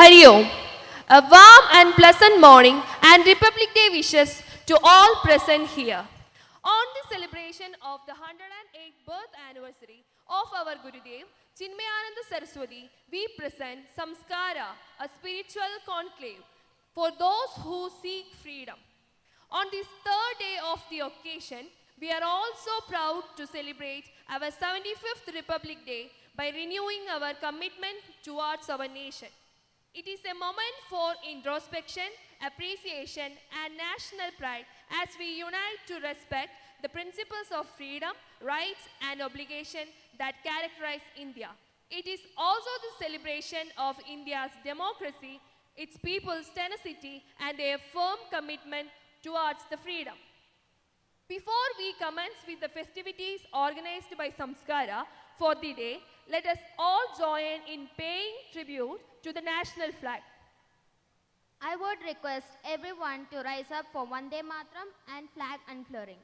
Hari Om. A warm and pleasant morning and Republic Day wishes to all present here. On the celebration of the 108th birth anniversary of our Gurudev, Chinmayananda Saraswati, we present Samskaara, a spiritual conclave for those who seek freedom. On this third day of the occasion, we are also proud to celebrate our 75th Republic Day by renewing our commitment towards our nation. It is a moment for introspection, appreciation, and national pride as we unite to respect the principles of freedom, rights, and obligation that characterize India. It is also the celebration of India's democracy, its people's tenacity, and their firm commitment towards the freedom. Before we commence with the festivities organized by Samskaara for the day, let us all join in paying tribute to the national flag. I would request everyone to rise up for Vande Mataram and flag unfurling.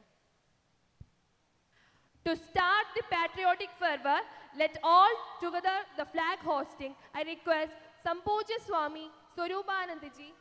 To start the patriotic fervor, let all together the flag hosting. I request Sampuja Swami Swarupanandaji.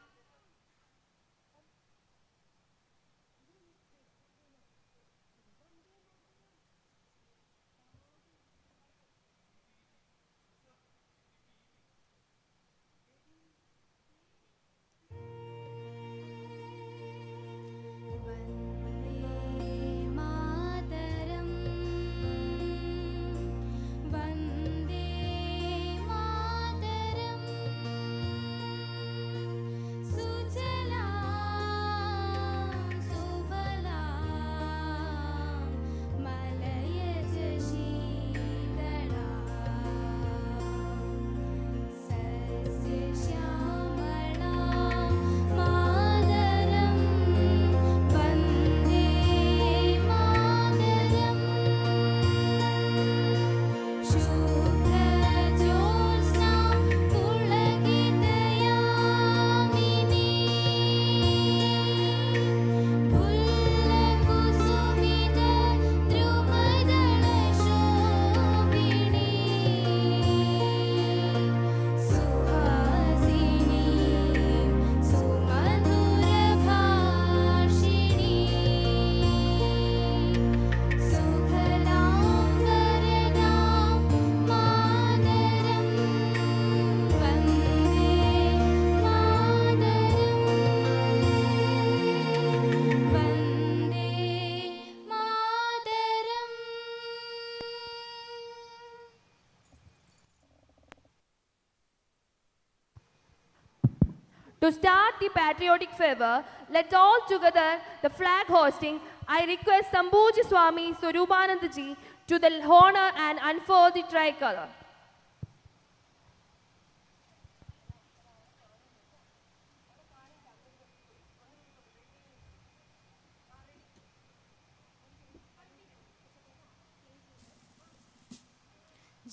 To start the patriotic fervor, let all together the flag hosting. I request Sampuja Swami Swarupanandaji to the honor and unfurl the tricolor.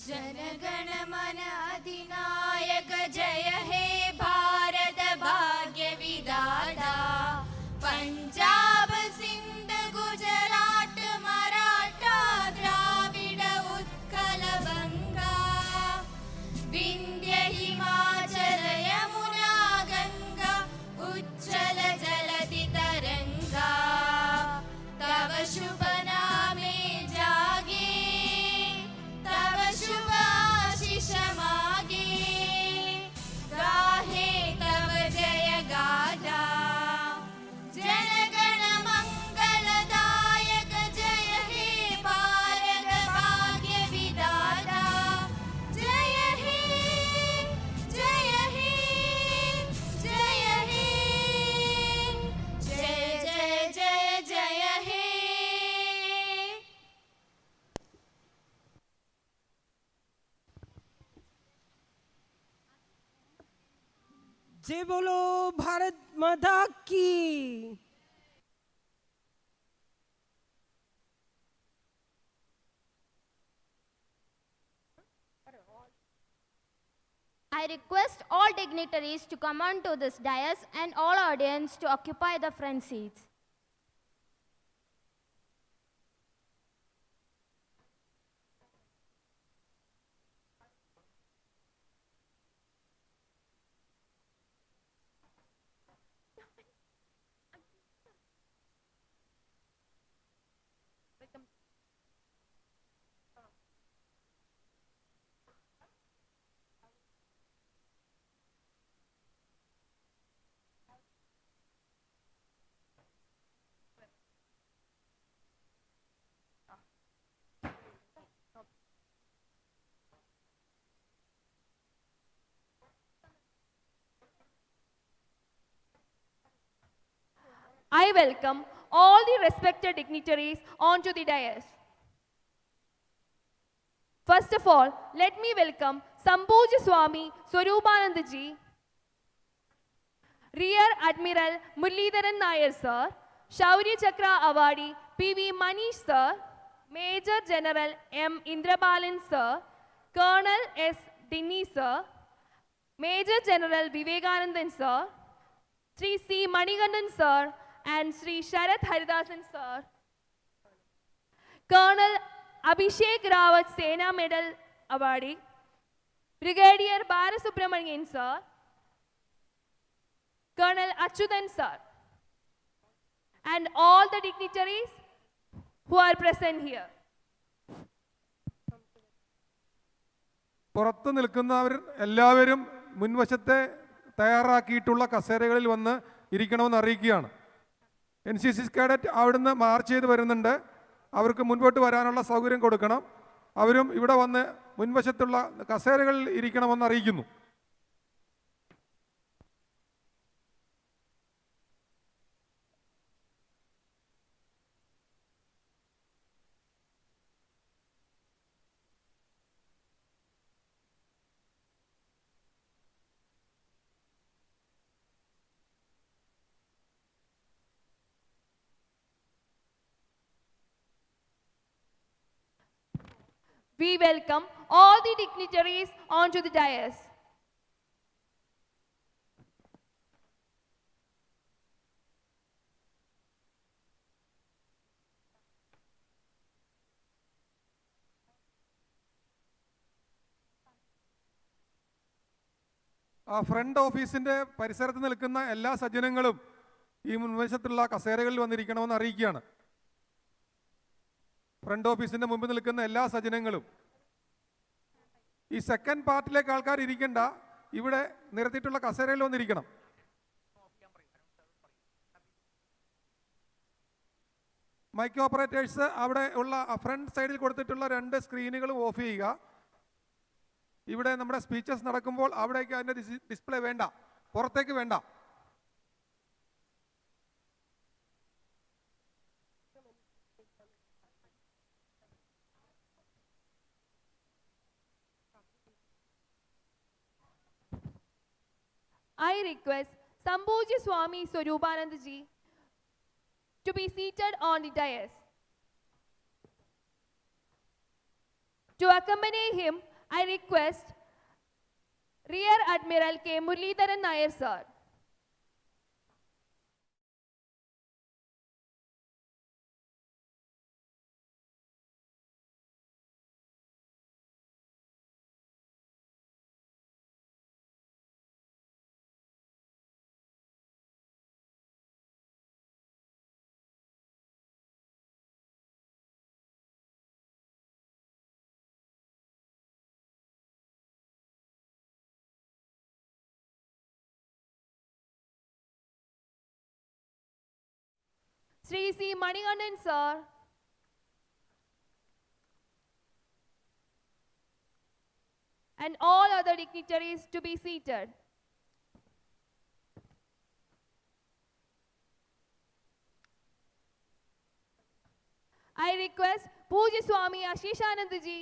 जनगण मन अधिनायक जय हे भारत भाग्य विधाता पंजाब सिंध गुजरात मराठा द्राविड उत्कल बंगा विंध्य हिमाचल यमुना गंगा उच्चल जलधि तरंगा तव शुभ नामे जागे तव शुभ आशीष मागे गाहे तव जय गाथा जनगण मंगलदायक जय हे भारत भाग्य विधाता जय हे जय हे जय हे जय जय जय जय हे जय बोलो भारत माता की। I request all dignitaries to come on to this dais and all audience to occupy the front seats. I welcome all the respected dignitaries onto the dais. First of all, let me welcome Sambhuja Swami Swarupananda Ji, Rear Admiral Muralidharan Nair Sir, Shaurya Chakra Awardee P.V. Manish Sir, Major General M. Indrabalan Sir, Colonel S. Dinny Sir, Major General Vivekanandan Sir, Sri C. Manigandan Sir, and Sri Sharath Haridasan Sir, Colonel Abhishek Rawat Sena Medal Awardee, Brigadier Balasubramanian Sir, Colonel Achyutan Sir, and all the dignitaries who are present here. പുറത്ത് നിൽക്കുന്നവർ എല്ലാവരും മുൻവശത്തെ തയ്യാറാക്കിയിട്ടുള്ള കസേരകളിൽ വന്ന് ഇരിക്കണമെന്ന് അറിയിക്കുകയാണ്. NCC cadet അവിടുന്ന് March ചെയ്ത് വരുന്നുണ്ട്. അവർക്ക് മുൻപോട്ട് വരാനുള്ള സൗകര്യം കൊടുക്കണം. അവരും ഇവിടെ വന്ന് മുൻവശത്തുള്ള കസേരകളിൽ ഇരിക്കണമെന്ന് അറിയിക്കുന്നു. We welcome all the dignitaries onto the dais. Front ഓഫീസിൻ്റെ പരിസരത്ത് നിൽക്കുന്ന എല്ലാ സജ്ജനങ്ങളും ഈ മുൻവശത്തുള്ള കസേരകളിൽ വന്നിരിക്കണമെന്ന് അറിയിക്കുകയാണ്. ഫ്രണ്ട് ഓഫീസിൻ്റെ മുമ്പിൽ നിൽക്കുന്ന എല്ലാ സജ്ജനങ്ങളും ഈ സെക്കൻഡ് പാർട്ടിലേക്ക് ആൾക്കാർ ഇരിക്കേണ്ട, ഇവിടെ നിരത്തിയിട്ടുള്ള കസേരയിൽ വന്നിരിക്കണം. മൈക്ക് ഓപ്പറേറ്റേഴ്സ് അവിടെ ഉള്ള ഫ്രണ്ട് സൈഡിൽ കൊടുത്തിട്ടുള്ള 2 സ്ക്രീനുകളും ഓഫ് ചെയ്യുക. ഇവിടെ നമ്മുടെ സ്പീച്ചസ് നടക്കുമ്പോൾ അവിടേക്ക് അതിൻ്റെ ഡിസ്പ്ലേ വേണ്ട, പുറത്തേക്ക് വേണ്ട. I request Sambhuja Swami Swarupananda Ji to be seated on the dais. To accompany him, I request Rear Admiral K. Muralidharan Nair Sir. Sri C. Manigandan Sir, and all other dignitaries to be seated. I request Pujya Swami Ashishananda Ji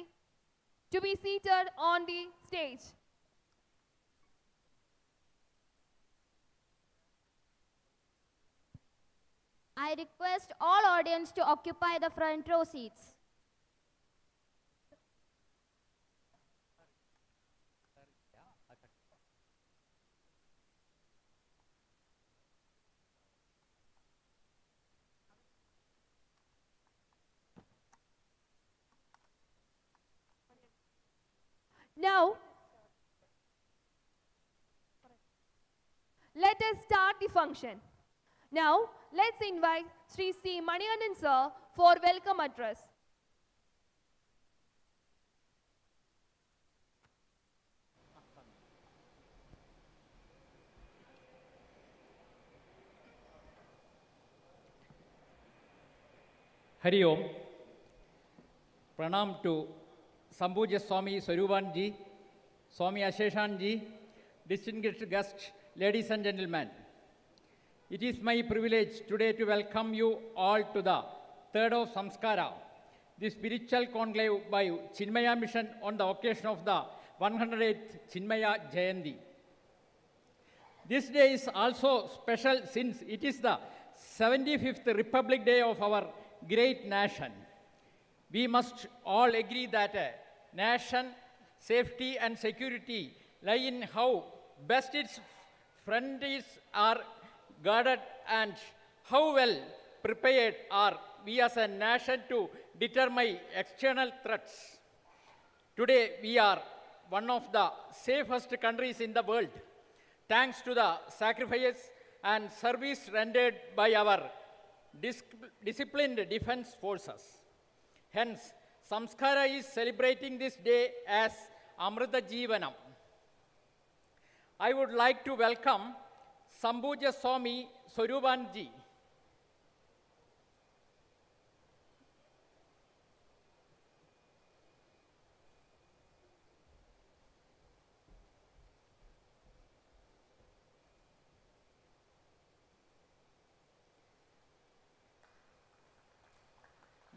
to be seated on the stage. I request all audience to occupy the front row seats. Now, let us start the function. Now, let's invite Sri C. Manigandan Sir for welcome address. Hari Om. Pranam to Sambhuja Swami Swarupan Ji, Swami Asheshan Ji, distinguished guests, ladies and gentlemen. It is my privilege today to welcome you all to the third of Samskaara, the spiritual conclave by Chinmaya Mission on the occasion of the 108th Chinmaya Jayanti. This day is also special since it is the 75th Republic Day of our great nation. We must all agree that a nation safety and security lie in how best its frontiers are guarded and how well prepared are we as a nation to determine external threats. Today we are one of the safest countries in the world, thanks to the sacrifice and service rendered by our disciplined defense forces. Hence, Samskaara is celebrating this day as Amrita Jeevanam. I would like to welcome Sambuja Swami Swarupanji.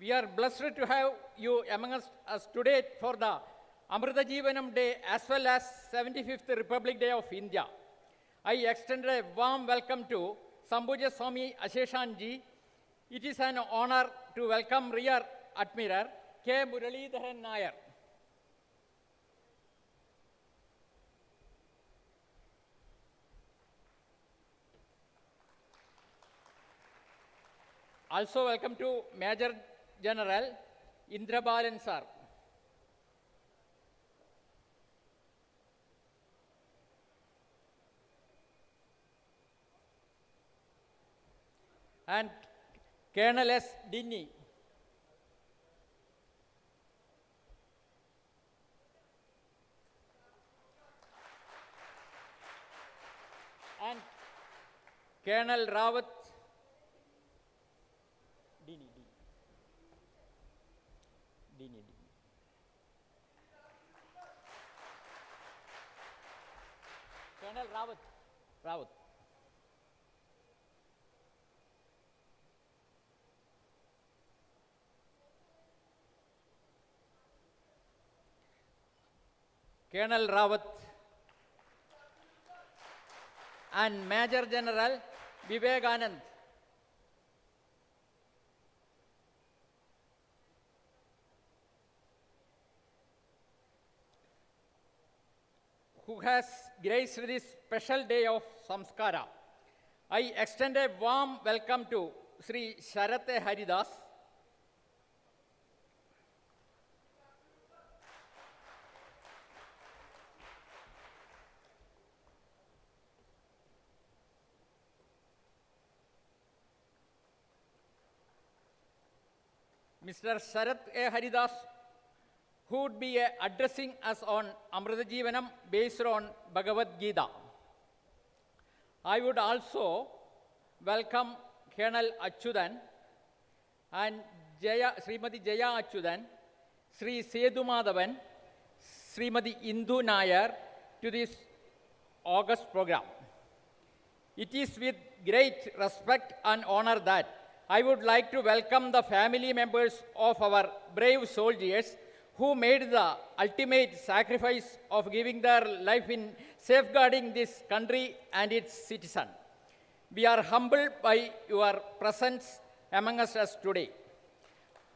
We are blessed to have you among us today for the Amrita Jeevanam Day as well as 75th Republic Day of India. I extend a warm welcome to Sambuja Swami Asheshanji. It is an honor to welcome Rear Admiral K. Muralidharan Nair. Also welcome to Major General Indrabalan sir. And Colonel S. Dinny. And Colonel Rawat. Dinny. Colonel Rawat. Colonel Rawat and Major General Vivekanand. Who has graced this special day of Samskaara. I extend a warm welcome to Sri Sharate Haridas, Mr. Sharat A. Haridas, who would be addressing us on Amrita Jeevanam based on Bhagavad Gita. I would also welcome Colonel Achyutan and Srimati Jaya Achyutan, Sri Sedu Madhavan, Srimati Indu Nair to this August program. It is with great respect and honor that I would like to welcome the family members of our brave soldiers who made the ultimate sacrifice of giving their life in safeguarding this country and its citizens. We are humbled by your presence among us today.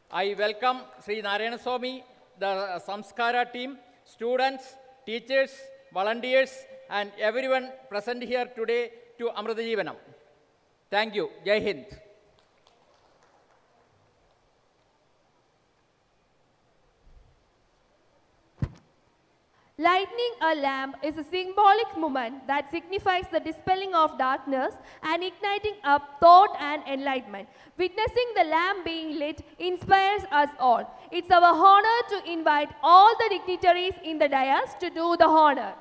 I welcome Sri Narayana Swami, the Samskaara team, students, teachers, volunteers, and everyone present here today to Amrita Jeevanam. Thank you. Jai Hind. Lighting a lamp is a symbolic movement that signifies the dispelling of darkness and igniting up thought and enlightenment. Witnessing the lamp being lit inspires us all. It's our honor to invite all the dignitaries in the dais to do the honor.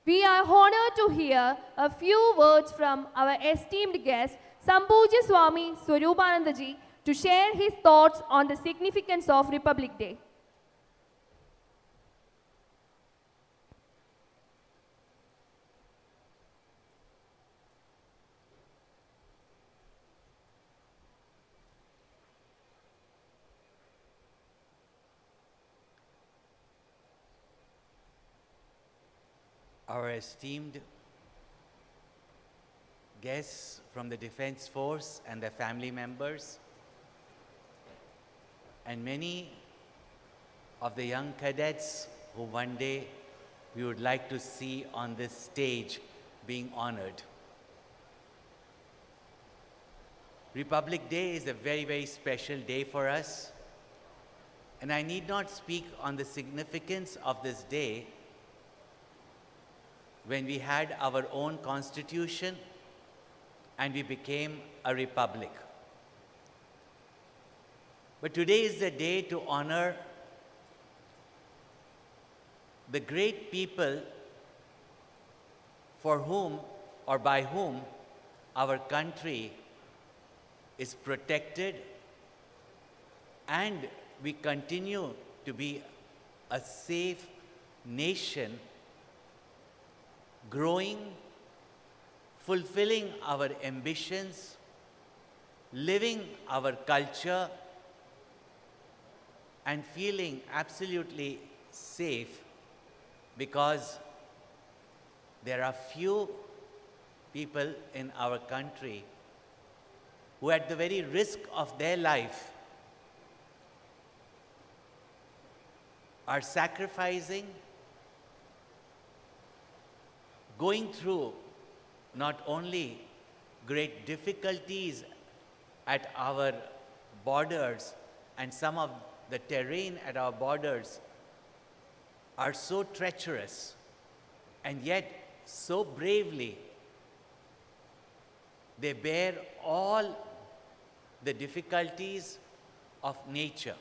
We are honored to hear a few words from our esteemed guest, Sambhuja Swami Swarupanandaji, to share his thoughts on the significance of Republic Day. Our esteemed guests from the Defense Force and their family members, and many of the young cadets who one day we would like to see on this stage being honored. Republic Day is a very, very special day for us, and I need not speak on the significance of this day when we had our own constitution and we became a republic. But today is the day to honor the great people for whom or by whom our country is protected, and we continue to be a safe nation, growing, fulfilling our ambitions, living our culture, and feeling absolutely safe, because there are few people in our country who, at the very risk of their life, are sacrificing, going through not only great difficulties at our borders, and some of the terrain at our borders are so treacherous, and yet so bravely they bear all the difficulties of nature.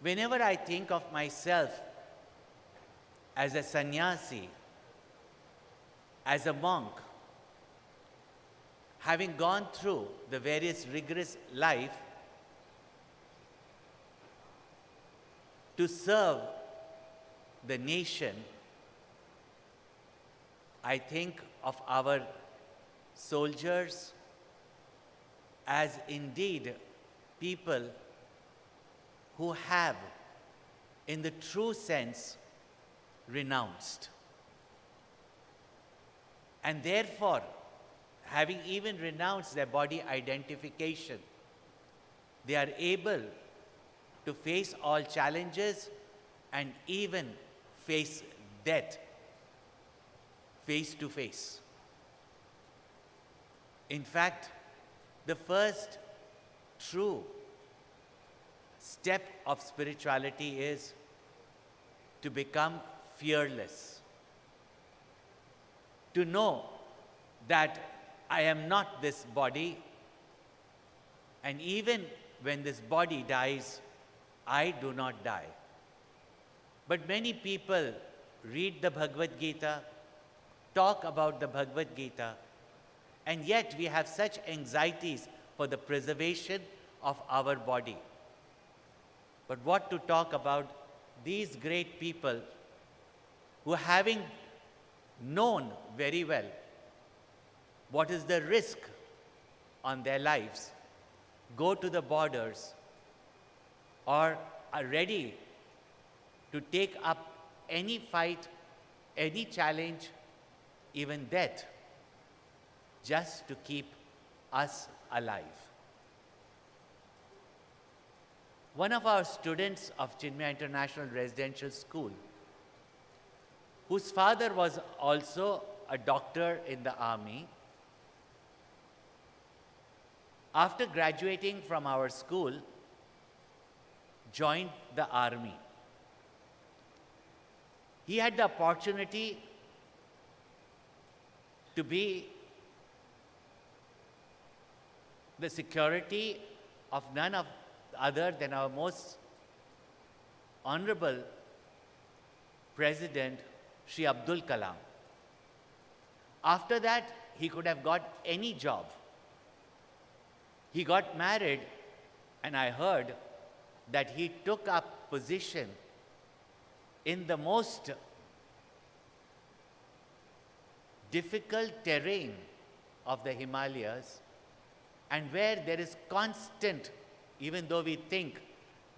Whenever I think of myself as a sannyasi, as a monk, having gone through the various rigorous life to serve the nation, I think of our soldiers as indeed people who have, in the true sense, renounced. And therefore, having even renounced their body identification, they are able to face all challenges and even face death face to face. In fact, the first true step of spirituality is to become fearless, to know that I am not this body, and even when this body dies, I do not die. But many people read the Bhagavad Gita, talk about the Bhagavad Gita, and yet we have such anxieties for the preservation of our body. But what to talk about these great people who, having known very well what is the risk on their lives, go to the borders or are ready to take up any fight, any challenge, even death, just to keep us alive. One of our students of Chinmaya International Residential School, whose father was also a doctor in the army, after graduating from our school, joined the army. He had the opportunity to be the security of none of other than our most honorable President, Shri Abdul Kalam. After that, he could have got any job. He got married, and I heard that he took up position in the most difficult terrain of the Himalayas, and where there is constant, even though we think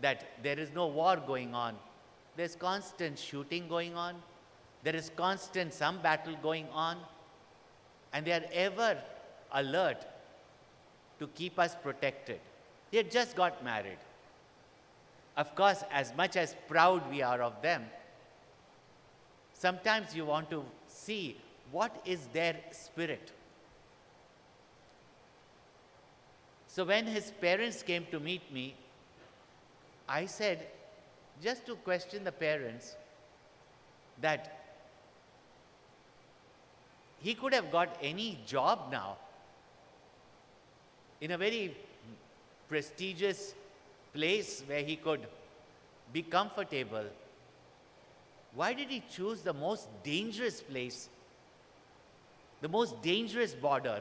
that there is no war going on, there's constant shooting going on, there is constant some battle going on, and they are ever alert to keep us protected. They had just got married. Of course, as much as proud we are of them, sometimes you want to see what is their spirit. So when his parents came to meet me, I said, just to question the parents, that he could have got any job now in a very prestigious place where he could be comfortable. Why did he choose the most dangerous place, the most dangerous border,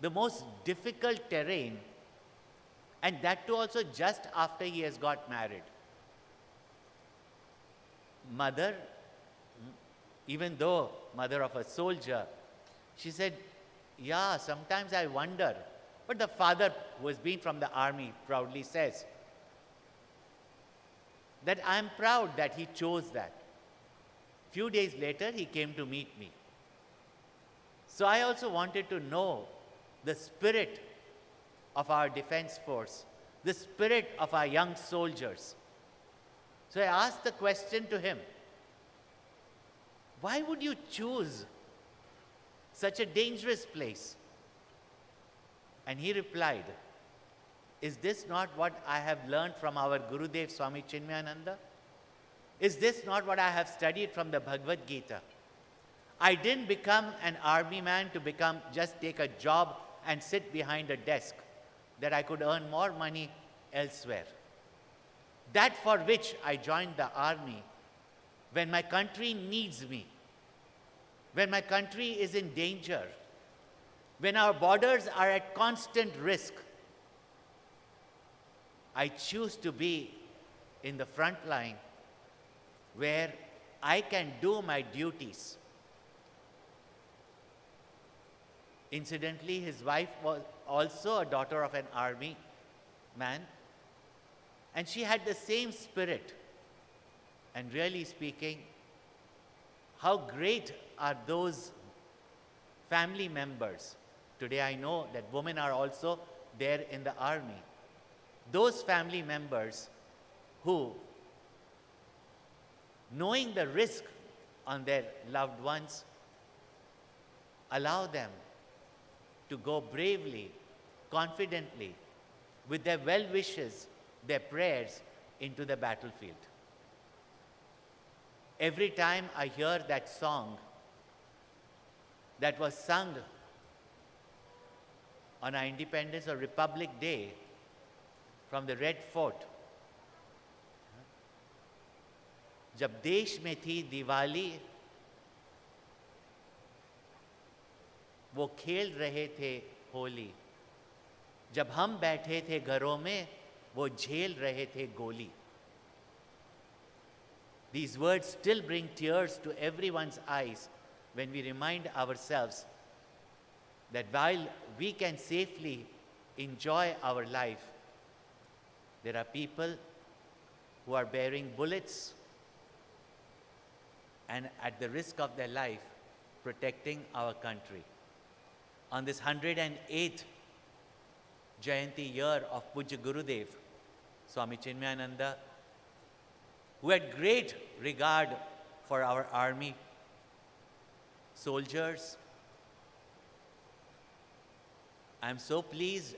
the most difficult terrain, and that too also just after he has got married? Mother, even though mother of a soldier, she said, yeah, sometimes I wonder. But the father, who has been from the army, proudly says that I am proud that he chose that. Few days later, he came to meet me. So I also wanted to know the spirit of our defense force, the spirit of our young soldiers. So I asked the question to him, why would you choose such a dangerous place? And he replied, is this not what I have learned from our Gurudev Swami Chinmayananda? Is this not what I have studied from the Bhagavad Gita? I didn't become an army man to just take a job and sit behind a desk, that I could earn more money elsewhere. That for which I joined the army, when my country needs me, when my country is in danger, when our borders are at constant risk, I choose to be in the front line where I can do my duties. Incidentally, his wife was also a daughter of an army man, and she had the same spirit. And really speaking, how great are those family members. Today I know that women are also there in the army. Those family members who, knowing the risk on their loved ones, allow them to go bravely, confidently, with their well wishes, their prayers, into the battlefield. Every time I hear that song that was sung on our Independence or Republic Day from the Red Fort, जब देश में थी दिवाली, वो खेल रहे थे होली, जब हम बैठे थे घरों में, वो झेल रहे थे गोली. These words still bring tears to everyone's eyes when we remind ourselves that while we can safely enjoy our life, there are people who are bearing bullets and at the risk of their life protecting our country. On this 108th Jayanti year of Pujya Gurudev, Swami Chinmayananda, who had great regard for our army soldiers, I am so pleased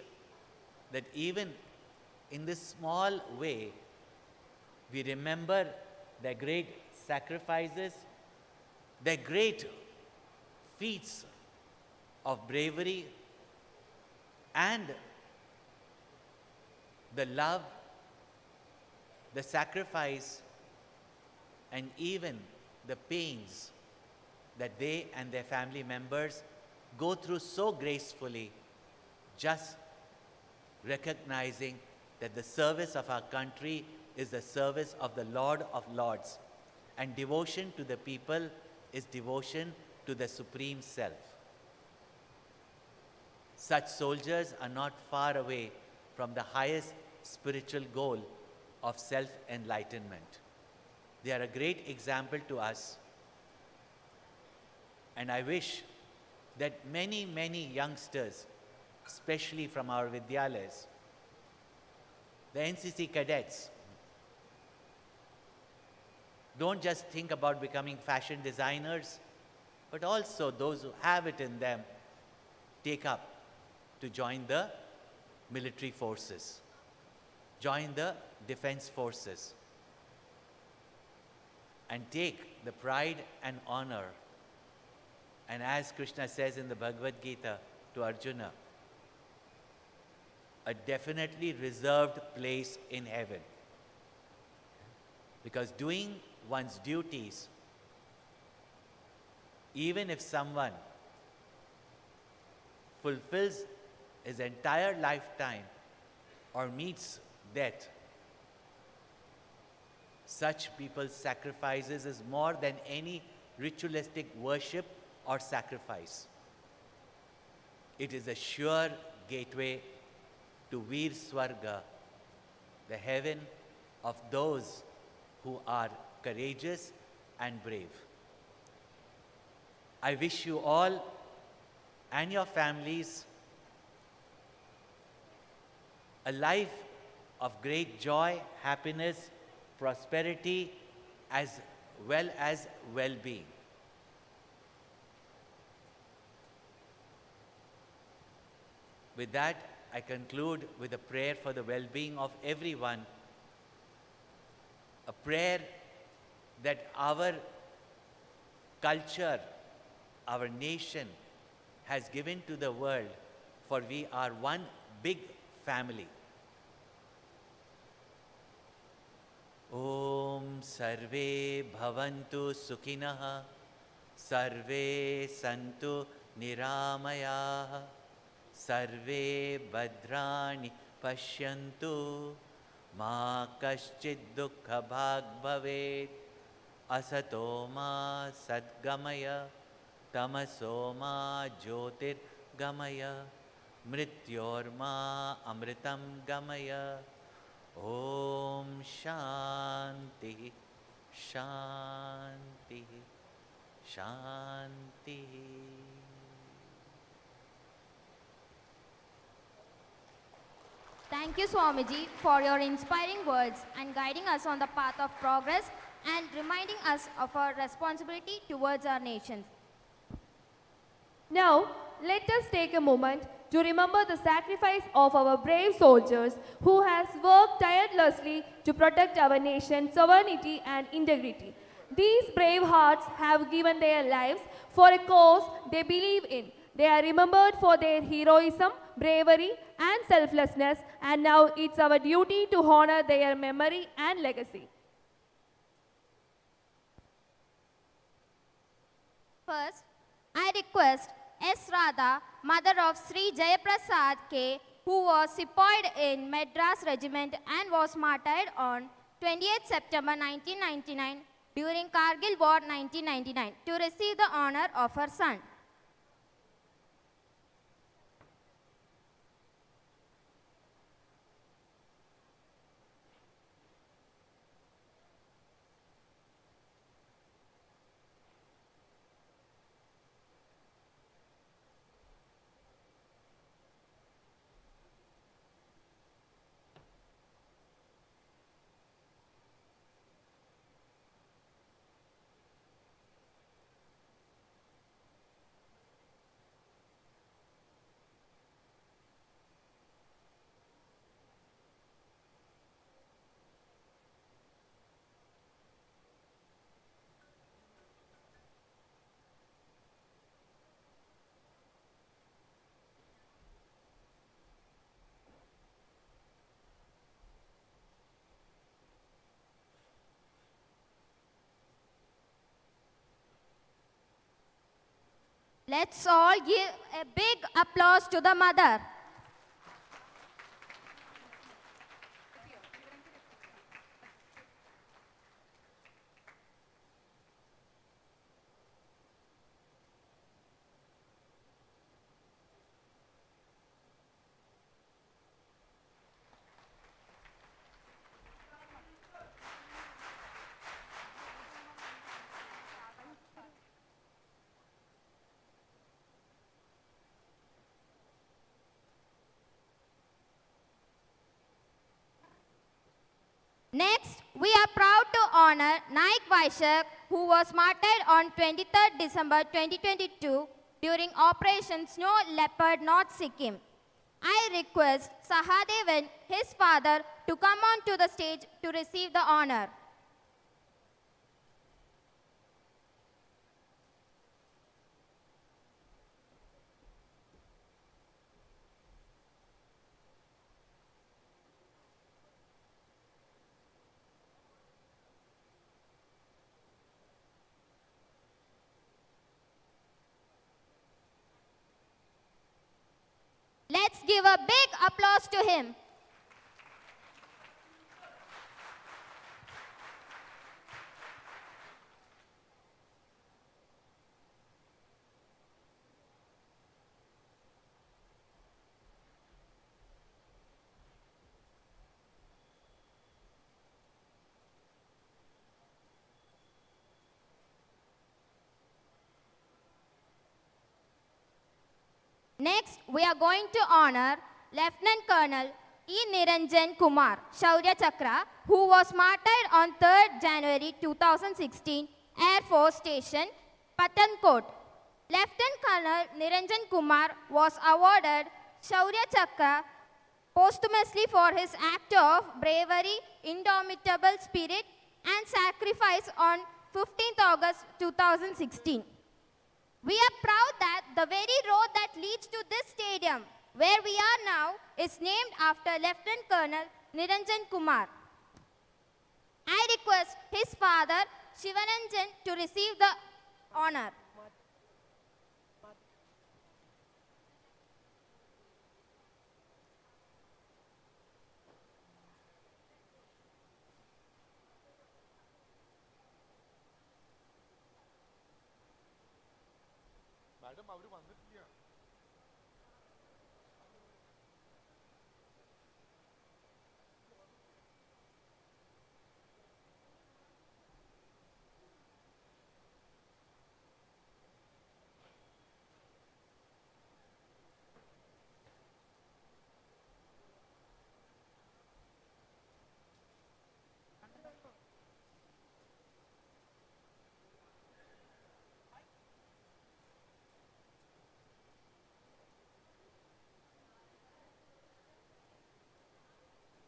that even in this small way, we remember their great sacrifices, their great feats of bravery, and the love, the sacrifice, and even the pains that they and their family members go through so gracefully, just recognizing that the service of our country is the service of the Lord of Lords, and devotion to the people is devotion to the Supreme Self. Such soldiers are not far away from the highest spiritual goal of self-enlightenment. They are a great example to us, and I wish that many, many youngsters, especially from our Vidyalayas, the NCC cadets, don't just think about becoming fashion designers, but also those who have it in them take up to join the military forces, join the defense forces, and take the pride and honor. And as Krishna says in the Bhagavad Gita to Arjuna, a definitely reserved place in heaven. Because doing one's duties, even if someone fulfills his entire lifetime or meets death, such people's sacrifices is more than any ritualistic worship or sacrifice. It is a sure gateway to Veer Swarga, the heaven of those who are courageous and brave. I wish you all and your families a life of great joy, happiness, prosperity, as well as well-being. With that, I conclude with a prayer for the well-being of everyone, a prayer that our culture, our nation has given to the world, for we are one big family. Om Sarve Bhavantu Sukhinah, Sarve Santu Niramayaha, Sarve Bhadrani Pashyantu, Ma Kaschid Dukkha Bhag Bhavet, Asato Ma Sadgamaya, Tamaso Ma Jyotir Gamaya, Mrityor Ma Amritam Gamaya. Om Shanti, Shanti, Shanti. Thank you, Swamiji, for your inspiring words and guiding us on the path of progress and reminding us of our responsibility towards our nation. Now, let us take a moment to remember the sacrifice of our brave soldiers who has worked tirelessly to protect our nation's sovereignty and integrity. These brave hearts have given their lives for a cause they believe in. They are remembered for their heroism, bravery, and selflessness, and now it's our duty to honor their memory and legacy. First, I request S. Radha, mother of Sri Jayaprasad K., who was sepoyed in Madras Regiment and was martyred on 28 September 1999 during Kargil War 1999, to receive the honor of her son. Let's all give a big applause to the mother. Next, we are proud to honor Naik Vaishak, who was martyred on 23rd December 2022 during Operation Snow Leopard North Sikkim. I request Sahadevan, his father, to come on to the stage to receive the honor. Let's give a big applause to him. Next, we are going to honor Lieutenant Colonel E. Niranjan Kumar, Shaurya Chakra, who was martyred on 3rd January 2016, Air Force Station, Pathankot. Lieutenant Colonel Niranjan Kumar was awarded Shaurya Chakra posthumously for his act of bravery, indomitable spirit, and sacrifice on 15th August 2016. We are proud that the very road that leads to this stadium, where we are now, is named after Lieutenant Colonel Niranjan Kumar. I request his father, Shivaranjan, to receive the honor.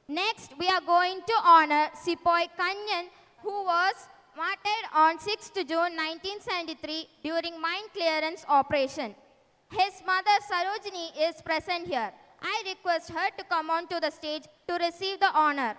Next, we are going to honor Sepoy Kanyan, who was martyred on 6th June 1973 during mine clearance operation. His mother Sarojini is present here. I request her to come on to the stage to receive the honor.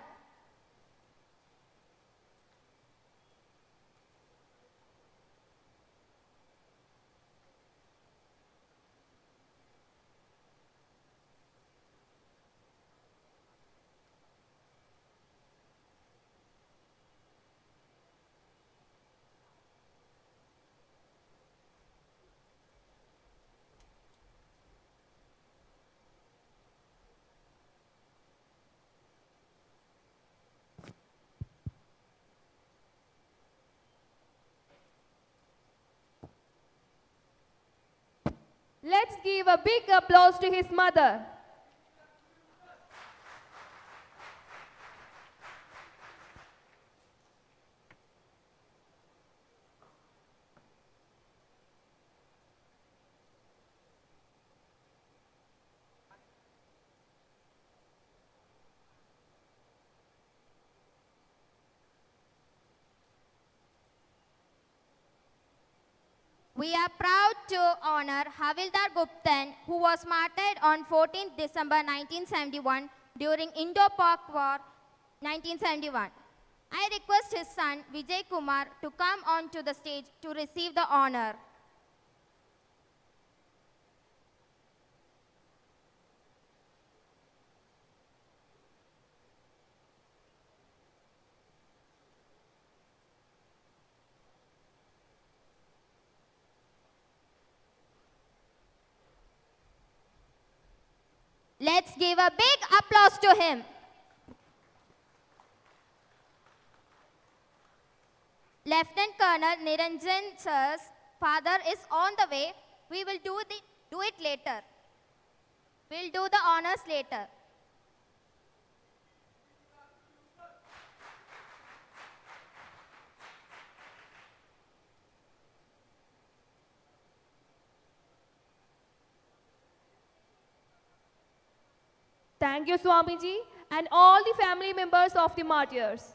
Let's give a big applause to his mother. We are proud to honor Havildar Guptan, who was martyred on 14th December 1971 during Indo-Pak War 1971. I request his son Vijay Kumar to come on to the stage to receive the honor. Let's give a big applause to him. Lieutenant Colonel Niranjan sir's father is on the way. We will do it later. We'll do the honors later. Thank you, Swamiji, and all the family members of the martyrs.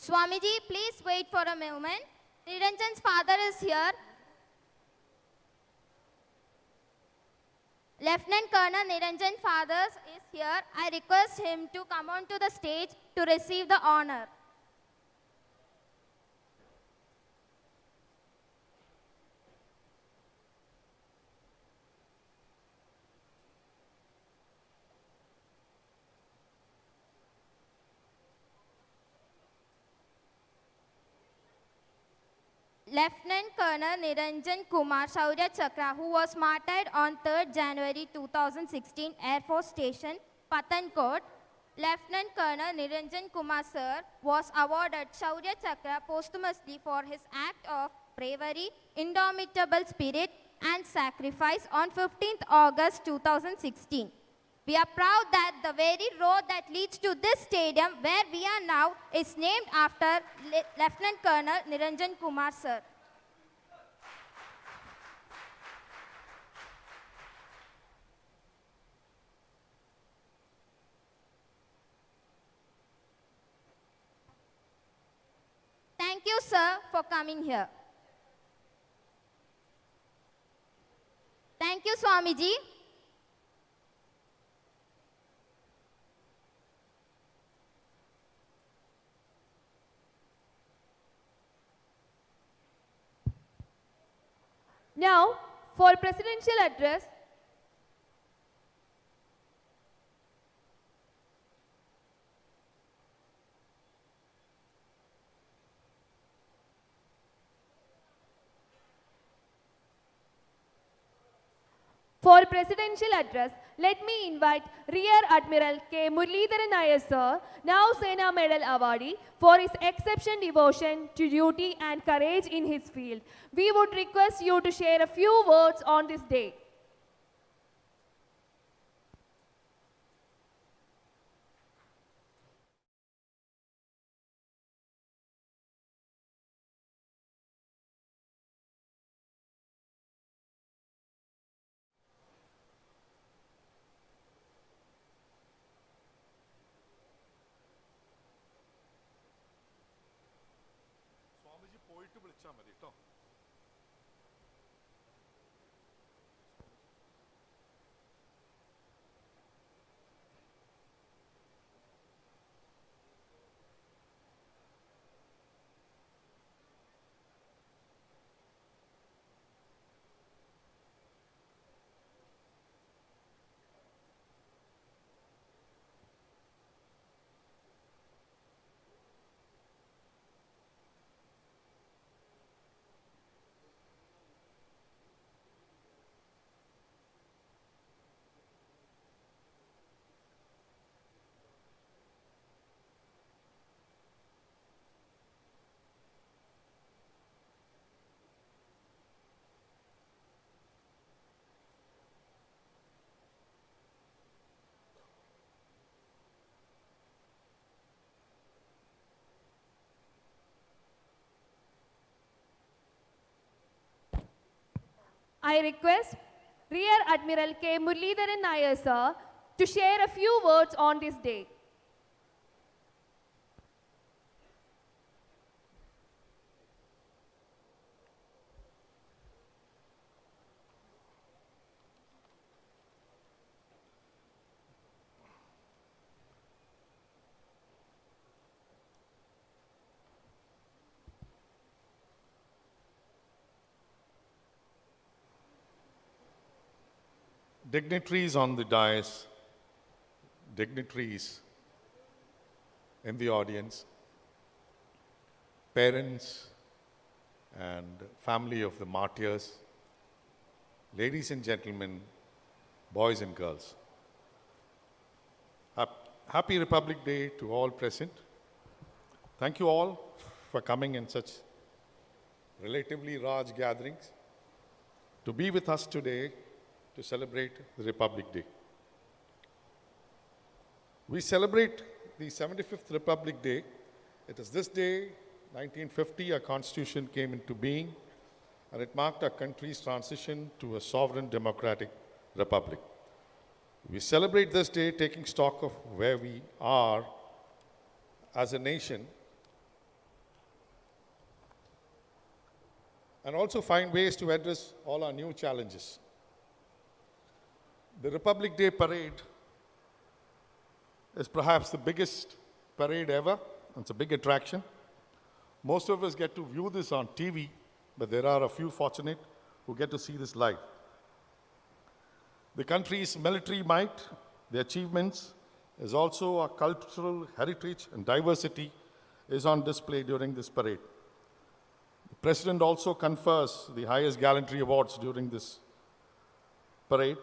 Swamiji, please wait for a moment. Niranjan's father is here. Lieutenant Colonel Niranjan father is here. I request him to come onto the stage to receive the honor. Lieutenant Colonel Niranjan Kumar Shaurya Chakra, who was martyred on 3rd January 2016, Air Force Station, Pathankot. Lieutenant Colonel Niranjan Kumar sir was awarded Shaurya Chakra posthumously for his act of bravery, indomitable spirit and sacrifice on 15th August 2016. We are proud that the very road that leads to this stadium where we are now is named after Lieutenant Colonel Niranjan Kumar sir. Thank you, sir, for coming here. Thank you, Swamiji. Now, for presidential address, let me invite Rear Admiral K. Muralidharan Nair sir, now Sena Medal awardee, for his exceptional devotion to duty and courage in his field. We would request you to share a few words on this day. Swamiji പോയിട്ട് വിളിച്ചാൽ മതി കേട്ടോ. I request Rear Admiral K. Muralidharan Nair sir to share a few words on this day. dignitaries on the dais, dignitaries in the audience, parents and family of the martyrs, ladies and gentlemen, boys and girls. Happy Republic Day to all present. Thank you all for coming in such relatively large gatherings to be with us today to celebrate the Republic Day. We celebrate the 75th Republic Day. It is this day, 1950, our Constitution came into being, and it marked our country's transition to a sovereign democratic republic. We celebrate this day taking stock of where we are as a nation and also find ways to address all our new challenges. The Republic Day parade is perhaps the biggest parade ever. It's a big attraction. Most of us get to view this on TV, but there are a few fortunate who get to see this live. The country's military might, the achievements, is also our cultural heritage and diversity is on display during this parade. The President also confers the highest gallantry awards during this parade.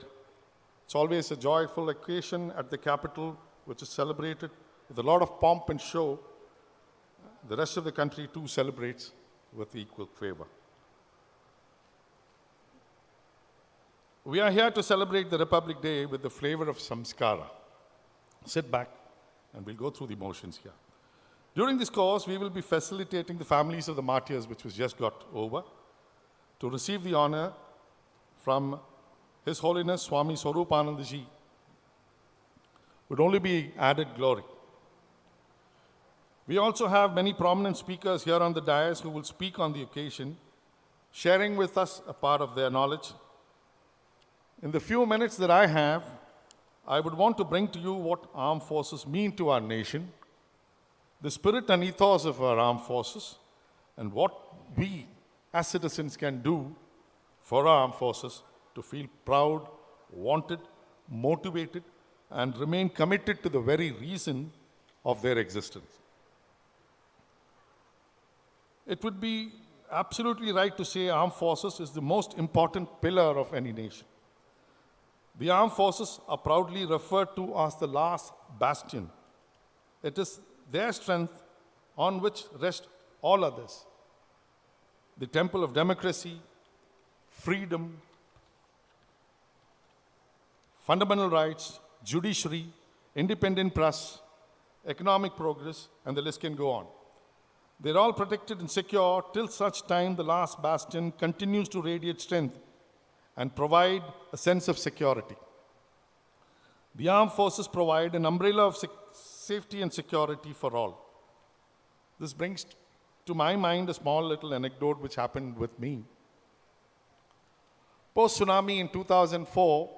It's always a joyful occasion at the capital, which is celebrated with a lot of pomp and show. The rest of the country too celebrates with equal favor. We are here to celebrate the Republic Day with the flavor of Samskaara. Sit back and we'll go through the motions here. During this course, we will be facilitating the families of the martyrs, which was just got over, to receive the honor from His Holiness Swami Swarupanandaji. Would only be added glory. We also have many prominent speakers here on the dais who will speak on the occasion, sharing with us a part of their knowledge. In the few minutes that I have, I would want to bring to you what armed forces mean to our nation, the spirit and ethos of our armed forces, and what we as citizens can do for our armed forces to feel proud, wanted, motivated, and remain committed to the very reason of their existence. It would be absolutely right to say armed forces is the most important pillar of any nation. The armed forces are proudly referred to as the last bastion. It is their strength on which rest all others. The temple of democracy, freedom, fundamental rights, judiciary, independent press, economic progress, and the list can go on. They're all protected and secure till such time the last bastion continues to radiate strength and provide a sense of security. The armed forces provide an umbrella of safety and security for all. This brings to my mind a small little anecdote which happened with me. Post-tsunami in 2004,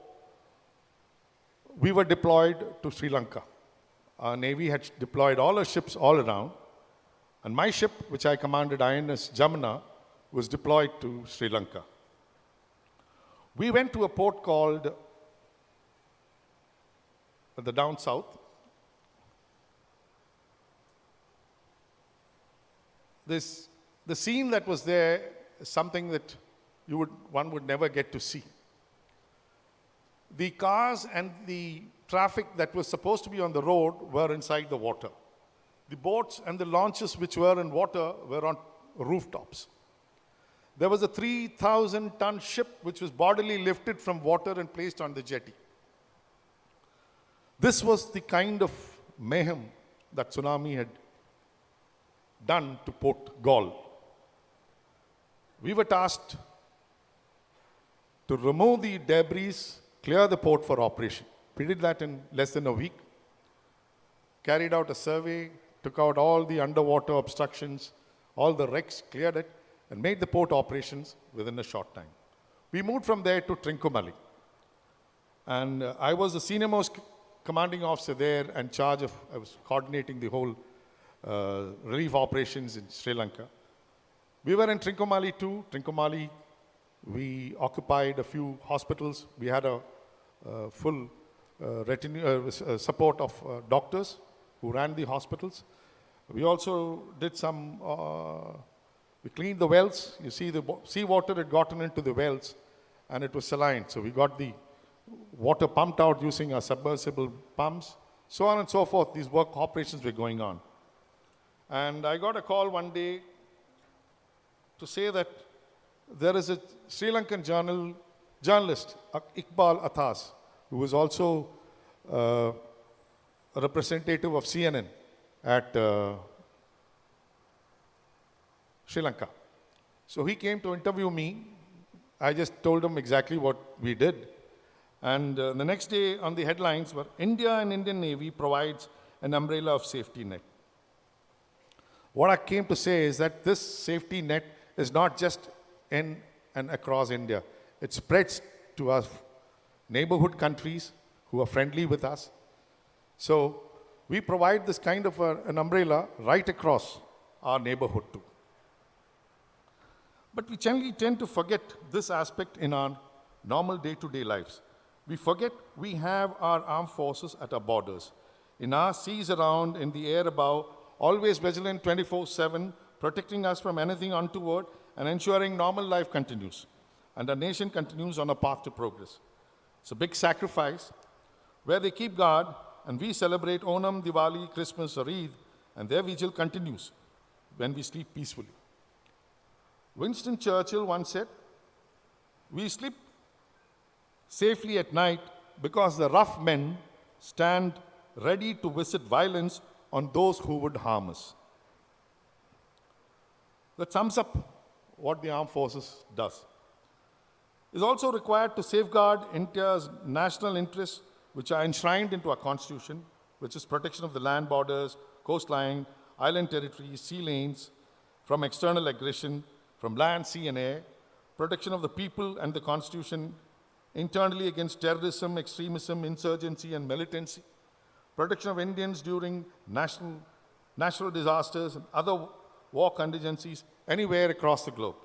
we were deployed to Sri Lanka. Our Navy had deployed all our ships all around, and my ship, which I commanded, INS Jamuna, was deployed to Sri Lanka. We went to a port called the down south. The scene that was there is something that one would never get to see. The cars and the traffic that was supposed to be on the road were inside the water. The boats and the launches which were in water were on rooftops. There was a 3,000-ton ship which was bodily lifted from water and placed on the jetty. This was the kind of mayhem that tsunami had done to Port Gaul. We were tasked to remove the debris, clear the port for operation. We did that in less than a week. Carried out a survey, took out all the underwater obstructions, all the wrecks, cleared it, and made the port operations within a short time. We moved from there to Trincomalee. And I was the senior most commanding officer there and I was coordinating the whole relief operations in Sri Lanka. We were in Trincomalee too. Trincomalee, we occupied a few hospitals. We had a full support of doctors who ran the hospitals. We also did some, we cleaned the wells. You see the seawater had gotten into the wells and it was saline. So we got the water pumped out using our submersible pumps, so on and so forth. These work operations were going on. And I got a call one day to say that there is a Sri Lankan journalist, Iqbal Athas, who was also a representative of CNN at Sri Lanka. So he came to interview me. I just told him exactly what we did. And the next day on the headlines were, India and Indian Navy provides an umbrella of safety net. What I came to say is that this safety net is not just in and across India. It spreads to our neighborhood countries who are friendly with us. So we provide this kind of an umbrella right across our neighborhood too. But we generally tend to forget this aspect in our normal day-to-day lives. We forget we have our armed forces at our borders, in our seas around, in the air above, always vigilant 24/7, protecting us from anything untoward and ensuring normal life continues. And our nation continues on a path to progress. It's a big sacrifice where they keep guard and we celebrate Onam, Diwali, Christmas or Eid, and their vigil continues when we sleep peacefully. Winston Churchill once said, "We sleep safely at night because the rough men stand ready to visit violence on those who would harm us." That sums up what the armed forces does. Is also required to safeguard India's national interests, which are enshrined into our constitution, which is protection of the land borders, coastline, island territories, sea lanes, from external aggression, from land, sea and air, protection of the people and the constitution internally against terrorism, extremism, insurgency and militancy, protection of Indians during natural disasters and other war contingencies anywhere across the globe.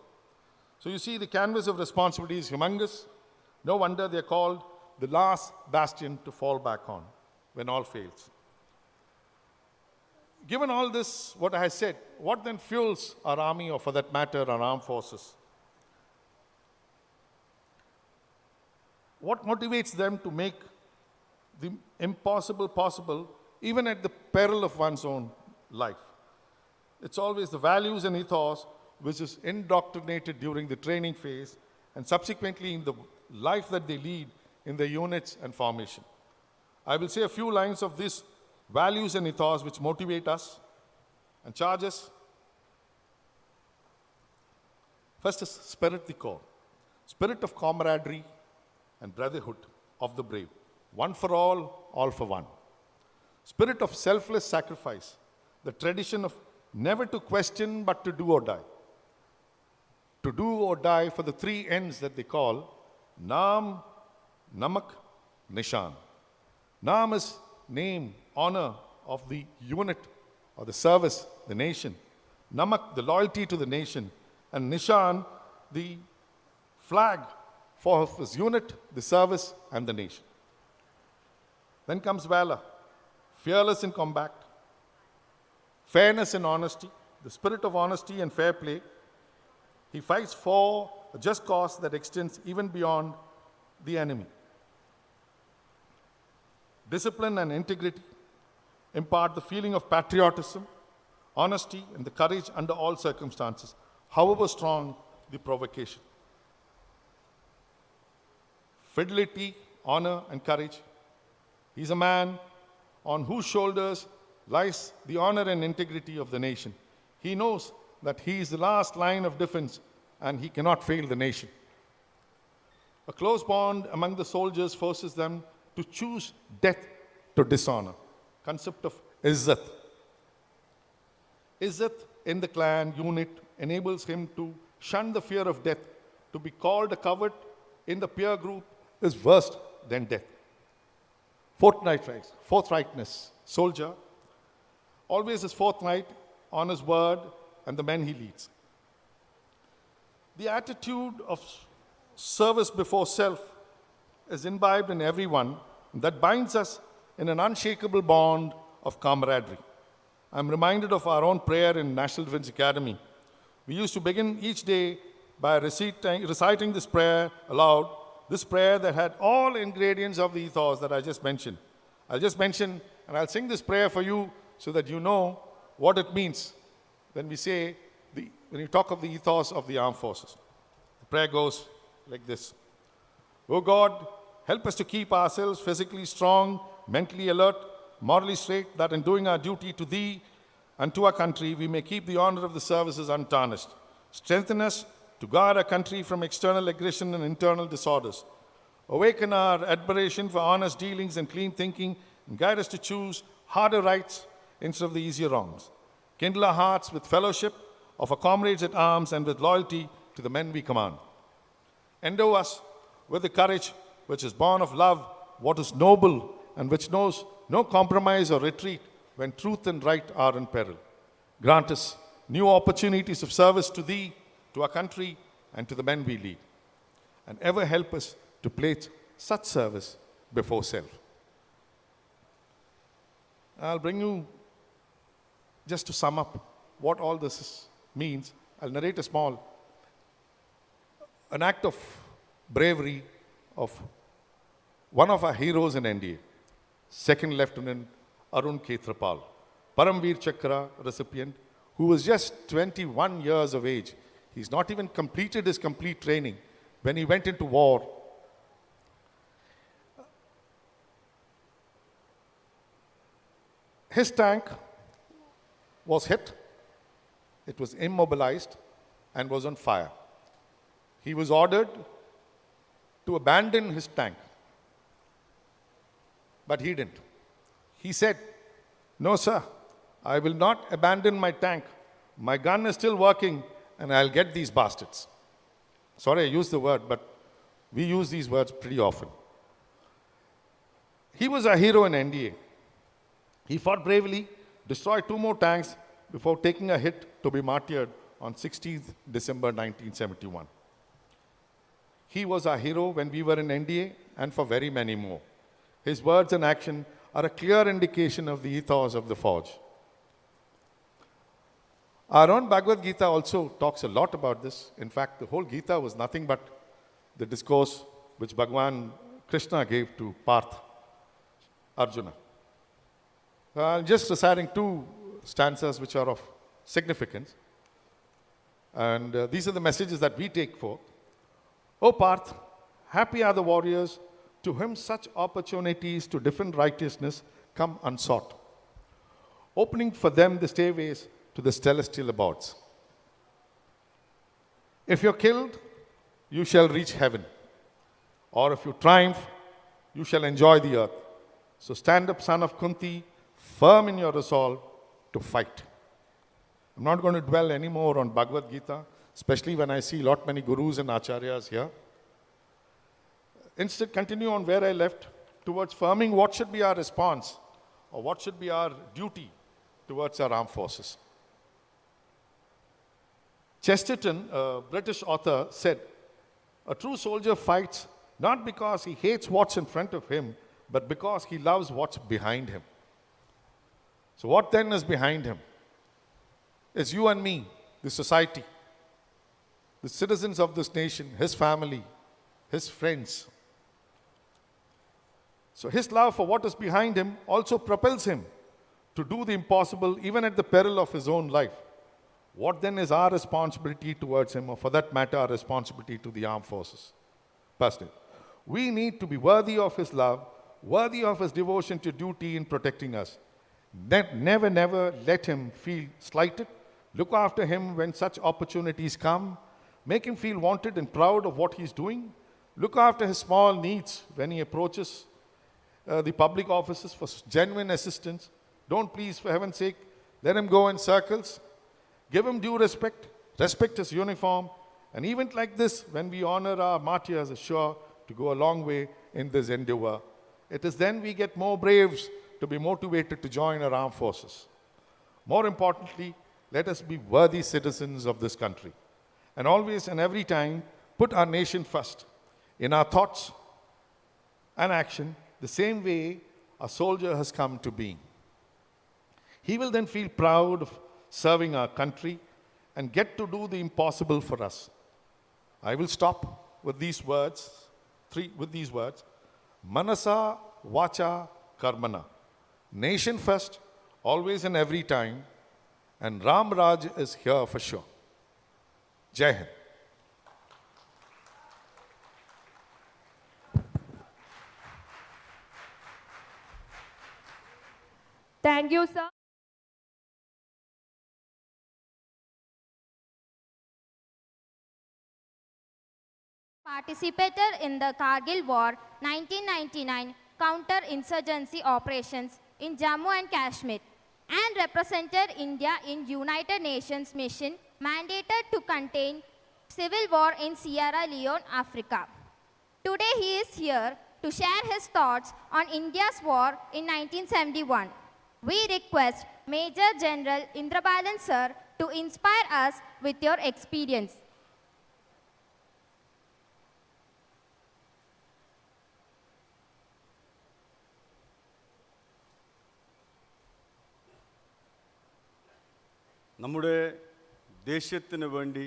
So you see, the canvas of responsibility is humongous. No wonder they're called the last bastion to fall back on when all fails. Given all this, what I said, what then fuels our army, or for that matter, our armed forces? What motivates them to make the impossible possible, even at the peril of one's own life? It's always the values and ethos which is indoctrinated during the training phase and subsequently in the life that they lead in the units and formation. I will say a few lines of these values and ethos which motivate us and charge us. First is spirit, the core. Spirit of camaraderie and brotherhood of the brave. One for all for one. Spirit of selfless sacrifice. The tradition of never to question but to do or die. To do or die for the three N's that they call Naam, Namak, Nishan. Naam is name, honor of the unit or the service, the nation. Namak, the loyalty to the nation. And Nishan, the flag for his unit, the service, and the nation. Then comes valor, fearless in combat, fairness and honesty, the spirit of honesty and fair play. He fights for a just cause that extends even beyond the enemy. Discipline and integrity impart the feeling of patriotism, honesty, and the courage under all circumstances, however strong the provocation. Fidelity, honor, and courage. He's a man on whose shoulders lies the honor and integrity of the nation. He knows that he is the last line of defense and he cannot fail the nation. A close bond among the soldiers forces them to choose death to dishonor. Concept of izzat. Izzat in the clan unit enables him to shun the fear of death. To be called a coward in the peer group is worse than death. Forthrightness. Soldier always is forthright on his word and the men he leads. The attitude of service before self is imbibed in everyone that binds us in an unshakable bond of camaraderie. I'm reminded of our own prayer in National Defense Academy. We used to begin each day by reciting this prayer aloud, this prayer that had all ingredients of the ethos that I just mentioned. I'll just mention and I'll sing this prayer for you so that you know what it means when when you talk of the ethos of the armed forces. The prayer goes like this. Oh God, help us to keep ourselves physically strong, mentally alert, morally straight, that in doing our duty to Thee and to our country, we may keep the honor of the services untarnished. Strengthen us to guard our country from external aggression and internal disorders. Awaken our admiration for honest dealings and clean thinking, and guide us to choose harder rights instead of the easier wrongs. Kindle our hearts with fellowship of our comrades at arms and with loyalty to the men we command. Endow us with the courage which is born of love, what is noble, and which knows no compromise or retreat when truth and right are in peril. Grant us new opportunities of service to Thee, to our country, and to the men we lead. And ever help us to place such service before self. I'll bring you, just to sum up what all this means, I'll narrate an act of bravery of one of our heroes in NDA, Second Lieutenant Arun Khetrapal, Paramveer Chakra recipient, who was just 21 years of age. He's not even completed his complete training when he went into war. His tank was hit, it was immobilized, and was on fire. He was ordered to abandon his tank, but he didn't. He said, "No, sir, I will not abandon my tank. My gun is still working, and I'll get these bastards." Sorry, I used the word, but we use these words pretty often. He was a hero in NDA. He fought bravely, destroyed 2 more tanks before taking a hit to be martyred on 16th December 1971. He was our hero when we were in NDA and for very many more. His words and action are a clear indication of the ethos of the forge. Our own Bhagavad Gita also talks a lot about this. In fact, the whole Gita was nothing but the discourse which Bhagwan Krishna gave to Parth Arjuna. I'm just reciting 2 stanzas which are of significance. And these are the messages that we take forth. O Parth, happy are the warriors to whom such opportunities to defend righteousness come unsought, opening for them the stairways to the celestial abodes. If you're killed, you shall reach heaven. Or if you triumph, you shall enjoy the earth. So stand up, son of Kunti, firm in your resolve to fight. I'm not going to dwell anymore on Bhagavad Gita, especially when I see many gurus and acharyas here. Instead, continue on where I left, towards firming what should be our response or what should be our duty towards our armed forces. Chesterton, a British author, said, "A true soldier fights not because he hates what's in front of him, but because he loves what's behind him." So what then is behind him? It's you and me, the society, the citizens of this nation, his family, his friends. So his love for what is behind him also propels him to do the impossible even at the peril of his own life. What then is our responsibility towards him, or for that matter, our responsibility to the armed forces? Personally, we need to be worthy of his love, worthy of his devotion to duty in protecting us. Never, never let him feel slighted. Look after him when such opportunities come. Make him feel wanted and proud of what he's doing. Look after his small needs when he approaches the public offices for genuine assistance. Don't, please, for heaven's sake, let him go in circles. Give him due respect. Respect his uniform. An event like this, when we honor our martyrs, is sure to go a long way in this endeavor. It is then we get more braves to be motivated to join our armed forces. More importantly, let us be worthy citizens of this country. And always and every time, put our nation first in our thoughts, and action the same way a soldier has come to being. He will then feel proud of serving our country and get to do the impossible for us. I will stop with these words, Manasa, Vacha, Karmana. Nation first, always and every time, and Ram Raj is here for sure. Jai Hind. Thank you, sir. Participated in the Kargil War 1999 counter-insurgency operations in Jammu and Kashmir and represented India in United Nations mission mandated to contain civil war in Sierra Leone, Africa. Today he is here to share his thoughts on India's war in 1971. We request Major General Indrabalan sir to inspire us with your experience. നമ്മുടെ ദേശത്തിന് വേണ്ടി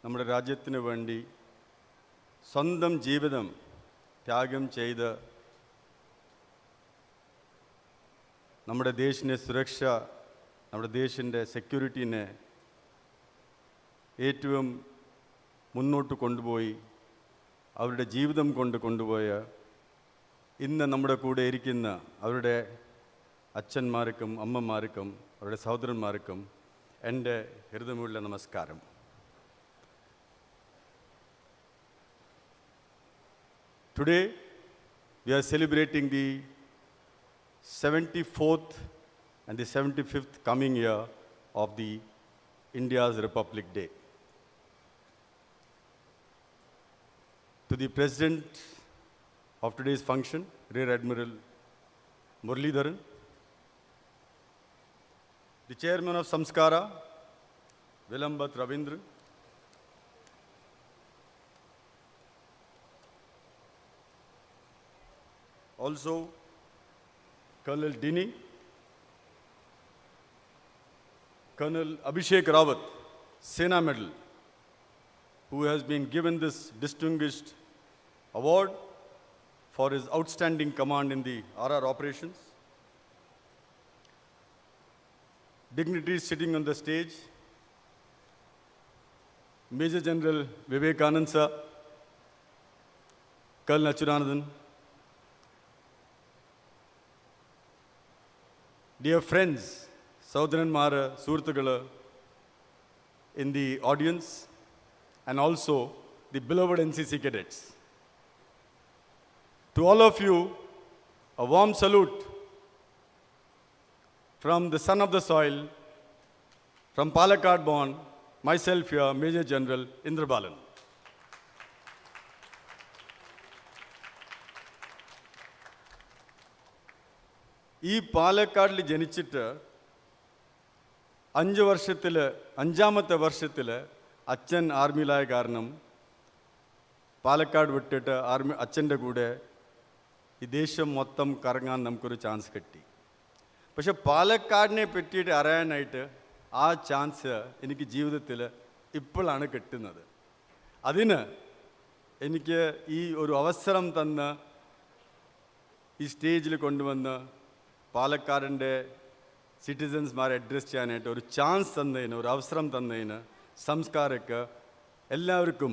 നമ്മുടെ രാജ്യത്തിന് വേണ്ടി സ്വന്തം ജീവിതം ത്യാഗം ചെയ്ത് നമ്മുടെ ദേശിൻ്റെ സുരക്ഷ നമ്മുടെ ദേശിൻ്റെ സെക്യൂരിറ്റീനെ ഏറ്റവും മുന്നോട്ട് കൊണ്ടുപോയി അവരുടെ ജീവിതം കൊണ്ടുപോയ ഇന്ന് നമ്മുടെ കൂടെ ഇരിക്കുന്ന അവരുടെ അച്ഛന്മാർക്കും അമ്മമാർക്കും അവരുടെ സഹോദരന്മാർക്കും എൻ്റെ ഹൃദയമുള്ള നമസ്കാരം. Today we are celebrating the 74th and the 75th coming year of the India's Republic Day. To the President of today's function, Rear Admiral Muralidharan, the Chairman of Samskaara, Vilambat Ravindra, also Colonel Dini, Colonel Abhishek Rawat, Sena Medal, who has been given this distinguished award for his outstanding command in the RR operations. Dignitaries sitting on the stage, Major General Vivekanand sir, Colonel Achyutanandan, dear friends, Saudharanmara, Suhrthukala in the audience, and also the beloved NCC cadets. To all of you, a warm salute from the son of the soil, from Palakkad born, myself here, Major General Indrabalan. ഈ പാലക്കാടിൽ ജനിച്ചിട്ട് 5 വർഷത്തിൽ അച്ഛൻ ആർമിയിലായ കാരണം പാലക്കാട് വിട്ടിട്ട് അച്ഛൻ്റെ കൂടെ ഈ ദേശം മൊത്തം കറങ്ങാൻ നമുക്കൊരു ചാൻസ് കിട്ടി. പക്ഷെ പാലക്കാടിനെ പറ്റിയിട്ട് അറിയാനായിട്ട് ആ ചാൻസ് എനിക്ക് ജീവിതത്തിൽ ഇപ്പോഴാണ് കിട്ടുന്നത്. അതിന് എനിക്ക് ഈ ഒരു അവസരം തന്ന് ഈ സ്റ്റേജിൽ കൊണ്ടുവന്ന് പാലക്കാടിൻ്റെ സിറ്റിസൻസ്മാരെ അഡ്രസ്സ് ചെയ്യാനായിട്ട് ഒരു ചാൻസ് തന്നതിന്, ഒരു അവസരം തന്നതിന് സംസ്കാരക്ക് എല്ലാവർക്കും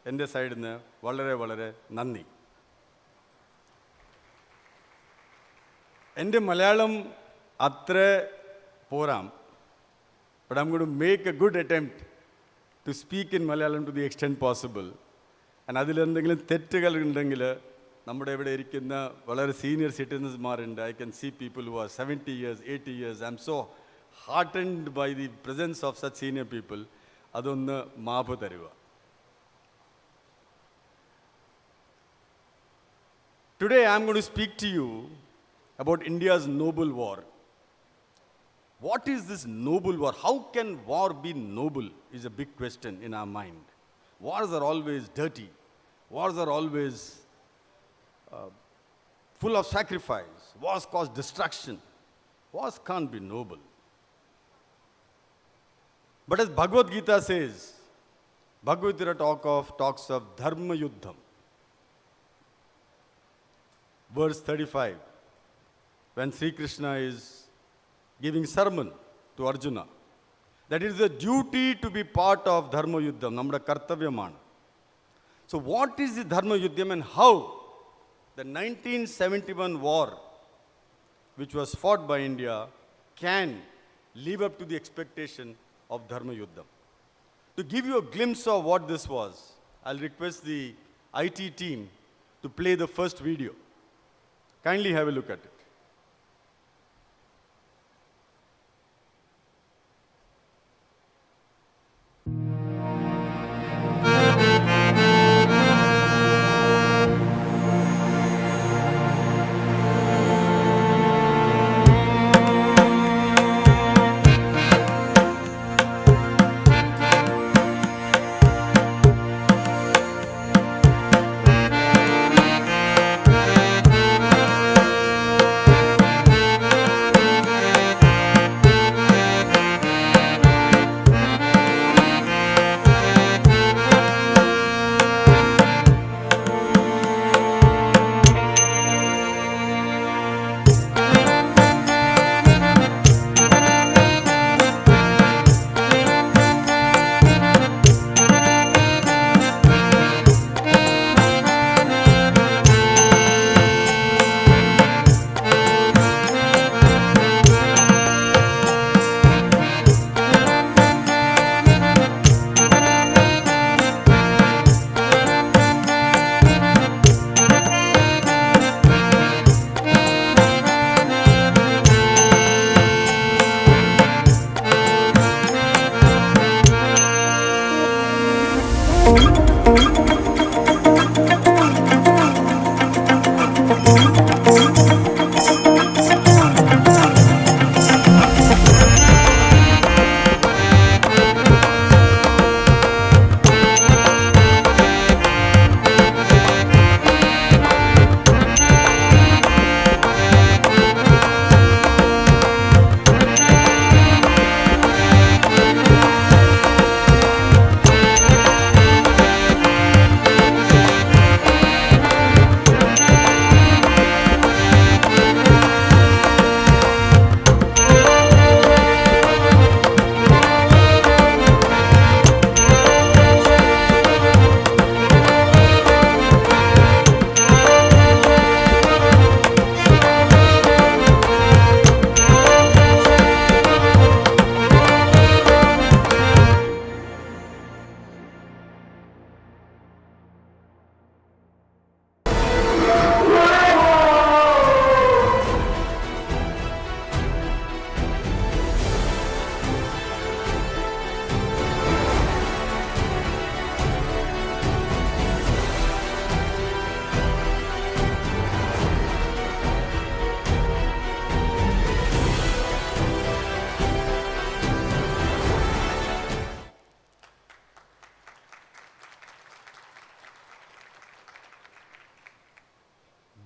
എൻ്റെ സൈഡിൽ നിന്ന് വളരെ വളരെ നന്ദി. എൻ്റെ മലയാളം അത്ര പോരാം, but I'm going to make a good attempt to speak in Malayalam to the extent possible. And അതിലെന്തെങ്കിലും തെറ്റുകൾ ഉണ്ടെങ്കിൽ നമ്മുടെ ഇവിടെ ഇരിക്കുന്ന വളരെ senior സിറ്റിസൻസ്മാരുണ്ട്. I can see people who are 70 years, 80 years. I'm so heartened by the presence of such senior people. അതൊന്ന് മാപ്പ് തരുക. Today I'm going to speak to you about India's noble war. What is this noble war? How can war be noble is a big question in our mind. Wars are always dirty. Wars are always full of sacrifice. Wars cause destruction. Wars can't be noble. But as Bhagavad Gita says, Bhagavad Gita talks of Dharma Yuddham. Verse 35, when Sri Krishna is giving sermon to Arjuna, that it is a duty to be part of Dharma Yuddham, nammude kartavyamana. So what is the Dharma Yuddham and how the 1971 war, which was fought by India, can live up to the expectation of Dharma Yuddham? To give you a glimpse of what this was, I'll request the IT team to play the first video. Kindly have a look at it.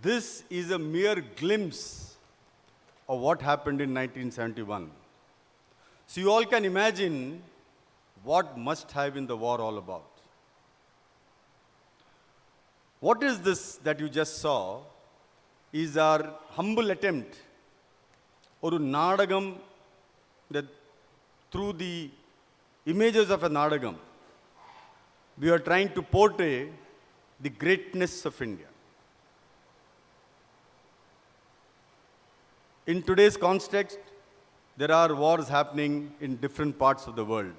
This is a mere glimpse of what happened in 1971. So you all can imagine what must have been the war all about. What is this that you just saw is our humble attempt or Nadagam, that through the images of a Nadagam, we are trying to portray the greatness of India. In today's context, there are wars happening in different parts of the world.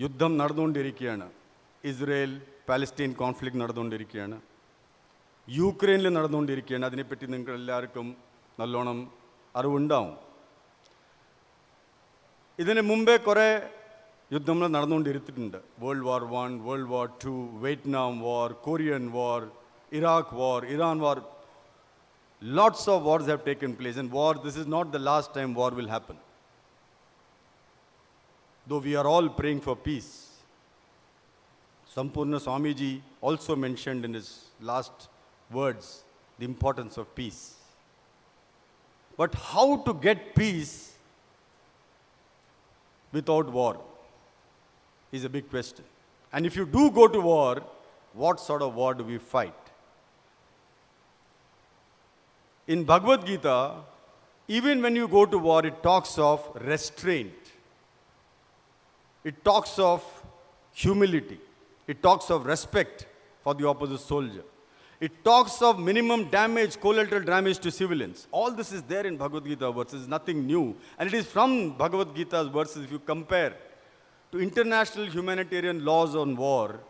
Yuddham നടന്നുകൊണ്ടിരിക്കുകയാണ്. Israel Palestine conflict നടന്നുകൊണ്ടിരിക്കുകയാണ്. യുക്രൈനിൽ നടന്നുകൊണ്ടിരിക്കുകയാണ്. അതിനെപ്പറ്റി നിങ്ങൾക്ക് എല്ലാവർക്കും നല്ലോണം അറിവുണ്ടാവും. ഇതിന് മുമ്പേ കുറേ യുദ്ധങ്ങൾ നടന്നുകൊണ്ടിരിക്കുന്നുണ്ട്. World war 1, world war 2, Vietnam war, Korean war, Iraq war, Iran war. Lots of wars have taken place, and this is not the last time war will happen. Though we are all praying for peace. Sampurna Swamiji also mentioned in his last words the importance of peace. But how to get peace without war is a big question. And if you do go to war, what sort of war do we fight? In Bhagavad Gita, even when you go to war, it talks of restraint. It talks of humility. It talks of respect for the opposite soldier. It talks of minimum damage, collateral damage to civilians. All this is there in Bhagavad Gita verses, nothing new. And it is from Bhagavad Gita's verses, if you compare to international humanitarian laws on war,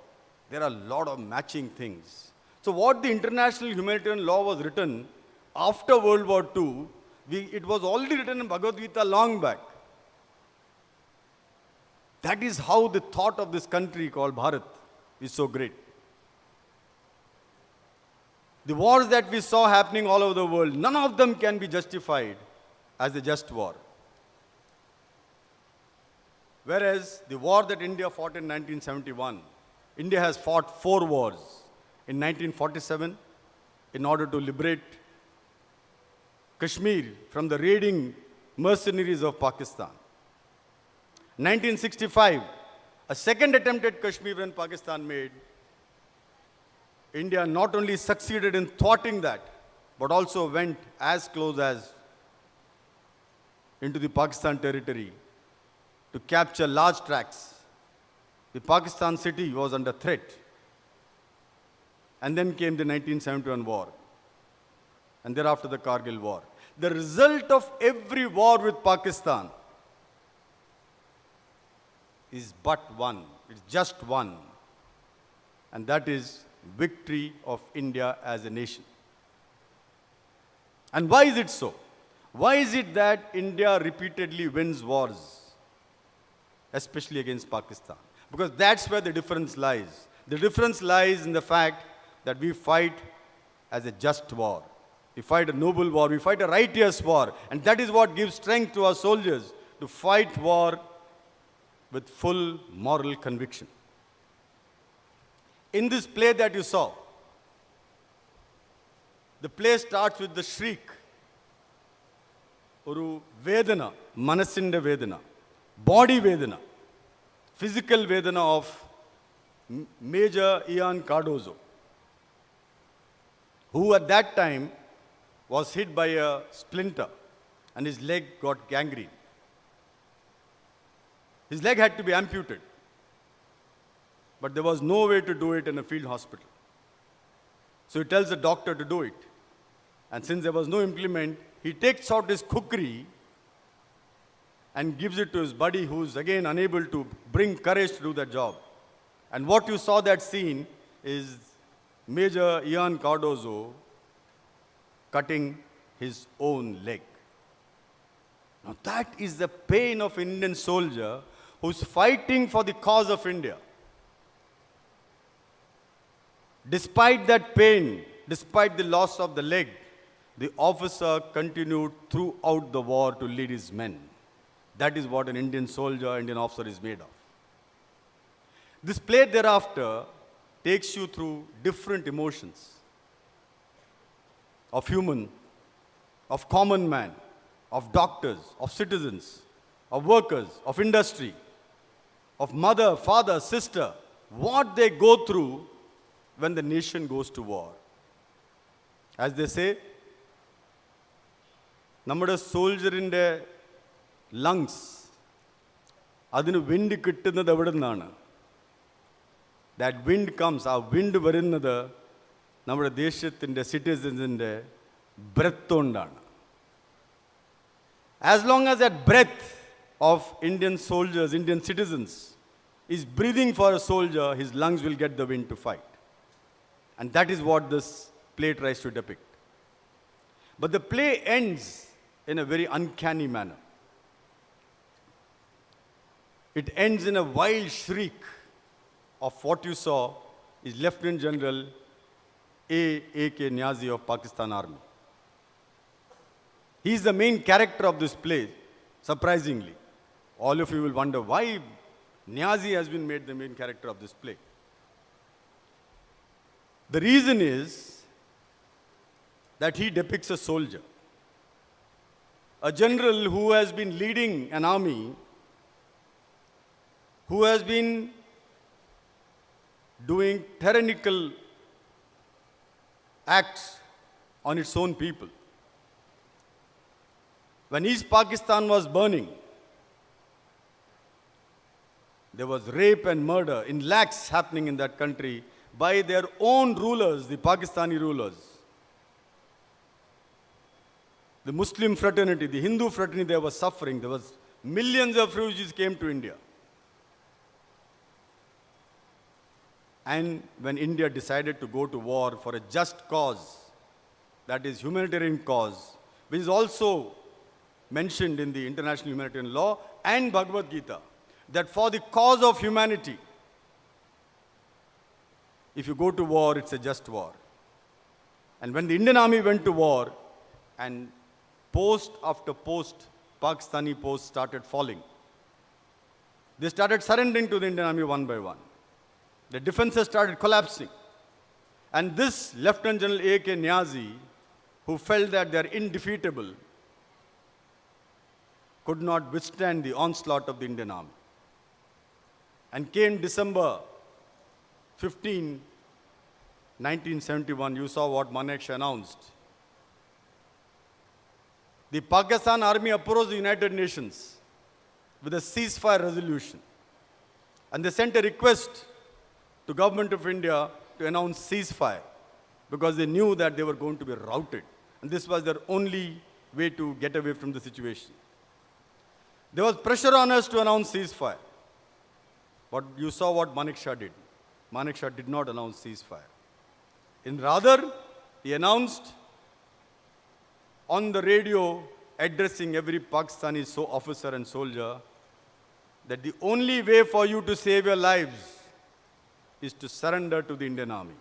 there are a lot of matching things. So what the international humanitarian law was written after World War II, it was already written in Bhagavad Gita long back. That is how the thought of this country called Bharat is so great. The wars that we saw happening all over the world, none of them can be justified as a just war. Whereas the war that India fought in 1971, India has fought 4 wars. In 1947, in order to liberate Kashmir from the raiding mercenaries of Pakistan. 1965, a second attempt at Kashmir when Pakistan made. India not only succeeded in thwarting that, but also went as close as into the Pakistan territory to capture large tracts. The Pakistan city was under threat. And then came the 1971 war. And thereafter the Kargil war. The result of every war with Pakistan is but one. It's just one. And that is victory of India as a nation. And why is it so? Why is it that India repeatedly wins wars, especially against Pakistan? Because that's where the difference lies. The difference lies in the fact that we fight as a just war. We fight a noble war. We fight a righteous war. And that is what gives strength to our soldiers to fight war with full moral conviction. In this play that you saw, the play starts with the shriek. Oru Vedana, Manasinde Vedana, body Vedana, physical Vedana of Major Ian Cardozo, who at that time was hit by a splinter and his leg got gangrene. His leg had to be amputated, but there was no way to do it in a field hospital. So he tells the doctor to do it. And since there was no implement, he takes out his kukri and gives it to his buddy who's again unable to bring courage to do that job. And what you saw that scene is Major Ian Cardozo cutting his own leg. Now that is the pain of an Indian soldier who's fighting for the cause of India. Despite that pain, despite the loss of the leg, the officer continued throughout the war to lead his men. That is what an Indian soldier, Indian officer is made of. This play thereafter takes you through different emotions of human, of common man, of doctors, of citizens, of workers, of industry, of mother, father, sister, what they go through when the nation goes to war. As they say, നമ്മുടെ സോൾജറിൻ്റെ lungs അതിന് wind കിട്ടുന്നത് എവിടെ നിന്നാണ്? That wind comes, ആ വിൻഡ് വരുന്നത് നമ്മുടെ ദേശത്തിൻ്റെ സിറ്റിസൻസിൻ്റെ ബ്രെത്ത് കൊണ്ടാണ്. As long as that breath of Indian soldiers, Indian citizens is breathing for a soldier, his lungs will get the wind to fight. And that is what this play tries to depict. But the play ends in a very uncanny manner. It ends in a wild shriek of what you saw is Lieutenant General A.K. Niazi of Pakistan Army. He is the main character of this play, surprisingly. All of you will wonder why Niazi has been made the main character of this play. The reason is that he depicts a soldier, a general who has been leading an army, who has been doing tyrannical acts on its own people. When East Pakistan was burning, there was rape and murder in lakhs happening in that country by their own rulers, the Pakistani rulers. The Muslim fraternity, the Hindu fraternity, they were suffering. There was millions of refugees came to India. And when India decided to go to war for a just cause, that is humanitarian cause, which is also mentioned in the international humanitarian law and Bhagavad Gita, that for the cause of humanity, if you go to war, it's a just war. And when the Indian army went to war, and post after post, Pakistani posts started falling. They started surrendering to the Indian army one by one. The defenses started collapsing. And this Lieutenant General A.K. Niazi, who felt that they are indefeatable, could not withstand the onslaught of the Indian army. And came December 15, 1971, you saw what Maneksha announced. The Pakistan army approached the United Nations with a ceasefire resolution. And they sent a request to Government of India to announce ceasefire because they knew that they were going to be routed. And this was their only way to get away from the situation. There was pressure on us to announce ceasefire. But you saw what Maneksha did. Maneksha did not announce ceasefire. And rather, he announced on the radio, addressing every Pakistani officer and soldier, that the only way for you to save your lives is to surrender to the Indian army.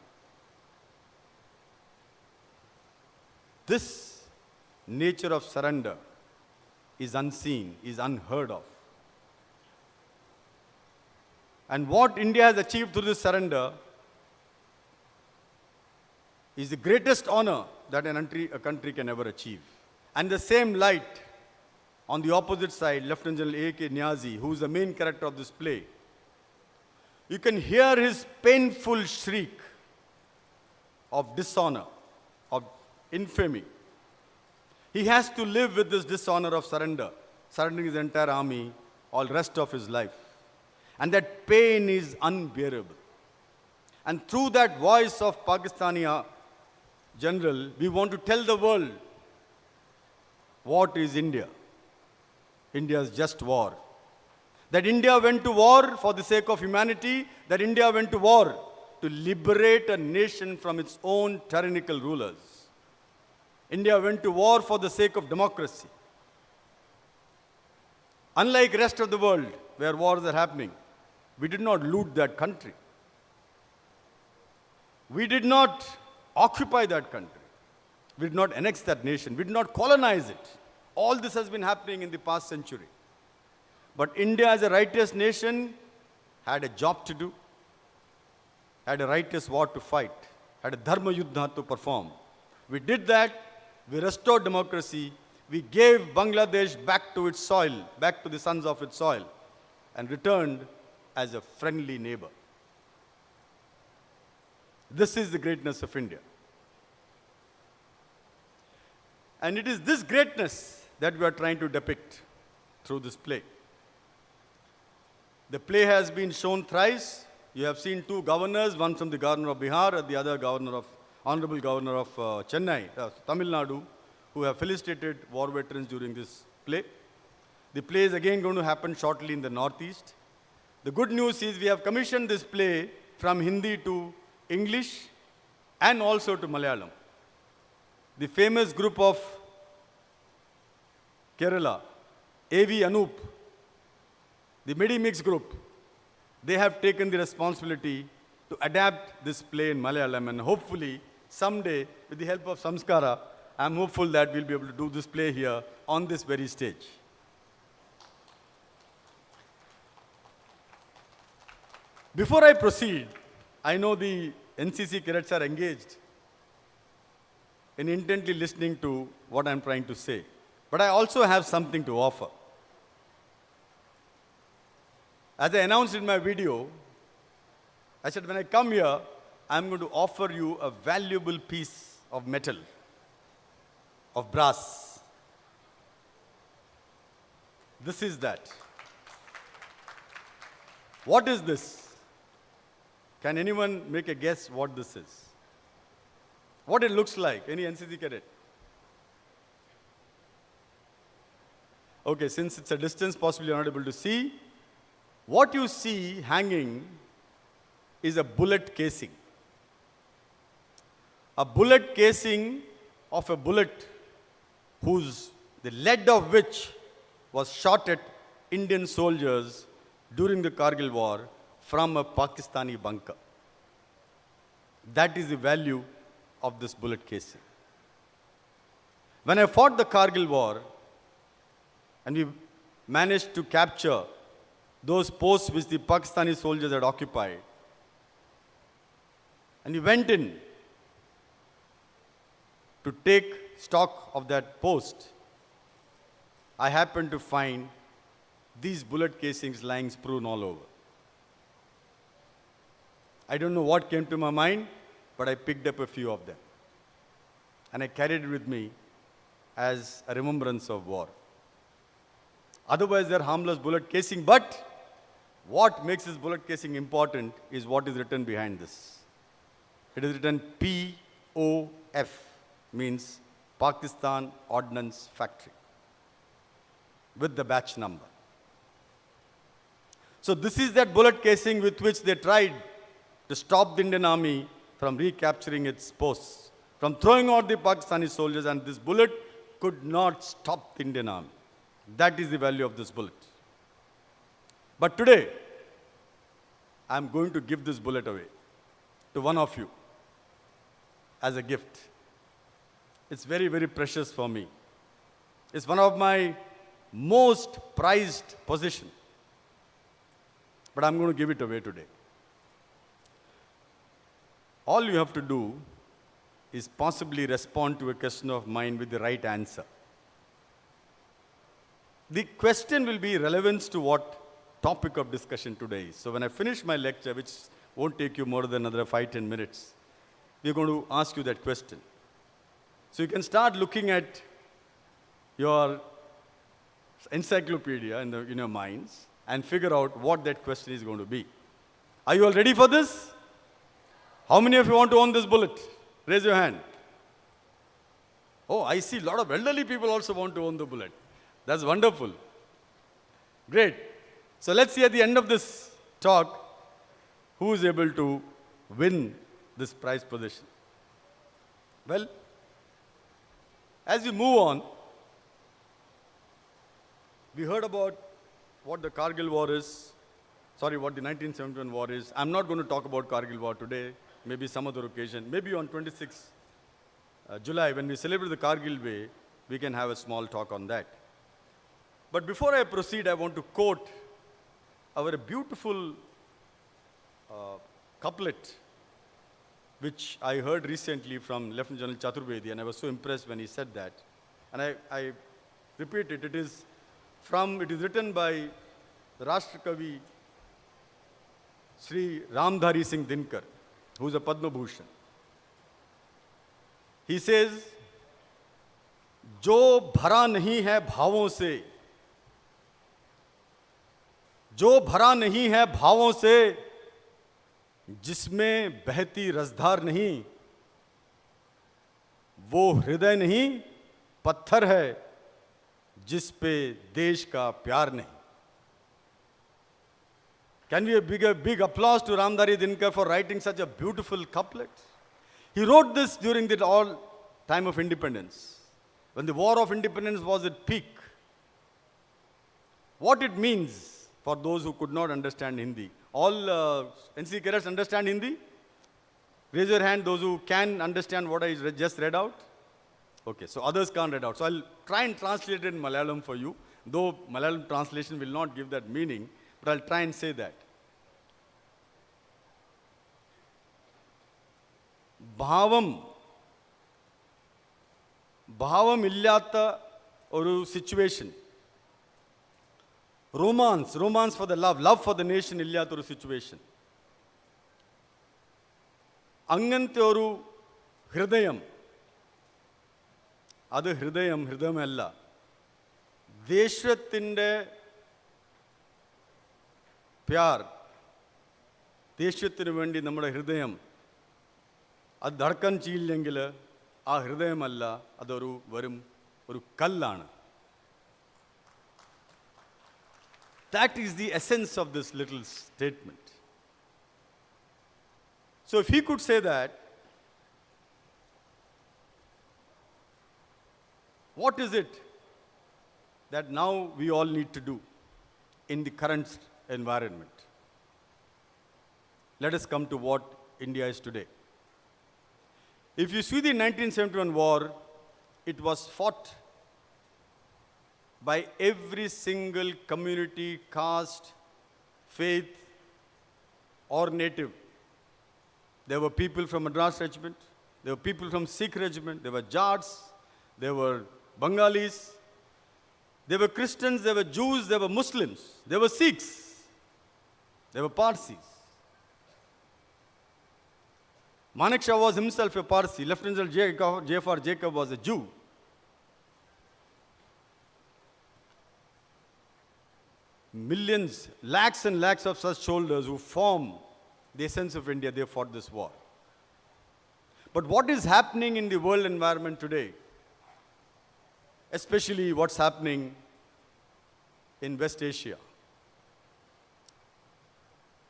This nature of surrender is unseen, is unheard of. And what India has achieved through this surrender is the greatest honor that a country can ever achieve. And the same light, on the opposite side, Lieutenant General A.K. Niazi, who is the main character of this play, you can hear his painful shriek of dishonor, of infamy. He has to live with this dishonor of surrendering his entire army all rest of his life. And that pain is unbearable. And through that voice of Pakistani general, we want to tell the world what is India. India's just war. That India went to war for the sake of humanity, that India went to war to liberate a nation from its own tyrannical rulers. India went to war for the sake of democracy. Unlike rest of the world, where wars are happening, we did not loot that country. We did not occupy that country. We did not annex that nation. We did not colonize it. All this has been happening in the past century. But India as a righteous nation had a job to do, had a righteous war to fight, had a dharma yuddha to perform. We did that. We restored democracy. We gave Bangladesh back to its soil, back to the sons of its soil, and returned as a friendly neighbor. This is the greatness of India. And it is this greatness that we are trying to depict through this play. The play has been shown thrice. You have seen two governors, one from the governor of Bihar and the other honorable governor of Chennai, Tamil Nadu, who have felicitated war veterans during this play. The play is again going to happen shortly in the Northeast. The good news is we have commissioned this play from Hindi to English and also to Malayalam. The famous group of Kerala, A.V. Anup, the Medi-Mix group, they have taken the responsibility to adapt this play in Malayalam, and hopefully someday, with the help of Samskaara, I'm hopeful that we'll be able to do this play here on this very stage. Before I proceed, I know the NCC cadets are engaged. in intently listening to what I'm trying to say. But I also have something to offer. As I announced in my video, I said when I come here, I'm going to offer you a valuable piece of metal, of brass. This is that. What is this? Can anyone make a guess what this is? What it looks like? Any NCC cadet? Okay, since it's a distance, possibly you're not able to see. What you see hanging is a bullet casing. A bullet casing of a bullet the lead of which was shot at Indian soldiers during the Kargil war from a Pakistani bunker. That is the value of this bullet casing. When I fought the Kargil war, and we managed to capture those posts which the Pakistani soldiers had occupied, and we went in to take stock of that post, I happened to find these bullet casings lying strewn all over. I don't know what came to my mind, but I picked up a few of them. And I carried it with me as a remembrance of war. Otherwise, they're harmless bullet casing, but what makes this bullet casing important is what is written behind this. It is written POF, means Pakistan Ordnance Factory, with the batch number. So this is that bullet casing with which they tried to stop the Indian army from recapturing its posts, from throwing out the Pakistani soldiers, and this bullet could not stop the Indian army. That is the value of this bullet. But today, I am going to give this bullet away to one of you as a gift. It's very, very precious for me. It's one of my most prized possessions. But I'm going to give it away today. All you have to do is possibly respond to a question of mine with the right answer. The question will be relevant to what topic of discussion today is. So when I finish my lecture, which won't take you more than another 5-10 minutes, we're going to ask you that question. So you can start looking at your encyclopedia in your minds and figure out what that question is going to be. Are you all ready for this? How many of you want to own this bullet? Raise your hand. Oh, I see a lot of elderly people also want to own the bullet. That's wonderful. Great. So let's see at the end of this talk who is able to win this prize position. Well, as we move on, we heard about what the Kargil war is, what the 1971 war is. I'm not going to talk about Kargil war today, maybe some other occasion. Maybe on 26 July, when we celebrate the Kargil Day, we can have a small talk on that. But before I proceed, I want to quote our beautiful couplet, which I heard recently from Lieutenant General Chaturvedi, and I was so impressed when he said that. And I repeat it. It is written by the Rashtrakavi Sri Ramdhari Singh Dinkar, who is a Padma Bhushan. He says, जो भरा नहीं है भावों से, जो भरा नहीं है भावों से, जिसमें बहती रसधार नहीं, वो हृदय नहीं पत्थर है, जिस पे देश का प्यार नहीं. Can we give a big applause to Ramdhari Dinkar for writing such a beautiful couplet? He wrote this during the time of independence, when the war of independence was at peak. What it means for those who could not understand Hindi. All NCC cadets understand Hindi? Raise your hand, those who can understand what I just read out. Okay, so others can't read out. So I'll try and translate it in Malayalam for you, though Malayalam translation will not give that meaning, but I'll try and say that. Bhavam ഭാവമില്ലാത്ത ഒരു situation, romance for the love for the nation ഇല്ലാത്തൊരു situation, അങ്ങനത്തെ ഒരു ഹൃദയം, അത് ഹൃദയമല്ല, ദേശത്തിൻ്റെ പ്യാർ, ദേശത്തിന് വേണ്ടി നമ്മുടെ ഹൃദയം അത് ധടക്കാൻ ചെയ്യില്ലെങ്കിൽ ആ ഹൃദയമല്ല, അതൊരു വെറും ഒരു കല്ലാണ്. That is the essence of this little statement. So if he could say that, what is it that now we all need to do in the current environment? Let us come to what India is today. If you see the 1971 war, it was fought by every single community, caste, faith, or native. There were people from Madras regiment, there were people from Sikh regiment, there were Jats, there were Bengalis, there were Christians, there were Jews, there were Muslims, there were Sikhs, there were Parsis. Manekshaw was himself a Parsi. Lieutenant General J.F.R. Jacob was a Jew. Millions, lakhs and lakhs of such soldiers who form the essence of India, they fought this war. But what is happening in the world environment today, especially what's happening in West Asia,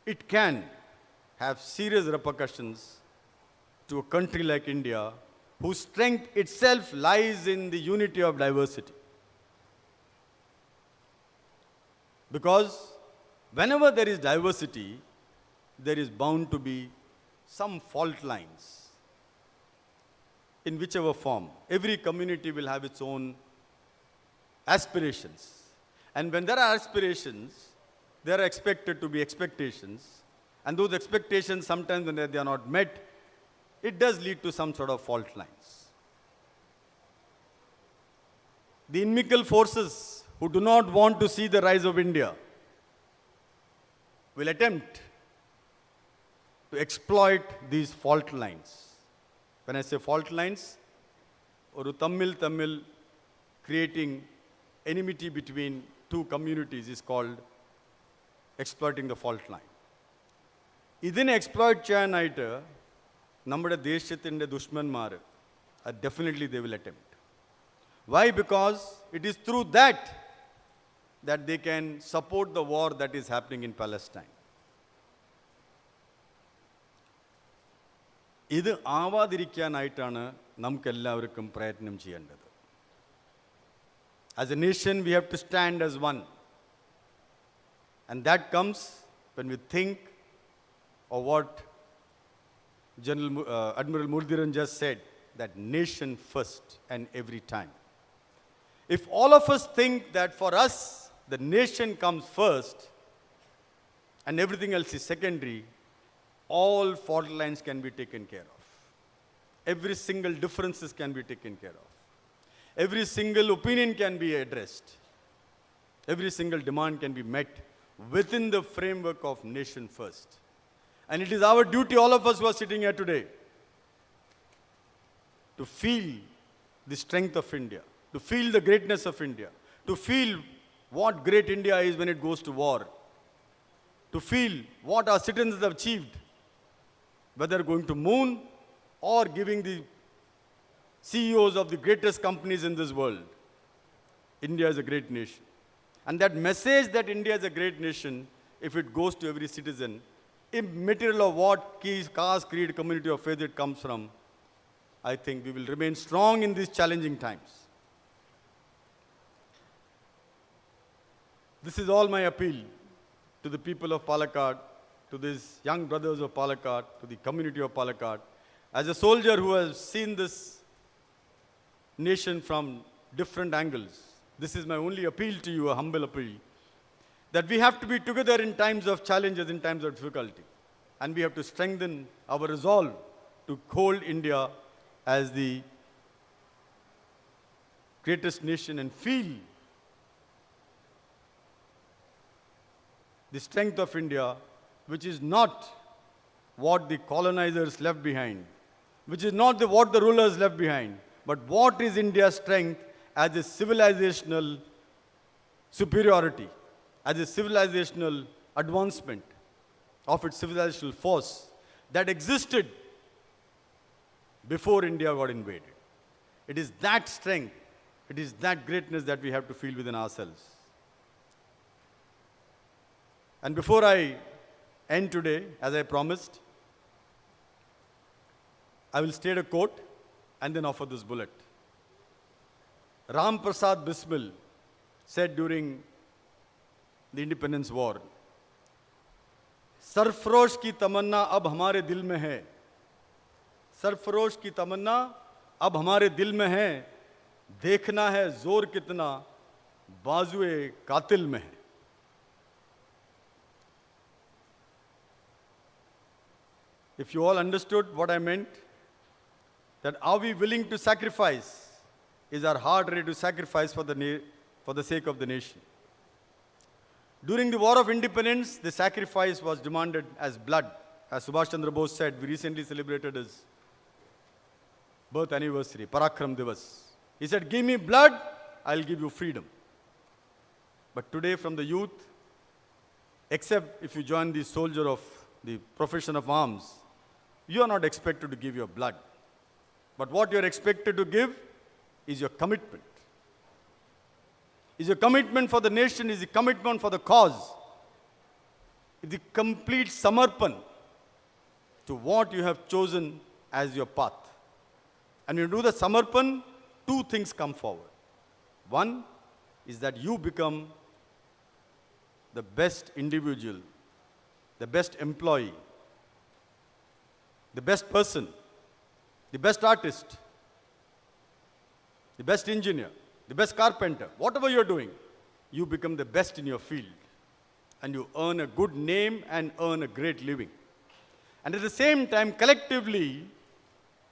it can have serious repercussions to a country like India, whose strength itself lies in the unity of diversity. Because whenever there is diversity, there is bound to be some fault lines in whichever form. Every community will have its own aspirations. And when there are aspirations, there are expected to be expectations. And those expectations, sometimes when they are not met, it does lead to some sort of fault lines. The inimical forces who do not want to see the rise of India will attempt to exploit these fault lines. When I say fault lines, or Tamil creating enmity between two communities is called exploiting the fault line. ഇതിനെ exploit ചെയ്യാനായിട്ട് നമ്മുടെ ദേശത്തിൻ്റെ ദുഷ്മന്മാർ definitely they will attempt. Why? Because it is through that they can support the war that is happening in Palestine. ഇത് ആവാതിരിക്കാനായിട്ടാണ് നമുക്കെല്ലാവർക്കും പ്രയത്നം ചെയ്യേണ്ടത്. As a nation, we have to stand as one. And that comes when we think of what Admiral Murthiran just said, that nation first and every time. If all of us think that for us, the nation comes first and everything else is secondary, all fault lines can be taken care of. Every single differences can be taken care of. Every single opinion can be addressed. Every single demand can be met within the framework of nation first. And it is our duty, all of us who are sitting here today, to feel the strength of India, to feel the greatness of India, to feel what great India is when it goes to war, to feel what our citizens have achieved, whether going to moon or giving the CEOs of the greatest companies in this world. India is a great nation. And that message that India is a great nation, if it goes to every citizen, immaterial of what caste, creed, community or faith it comes from, I think we will remain strong in these challenging times. This is all my appeal to the people of Palakkad, to these young brothers of Palakkad, to the community of Palakkad. As a soldier who has seen this nation from different angles, this is my only appeal to you, a humble appeal, that we have to be together in times of challenges, in times of difficulty. And we have to strengthen our resolve to hold India as the greatest nation and feel the strength of India, which is not what the colonizers left behind, which is not what the rulers left behind, but what is India's strength as a civilizational superiority, as a civilizational advancement of its civilizational force that existed before India got invaded. It is that strength, it is that greatness that we have to feel within ourselves. And before I end today, as I promised, I will state a quote and then offer this bullet. Ram Prasad Bismil said during the Independence War, Sarfarosh की तमन्ना अब हमारे दिल में है, सरफरोश की तमन्ना अब हमारे दिल में है, देखना है जोर कितना बाजुए कातिल में है. If you all understood what I meant, that are we willing to sacrifice? Is our heart ready to sacrifice for the sake of the nation? During the War of Independence, the sacrifice was demanded as blood. As Subhash Chandra Bose said, we recently celebrated his birth anniversary, Parakram Divas. He said, give me blood, I'll give you freedom. But today from the youth, except if you join the soldier of the profession of arms, you are not expected to give your blood. But what you are expected to give is your commitment. Is your commitment for the nation, is the commitment for the cause, is the complete samarpan to what you have chosen as your path. And when you do the samarpan, two things come forward. One is that you become the best individual, the best employee, the best person, the best artist, the best engineer, the best carpenter. Whatever you're doing, you become the best in your field. And you earn a good name and earn a great living. And at the same time, collectively,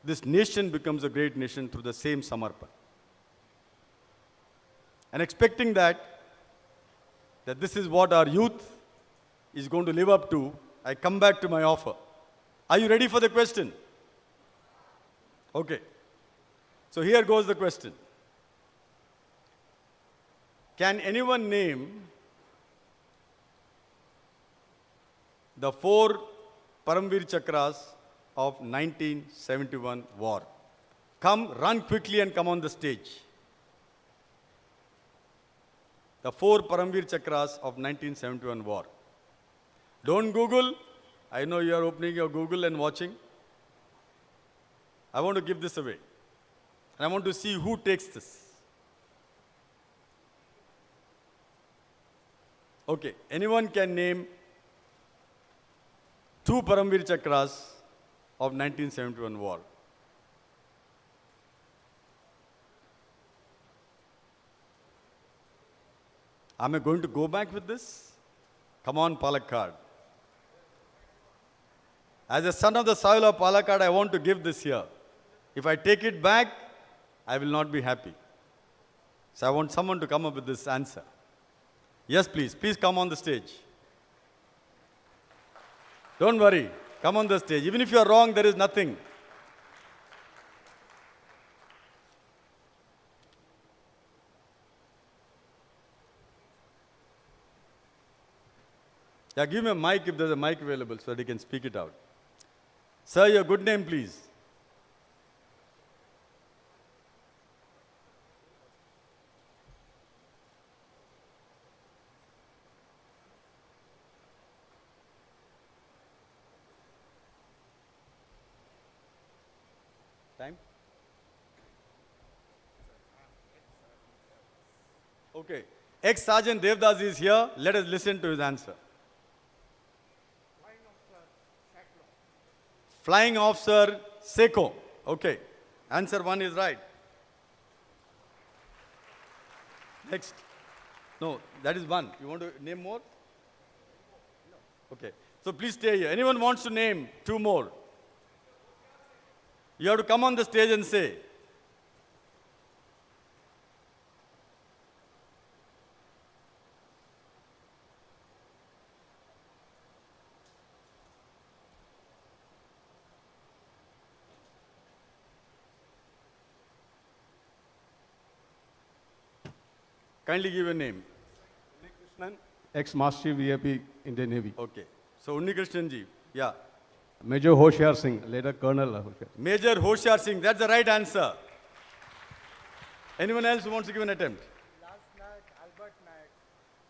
this nation becomes a great nation through the same samarpan. And expecting that this is what our youth is going to live up to, I come back to my offer. Are you ready for the question? Okay. So here goes the question. Can anyone name the 4 Paramveer Chakras of 1971 war? Come, run quickly and come on the stage. The 4 Paramveer Chakras of 1971 war. Don't Google. I know you are opening your Google and watching. I want to give this away. And I want to see who takes this. Okay, anyone can name 2 Paramveer Chakras of 1971 war. Am I going to go back with this? Come on, Palakkad. As a son of the soil of Palakkad, I want to give this here. If I take it back, I will not be happy. So I want someone to come up with this answer. Yes, please. Please come on the stage. Don't worry. Come on the stage. Even if you are wrong, there is nothing. Yeah, give me a mic if there's a mic available so that he can speak it out. Sir, your good name, please. Time? Okay. Ex-Sergeant Devdas is here. Let us listen to his answer. Flying Officer Seko. Okay. Answer 1 is right. Next. No, that is 1. You want to name more? Okay. So please stay here. Anyone wants to name 2 more? You have to come on the stage and say. Kindly give a name. Ex-Master VIP Indian Navy. Okay. So Unni Krishnan ji. Yeah. Major Hoshiar Singh, later Colonel Hoshiar. Major Hoshiar Singh. That's the right answer. Anyone else who wants to give an attempt?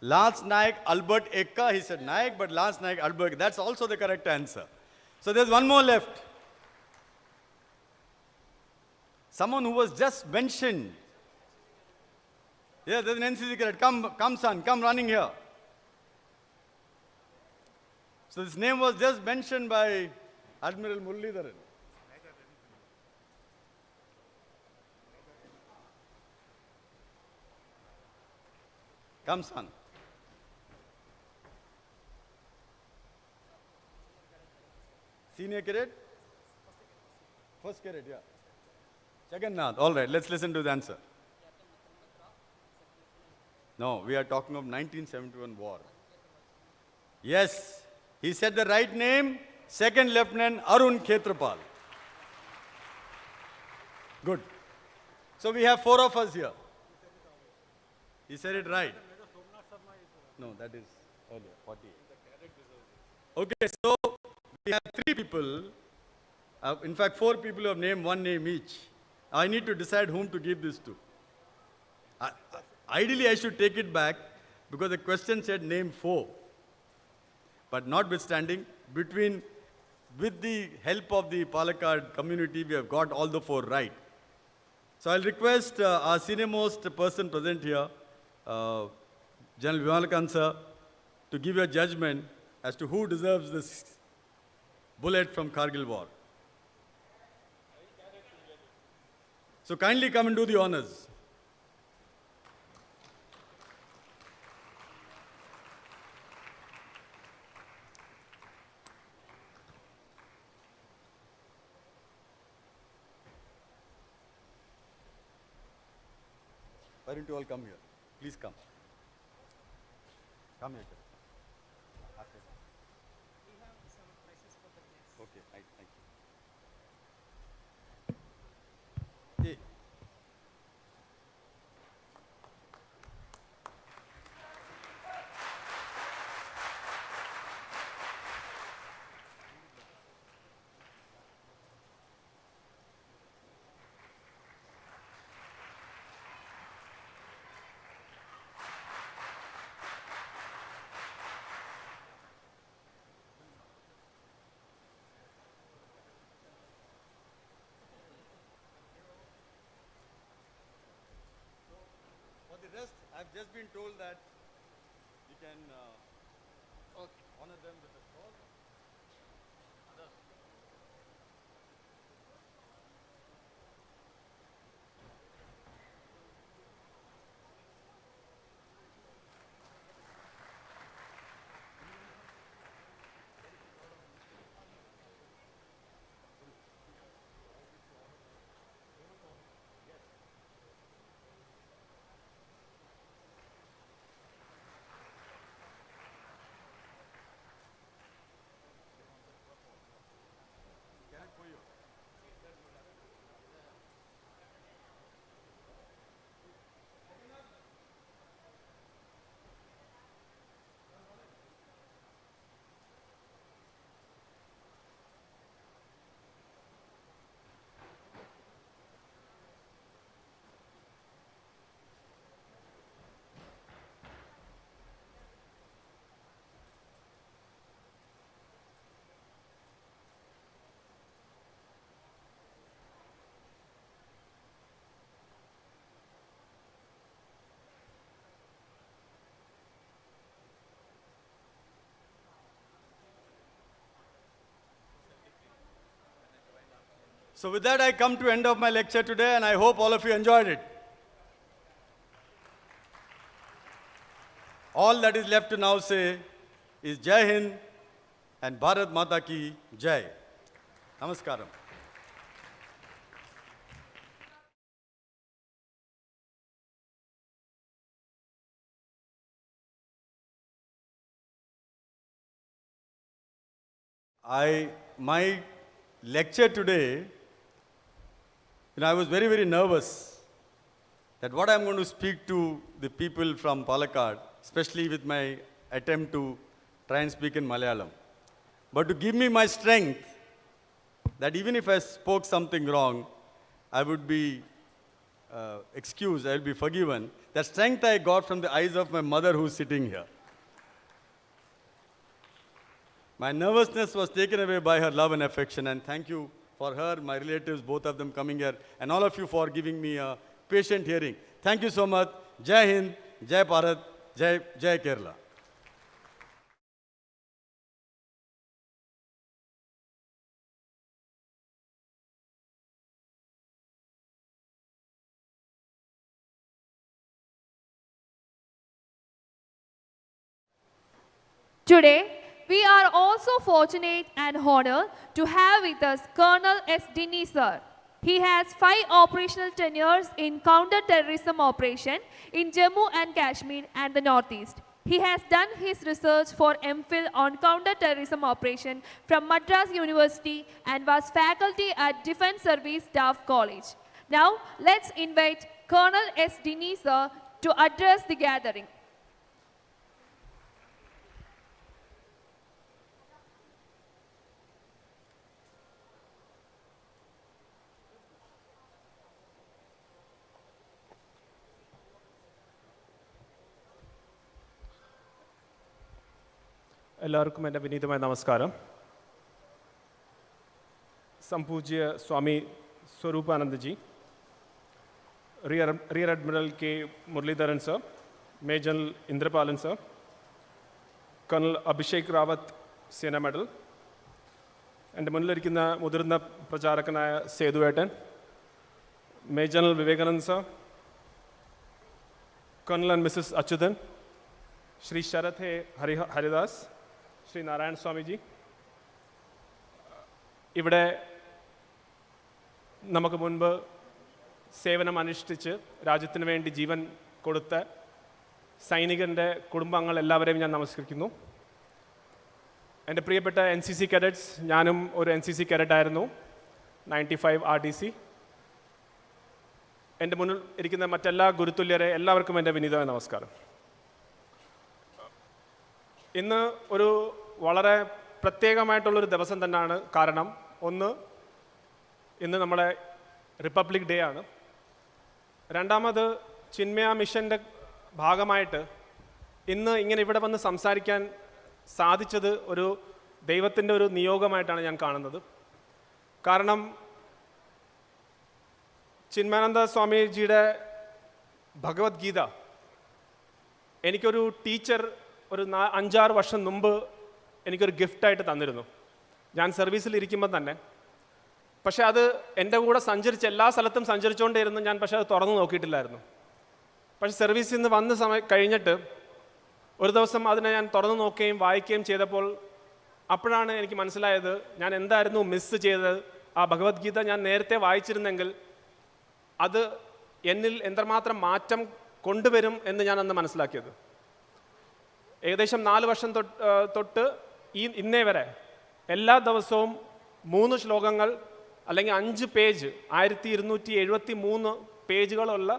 Lance Naik, Albert Ekka. He said Naik, but Lance Naik, Albert. That's also the correct answer. So there's one more left. Someone who was just mentioned. Yeah, there's an NCC cadet. Come, son, come running here. So this name was just mentioned by Admiral Muralidharan. Come, son. Senior cadet? First cadet, yeah. Jagannath. All right, let's listen to the answer. No, we are talking of 1971 war. Yes, he said the right name, Second Lieutenant Arun Khetrapal. Good. So we have 4 of us here. He said it right. No, that is earlier, 48. Okay, so we have 3 people. In fact, 4 people who have named one name each. I need to decide whom to give this to. Ideally, I should take it back because the question said name 4. But notwithstanding, with the help of the Palakkad community, we have got all the 4 right. So I'll request our senior most person present here, General Vimalakan sir, to give your judgment as to who deserves this bullet from Kargil war. So kindly come and do the honors. Why don't you all come here? Please come. Come here. Okay, thank you. Hey. For the rest, I've just been told that you can honor them with a call. So with that, I come to end of my lecture today, and I hope all of you enjoyed it. All that is left to now say is Jai Hind and Bharat Mata Ki Jai. Namaskaram. My lecture today, I was very, very nervous that what I'm going to speak to the people from Palakkad, especially with my attempt to try and speak in Malayalam, but to give me my strength, that even if I spoke something wrong, I would be excused, I will be forgiven. That strength I got from the eyes of my mother who's sitting here. My nervousness was taken away by her love and affection, and thank you for her, my relatives, both of them coming here, and all of you for giving me a patient hearing. Thank you so much. Jai Hind, Jai Bharat, Jai Kerala. Today, we are also fortunate and honored to have with us Colonel S. Dinny sir. He has 5 operational tenures in counter-terrorism operation in Jammu and Kashmir and the Northeast. He has done his research for MPhil on counter-terrorism operation from Madras University and was faculty at Defence Service Staff College. Now, let's invite Colonel S. Dinny sir to address the gathering. എല്ലാവർക്കും എൻ്റെ വിനീതമായ നമസ്കാരം. സംപൂജ്യ Swami Swaroopanandaji, rear admiral K Muraleedharan sir, major Indrapalan sir, colonel Abhishek Rawat Sena medal, എൻ്റെ മുന്നിലിരിക്കുന്ന മുതിർന്ന പ്രചാരകനായ സേതുവേട്ടൻ, major Vivekananda sir, colonel and Mrs Achuthan, Shri Sarath Haridas, Shri Narayana Swamiji, ഇവിടെ നമുക്ക് മുൻപ് സേവനം അനുഷ്ഠിച്ച് രാജ്യത്തിന് വേണ്ടി ജീവൻ കൊടുത്ത സൈനികൻ്റെ കുടുംബാംഗങ്ങൾ എല്ലാവരെയും ഞാൻ നമസ്കരിക്കുന്നു. എൻ്റെ പ്രിയപ്പെട്ട NCC കാഡറ്റ്സ്, ഞാനും ഒരു NCC കാഡറ്റായിരുന്നു, 95 RDC. എൻ്റെ മുന്നിൽ ഇരിക്കുന്ന മറ്റെല്ലാ ഗുരുതുല്യരെ എല്ലാവർക്കും എൻ്റെ വിനീതമായ നമസ്കാരം. ഇന്ന് ഒരു വളരെ പ്രത്യേകമായിട്ടുള്ളൊരു ദിവസം തന്നെയാണ്. കാരണം ഒന്ന്, ഇന്ന് നമ്മുടെ റിപ്പബ്ലിക് ഡേ ആണ്. രണ്ടാമത്, ചിന്മയ മിഷൻ്റെ ഭാഗമായിട്ട് ഇന്ന് ഇങ്ങനെ ഇവിടെ വന്ന് സംസാരിക്കാൻ സാധിച്ചത് ഒരു ദൈവത്തിൻ്റെ ഒരു നിയോഗമായിട്ടാണ് ഞാൻ കാണുന്നത്. കാരണം ചിന്മയാനന്ദ സ്വാമിജിയുടെ ഭഗവത്ഗീത എനിക്കൊരു ടീച്ചർ ഒരു 5-6 വർഷം മുമ്പ് എനിക്കൊരു ഗിഫ്റ്റായിട്ട് തന്നിരുന്നു, ഞാൻ സർവീസിലിരിക്കുമ്പോൾ തന്നെ. പക്ഷേ അത് എൻ്റെ കൂടെ സഞ്ചരിച്ച് എല്ലാ സ്ഥലത്തും സഞ്ചരിച്ചുകൊണ്ടേയിരുന്നു ഞാൻ. പക്ഷേ അത് തുറന്നു നോക്കിയിട്ടില്ലായിരുന്നു. പക്ഷേ സർവീസിൽ നിന്ന് വന്ന കഴിഞ്ഞിട്ട് ഒരു ദിവസം അതിനെ ഞാൻ തുറന്നു നോക്കുകയും വായിക്കുകയും ചെയ്തപ്പോൾ അപ്പോഴാണ് എനിക്ക് മനസ്സിലായത് ഞാൻ എന്തായിരുന്നു മിസ് ചെയ്തത്. ആ ഭഗവത്ഗീത ഞാൻ നേരത്തെ വായിച്ചിരുന്നെങ്കിൽ അത് എന്നിൽ എത്രമാത്രം മാറ്റം കൊണ്ടുവരും എന്ന് ഞാൻ അന്ന് മനസ്സിലാക്കിയത്. ഏകദേശം 4 വർഷം തൊട്ട് ഇന്നേ വരെ എല്ലാ ദിവസവും 3 ശ്ലോകങ്ങൾ അല്ലെങ്കിൽ 5 പേജ്, 1273 പേജുകളുള്ള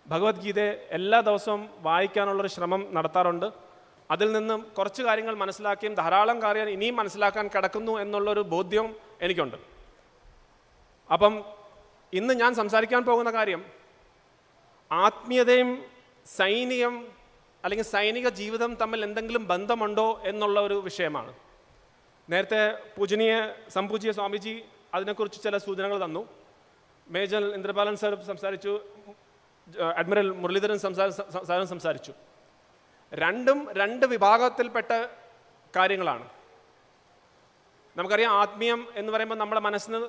ഭഗവത്ഗീതയെ എല്ലാ ദിവസവും വായിക്കാനുള്ളൊരു ശ്രമം നടത്താറുണ്ട്. അതിൽ നിന്നും കുറച്ച് കാര്യങ്ങൾ മനസ്സിലാക്കിയും ധാരാളം കാര്യങ്ങൾ ഇനിയും മനസ്സിലാക്കാൻ കിടക്കുന്നു എന്നുള്ളൊരു ബോധ്യം എനിക്കുണ്ട്. അപ്പം ഇന്ന് ഞാൻ സംസാരിക്കാൻ പോകുന്ന കാര്യം ആത്മീയതയും സൈനികം അല്ലെങ്കിൽ സൈനിക ജീവിതം തമ്മിൽ എന്തെങ്കിലും ബന്ധമുണ്ടോ എന്നുള്ള ഒരു വിഷയമാണ്. നേരത്തെ സംപൂജ്യ സ്വാമിജി അതിനെക്കുറിച്ച് ചില സൂചനകൾ തന്നു. മേജർ ഇന്ദ്രപാലൻ സർ സംസാരിച്ചു, അഡ്മിറൽ മുരളീധരൻ സംസാരിച്ചു. രണ്ടും 2 വിഭാഗത്തിൽപ്പെട്ട കാര്യങ്ങളാണ്. നമുക്കറിയാം, ആത്മീയം എന്ന് പറയുമ്പോൾ നമ്മുടെ മനസ്സിന്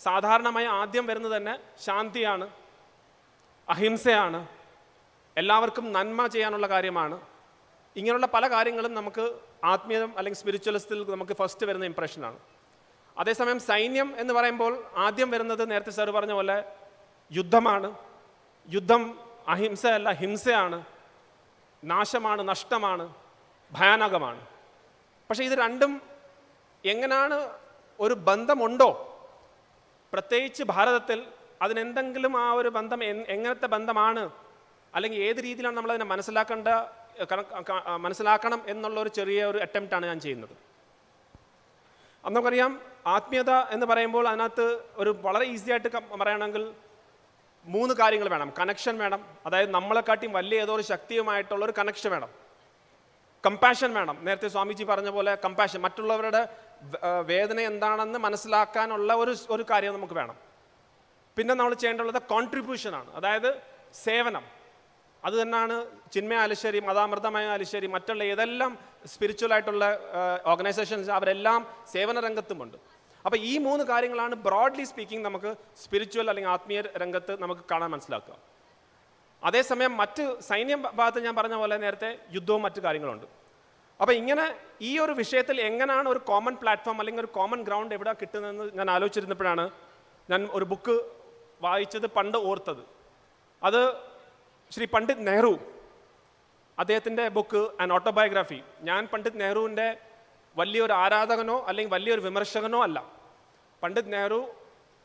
സാധാരണമായി ആദ്യം വരുന്നത് തന്നെ ശാന്തിയാണ്, അഹിംസയാണ്, എല്ലാവർക്കും നന്മ ചെയ്യാനുള്ള കാര്യമാണ്. ഇങ്ങനെയുള്ള പല കാര്യങ്ങളും നമുക്ക് ആത്മീയം അല്ലെങ്കിൽ സ്പിരിച്വലിസ്റ്റിൽ നമുക്ക് ഫസ്റ്റ് വരുന്ന ഇംപ്രഷനാണ്. അതേസമയം സൈന്യം എന്ന് പറയുമ്പോൾ ആദ്യം വരുന്നത് നേരത്തെ സാർ പറഞ്ഞ പോലെ യുദ്ധമാണ്. യുദ്ധം അഹിംസയല്ല, ഹിംസയാണ്, നാശമാണ്, നഷ്ടമാണ്, ഭയാനകമാണ്. പക്ഷേ ഇത് രണ്ടും എങ്ങനെയാണ് ഒരു ബന്ധമുണ്ടോ? പ്രത്യേകിച്ച് ഭാരതത്തിൽ അതിനെന്തെങ്കിലും ആ ഒരു ബന്ധം എങ്ങനത്തെ ബന്ധമാണ്, അല്ലെങ്കിൽ ഏത് രീതിയിലാണ് നമ്മളതിനെ മനസ്സിലാക്കണം എന്നുള്ള ഒരു ചെറിയ ഒരു അറ്റംപ്റ്റാണ് ഞാൻ ചെയ്യുന്നത്. അന്ന് നമുക്കറിയാം, ആത്മീയത എന്ന് പറയുമ്പോൾ അതിനകത്ത് ഒരു വളരെ ഈസി ആയിട്ട് പറയുകയാണെങ്കിൽ 3 കാര്യങ്ങൾ വേണം. കണക്ഷൻ വേണം, അതായത് നമ്മളെക്കാട്ടിയും വലിയ ഏതോ ഒരു ശക്തിയുമായിട്ടുള്ളൊരു കണക്ഷൻ വേണം. കമ്പാഷൻ വേണം, നേരത്തെ സ്വാമിജി പറഞ്ഞ പോലെ കമ്പാഷൻ, മറ്റുള്ളവരുടെ വേദന എന്താണെന്ന് മനസ്സിലാക്കാനുള്ള ഒരു കാര്യം നമുക്ക് വേണം. പിന്നെ നമ്മൾ ചെയ്യേണ്ടുള്ളത് കോൺട്രിബ്യൂഷനാണ്, അതായത് സേവനം. അത് തന്നെയാണ് ചിന്മയായാലും ശരി, മതാമൃതമായാലും ശരി, മറ്റുള്ള ഏതെല്ലാം സ്പിരിച്വൽ ആയിട്ടുള്ള ഓർഗനൈസേഷൻസ് അവരെല്ലാം സേവന രംഗത്തുമുണ്ട്. അപ്പോൾ ഈ 3 കാര്യങ്ങളാണ് ബ്രോഡ്ലി സ്പീക്കിംഗ് നമുക്ക് സ്പിരിച്വൽ അല്ലെങ്കിൽ ആത്മീയ രംഗത്ത് നമുക്ക് കാണാൻ മനസ്സിലാക്കുക. അതേസമയം മറ്റ് സൈന്യ ഭാഗത്ത് ഞാൻ പറഞ്ഞ പോലെ നേരത്തെ യുദ്ധവും മറ്റു കാര്യങ്ങളുണ്ട്. അപ്പോൾ ഇങ്ങനെ ഈ ഒരു വിഷയത്തിൽ എങ്ങനെയാണ് ഒരു കോമൺ പ്ലാറ്റ്ഫോം അല്ലെങ്കിൽ ഒരു കോമൺ ഗ്രൗണ്ട് എവിടെ കിട്ടുന്നതെന്ന് ഞാൻ ആലോചിച്ചിരുന്നപ്പോഴാണ് ഞാൻ ഒരു ബുക്ക് വായിച്ചത്, പണ്ട് ഓർത്തത്. അത് ശ്രീ പണ്ഡിറ്റ് നെഹ്റു, അദ്ദേഹത്തിൻ്റെ ബുക്ക് ആൻഡ് ഓട്ടോബയോഗ്രഫി. ഞാൻ പണ്ഡിറ്റ് നെഹ്റുവിൻ്റെ വലിയൊരു ആരാധകനോ അല്ലെങ്കിൽ വലിയൊരു വിമർശകനോ അല്ല. പണ്ഡിറ്റ് നെഹ്റു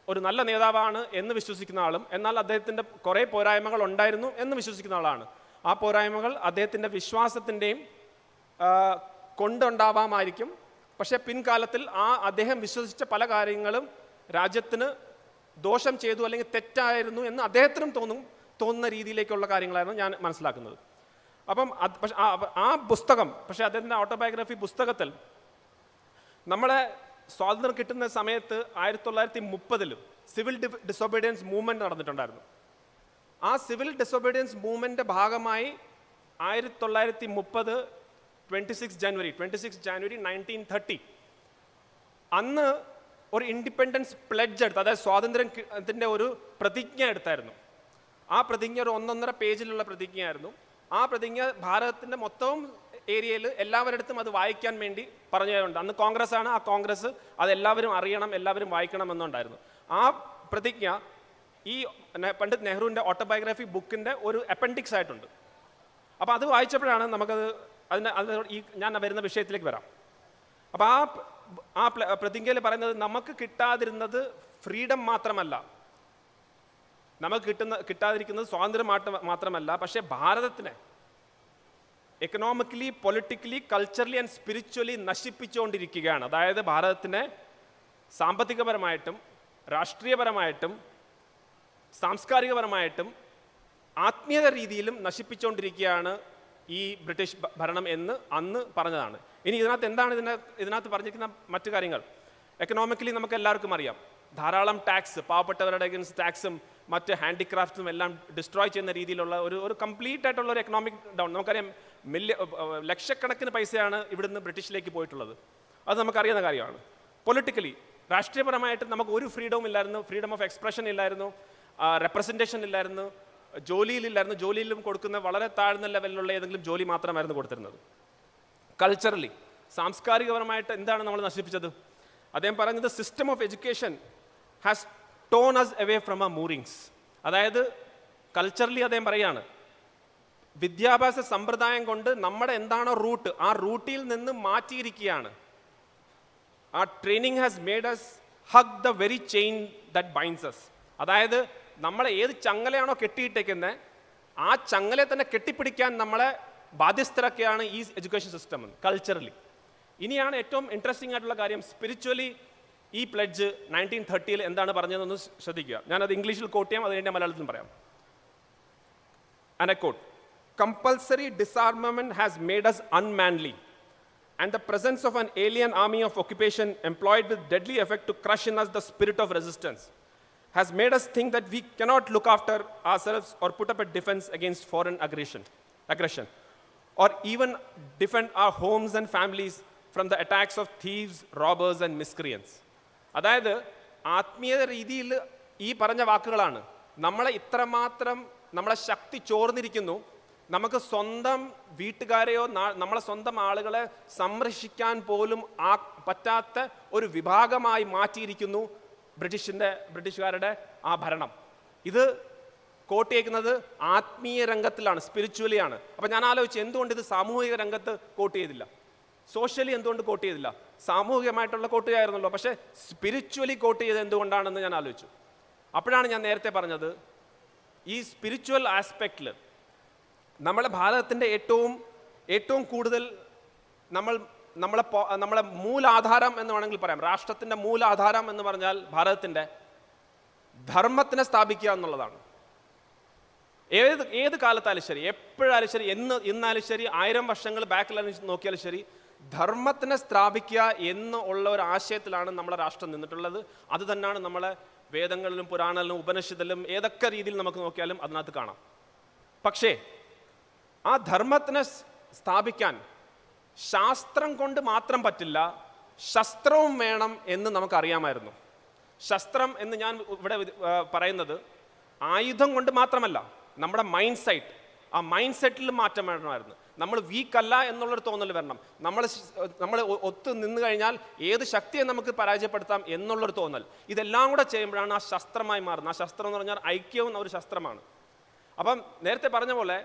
ഒരു നല്ല നേതാവാണ് എന്ന് വിശ്വസിക്കുന്ന ആളും, എന്നാൽ അദ്ദേഹത്തിൻ്റെ കുറേ പോരായ്മകൾ ഉണ്ടായിരുന്നു എന്ന് വിശ്വസിക്കുന്ന ആളാണ്. ആ പോരായ്മകൾ അദ്ദേഹത്തിൻ്റെ വിശ്വാസത്തിൻ്റെയും കൊണ്ടുണ്ടാവാമായിരിക്കും. പക്ഷേ പിൻകാലത്തിൽ അദ്ദേഹം വിശ്വസിച്ച പല കാര്യങ്ങളും രാജ്യത്തിന് ദോഷം ചെയ്തു അല്ലെങ്കിൽ തെറ്റായിരുന്നു എന്ന് അദ്ദേഹത്തിനും തോന്നുന്ന രീതിയിലേക്കുള്ള കാര്യങ്ങളായിരുന്നു ഞാൻ മനസ്സിലാക്കുന്നത്. അപ്പം ആ പുസ്തകം, പക്ഷേ അദ്ദേഹത്തിൻ്റെ ഓട്ടോബയോഗ്രഫി പുസ്തകത്തിൽ നമ്മളെ സ്വാതന്ത്ര്യം കിട്ടുന്ന സമയത്ത് 1930 സിവിൽ ഡിസൊബീഡിയൻസ് മൂവ്മെൻറ്റ് നടന്നിട്ടുണ്ടായിരുന്നു. ആ സിവിൽ ഡിസൊബീഡിയൻസ് മൂവ്മെൻറ്റിൻ്റെ ഭാഗമായി 1930 26 ജനുവരി 1930 അന്ന് ഒരു ഇൻഡിപെൻഡൻസ് പ്ലെഡ്ജ് എടുത്ത്, അതായത് സ്വാതന്ത്ര്യത്തിൻ്റെ ഒരു പ്രതിജ്ഞ എടുത്തായിരുന്നു. ആ പ്രതിജ്ഞ ഒരു 1.5 പേജിലുള്ള പ്രതിജ്ഞയായിരുന്നു. ആ പ്രതിജ്ഞ ഭാരതത്തിൻ്റെ മൊത്തം ഏരിയയിൽ എല്ലാവരുടെ അടുത്തും അത് വായിക്കാൻ വേണ്ടി പറഞ്ഞതുകൊണ്ട്, അന്ന് കോൺഗ്രസ് ആണ്, ആ കോൺഗ്രസ് അത് എല്ലാവരും അറിയണം, എല്ലാവരും വായിക്കണം എന്നുണ്ടായിരുന്നു. ആ പ്രതിജ്ഞ ഈ പണ്ഡിറ്റ് നെഹ്റുവിൻ്റെ ഓട്ടോബയോഗ്രഫി ബുക്കിൻ്റെ ഒരു അപ്പൻഡിക്സ് ആയിട്ടുണ്ട്. അപ്പോൾ അത് വായിച്ചപ്പോഴാണ് നമുക്കത് ഞാൻ വരുന്ന വിഷയത്തിലേക്ക് വരാം. അപ്പോൾ ആ പ്രതിജ്ഞയിൽ പറയുന്നത്, നമുക്ക് കിട്ടാതിരുന്നത് ഫ്രീഡം മാത്രമല്ല, നമുക്ക് കിട്ടാതിരിക്കുന്നത് സ്വാതന്ത്ര്യം മാത്രമല്ല, പക്ഷേ ഭാരതത്തിനെ economically, politically, culturally and spiritually നശിപ്പിച്ചുകൊണ്ടിരിക്കുകയാണ്. അതായത് ഭാരതത്തിനെ സാമ്പത്തികപരമായിട്ടും രാഷ്ട്രീയപരമായിട്ടും സാംസ്കാരികപരമായിട്ടും ആത്മീയ രീതിയിലും നശിപ്പിച്ചുകൊണ്ടിരിക്കുകയാണ് ഈ ബ്രിട്ടീഷ് ഭരണം എന്ന് അന്ന് പറഞ്ഞതാണ്. ഇനി എന്താണ് ഇതിനകത്ത് പറഞ്ഞിരിക്കുന്ന മറ്റു കാര്യങ്ങൾ? എക്കണോമിക്കലി നമുക്ക് എല്ലാവർക്കും അറിയാം, ധാരാളം ടാക്സ്, പാവപ്പെട്ടവരുടെ അഗൻസ്റ്റ് ടാക്സും മറ്റ് ഹാൻഡിക്രാഫ്റ്റ്സും എല്ലാം ഡിസ്ട്രോയ് ചെയ്യുന്ന രീതിയിലുള്ള ഒരു കംപ്ലീറ്റ് ആയിട്ടുള്ള ഒരു എക്കണോമിക് ഡൗൺ. നമുക്കറിയാം, ലക്ഷക്കണക്കിന് പൈസയാണ് ഇവിടുന്ന് ബ്രിട്ടീഷിലേക്ക് പോയിട്ടുള്ളത്. അത് നമുക്കറിയുന്ന കാര്യമാണ്. പൊളിറ്റിക്കലി, രാഷ്ട്രീയപരമായിട്ട് നമുക്ക് ഒരു ഫ്രീഡവും ഇല്ലായിരുന്നു. ഫ്രീഡം ഓഫ് എക്സ്പ്രഷൻ ഇല്ലായിരുന്നു, റെപ്രസെൻറ്റേഷൻ ഇല്ലായിരുന്നു, ജോലിയിലില്ലായിരുന്നു. ജോലിയിലും കൊടുക്കുന്ന വളരെ താഴ്ന്ന ലെവലിലുള്ള ഏതെങ്കിലും ജോലി മാത്രമായിരുന്നു കൊടുത്തിരുന്നത്. കൾച്ചറലി, സാംസ്കാരികപരമായിട്ട് എന്താണ് നമ്മൾ നശിപ്പിച്ചത്? അദ്ദേഹം പറഞ്ഞത്, system of education has torn us away from ആ മൂറിങ്സ്. അതായത് കൾച്ചറലി അദ്ദേഹം പറയുകയാണ്, വിദ്യാഭ്യാസ സമ്പ്രദായം കൊണ്ട് നമ്മുടെ എന്താണോ റൂട്ട്, ആ റൂട്ടിൽ നിന്ന് മാറ്റിയിരിക്കുകയാണ്. ആ training has made us hug the very chain that binds us. അതായത് നമ്മളെ ഏത് ചങ്ങലയാണോ കെട്ടിയിട്ടേക്കുന്നത്, ആ ചങ്ങലയെ തന്നെ കെട്ടിപ്പിടിക്കാൻ നമ്മളെ ബാധ്യസ്ഥരാക്കിയാണ് ഈ എഡ്യൂക്കേഷൻ സിസ്റ്റം കൾച്ചറലി. ഇനിയാണ് ഏറ്റവും ഇൻട്രസ്റ്റിംഗ് ആയിട്ടുള്ള കാര്യം, സ്പിരിച്വലി ഈ പ്ലെഡ്ജ് 1930 എന്താണ് പറഞ്ഞതെന്ന് ശ്രദ്ധിക്കുക. ഞാനത് ഇംഗ്ലീഷിൽ കോട്ട് ചെയ്യാം, അത് കഴിഞ്ഞാൽ മലയാളത്തിൽ പറയാം. And I quote, "Compulsory disarmament has made us unmanly, and the presence of an alien army of occupation employed with deadly effect to crush in us the spirit of resistance has made us think that we cannot look after ourselves or put up a defense against foreign aggression, or even defend our homes and families from the attacks of thieves, robbers and miscreants." അതായത് ആത്മീയ രീതിയിൽ ഈ പറഞ്ഞ വാക്കുകളാണ്. നമ്മളെ ഇത്രമാത്രം നമ്മളെ ശക്തി ചോർന്നിരിക്കുന്നു, നമുക്ക് സ്വന്തം വീട്ടുകാരെയോ നമ്മളെ സ്വന്തം ആളുകളെ സംരക്ഷിക്കാൻ പോലും പറ്റാത്ത ഒരു വിഭാഗമായി മാറ്റിയിരിക്കുന്നു ബ്രിട്ടീഷുകാരുടെ ആ ഭരണം. ഇത് കോട്ട് ചെയ്യുന്നത് ആത്മീയ രംഗത്തിലാണ്, സ്പിരിച്വലിയാണ്. അപ്പം ഞാൻ ആലോചിച്ചു, എന്തുകൊണ്ട് ഇത് സാമൂഹിക രംഗത്ത് കോട്ട് ചെയ്തില്ല? സോഷ്യലി എന്തുകൊണ്ട് കോട്ട് ചെയ്തില്ല? സാമൂഹികമായിട്ടുള്ള കോട്ട് ചെയ്യായിരുന്നല്ലോ, പക്ഷേ സ്പിരിച്വലി കോട്ട് ചെയ്ത് എന്തുകൊണ്ടാണെന്ന് ഞാൻ ആലോചിച്ചു. അപ്പോഴാണ് ഞാൻ നേരത്തെ പറഞ്ഞത്, ഈ സ്പിരിച്വൽ ആസ്പെക്റ്റിൽ നമ്മളെ ഭാരതത്തിൻ്റെ ഏറ്റവും കൂടുതൽ നമ്മളെ മൂലാധാരം എന്ന് വേണമെങ്കിൽ പറയാം, രാഷ്ട്രത്തിൻ്റെ മൂലാധാരം എന്ന് പറഞ്ഞാൽ ഭാരതത്തിൻ്റെ ധർമ്മത്തിനെ സ്ഥാപിക്കുക എന്നുള്ളതാണ്. ഏത് കാലത്തായാലും ശരി, എപ്പോഴായാലും ശരി, ഇന്നാലും ശരി, 1000 വർഷങ്ങൾ ബാക്കിലായാലും നോക്കിയാലും ശരി, ധർമ്മത്തിനെ സ്ഥാപിക്കുക എന്നുള്ള ഒരു ആശയത്തിലാണ് നമ്മളെ രാഷ്ട്രം നിന്നിട്ടുള്ളത്. അത് തന്നെയാണ് നമ്മളെ വേദങ്ങളിലും പുരാണങ്ങളിലും ഉപനിഷത്തിലും ഏതൊക്കെ രീതിയിൽ നമുക്ക് നോക്കിയാലും അതിനകത്ത് കാണാം. പക്ഷേ ആ ധർമ്മത്തിനെ സ്ഥാപിക്കാൻ ശാസ്ത്രം കൊണ്ട് മാത്രം പറ്റില്ല, ശസ്ത്രവും വേണം എന്ന് നമുക്കറിയാമായിരുന്നു. ശസ്ത്രം എന്ന് ഞാൻ ഇവിടെ പറയുന്നത് ആയുധം കൊണ്ട് മാത്രമല്ല, നമ്മുടെ മൈൻഡ് സെറ്റ്, ആ മൈൻഡ് സെറ്റിൽ മാറ്റം വേണമായിരുന്നു. നമ്മൾ വീക്കല്ല എന്നുള്ളൊരു തോന്നൽ വരണം. നമ്മൾ ഒത്തു നിന്ന് കഴിഞ്ഞാൽ ഏത് ശക്തിയെ നമുക്ക് പരാജയപ്പെടുത്താം എന്നുള്ളൊരു തോന്നൽ. ഇതെല്ലാം കൂടെ ചെയ്യുമ്പോഴാണ് ആ ശസ്ത്രമായി മാറുന്നത്. ആ ശസ്ത്രം എന്ന് പറഞ്ഞാൽ ഐക്യവും ഒരു ശസ്ത്രമാണ്. അപ്പം നേരത്തെ പറഞ്ഞ പോലെ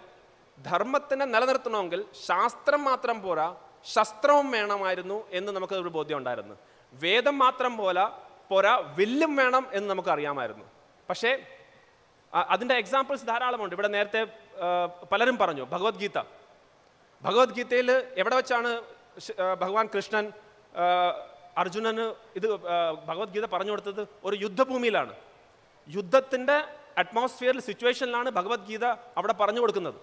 ധർമ്മത്തിനെ നിലനിർത്തണമെങ്കിൽ ശാസ്ത്രം മാത്രം പോരാ, ശസ്ത്രവും വേണമായിരുന്നു എന്ന് നമുക്ക് ഒരു ബോധ്യം ഉണ്ടായിരുന്നു. വേദം മാത്രം പോരാ, വില്ലും വേണം എന്ന് നമുക്ക് അറിയാമായിരുന്നു. പക്ഷേ അതിൻ്റെ എക്സാമ്പിൾസ് ധാരാളമുണ്ട്. ഇവിടെ നേരത്തെ പലരും പറഞ്ഞു ഭഗവത്ഗീതയിൽ എവിടെ വെച്ചാണ് ഭഗവാൻ കൃഷ്ണൻ അർജുനന് ഇത് ഭഗവത്ഗീത പറഞ്ഞു കൊടുത്തത്? ഒരു യുദ്ധഭൂമിയിലാണ്, യുദ്ധത്തിൻ്റെ അറ്റ്മോസ്ഫിയറിൽ, സിറ്റുവേഷനിലാണ് ഭഗവത്ഗീത അവിടെ പറഞ്ഞു കൊടുക്കുന്നത്.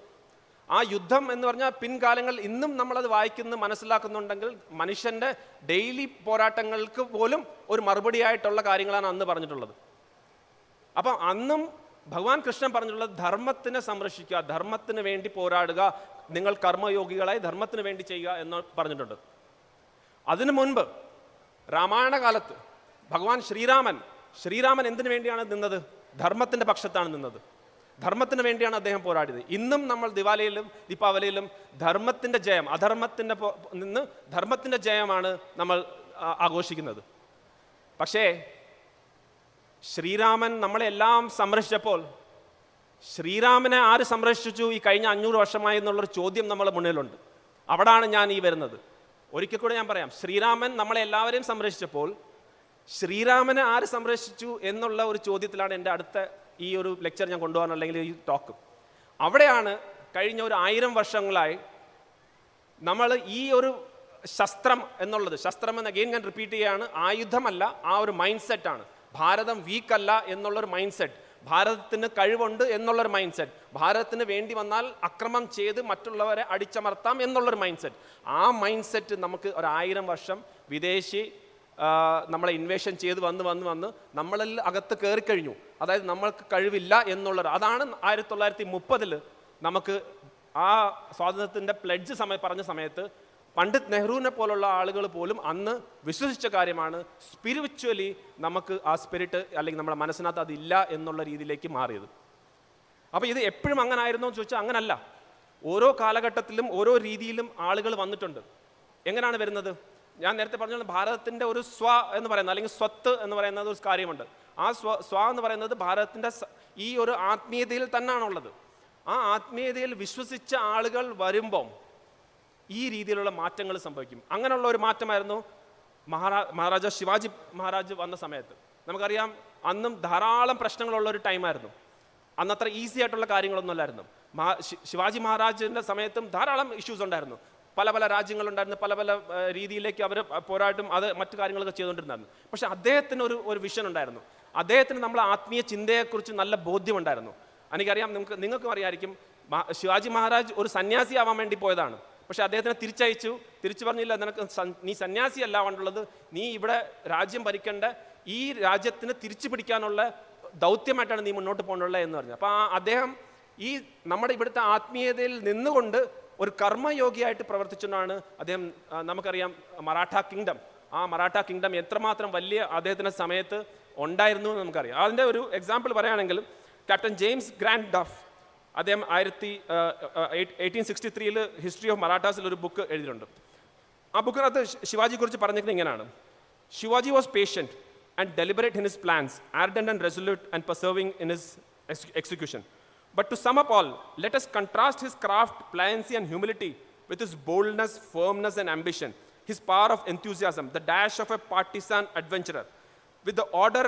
ആ യുദ്ധം എന്ന് പറഞ്ഞാൽ പിൻകാലങ്ങൾ ഇന്നും നമ്മളത് വായിക്കുന്ന മനസ്സിലാക്കുന്നുണ്ടെങ്കിൽ മനുഷ്യൻ്റെ ഡെയിലി പോരാട്ടങ്ങൾക്ക് പോലും ഒരു മറുപടിയായിട്ടുള്ള കാര്യങ്ങളാണ് അന്ന് പറഞ്ഞിട്ടുള്ളത്. അപ്പം അന്നും ഭഗവാൻ കൃഷ്ണൻ പറഞ്ഞിട്ടുള്ളത് ധർമ്മത്തിനെ സംരക്ഷിക്കുക, ധർമ്മത്തിന് വേണ്ടി പോരാടുക, നിങ്ങൾ കർമ്മയോഗികളായി ധർമ്മത്തിന് വേണ്ടി ചെയ്യുക എന്ന് പറഞ്ഞിട്ടുണ്ട്. അതിനു മുൻപ് രാമായണ കാലത്ത് ഭഗവാൻ ശ്രീരാമൻ എന്തിനു വേണ്ടിയാണ് നിന്നത്? ധർമ്മത്തിൻ്റെ പക്ഷത്താണ് നിന്നത്. ധർമ്മത്തിന് വേണ്ടിയാണ് അദ്ദേഹം പോരാടിയത്. ഇന്നും നമ്മൾ ദീപാവലിയിലും ധർമ്മത്തിൻ്റെ ജയം, അധർമ്മത്തിൻ്റെ നിന്ന് ധർമ്മത്തിൻ്റെ ജയമാണ് നമ്മൾ ആഘോഷിക്കുന്നത്. പക്ഷേ ശ്രീരാമൻ നമ്മളെല്ലാം സംരക്ഷിച്ചപ്പോൾ ശ്രീരാമനെ ആര് സംരക്ഷിച്ചു ഈ കഴിഞ്ഞ 500 വർഷമായി എന്നുള്ളൊരു ചോദ്യം നമ്മുടെ മുന്നിലുണ്ട്. അവിടാണ് ഞാൻ വരുന്നത്. ഒരിക്കൽ കൂടെ ഞാൻ പറയാം, ശ്രീരാമൻ നമ്മളെല്ലാവരെയും സംരക്ഷിച്ചപ്പോൾ ശ്രീരാമനെ ആര് സംരക്ഷിച്ചു എന്നുള്ള ഒരു ചോദ്യത്തിലാണ് എൻ്റെ അടുത്ത ഈ ഒരു ലെക്ചർ ഞാൻ കൊണ്ടുപോകാൻ, അല്ലെങ്കിൽ ഈ ടോക്ക്. അവിടെയാണ് കഴിഞ്ഞ ഒരു 1000 വർഷങ്ങളായി നമ്മൾ ഈ ഒരു ശസ്ത്രം എന്നുള്ളത്, ശസ്ത്രം എന്ന് അഗെയിൻ ഞാൻ റിപ്പീറ്റ് ചെയ്യുകയാണ്, ആയുധമല്ല, ആ ഒരു മൈൻഡ് സെറ്റാണ്. ഭാരതം വീക്കല്ല എന്നുള്ളൊരു മൈൻഡ് സെറ്റ്, ഭാരതത്തിന് കഴിവുണ്ട് എന്നുള്ളൊരു മൈൻഡ് സെറ്റ്, ഭാരതത്തിന് വേണ്ടി വന്നാൽ അക്രമം ചെയ്ത് മറ്റുള്ളവരെ അടിച്ചമർത്താം എന്നുള്ളൊരു മൈൻഡ് സെറ്റ്. ആ മൈൻഡ് സെറ്റ് നമുക്ക് ഒരു 1000 വർഷം വിദേശി നമ്മളെ ഇൻവേഷൻ ചെയ്ത് വന്ന് നമ്മളിൽ അകത്ത് കയറിക്കഴിഞ്ഞു. അതായത് നമ്മൾക്ക് കഴിവില്ല എന്നുള്ളത്. അതാണ് 1930 നമുക്ക് ആ സ്വാതന്ത്ര്യത്തിൻ്റെ പ്ലെഡ്ജ് പറഞ്ഞ സമയത്ത് പണ്ഡിറ്റ് നെഹ്റുവിനെ പോലുള്ള ആളുകൾ പോലും അന്ന് വിശ്വസിച്ച കാര്യമാണ്. സ്പിരിച്വലി നമുക്ക് ആ സ്പിരിറ്റ് അല്ലെങ്കിൽ നമ്മുടെ മനസ്സിനകത്ത് അതില്ല എന്നുള്ള രീതിയിലേക്ക് മാറിയത്. അപ്പോൾ ഇത് എപ്പോഴും അങ്ങനെ ആയിരുന്നോ എന്ന് ചോദിച്ചാൽ അങ്ങനല്ല. ഓരോ കാലഘട്ടത്തിലും ഓരോ രീതിയിലും ആളുകൾ വന്നിട്ടുണ്ട്. എങ്ങനെയാണ് വരുന്നത്? ഞാൻ നേരത്തെ പറഞ്ഞ ഭാരതത്തിൻ്റെ ഒരു എന്ന് പറയുന്നത്, അല്ലെങ്കിൽ സ്വത്ത് എന്ന് പറയുന്നത് ഒരു കാര്യമുണ്ട്. ആ എന്ന് പറയുന്നത് ഭാരതത്തിൻ്റെ ഈ ഒരു ആത്മീയതയിൽ തന്നെയാണുള്ളത്. ആ ആത്മീയതയിൽ വിശ്വസിച്ച ആളുകൾ വരുമ്പം ഈ രീതിയിലുള്ള മാറ്റങ്ങൾ സംഭവിക്കും. അങ്ങനെയുള്ള ഒരു മാറ്റമായിരുന്നു മഹാരാജ ശിവാജി മഹാരാജ് വന്ന സമയത്ത്. നമുക്കറിയാം, അന്നും ധാരാളം പ്രശ്നങ്ങളുള്ള ഒരു ടൈമായിരുന്നു. അന്നത്ര ഈസി ആയിട്ടുള്ള കാര്യങ്ങളൊന്നും അല്ലായിരുന്നു. ശിവാജി മഹാരാജിൻ്റെ സമയത്തും ധാരാളം ഇഷ്യൂസ് ഉണ്ടായിരുന്നു. പല രാജ്യങ്ങളുണ്ടായിരുന്നു, പല രീതിയിലേക്ക് അവർ പോരാട്ടും അത് മറ്റു കാര്യങ്ങളൊക്കെ ചെയ്തുകൊണ്ടിരുന്നായിരുന്നു. പക്ഷെ അദ്ദേഹത്തിന് ഒരു വിഷൻ ഉണ്ടായിരുന്നു. അദ്ദേഹത്തിന് നമ്മളെ ആത്മീയ ചിന്തയെക്കുറിച്ച് നല്ല ബോധ്യമുണ്ടായിരുന്നു. എനിക്കറിയാം, നിങ്ങൾക്കും അറിയാമായിരിക്കും, ശിവാജി മഹാരാജ് ഒരു സന്യാസി ആവാൻ വേണ്ടി പോയതാണ്. പക്ഷെ അദ്ദേഹത്തിനെ തിരിച്ചു പറഞ്ഞില്ല, നീ സന്യാസി അല്ല വേണ്ടുള്ളത്, നീ ഇവിടെ രാജ്യം ഭരിക്കേണ്ട, ഈ രാജ്യത്തിന് തിരിച്ചു പിടിക്കാനുള്ള ദൗത്യമായിട്ടാണ് നീ മുന്നോട്ട് പോകേണ്ടുള്ളത് എന്ന് പറഞ്ഞു. അപ്പോൾ അദ്ദേഹം ഈ നമ്മുടെ ഇവിടുത്തെ ആത്മീയതയിൽ നിന്നുകൊണ്ട് ഒരു കർമ്മയോഗിയായിട്ട് പ്രവർത്തിച്ചുകൊണ്ടാണ് അദ്ദേഹം, നമുക്കറിയാം ആ മറാഠ കിങ്ഡം എത്രമാത്രം വലിയ അദ്ദേഹത്തിൻ്റെ സമയത്ത് ഉണ്ടായിരുന്നു എന്ന് നമുക്കറിയാം. അതിൻ്റെ ഒരു എക്സാമ്പിൾ പറയുകയാണെങ്കിൽ ക്യാപ്റ്റൻ ജെയിംസ് ഗ്രാൻഡ് ഡഫ്, അദ്ദേഹം 1863 ഹിസ്റ്ററി ഓഫ് മറാഠാസിൽ ഒരു ബുക്ക് എഴുതിയിട്ടുണ്ട്. ആ ബുക്കിനകത്ത് ശിവാജിയെക്കുറിച്ച് പറഞ്ഞിരിക്കുന്നത് ഇങ്ങനെയാണ്: Shivaji was patient and deliberate in his plans, ardent and resolute and persevering in his execution. But to sum up all, let us contrast his craft, pliancy and humility with his boldness, firmness and ambition, his power of enthusiasm, the dash of a partisan adventurer, with the order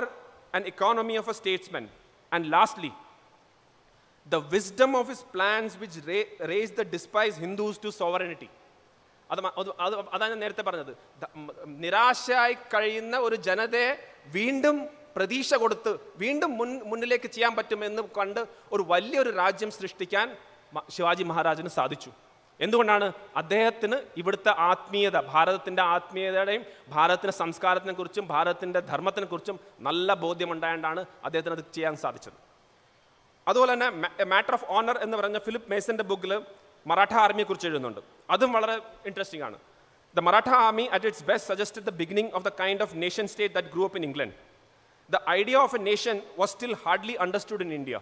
and economy of a statesman. And lastly, the wisdom of his plans which raised the despised Hindus to sovereignty. അതാണ് ഞാൻ നേരത്തെ പറഞ്ഞത്. നിരാശയായി കഴിയുന്ന ഒരു ജനതയെ വീണ്ടും പ്രതീക്ഷ കൊടുത്ത് വീണ്ടും മുന്നിലേക്ക് ചെയ്യാൻ പറ്റുമെന്ന് കണ്ട് ഒരു വലിയൊരു രാജ്യം സൃഷ്ടിക്കാൻ ശിവാജി മഹാരാജിന് സാധിച്ചു. എന്തുകൊണ്ടാണ്? അദ്ദേഹത്തിന് ഇവിടുത്തെ ആത്മീയത, ഭാരതത്തിൻ്റെ ആത്മീയതയുടെയും ഭാരതത്തിൻ്റെ സംസ്കാരത്തിനെ കുറിച്ചും ഭാരതത്തിൻ്റെ ധർമ്മത്തിനെ കുറിച്ചും നല്ല ബോധ്യമുണ്ടായതുകൊണ്ടാണ് അദ്ദേഹത്തിന് അത് ചെയ്യാൻ സാധിച്ചത്. അതുപോലെ തന്നെ മാറ്റർ ഓഫ് ഓണർ എന്ന് പറഞ്ഞ ഫിലിപ്പ് മേസന്റെ ബുക്കിൽ മറാഠ ആർമിയെ കുറിച്ച് എഴുതുന്നുണ്ട്. അതും വളരെ ഇൻട്രസ്റ്റിംഗ് ആണ്. The Maratha army at its best suggested the beginning of the kind of nation state that grew up in England. The idea of a nation was still hardly understood in India.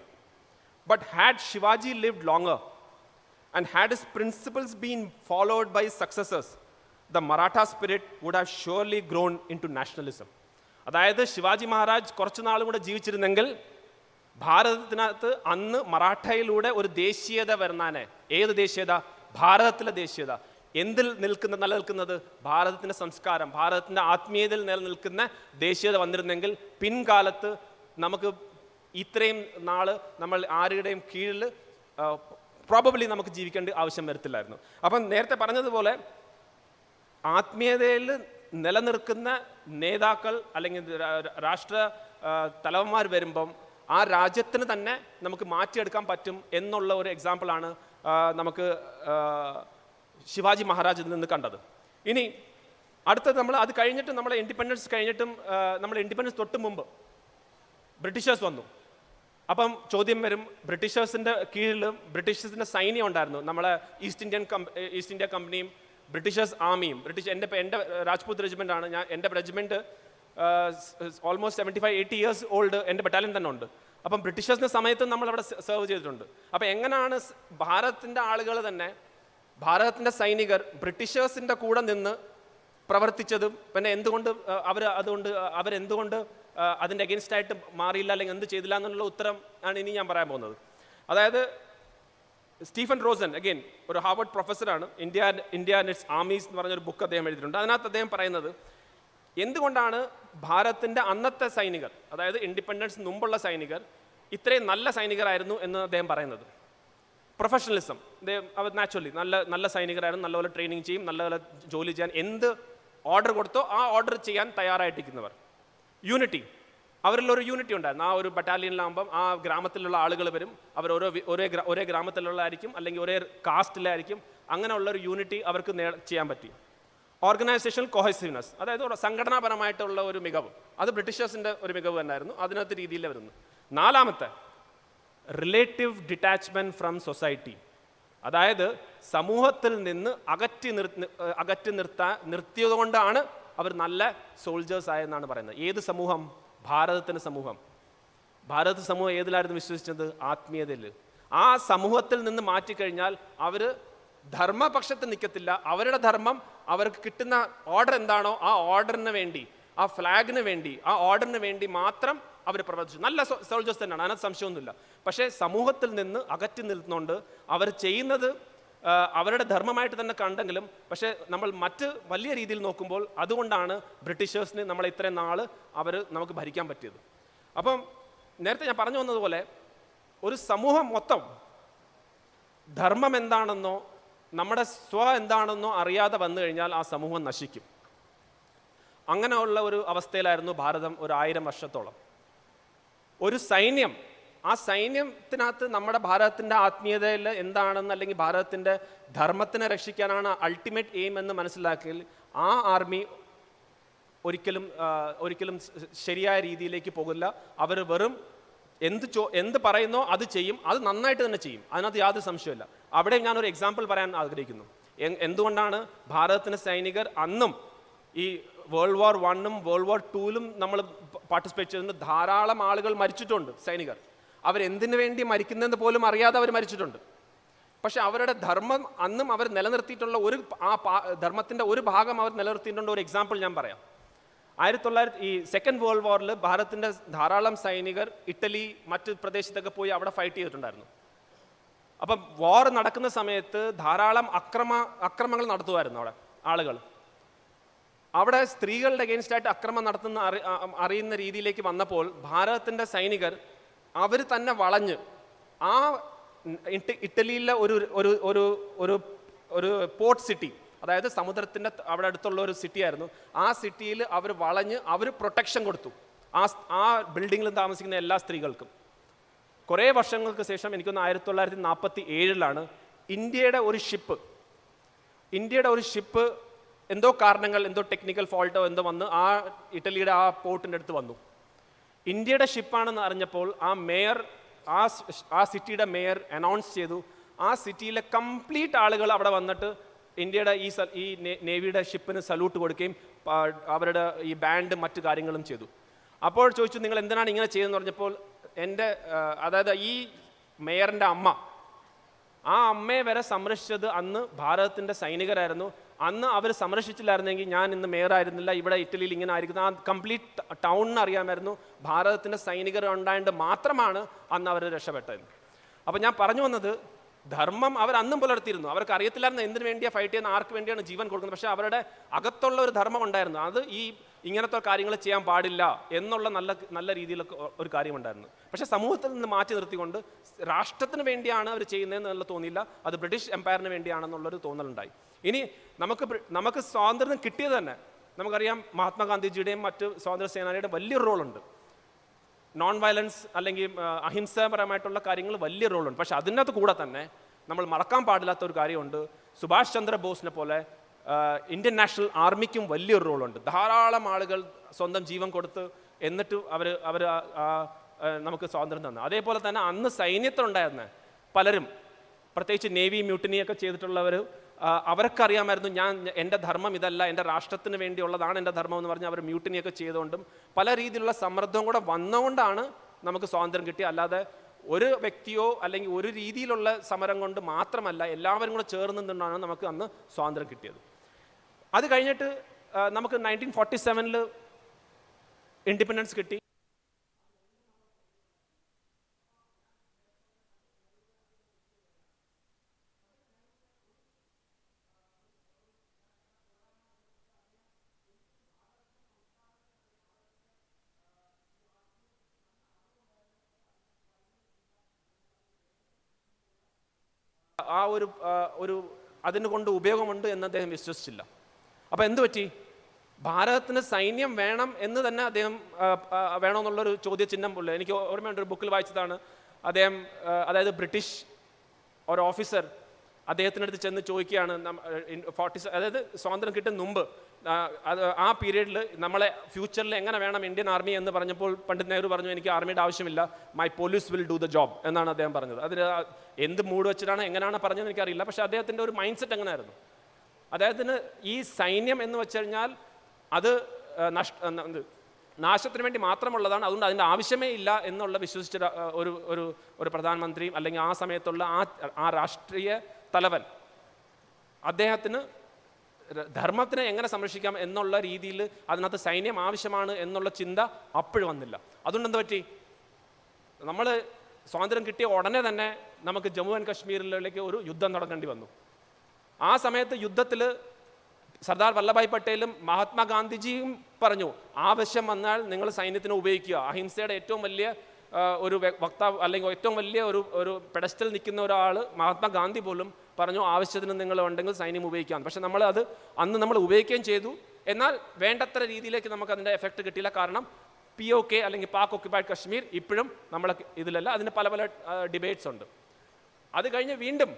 But had Shivaji lived longer and had his principles been followed by his successors, the Maratha spirit would have surely grown into nationalism. അതായത് ശിവാജി മഹാരാജ് കുറച്ചു നാളും കൂടെ ജീവിച്ചിരുന്നെങ്കിൽ ഭാരതത്തിനകത്ത് അന്ന് മറാഠയിലൂടെ ഒരു ദേശീയത വരുന്നാനെ. ഏത് ദേശീയത? ഭാരതത്തിലെ ദേശീയത. എന്തിൽ നിലനിൽക്കുന്നത്? ഭാരതത്തിൻ്റെ സംസ്കാരം, ഭാരതത്തിൻ്റെ ആത്മീയതയിൽ നിലനിൽക്കുന്ന ദേശീയത വന്നിരുന്നെങ്കിൽ പിൻകാലത്ത് നമുക്ക് ഇത്രയും നാൾ നമ്മൾ ആരുടെയും കീഴിൽ പ്രോബബ്ലി നമുക്ക് ജീവിക്കേണ്ട ആവശ്യം വരത്തില്ലായിരുന്നു. അപ്പം നേരത്തെ പറഞ്ഞതുപോലെ ആത്മീയതയിൽ നിലനിൽക്കുന്ന നേതാക്കൾ അല്ലെങ്കിൽ രാഷ്ട്ര തലവന്മാർ വരുമ്പം ആ രാജ്യത്തിന് തന്നെ നമുക്ക് മാറ്റിയെടുക്കാൻ പറ്റും എന്നുള്ള ഒരു എക്സാമ്പിളാണ് നമുക്ക് ശിവാജി മഹാരാജിൽ നിന്ന് കണ്ടത്. ഇനി അടുത്തത് നമ്മൾ അത് കഴിഞ്ഞിട്ട് നമ്മളെ ഇൻഡിപെൻഡൻസ് കഴിഞ്ഞിട്ടും നമ്മൾ ഇൻഡിപെൻഡൻസ് തൊട്ട് മുമ്പ് ബ്രിട്ടീഷേഴ്സ് വന്നു. അപ്പം ചോദ്യം വരും, ബ്രിട്ടീഷേഴ്സിൻ്റെ കീഴിൽ ബ്രിട്ടീഷേഴ്സിൻ്റെ സൈന്യം ഉണ്ടായിരുന്നു. നമ്മളെ ഈസ്റ്റ് ഇന്ത്യ കമ്പനിയും ബ്രിട്ടീഷേഴ്സ് ആർമിയും. എൻ്റെ രാജ്പൂത് റെജിമെൻ്റ് ആണ്. എൻ്റെ റെജിമെൻറ്റ് ഓൾമോസ്റ്റ് 75-80 ഇയേഴ്സ് ഓൾഡ് എൻ്റെ ബറ്റാലിയൻ തന്നെ ഉണ്ട്. അപ്പം ബ്രിട്ടീഷേഴ്സിൻ്റെ സമയത്ത് നമ്മളവിടെ സെർവ് ചെയ്തിട്ടുണ്ട്. അപ്പം എങ്ങനെയാണ് ഭാരതത്തിൻ്റെ ആളുകൾ തന്നെ, ഭാരതത്തിൻ്റെ സൈനികർ ബ്രിട്ടീഷേഴ്സിൻ്റെ കൂടെ നിന്ന് പ്രവർത്തിച്ചതും പിന്നെ എന്തുകൊണ്ട് അവരെന്തുകൊണ്ട് അതിൻ്റെ അഗെയിൻസ്റ്റായിട്ട് മാറിയില്ല അല്ലെങ്കിൽ എന്ത് ചെയ്തില്ല എന്നുള്ള ഉത്തരം ആണ് ഇനി ഞാൻ പറയാൻ പോകുന്നത്. അതായത് സ്റ്റീഫൻ റോസൻ, അഗെയിൻ ഒരു ഹാർവർഡ് പ്രൊഫസറാണ്, ഇന്ത്യ ആൻഡ് ഇറ്റ്സ് ആർമീസ് എന്ന് പറഞ്ഞൊരു ബുക്ക് അദ്ദേഹം എഴുതിയിട്ടുണ്ട്. അതിനകത്ത് അദ്ദേഹം പറയുന്നത് എന്തുകൊണ്ടാണ് ഭാരതത്തിൻ്റെ അന്നത്തെ സൈനികർ, അതായത് ഇൻഡിപെൻഡൻസ് മുമ്പുള്ള സൈനികർ ഇത്രയും നല്ല സൈനികരായിരുന്നു എന്ന് അദ്ദേഹം പറയുന്നത്. പ്രൊഫഷണലിസം, അവർ നാച്ചുറലി നല്ല സൈനികരായിരുന്നു, നല്ലപോലെ ട്രെയിനിങ് ചെയ്യും, നല്ലപോലെ ജോലി ചെയ്യാൻ എന്ത് ഓർഡർ കൊടുത്തോ ആ ഓർഡർ ചെയ്യാൻ തയ്യാറായിട്ടിരിക്കുന്നവർ. യൂണിറ്റി, അവരിലൊരു യൂണിറ്റി ഉണ്ടായിരുന്നു. ആ ഒരു ബറ്റാലിയനിലാകുമ്പം ആ ഗ്രാമത്തിലുള്ള ആളുകൾ വരും, അവർ ഒരേ ഗ്രാമത്തിലുള്ളതായിരിക്കും അല്ലെങ്കിൽ ഒരേ കാസ്റ്റിലായിരിക്കും. അങ്ങനെയുള്ളൊരു യൂണിറ്റി അവർക്ക് ചെയ്യാൻ പറ്റി. ഓർഗനൈസേഷണൽ കൊഹസീവ്നെസ്, അതായത് സംഘടനാപരമായിട്ടുള്ള ഒരു മികവ്, അത് ബ്രിട്ടീഷേഴ്സിൻ്റെ ഒരു മികവ് തന്നെയായിരുന്നു. അതിനകത്ത് രീതിയിൽ വരുന്നു. നാലാമത്തെ, റിലേറ്റീവ് ഡിറ്റാച്ച്മെൻറ്റ് ഫ്രം സൊസൈറ്റി, അതായത് സമൂഹത്തിൽ നിന്ന് അകറ്റി നിർത്തിയതുകൊണ്ടാണ് അവർ നല്ല സോൾജേഴ്സ് ആയെന്നാണ് പറയുന്നത്. ഏത് സമൂഹം? ഭാരതത്തിൻ്റെ സമൂഹം. ഭാരത സമൂഹം ഏതിലായിരുന്നു വിശ്വസിച്ചത്? ആത്മീയതയിൽ. ആ സമൂഹത്തിൽ നിന്ന് മാറ്റിക്കഴിഞ്ഞാൽ അവർ ധർമ്മപക്ഷത്ത് നിൽക്കത്തില്ല. അവരുടെ ധർമ്മം, അവർക്ക് കിട്ടുന്ന ഓർഡർ എന്താണോ ആ ഓർഡറിന് വേണ്ടി, ആ ഫ്ലാഗിന് വേണ്ടി, ആ ഓർഡറിന് വേണ്ടി മാത്രം അവർ പ്രവർത്തിച്ചു. നല്ല സോൾജേഴ്സ് തന്നെയാണ്, അതിനകത്ത് സംശയമൊന്നുമില്ല. പക്ഷേ സമൂഹത്തിൽ നിന്ന് അകറ്റി നിൽക്കുന്നുണ്ട്. അവർ ചെയ്യുന്നത് അവരുടെ ധർമ്മമായിട്ട് തന്നെ കണ്ടെങ്കിലും പക്ഷേ നമ്മൾ മറ്റ് വലിയ രീതിയിൽ നോക്കുമ്പോൾ അതുകൊണ്ടാണ് ബ്രിട്ടീഷേഴ്സിന് നമ്മളെ ഇത്രയും നാൾ നമുക്ക് ഭരിക്കാൻ പറ്റിയത്. അപ്പം നേരത്തെ ഞാൻ പറഞ്ഞു വന്നതുപോലെ ഒരു സമൂഹം മൊത്തം ധർമ്മം എന്താണെന്നോ നമ്മുടെ എന്താണെന്നോ അറിയാതെ വന്നു കഴിഞ്ഞാൽ ആ സമൂഹം നശിക്കും. അങ്ങനെയുള്ള ഒരു അവസ്ഥയിലായിരുന്നു ഭാരതം ഒരു 1000 വർഷത്തോളം. ഒരു സൈന്യം, ആ സൈന്യത്തിനകത്ത് നമ്മുടെ ഭാരതത്തിൻ്റെ ആത്മീയതയിൽ എന്താണെന്ന് അല്ലെങ്കിൽ ഭാരതത്തിൻ്റെ ധർമ്മത്തിനെ രക്ഷിക്കാനാണ് അൾട്ടിമേറ്റ് എയിം എന്ന് മനസ്സിലാക്കിയാൽ ആ ആർമി ഒരിക്കലും ശരിയായ രീതിയിലേക്ക് പോകില്ല. അവർ വെറും എന്ത് പറയുന്നോ അത് ചെയ്യും, അത് നന്നായിട്ട് തന്നെ ചെയ്യും, അതിനകത്ത് യാതൊരു സംശയമില്ല. അവിടെ ഞാനൊരു എക്സാമ്പിൾ പറയാൻ ആഗ്രഹിക്കുന്നു. എന്തുകൊണ്ടാണ് ഭാരതത്തിൻ്റെ സൈനികർ അന്നും ഈ വേൾഡ് വാർ 1 വേൾഡ് വാർ 2 നമ്മൾ പാർട്ടിസിപ്പേറ്റ് ചെയ്തിട്ടുണ്ട്. ധാരാളം ആളുകൾ മരിച്ചിട്ടുണ്ട് സൈനികർ. അവരെന്തിനു വേണ്ടി മരിക്കുന്നതെന്ന് പോലും അറിയാതെ അവർ മരിച്ചിട്ടുണ്ട്. പക്ഷെ അവരുടെ ധർമ്മം അന്നും അവർ നിലനിർത്തിയിട്ടുള്ള ധർമ്മത്തിൻ്റെ ഒരു ഭാഗം അവർ നിലനിർത്തിയിട്ടുള്ള ഒരു എക്സാമ്പിൾ ഞാൻ പറയാം. 1900 വേൾഡ് വാറിൽ ഭാരതത്തിൻ്റെ ധാരാളം സൈനികർ ഇറ്റലി മറ്റ് പ്രദേശത്തൊക്കെ പോയി അവിടെ ഫൈറ്റ് ചെയ്തിട്ടുണ്ടായിരുന്നു. അപ്പം വാർ നടക്കുന്ന സമയത്ത് ധാരാളം അക്രമങ്ങൾ നടത്തുമായിരുന്നു അവിടെ ആളുകൾ. അവിടെ സ്ത്രീകളുടെ അഗെയിൻസ്റ്റായിട്ട് അക്രമം നടത്തുന്ന അറിയുന്ന രീതിയിലേക്ക് വന്നപ്പോൾ ഭാരതത്തിൻ്റെ സൈനികർ അവർ തന്നെ വളഞ്ഞ് ആ ഇറ്റലിയിലെ ഒരു ഒരു ഒരു ഒരു ഒരു പോർട്ട് സിറ്റി, അതായത് സമുദ്രത്തിൻ്റെ അവിടെ അടുത്തുള്ള ഒരു സിറ്റി ആയിരുന്നു. ആ സിറ്റിയിൽ അവർ വളഞ്ഞ് അവർ പ്രൊട്ടക്ഷൻ കൊടുത്തു ആ ബിൽഡിങ്ങിൽ താമസിക്കുന്ന എല്ലാ സ്ത്രീകൾക്കും. കുറേ വർഷങ്ങൾക്ക് ശേഷം, എനിക്കൊന്ന് 1947 ഇന്ത്യയുടെ ഒരു ഷിപ്പ് എന്തോ കാരണങ്ങൾ, എന്തോ ടെക്നിക്കൽ ഫോൾട്ടോ എന്തോ വന്ന് ആ ഇറ്റലിയുടെ ആ പോർട്ടിൻ്റെ അടുത്ത് വന്നു. ഇന്ത്യയുടെ ഷിപ്പാണെന്ന് അറിഞ്ഞപ്പോൾ ആ സിറ്റിയുടെ മേയർ അനൗൺസ് ചെയ്തു. ആ സിറ്റിയിലെ കംപ്ലീറ്റ് ആളുകൾ അവിടെ വന്നിട്ട് ഇന്ത്യയുടെ ഈ നേവിയുടെ ഷിപ്പിന് സല്യൂട്ട് കൊടുക്കുകയും അവരുടെ ഈ ബാൻഡ് മറ്റു കാര്യങ്ങളും ചെയ്തു. അപ്പോൾ ചോദിച്ചു, നിങ്ങൾ എന്തിനാണ് ഇങ്ങനെ ചെയ്തതെന്ന് പറഞ്ഞപ്പോൾ അതായത് ഈ മേയറിൻ്റെ ആ അമ്മയെ വരെ സംരക്ഷിച്ചത് അന്ന് ഭാരതത്തിൻ്റെ സൈനികരായിരുന്നു. അന്ന് അവർ സംരക്ഷിച്ചില്ലായിരുന്നെങ്കിൽ ഞാൻ ഇന്ന് മേയറായിരുന്നില്ല, ഇവിടെ ഇറ്റലിയിൽ ഇങ്ങനെ ആയിരിക്കുന്നു. ആ കംപ്ലീറ്റ് ടൗണിന് അറിയാമായിരുന്നു ഭാരതത്തിൻ്റെ സൈനികർ ഉണ്ടായത് മാത്രമാണ് അന്ന് അവർ രക്ഷപ്പെട്ടത്. അപ്പോൾ ഞാൻ പറഞ്ഞു വന്നത്, ധർമ്മം അവർ അന്നും പുലർത്തിയിരുന്നു. അവർക്ക് അറിയത്തില്ലായിരുന്നു എന്തിനു വേണ്ടിയാണ് ഫൈറ്റ് ചെയ്യുന്ന, ആർക്ക് വേണ്ടിയാണ് ജീവൻ കൊടുക്കുന്നത്. പക്ഷേ അവരുടെ അകത്തുള്ള ഒരു ധർമ്മം ഉണ്ടായിരുന്നു. അത് ഇങ്ങനത്തെ കാര്യങ്ങൾ ചെയ്യാൻ പാടില്ല എന്നുള്ള നല്ല രീതിയിലൊക്കെ ഒരു കാര്യമുണ്ടായിരുന്നു. പക്ഷേ സമൂഹത്തിൽ നിന്ന് മാറ്റി നിർത്തിക്കൊണ്ട് രാഷ്ട്രത്തിന് വേണ്ടിയാണ് അവർ ചെയ്യുന്നതെന്നുള്ള തോന്നിയില്ല, അത് ബ്രിട്ടീഷ് എംപയറിന് വേണ്ടിയാണെന്നുള്ളൊരു തോന്നലുണ്ടായി. ഇനി നമുക്ക് സ്വാതന്ത്ര്യം കിട്ടിയത് തന്നെ നമുക്കറിയാം, മഹാത്മാഗാന്ധിജിയുടെയും മറ്റ് സ്വാതന്ത്ര്യ സേനാനിയുടെയും വലിയൊരു റോളുണ്ട്. നോൺ വയലൻസ് അല്ലെങ്കിൽ അഹിംസാപരമായിട്ടുള്ള കാര്യങ്ങൾ വലിയ റോളുണ്ട്. പക്ഷെ അതിനകത്ത് കൂടെ തന്നെ നമ്മൾ മറക്കാൻ പാടില്ലാത്ത ഒരു കാര്യമുണ്ട്. സുഭാഷ് ചന്ദ്ര ബോസിനെ പോലെ ഇന്ത്യൻ നാഷണൽ ആർമിക്കും വലിയൊരു റോളുണ്ട്. ധാരാളം ആളുകൾ സ്വന്തം ജീവൻ കൊടുത്ത് എന്നിട്ട് അവർ നമുക്ക് സ്വാതന്ത്ര്യം തന്നു. അതേപോലെ തന്നെ അന്ന് സൈന്യത്തിലുണ്ടായിരുന്ന പലരും, പ്രത്യേകിച്ച് നേവി മ്യൂട്ടിനിയൊക്കെ ചെയ്തിട്ടുള്ളവർ, അവർക്ക് അറിയാമായിരുന്നു എൻ്റെ ധർമ്മം ഇതല്ല, എൻ്റെ രാഷ്ട്രത്തിന് വേണ്ടിയുള്ളതാണ് എൻ്റെ ധർമ്മം എന്ന് പറഞ്ഞ് അവർ മ്യൂട്ടിനിയൊക്കെ ചെയ്തുകൊണ്ടും പല രീതിയിലുള്ള സമ്മർദ്ദവും കൂടെ വന്നുകൊണ്ടാണ് നമുക്ക് സ്വാതന്ത്ര്യം കിട്ടിയത്. അല്ലാതെ ഒരു വ്യക്തിയോ അല്ലെങ്കിൽ ഒരു രീതിയിലുള്ള സമരം കൊണ്ട് മാത്രമല്ല, എല്ലാവരും കൂടെ ചേർന്ന് നിന്നാണ് നമുക്ക് അന്ന് സ്വാതന്ത്ര്യം കിട്ടിയത്. അത് കഴിഞ്ഞിട്ട് നമുക്ക് 1947 ഇൻഡിപെൻഡൻസ് കിട്ടി. ആ ഒരു അതിന് കൊണ്ട് ഉപയോഗമുണ്ട് എന്ന് അദ്ദേഹം വിശ്വസിച്ചില്ല. അപ്പോൾ എന്തു പറ്റി? ഭാരതത്തിന് സൈന്യം വേണം എന്ന് തന്നെ അദ്ദേഹം വേണമെന്നുള്ളൊരു ചോദ്യചിഹ്നം പോലെ എനിക്ക് ഓർമ്മയുണ്ട്. ഒരു ബുക്കിൽ വായിച്ചതാണ്. അദ്ദേഹം അതായത് ബ്രിട്ടീഷ് ഒരു ഓഫീസർ അദ്ദേഹത്തിനടുത്ത് ചെന്ന് ചോദിക്കുകയാണ്, അതായത് സ്വാതന്ത്ര്യം കിട്ടുന്ന മുമ്പ് ആ പീരീഡിൽ നമ്മളെ ഫ്യൂച്ചറിൽ എങ്ങനെ വേണം ഇന്ത്യൻ ആർമി എന്ന് പറഞ്ഞപ്പോൾ പണ്ഡിറ്റ് നെഹ്റു പറഞ്ഞു, എനിക്ക് ആർമിയുടെ ആവശ്യമില്ല, my police will do the job എന്നാണ് അദ്ദേഹം പറഞ്ഞത്. അതിന് എന്ത് മൂഡ് വെച്ചിട്ടാണ് എങ്ങനെയാണ് പറഞ്ഞതെന്ന് എനിക്കറിയില്ല. പക്ഷേ അദ്ദേഹത്തിൻ്റെ ഒരു മൈൻഡ് സെറ്റ് എങ്ങനെയായിരുന്നു? അദ്ദേഹത്തിന് ഈ സൈന്യം എന്ന് വെച്ച് കഴിഞ്ഞാൽ അത് നാശത്തിന് വേണ്ടി മാത്രമുള്ളതാണ്, അതുകൊണ്ട് അതിൻ്റെ ആവശ്യമേ ഇല്ല എന്നുള്ള വിശ്വസിച്ച ഒരു പ്രധാനമന്ത്രിയും അല്ലെങ്കിൽ ആ സമയത്തുള്ള ആ രാഷ്ട്രീയ തലവൻ അദ്ദേഹത്തിന് ധർമ്മത്തിനെ എങ്ങനെ സംരക്ഷിക്കാം എന്നുള്ള രീതിയിൽ അതിനകത്ത് സൈന്യം ആവശ്യമാണ് എന്നുള്ള ചിന്ത അപ്പോഴും വന്നില്ല. അതുകൊണ്ട് എന്ത് പറ്റി? നമ്മൾ സ്വാതന്ത്ര്യം കിട്ടിയ ഉടനെ തന്നെ നമുക്ക് ജമ്മു ആൻഡ് കാശ്മീരിലേക്ക് ഒരു യുദ്ധം നടക്കേണ്ടി വന്നു. ആ സമയത്ത് യുദ്ധത്തിൽ സർദാർ വല്ലഭായ് പട്ടേലും മഹാത്മാഗാന്ധിജിയും പറഞ്ഞു, ആവശ്യം വന്നാൽ നിങ്ങൾ സൈന്യത്തിനെ ഉപയോഗിക്കുക. അഹിംസയുടെ ഏറ്റവും വലിയ ഒരു വക്താവ് അല്ലെങ്കിൽ ഏറ്റവും വലിയ ഒരു പെഡസ്റ്റൽ നിൽക്കുന്ന ഒരാൾ മഹാത്മാഗാന്ധി പോലും പറഞ്ഞു, ആവശ്യത്തിന് നിങ്ങൾ ഉണ്ടെങ്കിൽ സൈന്യം ഉപയോഗിക്കാം. പക്ഷെ അന്ന് നമ്മൾ ഉപയോഗിക്കുകയും ചെയ്തു. എന്നാൽ വേണ്ടത്ര രീതിയിലേക്ക് നമുക്ക് അതിൻ്റെ എഫക്റ്റ് കിട്ടിയില്ല. കാരണം POK അല്ലെങ്കിൽ പാക് ഓക്യുപൈഡ് കശ്മീർ ഇപ്പോഴും നമ്മളെ ഇതിലല്ല, അതിന് പല ഡിബേറ്റ്സ് ഉണ്ട്. അത് കഴിഞ്ഞ് വീണ്ടും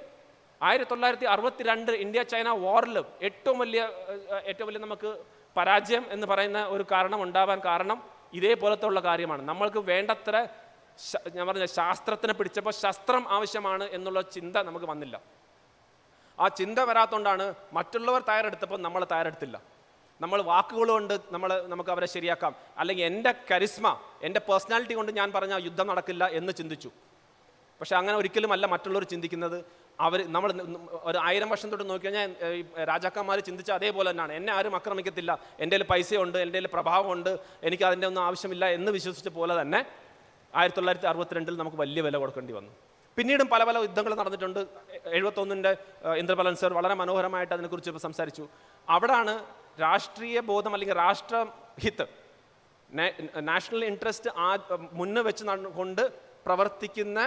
1962 ഇന്ത്യ ചൈന വാറിൽ ഏറ്റവും വലിയ നമുക്ക് പരാജയം എന്ന് പറയുന്ന ഒരു കാരണം ഉണ്ടാവാൻ കാരണം ഇതേപോലത്തെ ഉള്ള കാര്യമാണ്. നമ്മൾക്ക് വേണ്ടത്ര ഞാൻ പറഞ്ഞ ശാസ്ത്രത്തിനെ പിടിച്ചപ്പോൾ ശസ്ത്രം ആവശ്യമാണ് എന്നുള്ള ചിന്ത നമുക്ക് വന്നില്ല. ആ ചിന്ത വരാത്തതുകൊണ്ടാണ് മറ്റുള്ളവർ തയ്യാറെടുത്തപ്പോൾ നമ്മൾ തയ്യാറെടുത്തില്ല. നമ്മൾ വാക്കുകളുകൊണ്ട് നമുക്ക് അവരെ ശരിയാക്കാം, അല്ലെങ്കിൽ എൻ്റെ കരിസ്മ, എൻ്റെ പേഴ്സണാലിറ്റി കൊണ്ട് ഞാൻ പറഞ്ഞ യുദ്ധം നടക്കില്ല എന്ന് ചിന്തിച്ചു. പക്ഷെ അങ്ങനെ ഒരിക്കലും അല്ല മറ്റുള്ളവർ ചിന്തിക്കുന്നത്. നമ്മൾ ഒരു 1000 വർഷം തൊട്ട് നോക്കിക്കഴിഞ്ഞാൽ രാജാക്കന്മാർ ചിന്തിച്ച അതേപോലെ തന്നെയാണ്. എന്നെ ആരും ആക്രമിക്കത്തില്ല, എൻ്റെ കയ്യിൽ പൈസയുണ്ട്, എൻ്റെ കയ്യിൽ പ്രഭാവമുണ്ട്, എനിക്ക് അതിൻ്റെ ഒന്നും ആവശ്യമില്ല എന്ന് വിശ്വസിച്ച പോലെ തന്നെ 1962 നമുക്ക് വലിയ വില കൊടുക്കേണ്ടി വന്നു. പിന്നീടും പല യുദ്ധങ്ങൾ നടന്നിട്ടുണ്ട്. 71 ഇന്ദ്രബലൻ സർ വളരെ മനോഹരമായിട്ട് അതിനെക്കുറിച്ച് സംസാരിച്ചു. അവിടാണ് രാഷ്ട്രീയ ബോധം അല്ലെങ്കിൽ രാഷ്ട്രഹിത് നാഷണൽ ഇൻട്രസ്റ്റ് മുന്നിൽ വെച്ച് കൊണ്ട് പ്രവർത്തിക്കുന്ന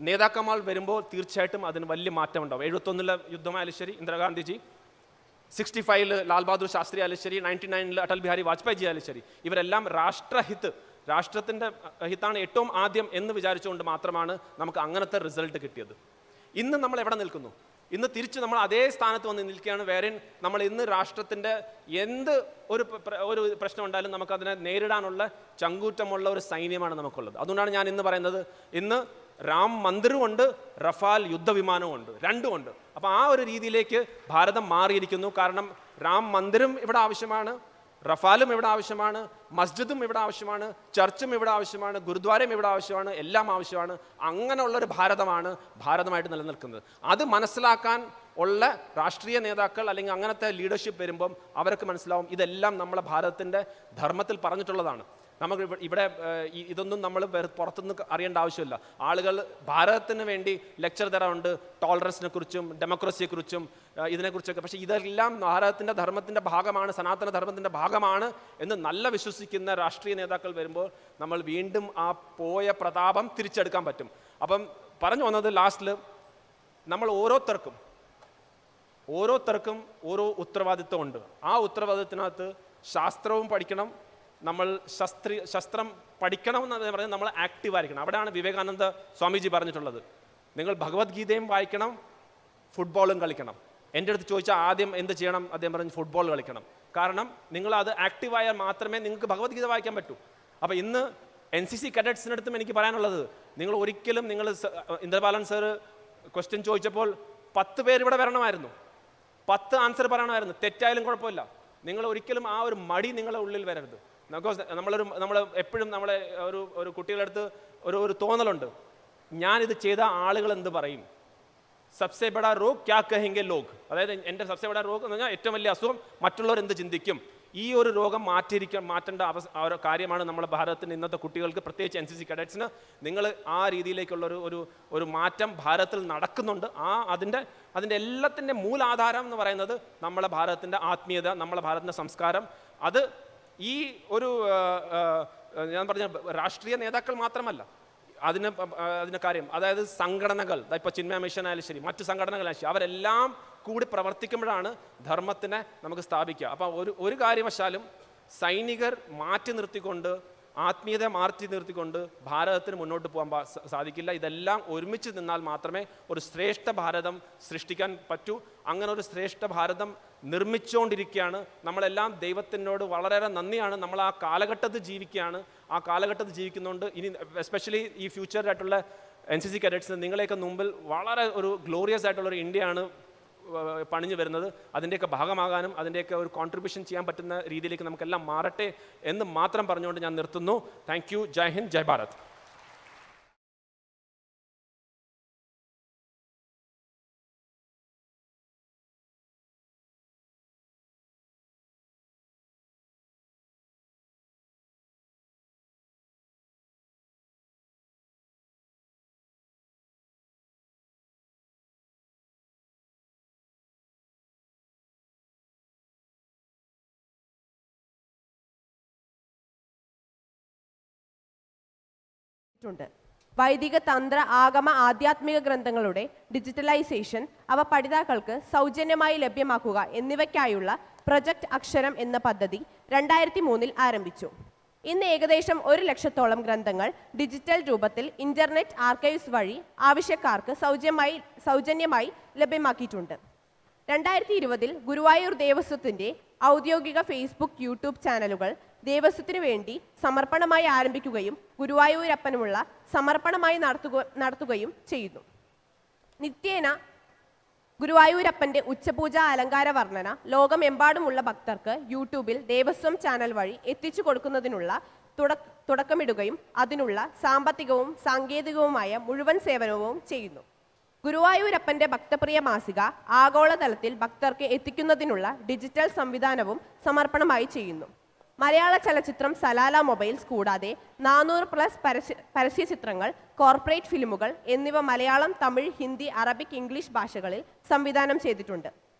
നേതാക്കന്മാർ വരുമ്പോൾ തീർച്ചയായിട്ടും അതിന് വലിയ മാറ്റം ഉണ്ടാവും. 71 യുദ്ധമായാലും ശരി, ഇന്ദിരാഗാന്ധിജി, 65 ലാൽ ബഹാദൂർ ശാസ്ത്രി ആയാലും ശരി, 99 അടൽ ബിഹാരി വാജ്പേയി ജി ആയാലും ശരി, ഇവരെല്ലാം രാഷ്ട്രഹിത്, രാഷ്ട്രത്തിൻ്റെ ഹിതാണ് ഏറ്റവും ആദ്യം എന്ന് വിചാരിച്ചുകൊണ്ട് മാത്രമാണ് നമുക്ക് അങ്ങനത്തെ റിസൾട്ട് കിട്ടിയത്. ഇന്ന് നമ്മൾ എവിടെ നിൽക്കുന്നു? ഇന്ന് തിരിച്ച് നമ്മൾ അതേ സ്ഥാനത്ത് വന്ന് നിൽക്കുകയാണ്. വേറെ നമ്മൾ ഇന്ന് രാഷ്ട്രത്തിൻ്റെ എന്ത് ഒരു പ്രശ്നം ഉണ്ടായാലും നമുക്കതിനെ നേരിടാനുള്ള ചങ്കൂറ്റമുള്ള ഒരു സൈന്യമാണ് നമുക്കുള്ളത്. അതുകൊണ്ടാണ് ഞാൻ ഇന്ന് പറയുന്നത്, ഇന്ന് രാം മന്ദിരമുണ്ട്, റഫാൽ യുദ്ധവിമാനവും ഉണ്ട്, രണ്ടുമുണ്ട്. അപ്പോൾ ആ ഒരു രീതിയിലേക്ക് ഭാരതം മാറിയിരിക്കുന്നു. കാരണം രാം മന്ദിരം ഇവിടെ ആവശ്യമാണ്, റഫാലും ഇവിടെ ആവശ്യമാണ്, മസ്ജിദും ഇവിടെ ആവശ്യമാണ്, ചർച്ചും ഇവിടെ ആവശ്യമാണ്, ഗുരുദ്വാരയും ഇവിടെ ആവശ്യമാണ്, എല്ലാം ആവശ്യമാണ്. അങ്ങനെയുള്ളൊരു ഭാരതമാണ് ഭാരതമായിട്ട് നിലനിൽക്കുന്നത്. അത് മനസ്സിലാക്കാൻ ഉള്ള രാഷ്ട്രീയ നേതാക്കൾ അല്ലെങ്കിൽ അങ്ങനത്തെ ലീഡർഷിപ്പ് വരുമ്പം അവർക്ക് മനസ്സിലാവും ഇതെല്ലാം നമ്മളെ ഭാരതത്തിൻ്റെ ധർമ്മത്തിൽ പറഞ്ഞിട്ടുള്ളതാണ്. നമുക്ക് ഇവിടെ ഇതൊന്നും നമ്മൾ പുറത്തുനിന്ന് അറിയേണ്ട ആവശ്യമില്ല. ആളുകൾ ഭാരതത്തിന് വേണ്ടി ലെക്ചർ തരാറുണ്ട്, ടോളറൻസിനെ കുറിച്ചും ഡെമോക്രസിയെക്കുറിച്ചും ഇതിനെക്കുറിച്ചൊക്കെ. പക്ഷേ ഇതെല്ലാം ഭാരതത്തിൻ്റെ ധർമ്മത്തിൻ്റെ ഭാഗമാണ്, സനാതന ധർമ്മത്തിൻ്റെ ഭാഗമാണ് എന്ന് നല്ല വിശ്വസിക്കുന്ന രാഷ്ട്രീയ നേതാക്കൾ വരുമ്പോൾ നമ്മൾ വീണ്ടും ആ പോയ പ്രതാപം തിരിച്ചെടുക്കാൻ പറ്റും. അപ്പം പറഞ്ഞു വന്നത് ലാസ്റ്റിൽ നമ്മൾ ഓരോരുത്തർക്കും ഓരോ ഉത്തരവാദിത്വമുണ്ട്. ആ ഉത്തരവാദിത്തത്തിനകത്ത് ശാസ്ത്രവും പഠിക്കണം, നമ്മൾ ശസ്ത്രം പഠിക്കണം എന്ന് പറഞ്ഞാൽ നമ്മൾ ആക്റ്റീവായിരിക്കണം. അവിടെയാണ് വിവേകാനന്ദ സ്വാമിജി പറഞ്ഞിട്ടുള്ളത്, നിങ്ങൾ ഭഗവത്ഗീതയും വായിക്കണം, ഫുട്ബോളും കളിക്കണം. എൻ്റെ അടുത്ത് ചോദിച്ചാൽ ആദ്യം എന്ത് ചെയ്യണം? അദ്ദേഹം പറഞ്ഞു ഫുട്ബോൾ കളിക്കണം. കാരണം നിങ്ങൾ അത് ആക്റ്റീവായാൽ മാത്രമേ നിങ്ങൾക്ക് ഭഗവത്ഗീത വായിക്കാൻ പറ്റൂ. അപ്പോൾ ഇന്ന് NCC കേഡറ്റ്സിനടുത്തും എനിക്ക് പറയാനുള്ളത്, നിങ്ങൾ ഒരിക്കലും ഇന്ദ്രപാലൻ സാറ് ക്വസ്റ്റ്യൻ ചോദിച്ചപ്പോൾ 10 പേര് ഇവിടെ വരണമായിരുന്നു, 10 ആൻസർ പറയണമായിരുന്നു, തെറ്റായാലും കുഴപ്പമില്ല. നിങ്ങൾ ഒരിക്കലും ആ ഒരു മടി നിങ്ങളുടെ ഉള്ളിൽ വരരുത്. നമ്മൾ എപ്പോഴും നമ്മളെ ഒരു കുട്ടികളുടെ അടുത്ത് ഒരു തോന്നലുണ്ട്, ഞാനിത് ചെയ്ത ആളുകൾ എന്ത് പറയും, സബ്സെ ബഡാ രോഗ് ക്യാ കഹെങ്കെ ലോഗ്. അതായത് എൻ്റെ സബ്സെ ബഡാ രോഗ് എന്ന് പറഞ്ഞാൽ ഏറ്റവും വലിയ അസുഖം മറ്റുള്ളവർ എന്ത് ചിന്തിക്കും. ഈ ഒരു രോഗം മാറ്റേണ്ട കാര്യമാണ് നമ്മുടെ ഭാരതത്തിൻ്റെ ഇന്നത്തെ കുട്ടികൾക്ക്, പ്രത്യേകിച്ച് NCC കേഡറ്റ്സിന്. നിങ്ങൾ ആ രീതിയിലേക്കുള്ള ഒരു മാറ്റം ഭാരതത്തിൽ നടക്കുന്നുണ്ട്. അതിൻ്റെ എല്ലാത്തിൻ്റെ മൂലാധാരം എന്ന് പറയുന്നത് നമ്മളെ ഭാരതത്തിൻ്റെ ആത്മീയത, നമ്മളെ ഭാരതത്തിൻ്റെ സംസ്കാരം. അത് ഈ ഞാൻ പറഞ്ഞ രാഷ്ട്രീയ നേതാക്കൾ മാത്രമല്ല അതിന് കാര്യം, അതായത് സംഘടനകൾ, ഇപ്പോൾ ചിന്മയ മിഷൻ ആയാലും ശരി, മറ്റ് സംഘടനകളായാലും ശരി, അവരെല്ലാം കൂടി പ്രവർത്തിക്കുമ്പോഴാണ് ധർമ്മത്തിനെ നമുക്ക് സ്ഥാപിക്കുക. അപ്പോൾ ഒരു കാര്യവശാലും സൈനികർ മാറ്റി നിർത്തിക്കൊണ്ട്, ആത്മീയത മാറ്റി നിർത്തിക്കൊണ്ട് ഭാരതത്തിന് മുന്നോട്ട് പോകാൻ സാധിക്കില്ല. ഇതെല്ലാം ഒരുമിച്ച് നിന്നാൽ മാത്രമേ ഒരു ശ്രേഷ്ഠ ഭാരതം സൃഷ്ടിക്കാൻ പറ്റൂ. അങ്ങനെ ഒരു ശ്രേഷ്ഠ ഭാരതം നിർമ്മിച്ചുകൊണ്ടിരിക്കുകയാണ്. നമ്മളെല്ലാം ദൈവത്തിനോട് വളരെയേറെ നന്ദിയാണ്. നമ്മൾ ആ കാലഘട്ടത്തിൽ ജീവിക്കുകയാണ്. ആ കാലഘട്ടത്തിൽ ജീവിക്കുന്നുണ്ട്. ഇനി എസ്പെഷ്യലി ഈ ഫ്യൂച്ചറായിട്ടുള്ള NCC കേഡറ്റ്സ് നിങ്ങളെയൊക്കെ മുമ്പിൽ വളരെ ഒരു ഗ്ലോറിയസ് ആയിട്ടുള്ളൊരു ഇന്ത്യയാണ് പണിഞ്ഞു വരുന്നത്. അതിൻ്റെയൊക്കെ ഭാഗമാകാനും അതിൻ്റെയൊക്കെ ഒരു കോൺട്രിബ്യൂഷൻ ചെയ്യാൻ പറ്റുന്ന രീതിയിലേക്ക് നമുക്കെല്ലാം മാറട്ടെ എന്ന് മാത്രം പറഞ്ഞുകൊണ്ട് ഞാൻ നിർത്തുന്നു. Thank you. ജയ് ഹിന്ദ്, ജയ് ഭാരത്. വൈദിക തന്ത്ര ആഗമ ആധ്യാത്മിക ഗ്രന്ഥങ്ങളുടെ ഡിജിറ്റലൈസേഷൻ, അവ പഠിതാക്കൾക്ക് സൗജന്യമായി ലഭ്യമാക്കുക എന്നിവയ്ക്കായുള്ള പ്രൊജക്ട് അക്ഷരം എന്ന പദ്ധതി 2003 ആരംഭിച്ചു. ഇന്ന് ഏകദേശം 1 ലക്ഷത്തോളം ഗ്രന്ഥങ്ങൾ ഡിജിറ്റൽ രൂപത്തിൽ ഇന്റർനെറ്റ് ആർക്കൈവ്സ് വഴി ആവശ്യക്കാർക്ക് സൗജന്യമായി ലഭ്യമാക്കിയിട്ടുണ്ട്. 2020 ഗുരുവായൂർ ദേവസ്വത്തിൻ്റെ ഔദ്യോഗിക ഫേസ്ബുക്ക്, യൂട്യൂബ് ചാനലുകൾ ദേവസ്വത്തിനു വേണ്ടി സമർപ്പണമായി ആരംഭിക്കുകയും ഗുരുവായൂരപ്പനുമുള്ള സമർപ്പണമായി നടത്തുകയും ചെയ്യുന്നു. നിത്യേന ഗുരുവായൂരപ്പൻ്റെ ഉച്ചപൂജ അലങ്കാര വർണ്ണന ലോകമെമ്പാടുമുള്ള ഭക്തർക്ക് യൂട്യൂബിൽ ദേവസ്വം ചാനൽ വഴി എത്തിച്ചു കൊടുക്കുന്നതിനുള്ള തുടക്കമിടുകയും അതിനുള്ള സാമ്പത്തികവും സാങ്കേതികവുമായ മുഴുവൻ സേവനവും ചെയ്യുന്നു. ഗുരുവായൂരപ്പൻ്റെ ഭക്തപ്രിയ മാസിക ആഗോളതലത്തിൽ ഭക്തർക്ക് എത്തിക്കുന്നതിനുള്ള ഡിജിറ്റൽ സംവിധാനവും സമർപ്പണമായി ചെയ്യുന്നു. മലയാള ചലച്ചിത്രം, സലാല മൊബൈൽസ് കൂടാതെ 400+ പരസ്യചിത്രങ്ങൾ, കോർപ്പറേറ്റ് ഫിലിമുകൾ എന്നിവ മലയാളം, തമിഴ്, ഹിന്ദി, അറബിക്, ഇംഗ്ലീഷ് ഭാഷകളിൽ സംവിധാനം ചെയ്തിട്ടുണ്ട്.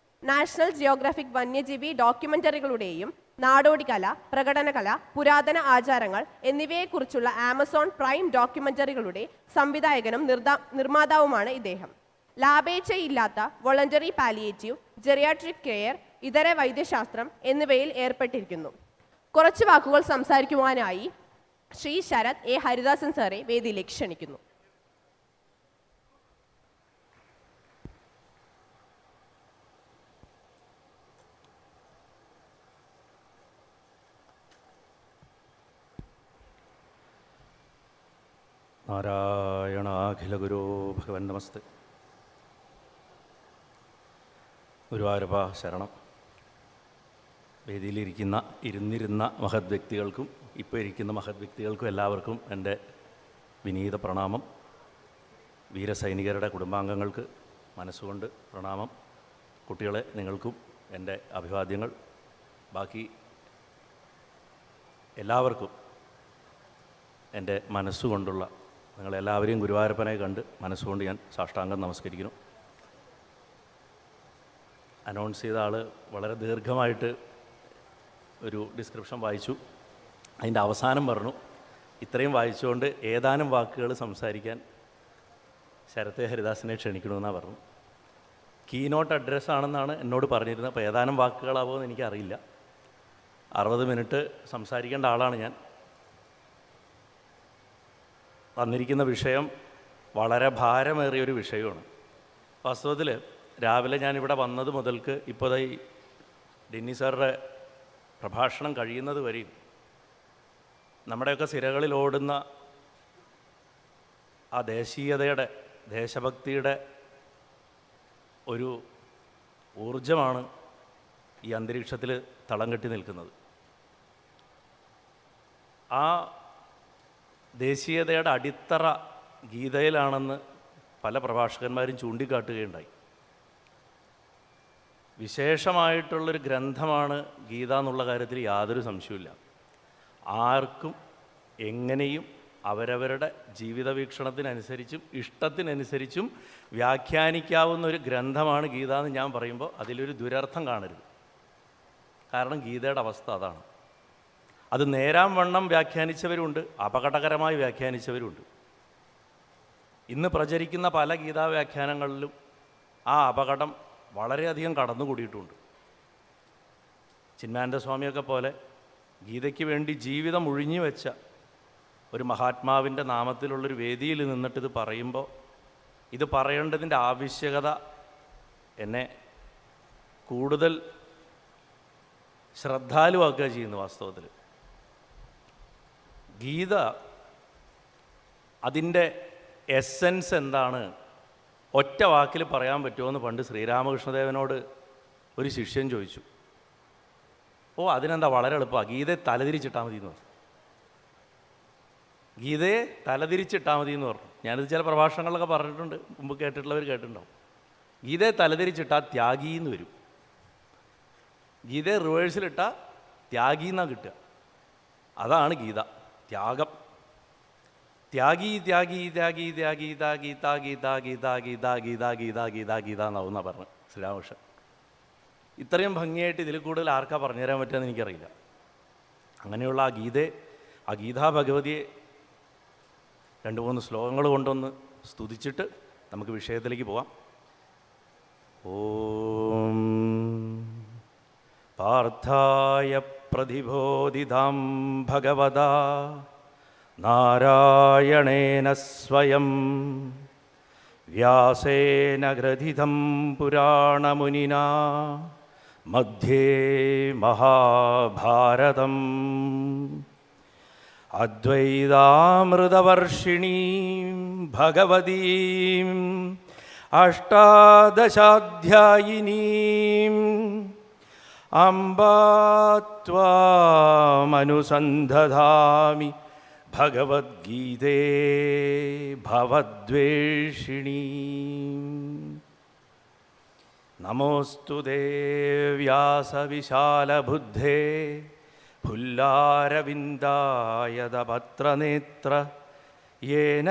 നാഷണൽ ജിയോഗ്രാഫിക് വന്യജീവി ഡോക്യുമെന്ററികളുടെയും നാടോടികല, പ്രകടനകല, പുരാതന ആചാരങ്ങൾ എന്നിവയെക്കുറിച്ചുള്ള ആമസോൺ പ്രൈം ഡോക്യുമെന്ററികളുടെ സംവിധായകനും നിർമ്മാതാവുമാണ് ഇദ്ദേഹം. ലാഭേച്ഛയില്ലാത്ത വോളണ്ടറി പാലിയേറ്റീവ്, ജെറിയാട്രിക് കെയർ, ഇതര വൈദ്യശാസ്ത്രം എന്നിവയിൽ ഏർപ്പെട്ടിരിക്കുന്നു. കുറച്ച് വാക്കുകൾ സംസാരിക്കുവാനായി ശ്രീ ശരത് എ ഹരിദാസൻ സാറെ വേദിയിലേക്ക് ക്ഷണിക്കുന്നു. നാരായണാഖില ഗുരോ ഭഗവൻ നമസ്തേ. ഗുരുവായൂരപ്പ ശരണം. ഇരുന്നിരുന്ന മഹത് വ്യക്തികൾക്കും ഇപ്പോൾ ഇരിക്കുന്ന മഹത് വ്യക്തികൾക്കും എല്ലാവർക്കും എൻ്റെ വിനീത പ്രണാമം. വീരസൈനികരുടെ കുടുംബാംഗങ്ങൾക്ക് മനസ്സുകൊണ്ട് പ്രണാമം. കുട്ടികളെ, നിങ്ങൾക്കും എൻ്റെ അഭിവാദ്യങ്ങൾ. ബാക്കി എല്ലാവർക്കും എൻ്റെ മനസ്സുകൊണ്ടുള്ള, നിങ്ങളെല്ലാവരെയും ഗുരുവായൂരപ്പനെ കണ്ട് മനസ്സുകൊണ്ട് ഞാൻ സാഷ്ടാംഗം നമസ്കരിക്കുന്നു. അനൗൺസ് ചെയ്ത ആൾ വളരെ ദീർഘമായിട്ട് ഒരു ഡിസ്ക്രിപ്ഷൻ വായിച്ചു. അതിൻ്റെ അവസാനം പറഞ്ഞു, ഇത്രയും വായിച്ചുകൊണ്ട് ഏതാനും വാക്കുകൾ സംസാരിക്കാൻ ശരത്തെ ഹരിദാസിനെ ക്ഷണിക്കണമെന്നാണ് പറഞ്ഞു. കീനോട്ട് അഡ്രസ്സാണെന്നാണ് എന്നോട് പറഞ്ഞിരുന്നത്. അപ്പോൾ ഏതാനും വാക്കുകളാവുമോ എന്ന് എനിക്കറിയില്ല. 60 മിനിറ്റ് സംസാരിക്കേണ്ട ആളാണ് ഞാൻ. വന്നിരിക്കുന്ന വിഷയം വളരെ ഭാരമേറിയൊരു വിഷയമാണ്. വാസ്തവത്തിൽ രാവിലെ ഞാനിവിടെ വന്നത് മുതൽക്ക് ഇപ്പോൾ ഈ ഡെന്നി സാറുടെ പ്രഭാഷണം കഴിയുന്നത് വരെയും നമ്മുടെയൊക്കെ സിരകളിൽ ഓടുന്ന ആ ദേശീയതയുടെ, ദേശഭക്തിയുടെ ഒരു ഊർജമാണ് ഈ അന്തരീക്ഷത്തിൽ തളം കെട്ടി നിൽക്കുന്നത്. ആ ദേശീയതയുടെ അടിത്തറ ഗീതയിലാണെന്ന് പല പ്രഭാഷകന്മാരും ചൂണ്ടിക്കാട്ടുകയുണ്ടായി. വിശേഷമായിട്ടുള്ളൊരു ഗ്രന്ഥമാണ് ഗീത എന്നുള്ള കാര്യത്തിൽ യാതൊരു സംശയവുമില്ല. ആർക്കും എങ്ങനെയും അവരവരുടെ ജീവിത വീക്ഷണത്തിനനുസരിച്ചും ഇഷ്ടത്തിനനുസരിച്ചും വ്യാഖ്യാനിക്കാവുന്ന ഒരു ഗ്രന്ഥമാണ് ഗീത എന്ന് ഞാൻ പറയുമ്പോൾ അതിലൊരു ദുരർത്ഥം കാണരുത്. കാരണം ഗീതയുടെ അവസ്ഥ അതാണ്. അത് നേരാം വണ്ണം വ്യാഖ്യാനിച്ചവരുണ്ട്, അപകടകരമായി വ്യാഖ്യാനിച്ചവരുണ്ട്. ഇന്ന് പ്രചരിക്കുന്ന പല ഗീതാ വ്യാഖ്യാനങ്ങളിലും ആ അപകടം വളരെയധികം കടന്നുകൂടിയിട്ടുണ്ട്. ചിന്മയാനന്ദ സ്വാമിയൊക്കെ പോലെ ഗീതയ്ക്ക് വേണ്ടി ജീവിതം ഒഴിഞ്ഞു വെച്ച ഒരു മഹാത്മാവിൻ്റെ നാമത്തിലുള്ളൊരു വേദിയിൽ നിന്നിട്ടിത് പറയുമ്പോൾ ഇത് പറയേണ്ടതിൻ്റെ ആവശ്യകത എന്നെ കൂടുതൽ ശ്രദ്ധാലുവാക്കുക ചെയ്യുന്നു. വാസ്തവത്തിൽ ഗീത, അതിൻ്റെ എസെൻസ് എന്താണ് ഒറ്റ വാക്കിൽ പറയാൻ പറ്റുമോ എന്ന് പണ്ട് ശ്രീരാമകൃഷ്ണദേവനോട് ഒരു ശിഷ്യൻ ചോദിച്ചു. അതിനെന്താ, വളരെ എളുപ്പമാണ്, ഗീതയെ തലതിരിച്ചിട്ടാൽ മതി എന്ന് പറഞ്ഞു. ഗീതയെ തലതിരിച്ചിട്ടാൽ മതി എന്ന് പറഞ്ഞു. ഞാനിത് ചില പ്രഭാഷണങ്ങളൊക്കെ പറഞ്ഞിട്ടുണ്ട്, മുമ്പ് കേട്ടിട്ടുള്ളവർ കേട്ടിട്ടുണ്ടാവും. ഗീതയെ തലതിരിച്ചിട്ടാൽ ത്യാഗി എന്ന് വരും. ഗീതയെ റിവേഴ്സിലിട്ടാൽ ത്യാഗി എന്നാണ് കിട്ടുക. അതാണ് ഗീത, ത്യാഗം. ത്യാഗി ത്യാഗി ത്യാഗി ത്യാഗി താഗി താഗി താഗി താഗി താഗി താഗി താഗി താഗി എന്നാവുന്ന പറഞ്ഞു ശ്രീരാമകൃഷ്ണൻ. ഇത്രയും ഭംഗിയായിട്ട് ഇതിൽ കൂടുതൽ ആർക്കാ പറഞ്ഞുതരാൻ പറ്റുമെന്ന് എനിക്കറിയില്ല. അങ്ങനെയുള്ള ആ ഗീതയെ, ആ ഗീതാ ഭഗവതിയെ 2-3 ശ്ലോകങ്ങൾ കൊണ്ടൊന്ന് സ്തുതിച്ചിട്ട് നമുക്ക് വിഷയത്തിലേക്ക് പോവാം. ഓം പാർത്ഥായ പ്രതിബോധിതാം ഭഗവതാ നാരായണേന സ്വയം വ്യാസേന ഗ്രഥിതം പുരാണമുനിനാ മധ്യേ മഹാഭാരതം അദ്വൈതാമൃതവർഷിണീം ഭഗവതീം അഷ്ടാദശാധ്യായിനീം അംബാ ത്വാമനുസന്ധധാമി ഭഗവദ്ഗീതേ ഭവദ്വേഷിണീ. നമോസ്തു തേ വ്യാസവിശാലബുദ്ധേ ഫുല്ലാരവിന്ദായതപത്രനേത്ര യേന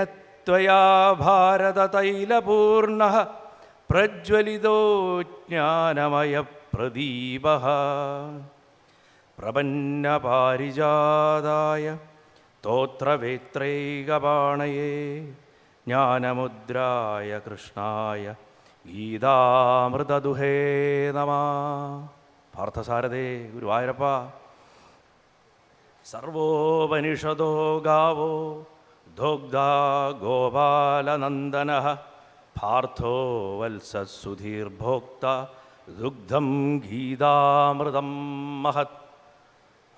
ത്വയാ ഭാരതതൈലപൂർണഃ പ്രജ്വലിതോ ജ്ഞാനമയപ്രദീപഃ പ്രപന്നപാരിജാതായ സ്തോത്രവേത്രൈകപാണയേ ജ്ഞാനമുദ്രായ കൃഷ്ണായ ഗീതാമൃതദുഹേ നമഃ. പാർത്ഥസാരഥേ ഗുരുവായൂരപ്പ. സർവോപനിഷദോ ഗാവോ ദോഗ്ധാ ഗോപാലനന്ദനഃ പാർത്ഥോ വത്സസുധീർഭോക്ത ദുഗ്ധം ഗീതാമൃതം മഹത്.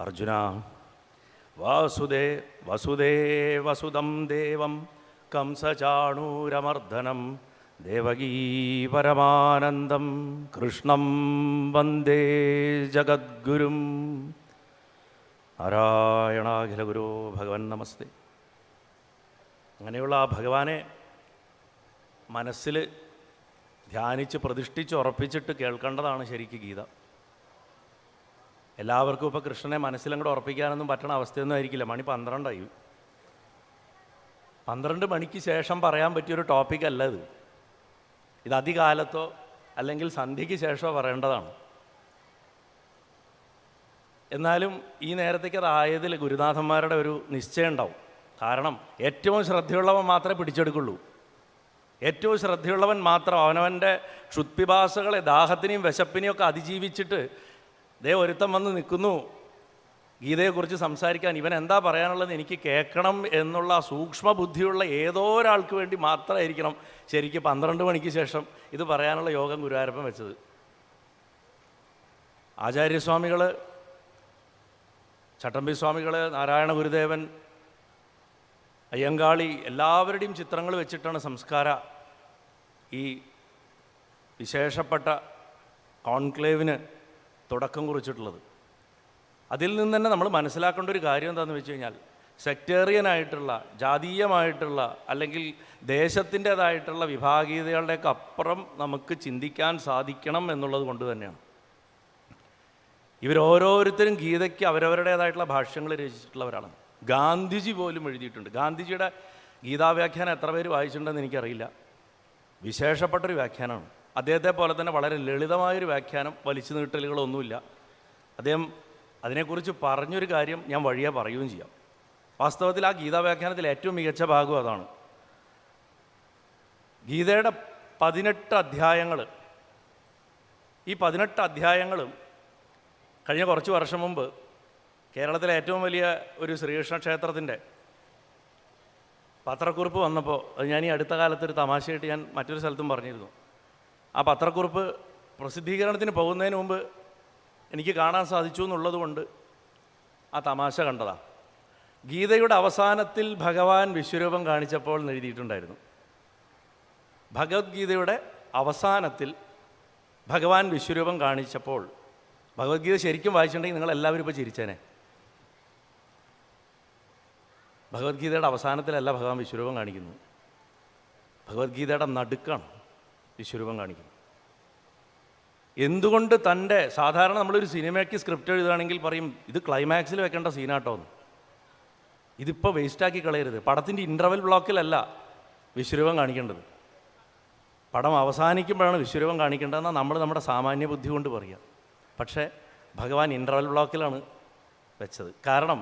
അർജുന, വസുദേവസുതം ദേവം കംസചാണൂരമർദ്ദനം ദേവകീ പരമാനന്ദം കൃഷ്ണം വന്ദേ ജഗദ്ഗുരും. നാരായണാഖില ഗുരോ ഭഗവൻ നമസ്തേ. അങ്ങനെയുള്ള ആ ഭഗവാനെ മനസ്സിൽ ധ്യാനിച്ച് പ്രതിഷ്ഠിച്ച് ഉറപ്പിച്ചിട്ട് കേൾക്കേണ്ടതാണ് ശരിക്കും ഗീത. എല്ലാവർക്കും ഇപ്പോൾ കൃഷ്ണനെ മനസ്സിലങ്ങോട്ട് ഉറപ്പിക്കാനൊന്നും പറ്റണ അവസ്ഥയൊന്നും ആയിരിക്കില്ല. മണി 12 12 മണിക്ക് ശേഷം പറയാൻ പറ്റിയൊരു ടോപ്പിക് അല്ല ഇത്. ഇത് അധികാലത്തോ അല്ലെങ്കിൽ സന്ധ്യയ്ക്ക് ശേഷമോ പറയേണ്ടതാണ്. എന്നാലും ഈ നേരത്തേക്ക് അതായതിൽ ഗുരുനാഥന്മാരുടെ ഒരു നിശ്ചയം ഉണ്ടാവും. കാരണം ഏറ്റവും ശ്രദ്ധയുള്ളവൻ മാത്രമേ പിടിച്ചെടുക്കുള്ളൂ. ഏറ്റവും ശ്രദ്ധയുള്ളവൻ മാത്രം അവനവൻ്റെ ക്ഷുത്പിപാസകളെ, ദാഹത്തിനെയും വിശപ്പിനെയും ഒക്കെ അതിജീവിച്ചിട്ട് ദേ ഒരുത്തം വന്ന് നിൽക്കുന്നു ഗീതയെക്കുറിച്ച് സംസാരിക്കാൻ. ഇവൻ എന്താ പറയാനുള്ളത് എനിക്ക് കേൾക്കണം എന്നുള്ള സൂക്ഷ്മ ബുദ്ധിയുള്ള ഏതോ ഒരാൾക്ക് വേണ്ടി മാത്രമായിരിക്കണം ശരിക്കും 12 മണിക്ക് ശേഷം ഇത് പറയാനുള്ള യോഗം ഗുരുവായൂരപ്പൻ വെച്ചത്. ആചാര്യസ്വാമികൾ, ചട്ടമ്പി സ്വാമികൾ, നാരായണ ഗുരുദേവൻ, അയ്യങ്കാളി എല്ലാവരുടെയും ചിത്രങ്ങൾ വെച്ചിട്ടാണ് സംസ്കാര ഈ വിശേഷപ്പെട്ട കോൺക്ലേവിന് തുടക്കം കുറിച്ചിട്ടുള്ളത്. അതിൽ നിന്ന് തന്നെ നമ്മൾ മനസ്സിലാക്കേണ്ട ഒരു കാര്യം എന്താണെന്ന് വെച്ച് കഴിഞ്ഞാൽ സെക്ടേറിയനായിട്ടുള്ള, ജാതീയമായിട്ടുള്ള അല്ലെങ്കിൽ ദേശത്തിൻ്റേതായിട്ടുള്ള വിഭാഗീയതകളുടെയൊക്കെ അപ്പുറം നമുക്ക് ചിന്തിക്കാൻ സാധിക്കണം എന്നുള്ളത് കൊണ്ട് തന്നെയാണ്. ഇവരോരോരുത്തരും ഗീതയ്ക്ക് അവരവരുടേതായിട്ടുള്ള ഭാഷ്യങ്ങൾ രചിച്ചിട്ടുള്ളവരാണ്. ഗാന്ധിജി പോലും എഴുതിയിട്ടുണ്ട്. ഗാന്ധിജിയുടെ ഗീതാവ്യാഖ്യാനം എത്ര പേര് വായിച്ചിട്ടുണ്ടെന്ന് എനിക്കറിയില്ല. വിശേഷപ്പെട്ടൊരു വ്യാഖ്യാനമാണ്. അദ്ദേഹത്തെ പോലെ തന്നെ വളരെ ലളിതമായൊരു വ്യാഖ്യാനം, വലിച്ചു നീട്ടലുകളൊന്നുമില്ല. അദ്ദേഹം അതിനെക്കുറിച്ച് പറഞ്ഞൊരു കാര്യം ഞാൻ വഴിയെ പറയുകയും ചെയ്യാം. വാസ്തവത്തിൽ ആ ഗീതാവ്യാഖ്യാനത്തിൽ ഏറ്റവും മികച്ച ഭാഗം അതാണ്. ഗീതയുടെ 18 അധ്യായങ്ങൾ, ഈ 18 അധ്യായങ്ങളും കഴിഞ്ഞ കുറച്ച് വർഷം മുമ്പ് കേരളത്തിലെ ഏറ്റവും വലിയ ഒരു ശ്രീകൃഷ്ണ ക്ഷേത്രത്തിൻ്റെ പത്രക്കുറിപ്പ് വന്നപ്പോൾ, അത് ഞാൻ ഈ അടുത്ത കാലത്തൊരു തമാശയായിട്ട് ഞാൻ മറ്റൊരു സ്ഥലത്തും പറഞ്ഞിരുന്നു. ആ പത്രക്കുറിപ്പ് പ്രസിദ്ധീകരണത്തിന് പോകുന്നതിന് മുമ്പ് എനിക്ക് കാണാൻ സാധിച്ചു എന്നുള്ളതുകൊണ്ട് ആ തമാശ കണ്ടതാണ്. ഗീതയുടെ അവസാനത്തിൽ ഭഗവാൻ വിശ്വരൂപം കാണിച്ചപ്പോൾ എന്ന് എഴുതിയിട്ടുണ്ടായിരുന്നു. ഭഗവത്ഗീതയുടെ അവസാനത്തിൽ ഭഗവാൻ വിശ്വരൂപം കാണിച്ചപ്പോൾ. ഭഗവത്ഗീത ശരിക്കും വായിച്ചിട്ടുണ്ടെങ്കിൽ നിങ്ങളെല്ലാവരും ഇപ്പോൾ ചിരിച്ചേനെ. ഭഗവത്ഗീതയുടെ അവസാനത്തിലല്ല ഭഗവാൻ വിശ്വരൂപം കാണിക്കുന്നത്, ഭഗവത്ഗീതയുടെ നടുക്കാണ് വിശ്വരൂപം കാണിക്കുന്നത്. എന്തുകൊണ്ട് തൻ്റെ സാധാരണ നമ്മളൊരു സിനിമയ്ക്ക് സ്ക്രിപ്റ്റ് എഴുതുകയാണെങ്കിൽ പറയും ഇത് ക്ലൈമാക്സിൽ വെക്കേണ്ട സീനാട്ടോ എന്ന്. ഇതിപ്പോൾ വേസ്റ്റാക്കി കളയരുത്. പടത്തിൻ്റെ ഇൻ്റർവെൽ ബ്ലോക്കിലല്ല വിശ്വരൂപം കാണിക്കേണ്ടത്, പടം അവസാനിക്കുമ്പോഴാണ് വിശ്വരൂപം കാണിക്കേണ്ടതെന്നാണ് നമ്മൾ നമ്മുടെ സാമാന്യ ബുദ്ധി കൊണ്ട് പറയുക. പക്ഷേ ഭഗവാൻ ഇൻ്റർവെൽ ബ്ലോക്കിലാണ് വെച്ചത്. കാരണം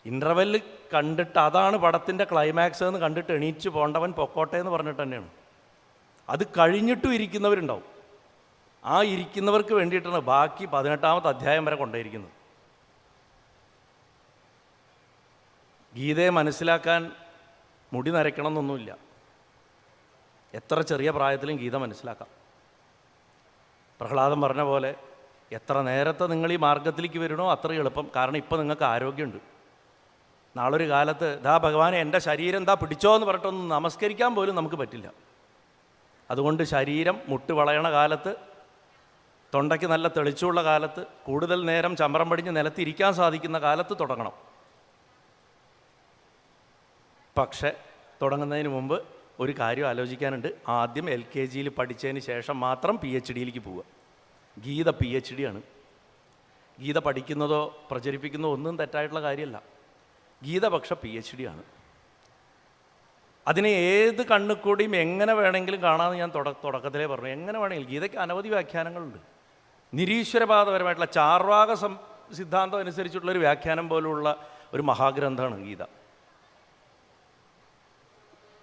ഇൻ്റർവെല്ല് കണ്ടിട്ട് അതാണ് പടത്തിൻ്റെ ക്ലൈമാക്സ് എന്ന് കണ്ടിട്ട് എണീച്ച് പോണ്ടവൻ പൊക്കോട്ടെ എന്ന് പറഞ്ഞിട്ട് തന്നെയാണ്. അത് കഴിഞ്ഞിട്ടും ഇരിക്കുന്നവരുണ്ടാവും. ആ ഇരിക്കുന്നവർക്ക് വേണ്ടിയിട്ടാണ് ബാക്കി 18ാമത്തെ അധ്യായം വരെ കൊണ്ടേയിരിക്കുന്നത്. ഗീതയെ മനസ്സിലാക്കാൻ മുടി നരയ്ക്കണം എന്നൊന്നുമില്ല. എത്ര ചെറിയ പ്രായത്തിലും ഗീത മനസ്സിലാക്കാം. പ്രഹ്ലാദൻ പറഞ്ഞ പോലെ എത്ര നേരത്തെ നിങ്ങൾ ഈ മാർഗത്തിലേക്ക് വരണോ അത്ര എളുപ്പം. കാരണം ഇപ്പോൾ നിങ്ങൾക്ക് ആരോഗ്യമുണ്ട്. നാളൊരു കാലത്ത് ദാ ഭഗവാനെ എൻ്റെ ശരീരം ദാ പിടിച്ചോ എന്ന് പറഞ്ഞിട്ടൊന്ന് നമസ്കരിക്കാൻ പോലും നമുക്ക് പറ്റില്ല. അതുകൊണ്ട് ശരീരം മുട്ട് വളയണ കാലത്ത്, തൊണ്ടയ്ക്ക് നല്ല തെളിച്ചുള്ള കാലത്ത്, കൂടുതൽ നേരം ചമ്രം പടിഞ്ഞ് നിലത്തിരിക്കാൻ സാധിക്കുന്ന കാലത്ത് തുടങ്ങണം. പക്ഷേ തുടങ്ങുന്നതിന് മുമ്പ് ഒരു കാര്യം ആലോചിക്കാനുണ്ട്. ആദ്യം LKG പഠിച്ചതിന് ശേഷം മാത്രം PhD പോവുക. ഗീത PhD ആണ്. ഗീത പഠിക്കുന്നതോ പ്രചരിപ്പിക്കുന്നതോ ഒന്നും തെറ്റായിട്ടുള്ള കാര്യമല്ല. ഗീത പക്ഷെ PhD ആണ്. അതിനെ ഏത് കണ്ണുകൂടിയും എങ്ങനെ വേണമെങ്കിലും കാണാമെന്ന് ഞാൻ തുടക്കത്തിലേ പറഞ്ഞു. എങ്ങനെ വേണമെങ്കിലും. ഗീതയ്ക്ക് അനവധി വ്യാഖ്യാനങ്ങളുണ്ട്. നിരീശ്വരവാദപരമായിട്ടുള്ള ചാർവാക സിദ്ധാന്തം അനുസരിച്ചുള്ളൊരു വ്യാഖ്യാനം പോലുള്ള ഒരു മഹാഗ്രന്ഥമാണ് ഗീത.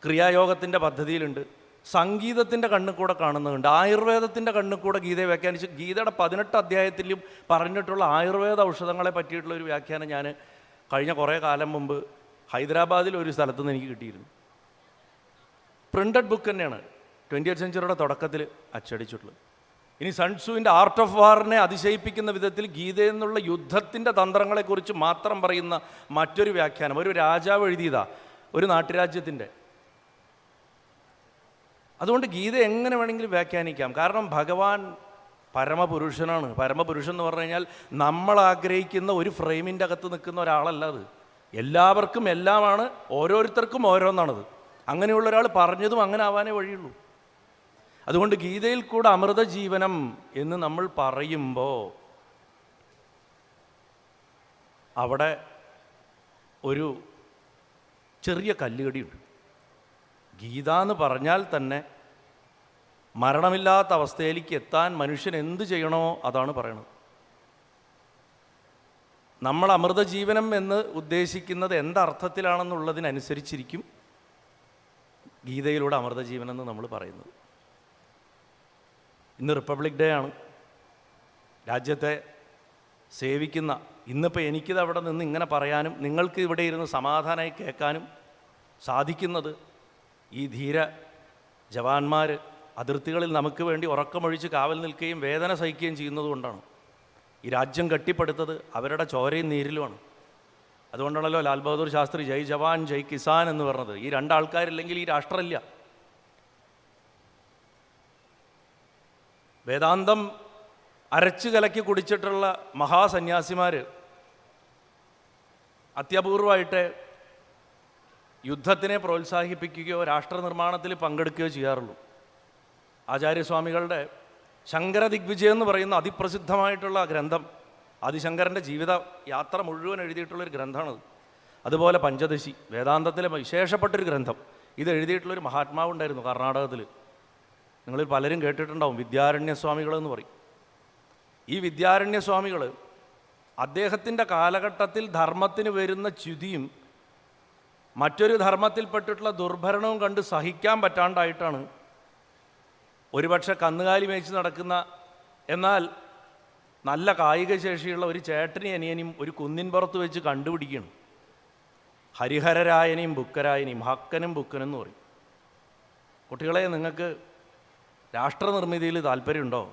ക്രിയായോഗത്തിൻ്റെ പദ്ധതിയിലുണ്ട്. സംഗീതത്തിൻ്റെ കണ്ണിൽ കൂടെ കാണുന്നുണ്ട്. ആയുർവേദത്തിൻ്റെ കണ്ണിൽ കൂടെ ഗീതയെ വ്യാഖ്യാനിച്ച് ഗീതയുടെ 18 അധ്യായത്തിലും പറഞ്ഞിട്ടുള്ള ആയുർവേദ ഔഷധങ്ങളെ പറ്റിയിട്ടുള്ള ഒരു വ്യാഖ്യാനം ഞാൻ കഴിഞ്ഞ കുറേ കാലം മുമ്പ് ഹൈദരാബാദിൽ ഒരു സ്ഥലത്തു നിന്ന് എനിക്ക് കിട്ടിയിരുന്നു. പ്രിൻ്റഡ് ബുക്ക് തന്നെയാണ്, 20th സെഞ്ച്വറിയുടെ തുടക്കത്തിൽ അച്ചടിച്ചിട്ടുള്ളത്. ഇനി സൺസുവിൻ്റെ ആർട്ട് ഓഫ് വാറിനെ അതിശയിപ്പിക്കുന്ന വിധത്തിൽ ഗീതയെന്നുള്ള യുദ്ധത്തിൻ്റെ തന്ത്രങ്ങളെക്കുറിച്ച് മാത്രം പറയുന്ന മറ്റൊരു വ്യാഖ്യാനം ഒരു രാജാവ് എഴുതിയതാ, ഒരു നാട്ടുരാജ്യത്തിൻ്റെ. അതുകൊണ്ട് ഗീത എങ്ങനെ വേണമെങ്കിലും വ്യാഖ്യാനിക്കാം. കാരണം ഭഗവാൻ പരമപുരുഷനാണ്. പരമപുരുഷൻ എന്ന് പറഞ്ഞു കഴിഞ്ഞാൽ നമ്മൾ ആഗ്രഹിക്കുന്ന ഒരു ഫ്രെയിമിൻ്റെ അകത്ത് നിൽക്കുന്ന ഒരാളല്ല അത്. എല്ലാവർക്കും എല്ലാമാണ്, ഓരോരുത്തർക്കും ഓരോന്നാണത്. അങ്ങനെയുള്ള ഒരാൾ പറഞ്ഞതും അങ്ങനെ ആവാനേ വഴിയുള്ളൂ. അതുകൊണ്ട് ഗീതയിൽ കൂടെ അമൃത ജീവനം എന്ന് നമ്മൾ പറയുമ്പോൾ അവിടെ ഒരു ചെറിയ കല്ലുകടിയുണ്ട്. ഗീത എന്ന് പറഞ്ഞാൽ തന്നെ മരണമില്ലാത്ത അവസ്ഥയിലേക്ക് എത്താൻ മനുഷ്യൻ എന്ത് ചെയ്യണോ അതാണ് പറയണത്. നമ്മൾ അമൃതജീവനം എന്ന് ഉദ്ദേശിക്കുന്നത് എന്തർത്ഥത്തിലാണെന്നുള്ളതിനനുസരിച്ചിരിക്കും ഗീതയിലൂടെ അമൃതജീവനം എന്ന് നമ്മൾ പറയുന്നത്. ഇന്ന് റിപ്പബ്ലിക് ഡേ ആണ്. രാജ്യത്തെ സേവിക്കുന്ന ഇന്നിപ്പോൾ എനിക്കിത് അവിടെ നിന്ന് ഇങ്ങനെ പറയാനും നിങ്ങൾക്ക് ഇവിടെ ഇരുന്ന് സമാധാനമായി കേൾക്കാനും സാധിക്കുന്നത് ഈ ധീര ജവാന്മാർ അതിർത്തികളിൽ നമുക്ക് വേണ്ടി ഉറക്കമൊഴിച്ച് കാവൽ നിൽക്കുകയും വേദന സഹിക്കുകയും ചെയ്യുന്നതുകൊണ്ടാണ്. ഈ രാജ്യം കെട്ടിപ്പടുത്തത് അവരുടെ ചോരയും നീരിലുമാണ്. അതുകൊണ്ടാണല്ലോ ലാൽ ബഹദൂർ ശാസ്ത്രി ജയ് ജവാൻ ജയ് കിസാൻ എന്ന് പറഞ്ഞത്. ഈ രണ്ടാൾക്കാരില്ലെങ്കിൽ ഈ രാഷ്ട്രമില്ല. വേദാന്തം അരച്ചു കലക്കി കുടിച്ചിട്ടുള്ള മഹാസന്യാസിമാർ അത്യപൂർവമായിട്ട് യുദ്ധത്തിനെ പ്രോത്സാഹിപ്പിക്കുകയോ രാഷ്ട്രനിർമ്മാണത്തിൽ പങ്കെടുക്കുകയോ ചെയ്യാറുള്ളൂ. ആചാര്യസ്വാമികളുടെ ശങ്കര ദിഗ്വിജയം എന്ന് പറയുന്ന അതിപ്രസിദ്ധമായിട്ടുള്ള ഗ്രന്ഥം, ആദിശങ്കരൻ്റെ ജീവിത യാത്ര മുഴുവൻ എഴുതിയിട്ടുള്ളൊരു ഗ്രന്ഥമാണത്. അതുപോലെ പഞ്ചദശി വേദാന്തത്തിലെ വിശേഷപ്പെട്ടൊരു ഗ്രന്ഥം. ഇത് എഴുതിയിട്ടുള്ളൊരു മഹാത്മാവുണ്ടായിരുന്നു കർണാടകത്തിൽ. നിങ്ങളിൽ പലരും കേട്ടിട്ടുണ്ടാവും, വിദ്യാരണ്യസ്വാമികളെന്ന് പറയും. ഈ വിദ്യാരണ്യസ്വാമികൾ അദ്ദേഹത്തിൻ്റെ കാലഘട്ടത്തിൽ ധർമ്മത്തിന് വരുന്ന ച്യുതിയും മറ്റൊരു ധർമ്മത്തിൽപ്പെട്ടിട്ടുള്ള ദുർഭരണവും കണ്ട് സഹിക്കാൻ പറ്റാണ്ടായിട്ടാണ് ഒരുപക്ഷെ കന്നുകാലി മേയിച്ച് നടക്കുന്ന എന്നാൽ നല്ല കായിക ശേഷിയുള്ള ഒരു ചേട്ടനെയും അനിയനെയും ഒരു കുന്നിൻ പുറത്ത് വെച്ച് കണ്ടുപിടിക്കണം. ഹരിഹരരായനെയും ബുക്കരായനെയും, ഹക്കനും ബുക്കനും എന്ന് പറയും. കുട്ടികളെ, നിങ്ങൾക്ക് രാഷ്ട്രനിർമ്മിതിയിൽ താല്പര്യമുണ്ടോ?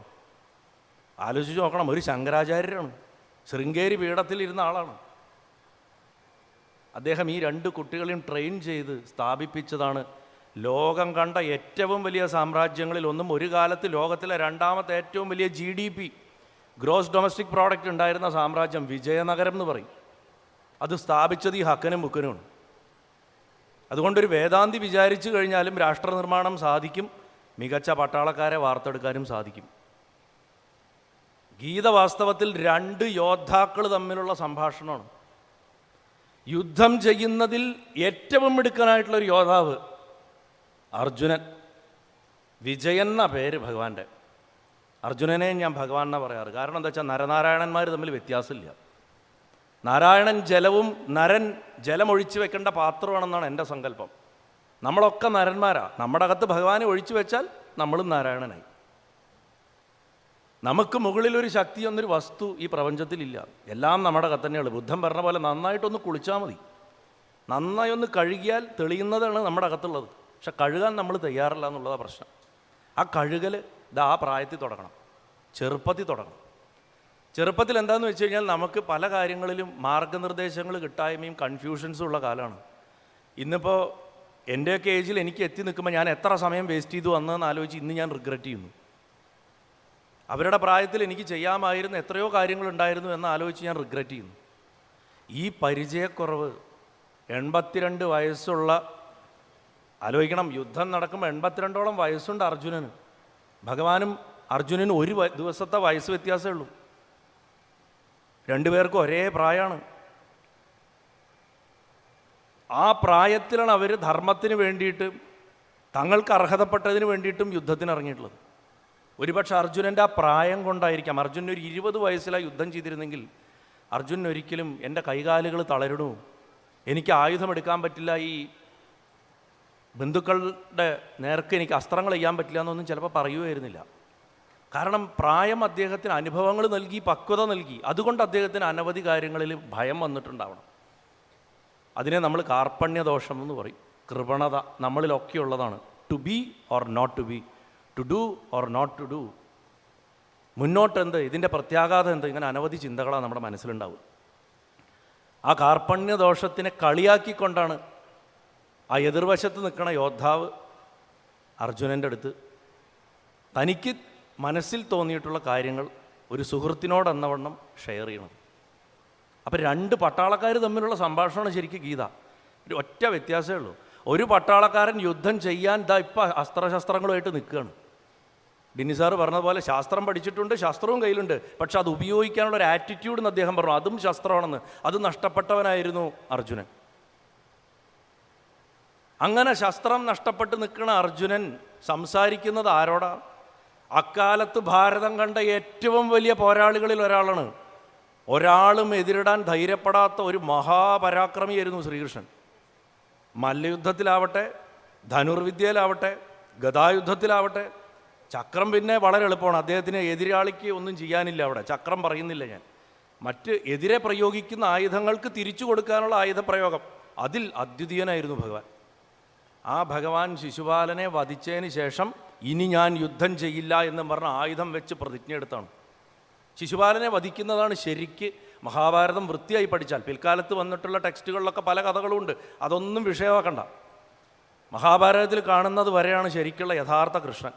ആലോചിച്ച് നോക്കണം. ഒരു ശങ്കരാചാര്യരാണ്, ശൃംഗേരി പീഠത്തിലിരുന്ന ആളാണ്. അദ്ദേഹം ഈ 2 കുട്ടികളെയും ട്രെയിൻ ചെയ്ത് സ്ഥാപിപ്പിച്ചതാണ് ലോകം കണ്ട ഏറ്റവും വലിയ സാമ്രാജ്യങ്ങളിൽ ഒന്നും ഒരു കാലത്ത് ലോകത്തിലെ 2ാമത്തെ ഏറ്റവും വലിയ GDP ഗ്രോസ് ഡൊമസ്റ്റിക് പ്രോഡക്റ്റ് ഉണ്ടായിരുന്ന സാമ്രാജ്യം വിജയനഗരം എന്ന് പറയും. അത് സ്ഥാപിച്ചത് ഈ ഹക്കനും ബുക്കനുമാണ്. അതുകൊണ്ടൊരു വേദാന്തി വിചാരിച്ചു കഴിഞ്ഞാലും രാഷ്ട്രനിർമ്മാണം സാധിക്കും, മികച്ച പട്ടാളക്കാരെ വാർത്തെടുക്കാനും സാധിക്കും. ഗീത വാസ്തവത്തിൽ 2 യോദ്ധാക്കൾ തമ്മിലുള്ള സംഭാഷണമാണ്. യുദ്ധം ചെയ്യുന്നതിൽ ഏറ്റവും മിടുക്കനായിട്ടുള്ളൊരു യോദ്ധാവ് അർജുനൻ. വിജയൻ എന്ന പേര് ഭഗവാന്റെ. അർജുനനെ ഞാൻ ഭഗവാൻ എന്നാണ് പറയാറ്. കാരണം എന്താ വെച്ചാൽ നരനാരായണന്മാർ തമ്മിൽ വ്യത്യാസമില്ല. നാരായണൻ ജലവും നരൻ ജലമൊഴിച്ചു വെക്കേണ്ട പാത്രമാണെന്നാണ് എൻ്റെ സങ്കല്പം. നമ്മളൊക്കെ നരന്മാരാ. നമ്മുടെ അകത്ത് ഭഗവാനെ ഒഴിച്ചു വെച്ചാൽ നമ്മളും നാരായണനായി. നമുക്ക് മുകളിലൊരു ശക്തി എന്നൊരു വസ്തു ഈ പ്രപഞ്ചത്തിലില്ല. എല്ലാം നമ്മുടെ അകത്ത് തന്നെയുള്ളൂ. ബുദ്ധൻ പറഞ്ഞ പോലെ നന്നായിട്ടൊന്ന് കുളിച്ചാൽ മതി. നന്നായി ഒന്ന് കഴുകിയാൽ തെളിയുന്നതാണ് നമ്മുടെ അകത്തുള്ളത്. പക്ഷെ കഴുകാൻ നമ്മൾ തയ്യാറല്ല എന്നുള്ളതാണ് പ്രശ്നം. ആ കഴുകൽ ആ പ്രായത്തിൽ തുടങ്ങണം, ചെറുപ്പത്തിൽ തുടങ്ങണം. ചെറുപ്പത്തിൽ എന്താണെന്ന് വെച്ച് കഴിഞ്ഞാൽ നമുക്ക് പല കാര്യങ്ങളിലും മാർഗനിർദ്ദേശങ്ങൾ കിട്ടായ്മയും കൺഫ്യൂഷൻസും ഉള്ള കാലമാണ്. ഇന്നിപ്പോൾ എൻ്റെയൊക്കെ ഏജിൽ എനിക്ക് എത്തി നിൽക്കുമ്പോൾ ഞാൻ എത്ര സമയം വേസ്റ്റ് ചെയ്തു വന്നതെന്ന് ആലോചിച്ച് ഇന്ന് ഞാൻ റിഗ്രറ്റ് ചെയ്യുന്നു. അവരുടെ പ്രായത്തിൽ എനിക്ക് ചെയ്യാമായിരുന്ന എത്രയോ കാര്യങ്ങളുണ്ടായിരുന്നു എന്ന് ആലോചിച്ച് ഞാൻ റിഗ്രറ്റ് ചെയ്യുന്നു. ഈ പരിചയക്കുറവ് 82 വയസ്സുള്ള, ആലോചിക്കണം, യുദ്ധം നടക്കുമ്പോൾ 82ഓളം വയസ്സുണ്ട് അർജുനന്. ഭഗവാനും അർജുനനും ഒരു ദിവസത്തെ വയസ്സ് വ്യത്യാസമേ ഉള്ളൂ. 2 പേർക്കും ഒരേ പ്രായമാണ്. ആ പ്രായത്തിലാണ് അവർ ധർമ്മത്തിന് വേണ്ടിയിട്ട് തങ്ങൾക്ക് അർഹതപ്പെട്ടതിന് വേണ്ടിയിട്ടും യുദ്ധത്തിന് ഇറങ്ങിയിട്ടുള്ളത്. ഒരുപക്ഷെ അർജുനൻ്റെ ആ പ്രായം കൊണ്ടായിരിക്കാം. അർജുനൻ ഒരു 20 വയസ്സിലാണ് യുദ്ധം ചെയ്തിരുന്നെങ്കിൽ അർജുനൻ ഒരിക്കലും എൻ്റെ കൈകാലുകൾ തളരണു, എനിക്ക് ആയുധം എടുക്കാൻ പറ്റില്ല, ഈ ബന്ധുക്കളുടെ നേർക്ക് എനിക്ക് അസ്ത്രങ്ങൾ ചെയ്യാൻ പറ്റില്ല എന്നൊന്നും ചിലപ്പോൾ പറയുമായിരുന്നില്ല. കാരണം പ്രായം അദ്ദേഹത്തിന് അനുഭവങ്ങൾ നൽകി, പക്വത നൽകി. അതുകൊണ്ട് അദ്ദേഹത്തിന് അനവധി കാര്യങ്ങളിൽ ഭയം വന്നിട്ടുണ്ടാവണം. അതിനെ നമ്മൾ കാർപ്പണ്യദോഷം എന്ന് പറയും. കൃപണത നമ്മളിലൊക്കെ ഉള്ളതാണ്. To be or not to be, to do or not to do, മുന്നോട്ടെന്ത്, ഇതിൻ്റെ പ്രത്യാഘാതം എന്ത്, ഇങ്ങനെ അനവധി ചിന്തകളാണ് നമ്മുടെ മനസ്സിലുണ്ടാവുക. ആ കാർപ്പണ്യദോഷത്തിനെ കളിയാക്കിക്കൊണ്ടാണ് ആ എതിർവശത്ത് നിൽക്കുന്ന യോദ്ധാവ് അർജുനൻ്റെ അടുത്ത് തനിക്ക് മനസ്സിൽ തോന്നിയിട്ടുള്ള കാര്യങ്ങൾ ഒരു സുഹൃത്തിനോടെന്നവണ്ണം ഷെയർ ചെയ്യണം. അപ്പം 2 പട്ടാളക്കാർ തമ്മിലുള്ള സംഭാഷണമാണ് ശരിക്കും ഗീത. ഒരു ഒറ്റ വ്യത്യാസമേ ഉള്ളൂ. ഒരു പട്ടാളക്കാരൻ യുദ്ധം ചെയ്യാൻ ഇപ്പം അസ്ത്രശസ്ത്രങ്ങളുമായിട്ട് നിൽക്കുകയാണ്. ഡിന്നി സാറ് പറഞ്ഞതുപോലെ ശാസ്ത്രം പഠിച്ചിട്ടുണ്ട്, ശാസ്ത്രവും കയ്യിലുണ്ട്, പക്ഷെ അത് ഉപയോഗിക്കാനുള്ള ഒരു ആറ്റിറ്റ്യൂഡ് എന്ന് അദ്ദേഹം പറഞ്ഞു, അതും ശാസ്ത്രമാണെന്ന്. അത് നഷ്ടപ്പെട്ടവനായിരുന്നു അർജുനൻ. അങ്ങനെ ശസ്ത്രം നഷ്ടപ്പെട്ട് നിൽക്കുന്ന അർജുനൻ സംസാരിക്കുന്നത് ആരോടാണ്? അക്കാലത്ത് ഭാരതം കണ്ട ഏറ്റവും വലിയ പോരാളികളിൽ ഒരാളാണ്. ഒരാളും എതിരിടാൻ ധൈര്യപ്പെടാത്ത ഒരു മഹാപരാക്രമിയായിരുന്നു ശ്രീകൃഷ്ണൻ. മല്ലയുദ്ധത്തിലാവട്ടെ, ധനുർവിദ്യയിലാവട്ടെ, ഗദായുദ്ധത്തിലാവട്ടെ, ചക്രം പിന്നെ വളരെ എളുപ്പമാണ്. അദ്ദേഹത്തിന് എതിരാളിക്ക് ഒന്നും ചെയ്യാനില്ല. അവിടെ ചക്രം പറയുന്നില്ല ഞാൻ. മറ്റ് എതിരെ പ്രയോഗിക്കുന്ന ആയുധങ്ങൾക്ക് തിരിച്ചു കൊടുക്കാനുള്ള ആയുധപ്രയോഗം, അതിൽ അദ്വിതീയനായിരുന്നു ഭഗവാൻ. ആ ഭഗവാൻ ശിശുപാലനെ വധിച്ചതിന് ശേഷം ഇനി ഞാൻ യുദ്ധം ചെയ്യില്ല എന്ന് പറഞ്ഞ ആയുധം വെച്ച് പ്രതിജ്ഞ എടുത്താണ്. ശിശുപാലനെ വധിക്കുന്നതാണ് ശരിക്ക് മഹാഭാരതം വൃത്തിയായി പഠിച്ചാൽ. പിൽക്കാലത്ത് വന്നിട്ടുള്ള ടെക്സ്റ്റുകളിലൊക്കെ പല കഥകളുമുണ്ട്, അതൊന്നും വിഷയമാക്കണ്ട. മഹാഭാരതത്തിൽ കാണുന്നത് വരെയാണ് ശരിക്കുള്ള യഥാർത്ഥ കൃഷ്ണൻ.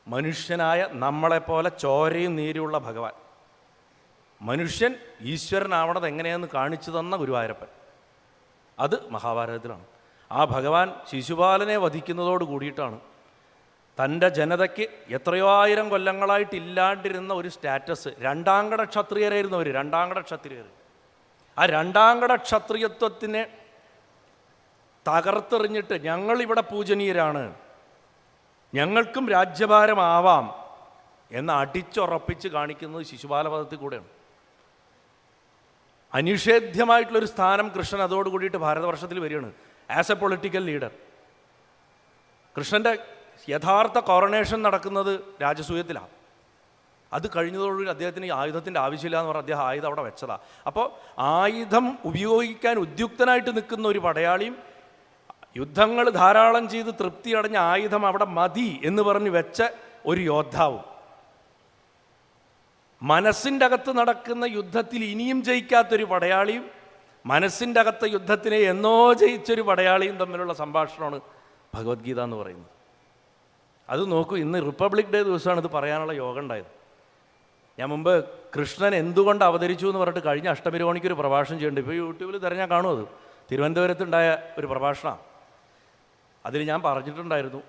മനുഷ്യനായ നമ്മളെപ്പോലെ ചോരയും നീരുള്ള ഭഗവാൻ. മനുഷ്യൻ ഈശ്വരനാവണത് എങ്ങനെയെന്ന് കാണിച്ചു തന്ന ഗുരുവായൂരപ്പൻ. അത് മഹാഭാരതത്തിലാണ്. ആ ഭഗവാൻ ശിശുപാലനെ വധിക്കുന്നതോട് കൂടിയിട്ടാണ് തൻ്റെ ജനതയ്ക്ക് എത്രയോ ആയിരം കൊല്ലങ്ങളായിട്ടില്ലാണ്ടിരുന്ന ഒരു സ്റ്റാറ്റസ്, രണ്ടാംകട ക്ഷത്രിയരായിരുന്നു അവർ, രണ്ടാംകട ക്ഷത്രിയർ. ആ രണ്ടാംകട ക്ഷത്രിയത്വത്തിനെ തകർത്തെറിഞ്ഞിട്ട് ഞങ്ങളിവിടെ പൂജനീയരാണ്, ഞങ്ങൾക്കും രാജ്യഭാരമാവാം എന്ന് അടിച്ചുറപ്പിച്ച് കാണിക്കുന്നത് ശിശുപാലപദത്തിൽ കൂടെയാണ്. അനിഷേധ്യമായിട്ടുള്ളൊരു സ്ഥാനം കൃഷ്ണൻ അതോട് കൂടിയിട്ട് ഭാരതവർഷത്തിൽ വരികയാണ് ആസ് എ പൊളിറ്റിക്കൽ ലീഡർ. കൃഷ്ണൻ്റെ യഥാർത്ഥ കോറണേഷൻ നടക്കുന്നത് രാജസൂയത്തിലാണ്. അത് കഴിഞ്ഞതോടുകൂടി അദ്ദേഹത്തിന് ഈ ആയുധത്തിൻ്റെ ആവശ്യമില്ല എന്ന് പറഞ്ഞാൽ അദ്ദേഹം ആയുധം അവിടെ വെച്ചതാണ്. അപ്പോൾ ആയുധം ഉപയോഗിക്കാൻ ഉദ്യുക്തനായിട്ട് നിൽക്കുന്ന ഒരു പടയാളിയും യുദ്ധങ്ങൾ ധാരാളം ചെയ്ത് തൃപ്തിയടഞ്ഞ ആയുധം അവിടെ മതി എന്ന് പറഞ്ഞ് വെച്ച ഒരു യോദ്ധാവും, മനസ്സിൻ്റെ അകത്ത് നടക്കുന്ന യുദ്ധത്തിൽ ഇനിയും ജയിക്കാത്തൊരു പടയാളിയും മനസ്സിൻ്റെ അകത്തെ യുദ്ധത്തിനെ എന്നോ ജയിച്ചൊരു പടയാളിയും തമ്മിലുള്ള സംഭാഷണമാണ് ഭഗവത്ഗീത എന്ന് പറയുന്നത്. അത് നോക്കൂ, ഇന്ന് റിപ്പബ്ലിക് ഡേ ദിവസമാണ് ഇത് പറയാനുള്ള യോഗം ഉണ്ടായത്. ഞാൻ മുമ്പ് കൃഷ്ണൻ എന്തുകൊണ്ട് അവതരിച്ചു എന്ന് പറഞ്ഞിട്ട് കഴിഞ്ഞ അഷ്ടമിരോണിക്കൊരു പ്രഭാഷണം ചെയ്യുന്നുണ്ട്. ഇപ്പോൾ യൂട്യൂബിൽ തിരഞ്ഞാൽ കാണും. അത് തിരുവനന്തപുരത്തുണ്ടായ ഒരു പ്രഭാഷണമാണ്. അതിൽ ഞാൻ പറഞ്ഞിട്ടുണ്ടായിരുന്നു,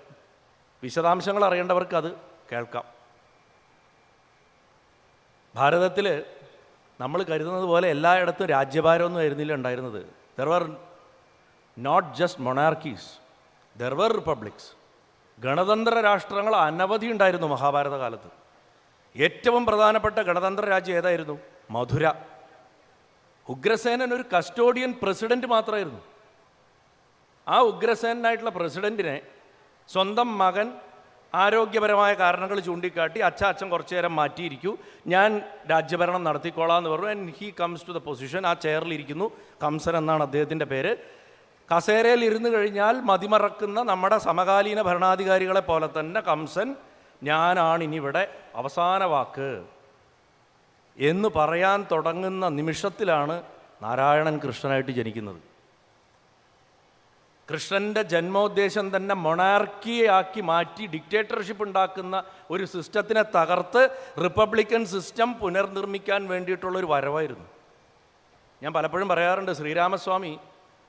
വിശദാംശങ്ങൾ അറിയേണ്ടവർക്ക് അത് കേൾക്കാം. ഭാരതത്തിൽ നമ്മൾ കരുതുന്നത് പോലെ എല്ലായിടത്തും രാജ്യഭാരമൊന്നും ആയിരുന്നില്ല ഉണ്ടായിരുന്നത്. There were not just monarchies, there were republics. ഗണതന്ത്ര രാഷ്ട്രങ്ങൾ അനവധി ഉണ്ടായിരുന്നു മഹാഭാരത കാലത്ത്. ഏറ്റവും പ്രധാനപ്പെട്ട ഗണതന്ത്ര രാജ്യം ഏതായിരുന്നു? മധുര. ഉഗ്രസേനൻ ഒരു കസ്റ്റോഡിയൻ പ്രസിഡന്റ് മാത്രമായിരുന്നു. ആ ഉഗ്രസേനായിട്ടുള്ള പ്രസിഡന്റിനെ സ്വന്തം മകൻ ആരോഗ്യപരമായ കാരണങ്ങൾ ചൂണ്ടിക്കാട്ടി അച്ഛൻ കുറച്ചു നേരം മാറ്റിയിരിക്കൂ, ഞാൻ രാജ്യഭരണം നടത്തിക്കോളാം എന്ന് പറഞ്ഞു. And he comes to the position. ആ ചെയറിലിരിക്കുന്നു. കംസൻ എന്നാണ് അദ്ദേഹത്തിൻ്റെ പേര്. കസേരയിൽ ഇരുന്ന് കഴിഞ്ഞാൽ മതിമറക്കുന്ന നമ്മുടെ സമകാലീന ഭരണാധികാരികളെ പോലെ തന്നെ കംസൻ ഞാനാണ് ഇനിവിടെ അവസാന വാക്ക് എന്ന് പറയാൻ തുടങ്ങുന്ന നിമിഷത്തിലാണ് നാരായണൻ കൃഷ്ണനായിട്ട് ജനിക്കുന്നത്. കൃഷ്ണൻ്റെ ജന്മോദ്ദേശം തന്നെ മൊണാർക്കിയാക്കി മാറ്റി ഡിക്റ്റേറ്റർഷിപ്പ് ഉണ്ടാക്കുന്ന ഒരു സിസ്റ്റത്തിനെ തകർത്ത് റിപ്പബ്ലിക്കൻ സിസ്റ്റം പുനർനിർമ്മിക്കാൻ വേണ്ടിയിട്ടുള്ളൊരു വരവായിരുന്നു. ഞാൻ പലപ്പോഴും പറയാറുണ്ട്, ശ്രീരാമസ്വാമി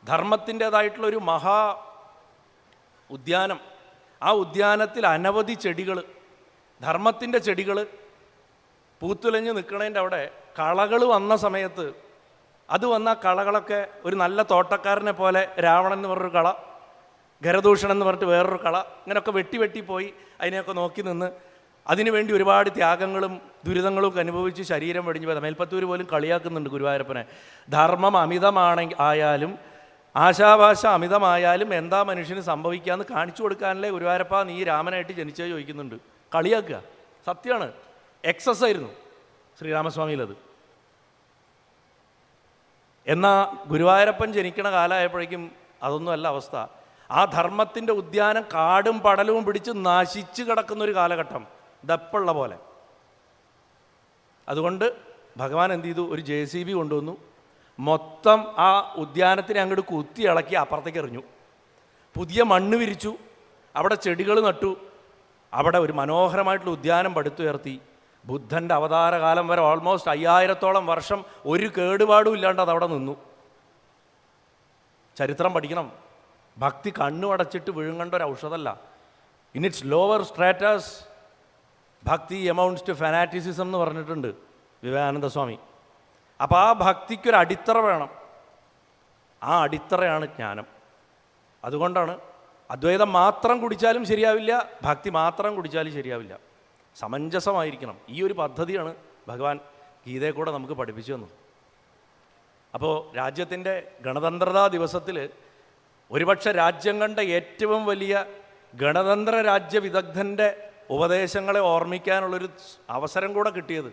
ധർമ്മത്തിൻ്റേതായിട്ടുള്ളൊരു മഹാ ഉദ്യാനം, ആ ഉദ്യാനത്തിൽ അനവധി ചെടികൾ, ധർമ്മത്തിൻ്റെ ചെടികൾ പൂത്തുലഞ്ഞ് നിൽക്കണതിൻ്റെ അവിടെ കളകൾ വന്ന സമയത്ത് അത് വന്ന കളകളൊക്കെ ഒരു നല്ല തോട്ടക്കാരനെ പോലെ രാവണൻ എന്ന് പറഞ്ഞൊരു കള, ഖരദൂഷണം എന്ന് പറഞ്ഞിട്ട് വേറൊരു കള, ഇങ്ങനെയൊക്കെ വെട്ടി പോയി അതിനെയൊക്കെ നോക്കി നിന്ന് അതിനുവേണ്ടി ഒരുപാട് ത്യാഗങ്ങളും ദുരിതങ്ങളും ഒക്കെ അനുഭവിച്ച് ശരീരം വെടിഞ്ഞു പോയത്. മേൽപ്പത്തൂർ പോലും കളിയാക്കുന്നുണ്ട് ഗുരുവായൂരപ്പനെ. ധർമ്മം ആയാലും ആശാഭാഷ അമിതമായാലും എന്താ മനുഷ്യന് സംഭവിക്കാമെന്ന് കാണിച്ചു കൊടുക്കാനല്ലേ ഗുരുവായൂരപ്പ നീ രാമനായിട്ട് ജനിച്ചത് ചോദിക്കുന്നുണ്ട്. കളിയാക്കുക, സത്യമാണ്. എക്സസ് ആയിരുന്നു ശ്രീരാമസ്വാമിയിലത്. എന്നാൽ ഗുരുവായൂരപ്പൻ ജനിക്കണ കാലമായപ്പോഴേക്കും അതൊന്നുമല്ല അവസ്ഥ. ആ ധർമ്മത്തിൻ്റെ ഉദ്യാനം കാടും പടലവും പിടിച്ച് നശിച്ച് കിടക്കുന്നൊരു കാലഘട്ടം ദപ്പുള്ള പോലെ. അതുകൊണ്ട് ഭഗവാൻ എന്ത് ചെയ്തു? ഒരു JCB കൊണ്ടുവന്നു, മൊത്തം ആ ഉദ്യാനത്തിനെ അങ്ങോട്ട് കുത്തി ഇളക്കി അപ്പുറത്തേക്ക് എറിഞ്ഞു. പുതിയ മണ്ണ് വിരിച്ചു, അവിടെ ചെടികൾ നട്ടു, അവിടെ ഒരു മനോഹരമായിട്ടുള്ള ഉദ്യാനം പടുത്തുയർത്തി. ബുദ്ധൻ്റെ അവതാരകാലം വരെ ഓൾമോസ്റ്റ് 5000-ഓളം വർഷം ഒരു കേടുപാടും ഇല്ലാണ്ട് അതവിടെ നിന്നു. ചരിത്രം പഠിക്കണം. ഭക്തി കണ്ണു അടച്ചിട്ട് വിഴുങ്ങേണ്ട ഒരു ഔഷധമല്ല. ഇൻ ഇറ്റ്സ് ലോവർ സ്ട്രാറ്റസ് ഭക്തി എമൗണ്ട്സ് ടു ഫാനാറ്റിസിസം എന്ന് പറഞ്ഞിട്ടുണ്ട് വിവേകാനന്ദ സ്വാമി. അപ്പോൾ ആ ഭക്തിക്കൊരു അടിത്തറ വേണം. ആ അടിത്തറയാണ് ജ്ഞാനം. അതുകൊണ്ടാണ് അദ്വൈതം മാത്രം കുടിച്ചാലും ശരിയാവില്ല, ഭക്തി മാത്രം കുടിച്ചാലും ശരിയാവില്ല. സമഞ്ജസമായിരിക്കണം. ഈ ഒരു പദ്ധതിയാണ് ഭഗവാൻ ഗീതയെ കൂടെ നമുക്ക് പഠിപ്പിച്ചു തന്നത്. അപ്പോൾ രാജ്യത്തിൻ്റെ ഗണതന്ത്രതാ ദിവസത്തിൽ ഒരുപക്ഷെ രാജ്യം കണ്ട ഏറ്റവും വലിയ ഗണതന്ത്ര രാജ്യ വിദഗ്ധൻ്റെ ഉപദേശങ്ങളെ ഓർമ്മിക്കാനുള്ളൊരു അവസരം കൂടെ കിട്ടിയത്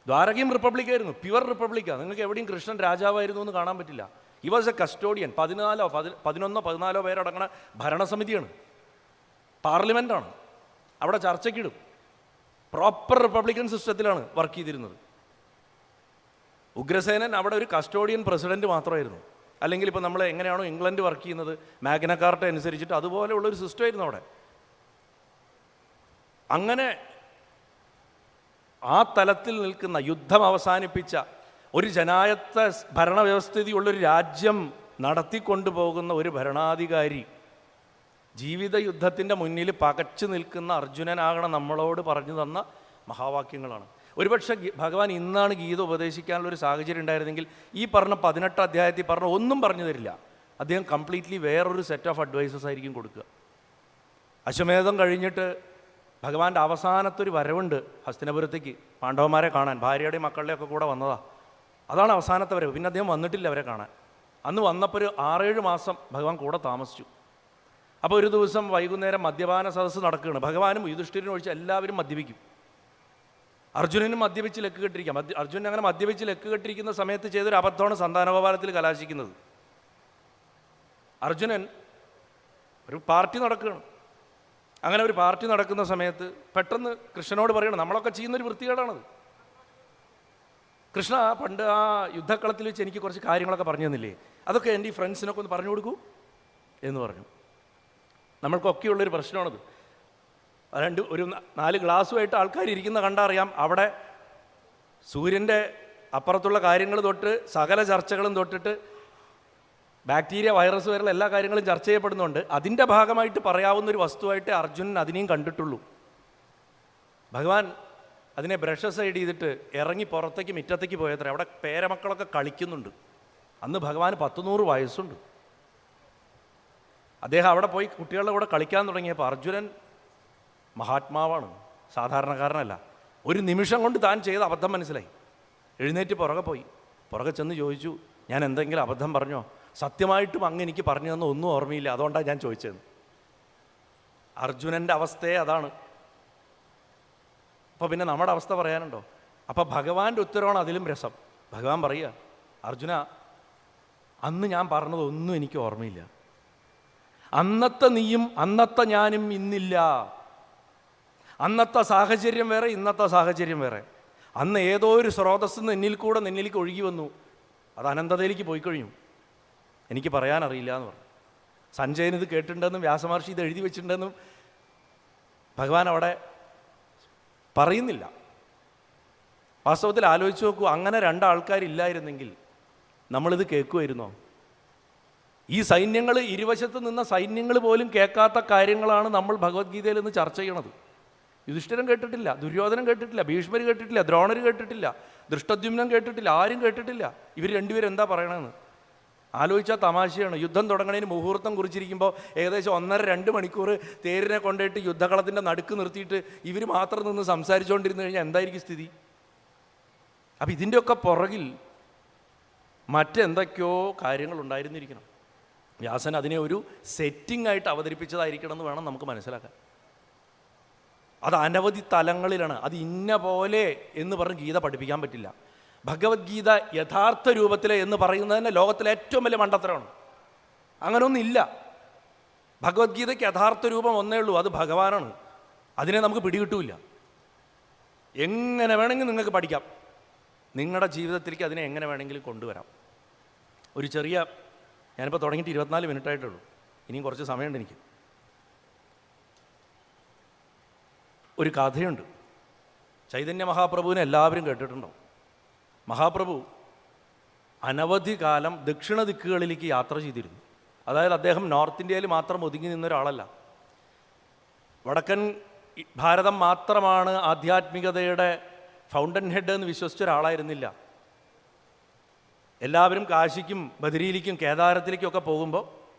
ദ്വാരകയും റിപ്പബ്ലിക്കായിരുന്നു. പ്യുവർ റിപ്പബ്ലിക്കാണ്. നിങ്ങൾക്ക് എവിടെയും കൃഷ്ണൻ രാജാവായിരുന്നു എന്ന് കാണാൻ പറ്റില്ല. He was A custodian. 11 പേരടങ്ങണ ഭരണസമിതിയാണ്, പാർലമെൻറ്റാണ്. അവിടെ ചർച്ചയ്ക്കിടും. പ്രോപ്പർ റിപ്പബ്ലിക്കൻ സിസ്റ്റത്തിലാണ് വർക്ക് ചെയ്തിരുന്നത്. ഉഗ്രസേനൻ അവിടെ ഒരു കസ്റ്റോഡിയൻ പ്രസിഡന്റ് മാത്രമായിരുന്നു. അല്ലെങ്കിൽ ഇപ്പോൾ നമ്മൾ എങ്ങനെയാണോ ഇംഗ്ലണ്ട് വർക്ക് ചെയ്യുന്നത് മാഗ്ന കാർട്ട അനുസരിച്ചിട്ട് അതുപോലെയുള്ളൊരു സിസ്റ്റമായിരുന്നു അവിടെ. അങ്ങനെ ആ തലത്തിൽ നിൽക്കുന്ന, യുദ്ധം അവസാനിപ്പിച്ച ഒരു ജനായത്ത ഭരണവ്യവസ്ഥിതിയുള്ളൊരു രാജ്യം നടത്തിക്കൊണ്ടു പോകുന്ന ഒരു ഭരണാധികാരി ജീവിത യുദ്ധത്തിൻ്റെ മുന്നിൽ പകച്ചു നിൽക്കുന്ന അർജുനനാകണം നമ്മളോട് പറഞ്ഞു തന്ന മഹാവാക്യങ്ങളാണ്. ഒരുപക്ഷെ ഭഗവാൻ ഇന്നാണ് ഗീത ഉപദേശിക്കാനുള്ളൊരു സാഹചര്യം ഉണ്ടായിരുന്നെങ്കിൽ ഈ പറഞ്ഞ 18 അധ്യായത്തിൽ പറഞ്ഞ ഒന്നും പറഞ്ഞു തരില്ല. അദ്ദേഹം കംപ്ലീറ്റ്ലി വേറൊരു സെറ്റ് ഓഫ് അഡ്വൈസസ് ആയിരിക്കും കൊടുക്കുക. അശ്വമേധം കഴിഞ്ഞിട്ട് ഭഗവാന്റെ അവസാനത്തൊരു വരവുണ്ട് ഹസ്തിനപുരത്തേക്ക് പാണ്ഡവന്മാരെ കാണാൻ. ഭാര്യയുടെയും മക്കളുടെയൊക്കെ കൂടെ വന്നതാ. അതാണ് അവസാനത്തെ വരവ്. പിന്നെ അദ്ദേഹം വന്നിട്ടില്ല അവരെ കാണാൻ. അന്ന് വന്നപ്പോൾ ഒരു 6-7 മാസം ഭഗവാൻ കൂടെ താമസിച്ചു. അപ്പോൾ ഒരു ദിവസം വൈകുന്നേരം മദ്യപാന സദസ്സ് നടക്കുകയാണ്. ഭഗവാനും യുധിഷ്ഠിരനും ഒഴിച്ച് എല്ലാവരും മദ്യപിക്കും. അർജുനനും മദ്യപിച്ച് ലക്ക് കെട്ടിരിക്കാം. അർജുനൻ അങ്ങനെ മദ്യപിച്ച് ലക്ക് കെട്ടിരിക്കുന്ന സമയത്ത് ചെയ്തൊരു അബദ്ധമാണ് സന്താനഗോപാലത്തിൽ കലാശിക്കുന്നത്. അർജുനൻ ഒരു പാർട്ടി നടക്കുകയാണ്. അങ്ങനെ ഒരു പാർട്ടി നടക്കുന്ന സമയത്ത് പെട്ടെന്ന് കൃഷ്ണനോട് പറയണം, നമ്മളൊക്കെ ചെയ്യുന്നൊരു വൃത്തികേടാണത്. കൃഷ്ണ, പണ്ട് ആ യുദ്ധക്കളത്തിൽ വെച്ച് എനിക്ക് കുറച്ച് കാര്യങ്ങളൊക്കെ പറഞ്ഞു തന്നില്ലേ, അതൊക്കെ എൻ്റെ ഈ ഫ്രണ്ട്സിനൊക്കെ ഒന്ന് പറഞ്ഞു കൊടുക്കൂ എന്ന് പറഞ്ഞു. നമ്മൾക്കൊക്കെയുള്ളൊരു പ്രശ്നമാണത്. ഒരു 4 ഗ്ലാസ്സുമായിട്ട് ആൾക്കാർ ഇരിക്കുന്ന കണ്ടറിയാം. അവിടെ സൂര്യൻ്റെ അപ്പുറത്തുള്ള കാര്യങ്ങൾ തൊട്ട് സകല ചർച്ചകളും തൊട്ടിട്ട് ബാക്ടീരിയ, വൈറസ് വരെയുള്ള എല്ലാ കാര്യങ്ങളും ചർച്ച ചെയ്യപ്പെടുന്നുണ്ട്. അതിൻ്റെ ഭാഗമായിട്ട് പറയാവുന്നൊരു വസ്തുവായിട്ട് അർജുനൻ അതിനെയും കണ്ടിട്ടുള്ളൂ. ഭഗവാൻ അതിനെ ബ്രഷ് സൈഡ് ചെയ്തിട്ട് ഇറങ്ങി പുറത്തേക്ക് മുറ്റത്തേക്ക് പോയത്ര. അവിടെ പേരമക്കളൊക്കെ കളിക്കുന്നുണ്ട്. അന്ന് ഭഗവാന് 100 വയസ്സുണ്ട്. അദ്ദേഹം അവിടെ പോയി കുട്ടികളുടെ കൂടെ കളിക്കാൻ തുടങ്ങിയപ്പോൾ അർജുനൻ മഹാത്മാവാണ്, സാധാരണക്കാരനല്ല. ഒരു നിമിഷം കൊണ്ട് താൻ ചെയ്ത അബദ്ധം മനസ്സിലായി. എഴുന്നേറ്റ് പുറകെ പോയി. പുറകെ ചെന്ന് ചോദിച്ചു, ഞാൻ എന്തെങ്കിലും അബദ്ധം പറഞ്ഞോ? സത്യമായിട്ടും അങ്ങ് എനിക്ക് പറഞ്ഞു തന്ന ഒന്നും ഓർമ്മയില്ല, അതുകൊണ്ടാണ് ഞാൻ ചോദിച്ചത്. അർജുനൻ്റെ അവസ്ഥയെ അതാണ്. അപ്പോൾ പിന്നെ നമ്മുടെ അവസ്ഥ പറയാനുണ്ടോ? അപ്പോൾ ഭഗവാന്റെ ഉത്തരവാണ് അതിലും രസം. ഭഗവാൻ പറയുക, അർജുന, അന്ന് ഞാൻ പറഞ്ഞതൊന്നും എനിക്ക് ഓർമ്മയില്ല. അന്നത്തെ നീയും അന്നത്തെ ഞാനും ഇന്നില്ല. അന്നത്തെ സാഹചര്യം വേറെ, ഇന്നത്തെ സാഹചര്യം വേറെ. അന്ന് ഏതോ ഒരു സ്രോതസ്സ് നിന്നിലേക്ക് ഒഴുകി വന്നു, അത് അനന്തതയിലേക്ക് പോയി കഴിഞ്ഞു. എനിക്ക് പറയാനറിയില്ല എന്ന് പറഞ്ഞു. സഞ്ജയൻ ഇത് കേട്ടിട്ടുണ്ടെന്നും വ്യാസമഹർഷി ഇത് എഴുതി വെച്ചിട്ടുണ്ടെന്നും ഭഗവാൻ അവിടെ പറയുന്നില്ല. വാസ്തവത്തിൽ ആലോചിച്ച് നോക്കൂ, അങ്ങനെ 2 ആൾക്കാരില്ലായിരുന്നെങ്കിൽ നമ്മളിത് കേൾക്കുമായിരുന്നോ? ഈ സൈന്യങ്ങൾ, ഇരുവശത്ത് നിന്ന സൈന്യങ്ങൾ പോലും കേൾക്കാത്ത കാര്യങ്ങളാണ് നമ്മൾ ഭഗവത്ഗീതയിൽ നിന്ന് ചർച്ച ചെയ്യണത്. യുധിഷ്ഠിരൻ കേട്ടിട്ടില്ല, ദുര്യോധനൻ കേട്ടിട്ടില്ല, ഭീഷ്മർ കേട്ടിട്ടില്ല, ദ്രോണർ കേട്ടിട്ടില്ല, ദൃഷ്ടദ്യുമ്നം കേട്ടിട്ടില്ല, ആരും കേട്ടിട്ടില്ല ഇവർ രണ്ടുപേരും എന്താ പറയണമെന്ന്. ആലോചിച്ചാൽ തമാശയാണ്. യുദ്ധം തുടങ്ങണതിന് മുഹൂർത്തം കുറിച്ചിരിക്കുമ്പോൾ ഏകദേശം 1.5-2 മണിക്കൂർ തേരിനെ കൊണ്ടുപോയിട്ട് യുദ്ധകളത്തിൻ്റെ നടുക്ക് നിർത്തിയിട്ട് ഇവർ മാത്രം നിന്ന് സംസാരിച്ചുകൊണ്ടിരുന്നു കഴിഞ്ഞാൽ എന്തായിരിക്കും സ്ഥിതി? അപ്പം ഇതിൻ്റെയൊക്കെ പുറകിൽ മറ്റെന്തൊക്കെയോ കാര്യങ്ങൾ ഉണ്ടായിരുന്നിരിക്കണം. വ്യാസൻ അതിനെ ഒരു സെറ്റിംഗ് ആയിട്ട് അവതരിപ്പിച്ചതായിരിക്കണം എന്ന് വേണം നമുക്ക് മനസ്സിലാക്കാൻ. അത് അനവധി തലങ്ങളിലാണ്. അത് ഇന്ന പോലെ എന്ന് പറഞ്ഞ് ഗീത പഠിപ്പിക്കാൻ പറ്റില്ല. ഭഗവത്ഗീത യഥാർത്ഥ രൂപത്തിൽ എന്ന് പറയുന്നത് തന്നെ ലോകത്തിലെ ഏറ്റവും വലിയ മണ്ടത്തരമാണ്. അങ്ങനെയൊന്നുമില്ല. ഭഗവത്ഗീതയ്ക്ക് യഥാർത്ഥ രൂപം ഒന്നേ ഉള്ളൂ, അത് ഭഗവാനാണ്. അതിനെ നമുക്ക് പിടികിട്ടൂല. എങ്ങനെ വേണമെങ്കിൽ നിങ്ങൾക്ക് പഠിക്കാം, നിങ്ങളുടെ ജീവിതത്തിലേക്ക് അതിനെ എങ്ങനെ വേണമെങ്കിലും കൊണ്ടുവരാം. ഒരു ചെറിയ, ഞാനിപ്പോൾ തുടങ്ങിയിട്ട് 24 മിനിറ്റായിട്ടുള്ളൂ, ഇനിയും കുറച്ച് സമയമുണ്ട് എനിക്ക്. ഒരു കഥയുണ്ട്. ചൈതന്യ മഹാപ്രഭുവിനെ എല്ലാവരും കേട്ടിട്ടുണ്ടോ? മഹാപ്രഭു അനവധി കാലം ദക്ഷിണ ദിക്കുകളിലേക്ക് യാത്ര ചെയ്തിരുന്നു. അതായത് അദ്ദേഹം നോർത്ത് ഇന്ത്യയിൽ മാത്രം ഒതുങ്ങി നിന്ന ഒരാളല്ല. വടക്കൻ ഭാരതം മാത്രമാണ് ആധ്യാത്മികതയുടെ ഫൗണ്ടൻ ഹെഡ് എന്ന് വിശ്വസിച്ച ഒരാളായിരുന്നില്ല. എല്ലാവരും കാശിക്കും ബദരിയിലേക്കും കേദാരത്തിലേക്കും ഒക്കെ പോകുമ്പോൾ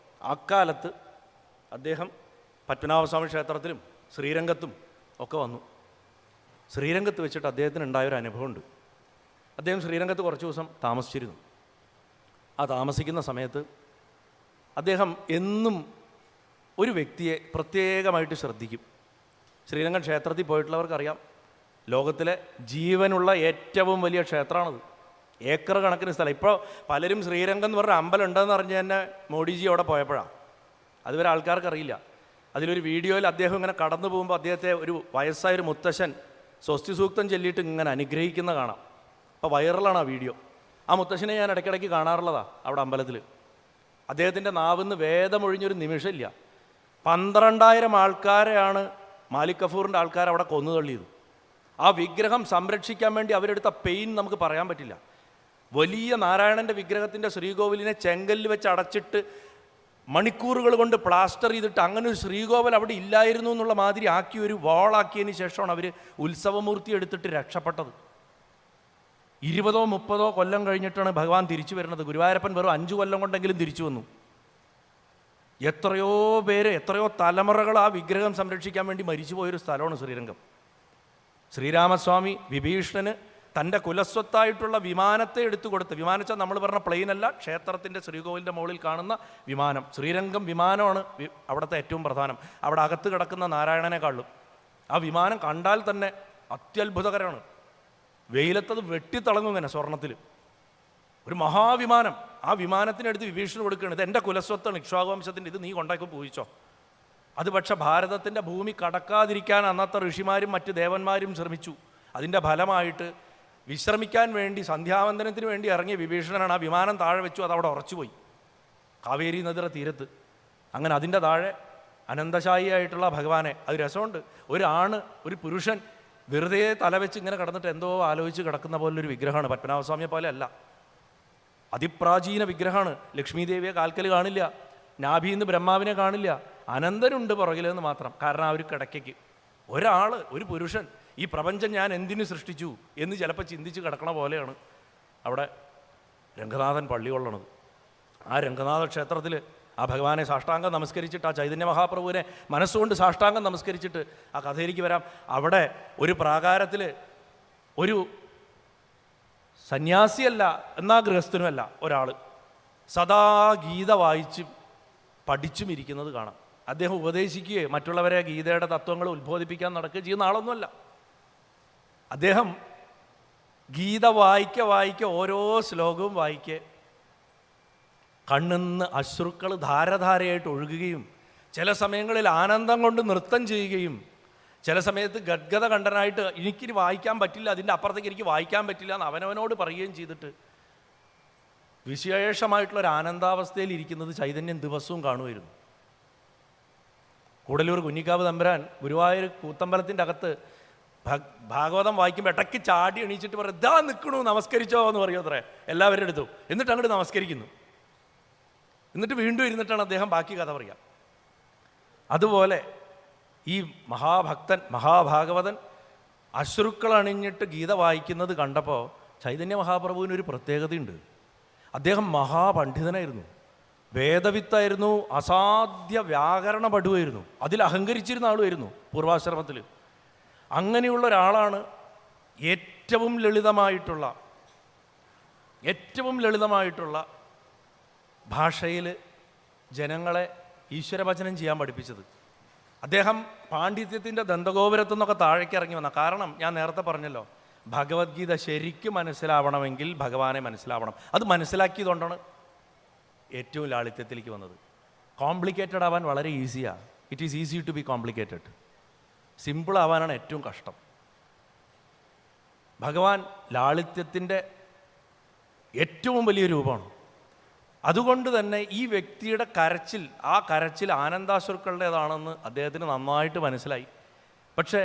അക്കാലത്ത് അദ്ദേഹം പത്മനാഭസ്വാമി ക്ഷേത്രത്തിലും ശ്രീരംഗത്തും ഒക്കെ വന്നു. ശ്രീരംഗത്ത് വെച്ചിട്ട് അദ്ദേഹത്തിന് ഉണ്ടായൊരു അനുഭവമുണ്ട്. അദ്ദേഹം ശ്രീരംഗത്ത് കുറച്ച് ദിവസം താമസിച്ചിരുന്നു. ആ താമസിക്കുന്ന സമയത്ത് അദ്ദേഹം എന്നും ഒരു വ്യക്തിയെ പ്രത്യേകമായിട്ട് ശ്രദ്ധിക്കും. ശ്രീരംഗം ക്ഷേത്രത്തിൽ പോയിട്ടുള്ളവർക്കറിയാം, ലോകത്തിലെ ജീവനുള്ള ഏറ്റവും വലിയ ക്ഷേത്രമാണത്. ഏക്കർ കണക്കിന് സ്ഥലം. ഇപ്പോൾ പലരും ശ്രീരംഗം എന്ന് പറഞ്ഞ അമ്പലം ഉണ്ടെന്ന് പറഞ്ഞ് തന്നെ മോഡിജി അവിടെ പോയപ്പോഴാണ്. അതുവരെ ആൾക്കാർക്കറിയില്ല. അതിലൊരു വീഡിയോയിൽ അദ്ദേഹം ഇങ്ങനെ കടന്നു പോകുമ്പോൾ അദ്ദേഹത്തെ ഒരു വയസ്സായൊരു മുത്തശ്ശൻ സ്വസ്തി സൂക്തം ചൊല്ലിയിട്ട് ഇങ്ങനെ അനുഗ്രഹിക്കുന്ന കാണാം. അപ്പോൾ വൈറലാണ് ആ വീഡിയോ. ആ മുത്തശ്ശനെ ഞാൻ ഇടയ്ക്കിടയ്ക്ക് കാണാറുള്ളതാണ് അവിടെ അമ്പലത്തിൽ. അദ്ദേഹത്തിൻ്റെ നാവിന്ന് വേദമൊഴിഞ്ഞൊരു നിമിഷമില്ല. 12,000 ആൾക്കാരെയാണ് മാലിക് കഫൂറിൻ്റെ ആൾക്കാർ അവിടെ കൊന്നു തള്ളിയത്. ആ വിഗ്രഹം സംരക്ഷിക്കാൻ വേണ്ടി അവരെടുത്ത പെയിൻ നമുക്ക് പറയാൻ പറ്റില്ല. വലിയ നാരായണൻ്റെ വിഗ്രഹത്തിൻ്റെ ശ്രീകോവിലിനെ ചെങ്കല്ല് വെച്ച് അടച്ചിട്ട് മണിക്കൂറുകൾ കൊണ്ട് പ്ലാസ്റ്റർ ചെയ്തിട്ട് അങ്ങനെ ഒരു ശ്രീകോവിൽ അവിടെ ഇല്ലായിരുന്നു എന്നുള്ള മാതിരി ആക്കി ഒരു വാളാക്കിയതിന് ശേഷമാണ് അവർ ഉത്സവമൂർത്തി എടുത്തിട്ട് രക്ഷപ്പെട്ടത്. 20-30 കൊല്ലം കഴിഞ്ഞിട്ടാണ് ഭഗവാൻ തിരിച്ചു വരുന്നത്. ഗുരുവായൂരപ്പൻ വെറും 5 കൊല്ലം കൊണ്ടെങ്കിലും തിരിച്ചു വന്നു. എത്രയോ പേര്, എത്രയോ തലമുറകൾ ആ വിഗ്രഹം സംരക്ഷിക്കാൻ വേണ്ടി മരിച്ചു പോയൊരു സ്ഥലമാണ് ശ്രീരംഗം. ശ്രീരാമസ്വാമി വിഭീഷണന് തൻ്റെ കുലസ്വത്തായിട്ടുള്ള വിമാനത്തെ എടുത്തു കൊടുത്ത്, വിമാനച്ചാൽ നമ്മൾ പറഞ്ഞ പ്ലെയിനല്ല, ക്ഷേത്രത്തിൻ്റെ ശ്രീകോവിലിൻ്റെ മുകളിൽ കാണുന്ന വിമാനം, ശ്രീരംഗം വിമാനമാണ് അവിടുത്തെ ഏറ്റവും പ്രധാനം. അവിടെ അകത്ത് കിടക്കുന്ന നാരായണനെക്കാളും ആ വിമാനം കണ്ടാൽ തന്നെ അത്യത്ഭുതകരമാണ്. വെയിലത്തത് വെട്ടിത്തിളങ്ങും ഇങ്ങനെ സ്വർണത്തിൽ. ഒരു മഹാവിമാനം. ആ വിമാനത്തിനടുത്ത് വിഭീഷണൻ കൊടുക്കുകയാണ്, ഇത് എൻ്റെ കുലസ്വത്താണ്, ഇക്ഷ്വാകുവംശത്തിൻ്റെ, ഇത് നീ കൊണ്ടാക്കി പോയിച്ചോ. അത് പക്ഷെ ഭാരതത്തിൻ്റെ ഭൂമി കടക്കാതിരിക്കാൻ അന്നത്തെ ഋഷിമാരും മറ്റ് ദേവന്മാരും ശ്രമിച്ചു. അതിൻ്റെ ഫലമായിട്ട് വിശ്രമിക്കാൻ വേണ്ടി സന്ധ്യാവന്തനത്തിന് വേണ്ടി ഇറങ്ങിയ വിഭീഷണനാണ് ആ വിമാനം താഴെ വെച്ചു. അതവിടെ ഉറച്ചുപോയി കാവേരി നദിയുടെ തീരത്ത്. അങ്ങനെ അതിൻ്റെ താഴെ അനന്തശായിയായിട്ടുള്ള ഭഗവാനെ, അത് രസമുണ്ട്, ഒരു പുരുഷൻ വെറുതെ തലവെച്ച് ഇങ്ങനെ കിടന്നിട്ട് എന്തോ ആലോചിച്ച് കിടക്കുന്ന പോലൊരു വിഗ്രഹമാണ്. പത്മനാഭസ്വാമിയെ പോലെ അല്ല, അതിപ്രാചീന വിഗ്രഹമാണ്. ലക്ഷ്മി ദേവിയെ കാൽക്കൽ കാണില്ല, നാഭിന്ന് ബ്രഹ്മാവിനെ കാണില്ല, അനന്തനുണ്ട് പുറകിലെന്ന് മാത്രം. കാരണം ആ ഒരു കിടക്കയ്ക്ക് ഒരു പുരുഷൻ ഈ പ്രപഞ്ചം ഞാൻ എന്തിനു സൃഷ്ടിച്ചു എന്ന് ചിലപ്പോൾ ചിന്തിച്ച് കിടക്കണ പോലെയാണ് അവിടെ രംഗനാഥൻ പള്ളി കൊള്ളണത്. ആ രംഗനാഥ ക്ഷേത്രത്തിൽ ആ ഭഗവാനെ സാഷ്ടാംഗം നമസ്കരിച്ചിട്ട്, ആ ചൈതന്യ മഹാപ്രഭുവിനെ മനസ്സുകൊണ്ട് സാഷ്ടാംഗം നമസ്കരിച്ചിട്ട് ആ കഥയിലേക്ക് വരാം. അവിടെ ഒരു പ്രാകാരത്തിൽ ഒരു സന്യാസിയല്ല എന്നാ ഗൃഹസ്ഥനുമല്ല ഒരാൾ സദാ ഗീത വായിച്ചും പഠിച്ചും ഇരിക്കുന്നത് കാണാം. അദ്ദേഹം ഉപദേശിക്കുകയോ മറ്റുള്ളവരെ ഗീതയുടെ തത്വങ്ങൾ ഉത്ബോധിപ്പിക്കാൻ നടക്കുകയോ ചെയ്യുന്ന ആളൊന്നുമല്ല. അദ്ദേഹം ഗീത വായിക്ക ഓരോ ശ്ലോകവും കണ്ണിന്ന് അശ്രുക്കൾ ധാരധാരയായിട്ട് ഒഴുകുകയും ചില സമയങ്ങളിൽ ആനന്ദം കൊണ്ട് നൃത്തം ചെയ്യുകയും ചില സമയത്ത് ഗദ്ഗത കണ്ഠനായിട്ട് എനിക്കിനി വായിക്കാൻ പറ്റില്ല, അതിൻ്റെ അപ്പുറത്തേക്ക് എനിക്ക് വായിക്കാൻ പറ്റില്ല എന്ന് അവനവനോട് പറയുകയും ചെയ്തിട്ട് വിശേഷമായിട്ടുള്ളൊരു ആനന്ദാവസ്ഥയിൽ ഇരിക്കുന്നത് ചൈതന്യം ദിവസവും കാണുമായിരുന്നു. കൂടലൂർ കുഞ്ഞിക്കാവ് തമ്പുരാൻ ഗുരുവായൂർ കൂത്തമ്പലത്തിൻ്റെ അകത്ത് ഭാഗവതം വായിക്കുമ്പോൾ ഇടയ്ക്ക് ചാടി എണീച്ചിട്ട് പറയും, ഇതാ നിൽക്കണു നമസ്കരിച്ചോ എന്ന് പറയും അത്രേ എല്ലാവരും എടുത്തു. എന്നിട്ട് അങ്ങോട്ട് നമസ്കരിക്കുന്നു. എന്നിട്ട് വീണ്ടും ഇരുന്നിട്ടാണ് അദ്ദേഹം ബാക്കി കഥ പറയുക. അതുപോലെ ഈ മഹാഭക്തൻ മഹാഭാഗവതൻ അശ്രുക്കൾ അണിഞ്ഞിട്ട് ഗീത വായിക്കുന്നത് കണ്ടപ്പോൾ ചൈതന്യ മഹാപ്രഭുവിനൊരു പ്രത്യേകതയുണ്ട്. അദ്ദേഹം മഹാപണ്ഡിതനായിരുന്നു, വേദവിത്തായിരുന്നു, അസാധ്യ വ്യാകരണ പടുവായിരുന്നു, അതിൽ അഹങ്കരിച്ചിരുന്ന ആളുമായിരുന്നു പൂർവാശ്രമത്തിൽ. അങ്ങനെയുള്ള ഒരാളാണ് ഏറ്റവും ലളിതമായിട്ടുള്ള ഭാഷയിൽ ജനങ്ങളെ ഈശ്വരവചനം ചെയ്യാൻ പഠിപ്പിച്ചത്. അദ്ദേഹം പാണ്ഡിത്യത്തിൻ്റെ ദന്തഗോപുരത്തു നിന്നൊക്കെ താഴേക്ക് ഇറങ്ങി വന്ന കാരണം ഞാൻ നേരത്തെ പറഞ്ഞല്ലോ, ഭഗവത്ഗീത ശരിക്കും മനസ്സിലാവണമെങ്കിൽ ഭഗവാനെ മനസ്സിലാവണം. അത് മനസ്സിലാക്കിയതുകൊണ്ടാണ് ഏറ്റവും ലാളിത്യത്തിലേക്ക് വന്നത്. കോംപ്ലിക്കേറ്റഡ് ആവാൻ വളരെ ഈസിയാണ്. It is easy to be complicated. Simple ആവാനാണ് ഏറ്റവും കഷ്ടം. ഭഗവാൻ ലാളിത്യത്തിൻ്റെ ഏറ്റവും വലിയ രൂപമാണ്. അതുകൊണ്ട് തന്നെ ഈ വ്യക്തിയുടെ ആ കരച്ചിൽ ആനന്ദാശ്രുക്കളുടേതാണെന്ന് അദ്ദേഹത്തിന് നന്നായിട്ട് മനസ്സിലായി. പക്ഷേ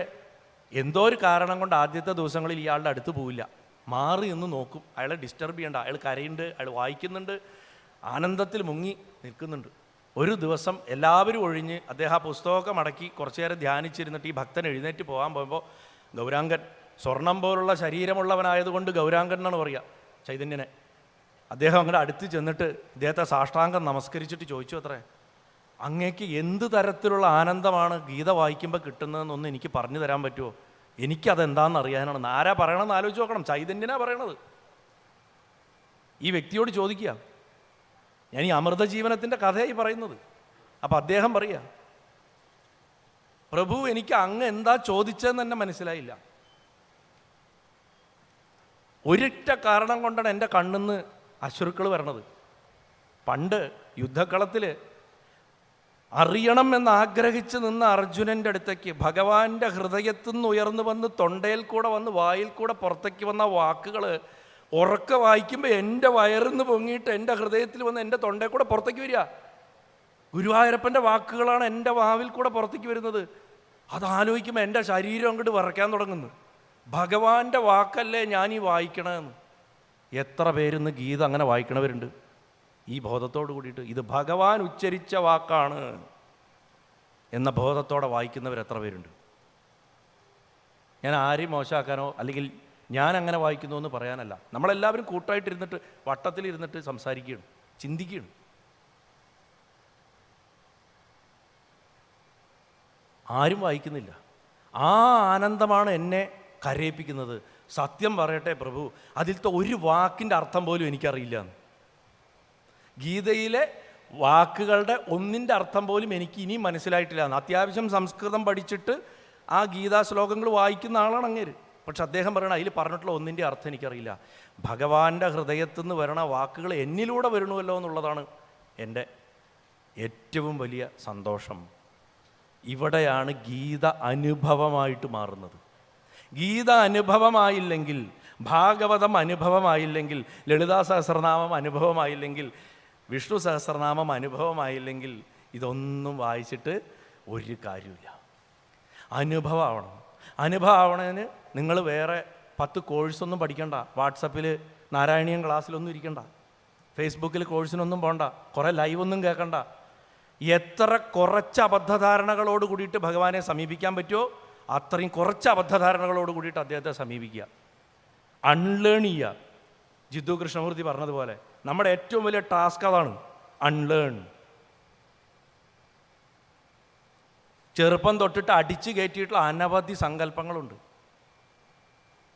എന്തോ ഒരു കാരണം കൊണ്ട് ആദ്യത്തെ ദിവസങ്ങളിൽ ഇയാളുടെ അടുത്ത് പോവില്ല, മാറി നിന്ന് നോക്കും. അയാളെ ഡിസ്റ്റർബ് ചെയ്യണ്ട, അയാൾ കരയുന്നുണ്ട്, അയാൾ വായിക്കുന്നുണ്ട്, ആനന്ദത്തിൽ മുങ്ങി നിൽക്കുന്നുണ്ട്. ഒരു ദിവസം എല്ലാവരും ഒഴിഞ്ഞ് അദ്ദേഹം ആ പുസ്തകമൊക്കെ മടക്കി കുറച്ചു നേരം ധ്യാനിച്ചിരുന്നിട്ട് ഈ ഭക്തൻ എഴുന്നേറ്റ് പോകാൻ പോകുമ്പോൾ ഗൗരാംഗൻ, സ്വർണം പോലുള്ള ശരീരമുള്ളവനായതുകൊണ്ട് ഗൗരാംഗൻ എന്നാണ് പറയുക ചൈതന്യനെ. അദ്ദേഹം അങ്ങോട്ട് അടുത്ത് ചെന്നിട്ട് ഇദ്ദേഹത്തെ സാഷ്ടാംഗം നമസ്കരിച്ചിട്ട് ചോദിച്ചു അത്രേ, അങ്ങേക്ക് എന്ത് തരത്തിലുള്ള ആനന്ദമാണ് ഗീത വായിക്കുമ്പോൾ കിട്ടുന്നതെന്നൊന്ന് എനിക്ക് പറഞ്ഞു തരാൻ പറ്റുമോ? എനിക്കതെന്താണെന്ന് അറിയാനാണ്. ആരാ പറയണമെന്ന് ആലോചിച്ച് നോക്കണം. ചൈതന്യനാ പറയണത്. ഈ വ്യക്തിയോട് ചോദിക്കുക. ഞാൻ ഈ അമൃത ജീവനത്തിൻ്റെ കഥയായി പറയുന്നത്. അപ്പം അദ്ദേഹം പറയുക, പ്രഭു എനിക്ക് അങ്ങ് എന്താ ചോദിച്ചതെന്ന് തന്നെ മനസ്സിലായില്ല. ഒരൊറ്റ കാരണം കൊണ്ടാണ് എൻ്റെ കണ്ണിന്ന് അശ്രുക്കൾ വരണത്. പണ്ട് യുദ്ധക്കളത്തിൽ അറിയണം എന്നാഗ്രഹിച്ച് നിന്ന അർജുനൻ്റെ അടുത്തേക്ക് ഭഗവാന്റെ ഹൃദയത്തിൽ നിന്ന് ഉയർന്നു വന്ന് തൊണ്ടയിൽ കൂടെ വന്ന് വായിൽ കൂടെ പുറത്തേക്ക് വന്ന വാക്കുകൾ ഉറക്ക വായിക്കുമ്പോൾ എൻ്റെ വയറിന്ന് പൊങ്ങിയിട്ട് എൻ്റെ ഹൃദയത്തിൽ വന്ന് എൻ്റെ തൊണ്ടയിൽ കൂടെ പുറത്തേക്ക് വരിക. ഗുരുവായൂരപ്പൻ്റെ വാക്കുകളാണ് എൻ്റെ വാവിൽ കൂടെ പുറത്തേക്ക് വരുന്നത്. അതാലോചിക്കുമ്പോൾ എൻ്റെ ശരീരം അങ്ങോട്ട് വിറയ്ക്കാൻ തുടങ്ങുന്നു. ഭഗവാന്റെ വാക്കല്ലേ ഞാൻ ഈ വായിക്കണമെന്ന്. എത്ര പേരിന്ന് ഗീത അങ്ങനെ വായിക്കണവരുണ്ട് ഈ ബോധത്തോട് കൂടിയിട്ട്? ഇത് ഭഗവാൻ ഉച്ചരിച്ച വാക്കാണ് എന്ന ബോധത്തോടെ വായിക്കുന്നവർ എത്ര പേരുണ്ട്? ഞാൻ ആരെയും മോശമാക്കാനോ അല്ലെങ്കിൽ ഞാൻ അങ്ങനെ വായിക്കുന്നു എന്ന് പറയാനല്ല. നമ്മളെല്ലാവരും കൂട്ടായിട്ടിരുന്നിട്ട് വട്ടത്തിലിരുന്നിട്ട് സംസാരിക്കുകയാണ്, ചിന്തിക്കുകയാണ്. ആരും വായിക്കുന്നില്ല. ആ ആനന്ദമാണ് എന്നെ കരയിപ്പിക്കുന്നത്. സത്യം പറയട്ടെ പ്രഭു, അതിലത്തെ ഒരു വാക്കിൻ്റെ അർത്ഥം പോലും എനിക്കറിയില്ല. ഗീതയിലെ വാക്കുകളുടെ ഒന്നിൻ്റെ അർത്ഥം പോലും എനിക്ക് ഇനിയും മനസ്സിലായിട്ടില്ല. അത്യാവശ്യം സംസ്കൃതം പഠിച്ചിട്ട് ആ ഗീതാ ശ്ലോകങ്ങൾ വായിക്കുന്ന ആളാണ് അങ്ങേര്. പക്ഷെ അദ്ദേഹം പറയണ അതിൽ പറഞ്ഞിട്ടുള്ള ഒന്നിൻ്റെ അർത്ഥം എനിക്കറിയില്ല. ഭഗവാന്റെ ഹൃദയത്തിൽ നിന്ന് വരണ വാക്കുകൾ എന്നിലൂടെ വരണമല്ലോ എന്നുള്ളതാണ് എൻ്റെ ഏറ്റവും വലിയ സന്തോഷം. ഇവിടെയാണ് ഗീത അനുഭവമായിട്ട് മാറുന്നത്. ഗീത അനുഭവമായില്ലെങ്കിൽ, ഭാഗവതം അനുഭവമായില്ലെങ്കിൽ, ലളിതാ സഹസ്രനാമം അനുഭവമായില്ലെങ്കിൽ, വിഷ്ണു സഹസ്രനാമം അനുഭവമായില്ലെങ്കിൽ ഇതൊന്നും വായിച്ചിട്ട് ഒരു കാര്യമില്ല. അനുഭവമാവണം. അനുഭവമാവണതിന് നിങ്ങൾ വേറെ 10 കോഴ്സൊന്നും പഠിക്കണ്ട. വാട്സപ്പിൽ നാരായണീയം ക്ലാസ്സിലൊന്നും ഇരിക്കണ്ട. ഫേസ്ബുക്കിൽ കോഴ്സിനൊന്നും പോകണ്ട. കുറേ ലൈവൊന്നും കേൾക്കണ്ട. എത്ര കുറച്ച് അബദ്ധധാരണകളോട് കൂടിയിട്ട് ഭഗവാനെ സമീപിക്കാൻ പറ്റുമോ അത്രയും കുറച്ച് അബദ്ധധാരണകളോട് കൂടിയിട്ട് അദ്ദേഹത്തെ സമീപിക്കുക. അൺലേൺ ചെയ്യുക. ജിദ്ദു കൃഷ്ണമൂർത്തി പറഞ്ഞതുപോലെ നമ്മുടെ ഏറ്റവും വലിയ ടാസ്ക് അതാണ്, അൺലേൺ. ചെറുപ്പം തൊട്ടിട്ട് അടിച്ചു കയറ്റിയിട്ടുള്ള അനവധി സങ്കല്പങ്ങളുണ്ട്.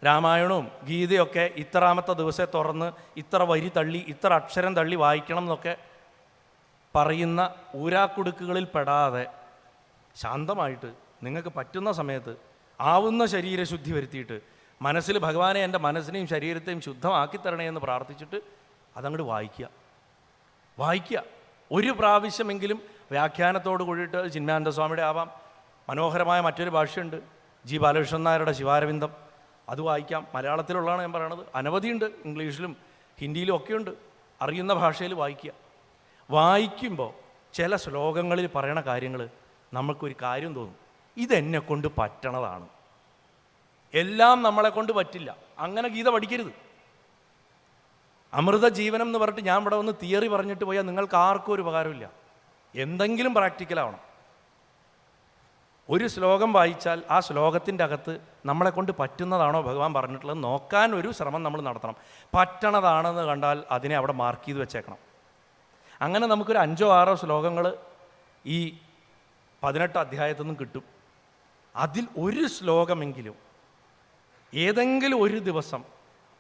രാമായണവും ഗീതയൊക്കെ ഇത്രാമത്തെ ദിവസം തുറന്ന് ഇത്ര വരി തള്ളി ഇത്ര അക്ഷരം തള്ളി വായിക്കണം എന്നൊക്കെ പറയുന്ന ഊരാക്കുടുക്കുകളിൽ പെടാതെ ശാന്തമായിട്ട് നിങ്ങൾക്ക് പറ്റുന്ന സമയത്ത് ആവുന്ന ശരീരശുദ്ധി വരുത്തിയിട്ട് മനസ്സിൽ ഭഗവാനെ എൻ്റെ മനസ്സിനെയും ശരീരത്തെയും ശുദ്ധമാക്കി തരണേ എന്ന് പ്രാർത്ഥിച്ചിട്ട് അതങ്ങോട്ട് വായിക്കുക. ഒരു പ്രാവശ്യമെങ്കിലും വ്യാഖ്യാനത്തോട് കൂടിയിട്ട് ചിന്മയാനന്ദ സ്വാമിയുടെ ആവാം. മനോഹരമായ മറ്റൊരു ഭാഷയുണ്ട്, ജി ബാലകൃഷ്ണൻ നായരുടെ ശിവാരവിന്ദം. അത് വായിക്കാം. മലയാളത്തിലുള്ളതാണ് ഞാൻ പറയണത്. അനവധിയുണ്ട്, ഇംഗ്ലീഷിലും ഹിന്ദിയിലും ഒക്കെയുണ്ട്. അറിയുന്ന ഭാഷയിൽ വായിക്കുക. വായിക്കുമ്പോൾ ചില ശ്ലോകങ്ങളിൽ പറയണ കാര്യങ്ങൾ നമുക്കൊരു കാര്യം തോന്നും, ഇതെന്നെ കൊണ്ട് പറ്റണതാണ്. എല്ലാം നമ്മളെ കൊണ്ട് പറ്റില്ല. അങ്ങനെ ഗീത പഠിക്കരുത്. അമൃത ജീവനം എന്ന് പറഞ്ഞിട്ട് ഞാൻ ഇവിടെ ഒന്ന് തിയറി പറഞ്ഞിട്ട് പോയാൽ നിങ്ങൾക്ക് ആർക്കും ഒരു ഉപകാരമില്ല. എന്തെങ്കിലും പ്രാക്ടിക്കലാവണം. ഒരു ശ്ലോകം വായിച്ചാൽ ആ ശ്ലോകത്തിൻ്റെ അകത്ത് നമ്മളെ കൊണ്ട് പറ്റുന്നതാണോ ഭഗവാൻ പറഞ്ഞിട്ടുള്ളത് നോക്കാൻ ഒരു ശ്രമം നമ്മൾ നടത്തണം. പറ്റണതാണെന്ന് കണ്ടാൽ അതിനെ അവിടെ മാർക്ക് ചെയ്ത് വെച്ചേക്കണം. അങ്ങനെ നമുക്കൊരു 5-6 ശ്ലോകങ്ങൾ ഈ 18 അധ്യായത്തിൽ നിന്നും കിട്ടും. അതിൽ ഒരു ശ്ലോകമെങ്കിലും ഏതെങ്കിലും ഒരു ദിവസം,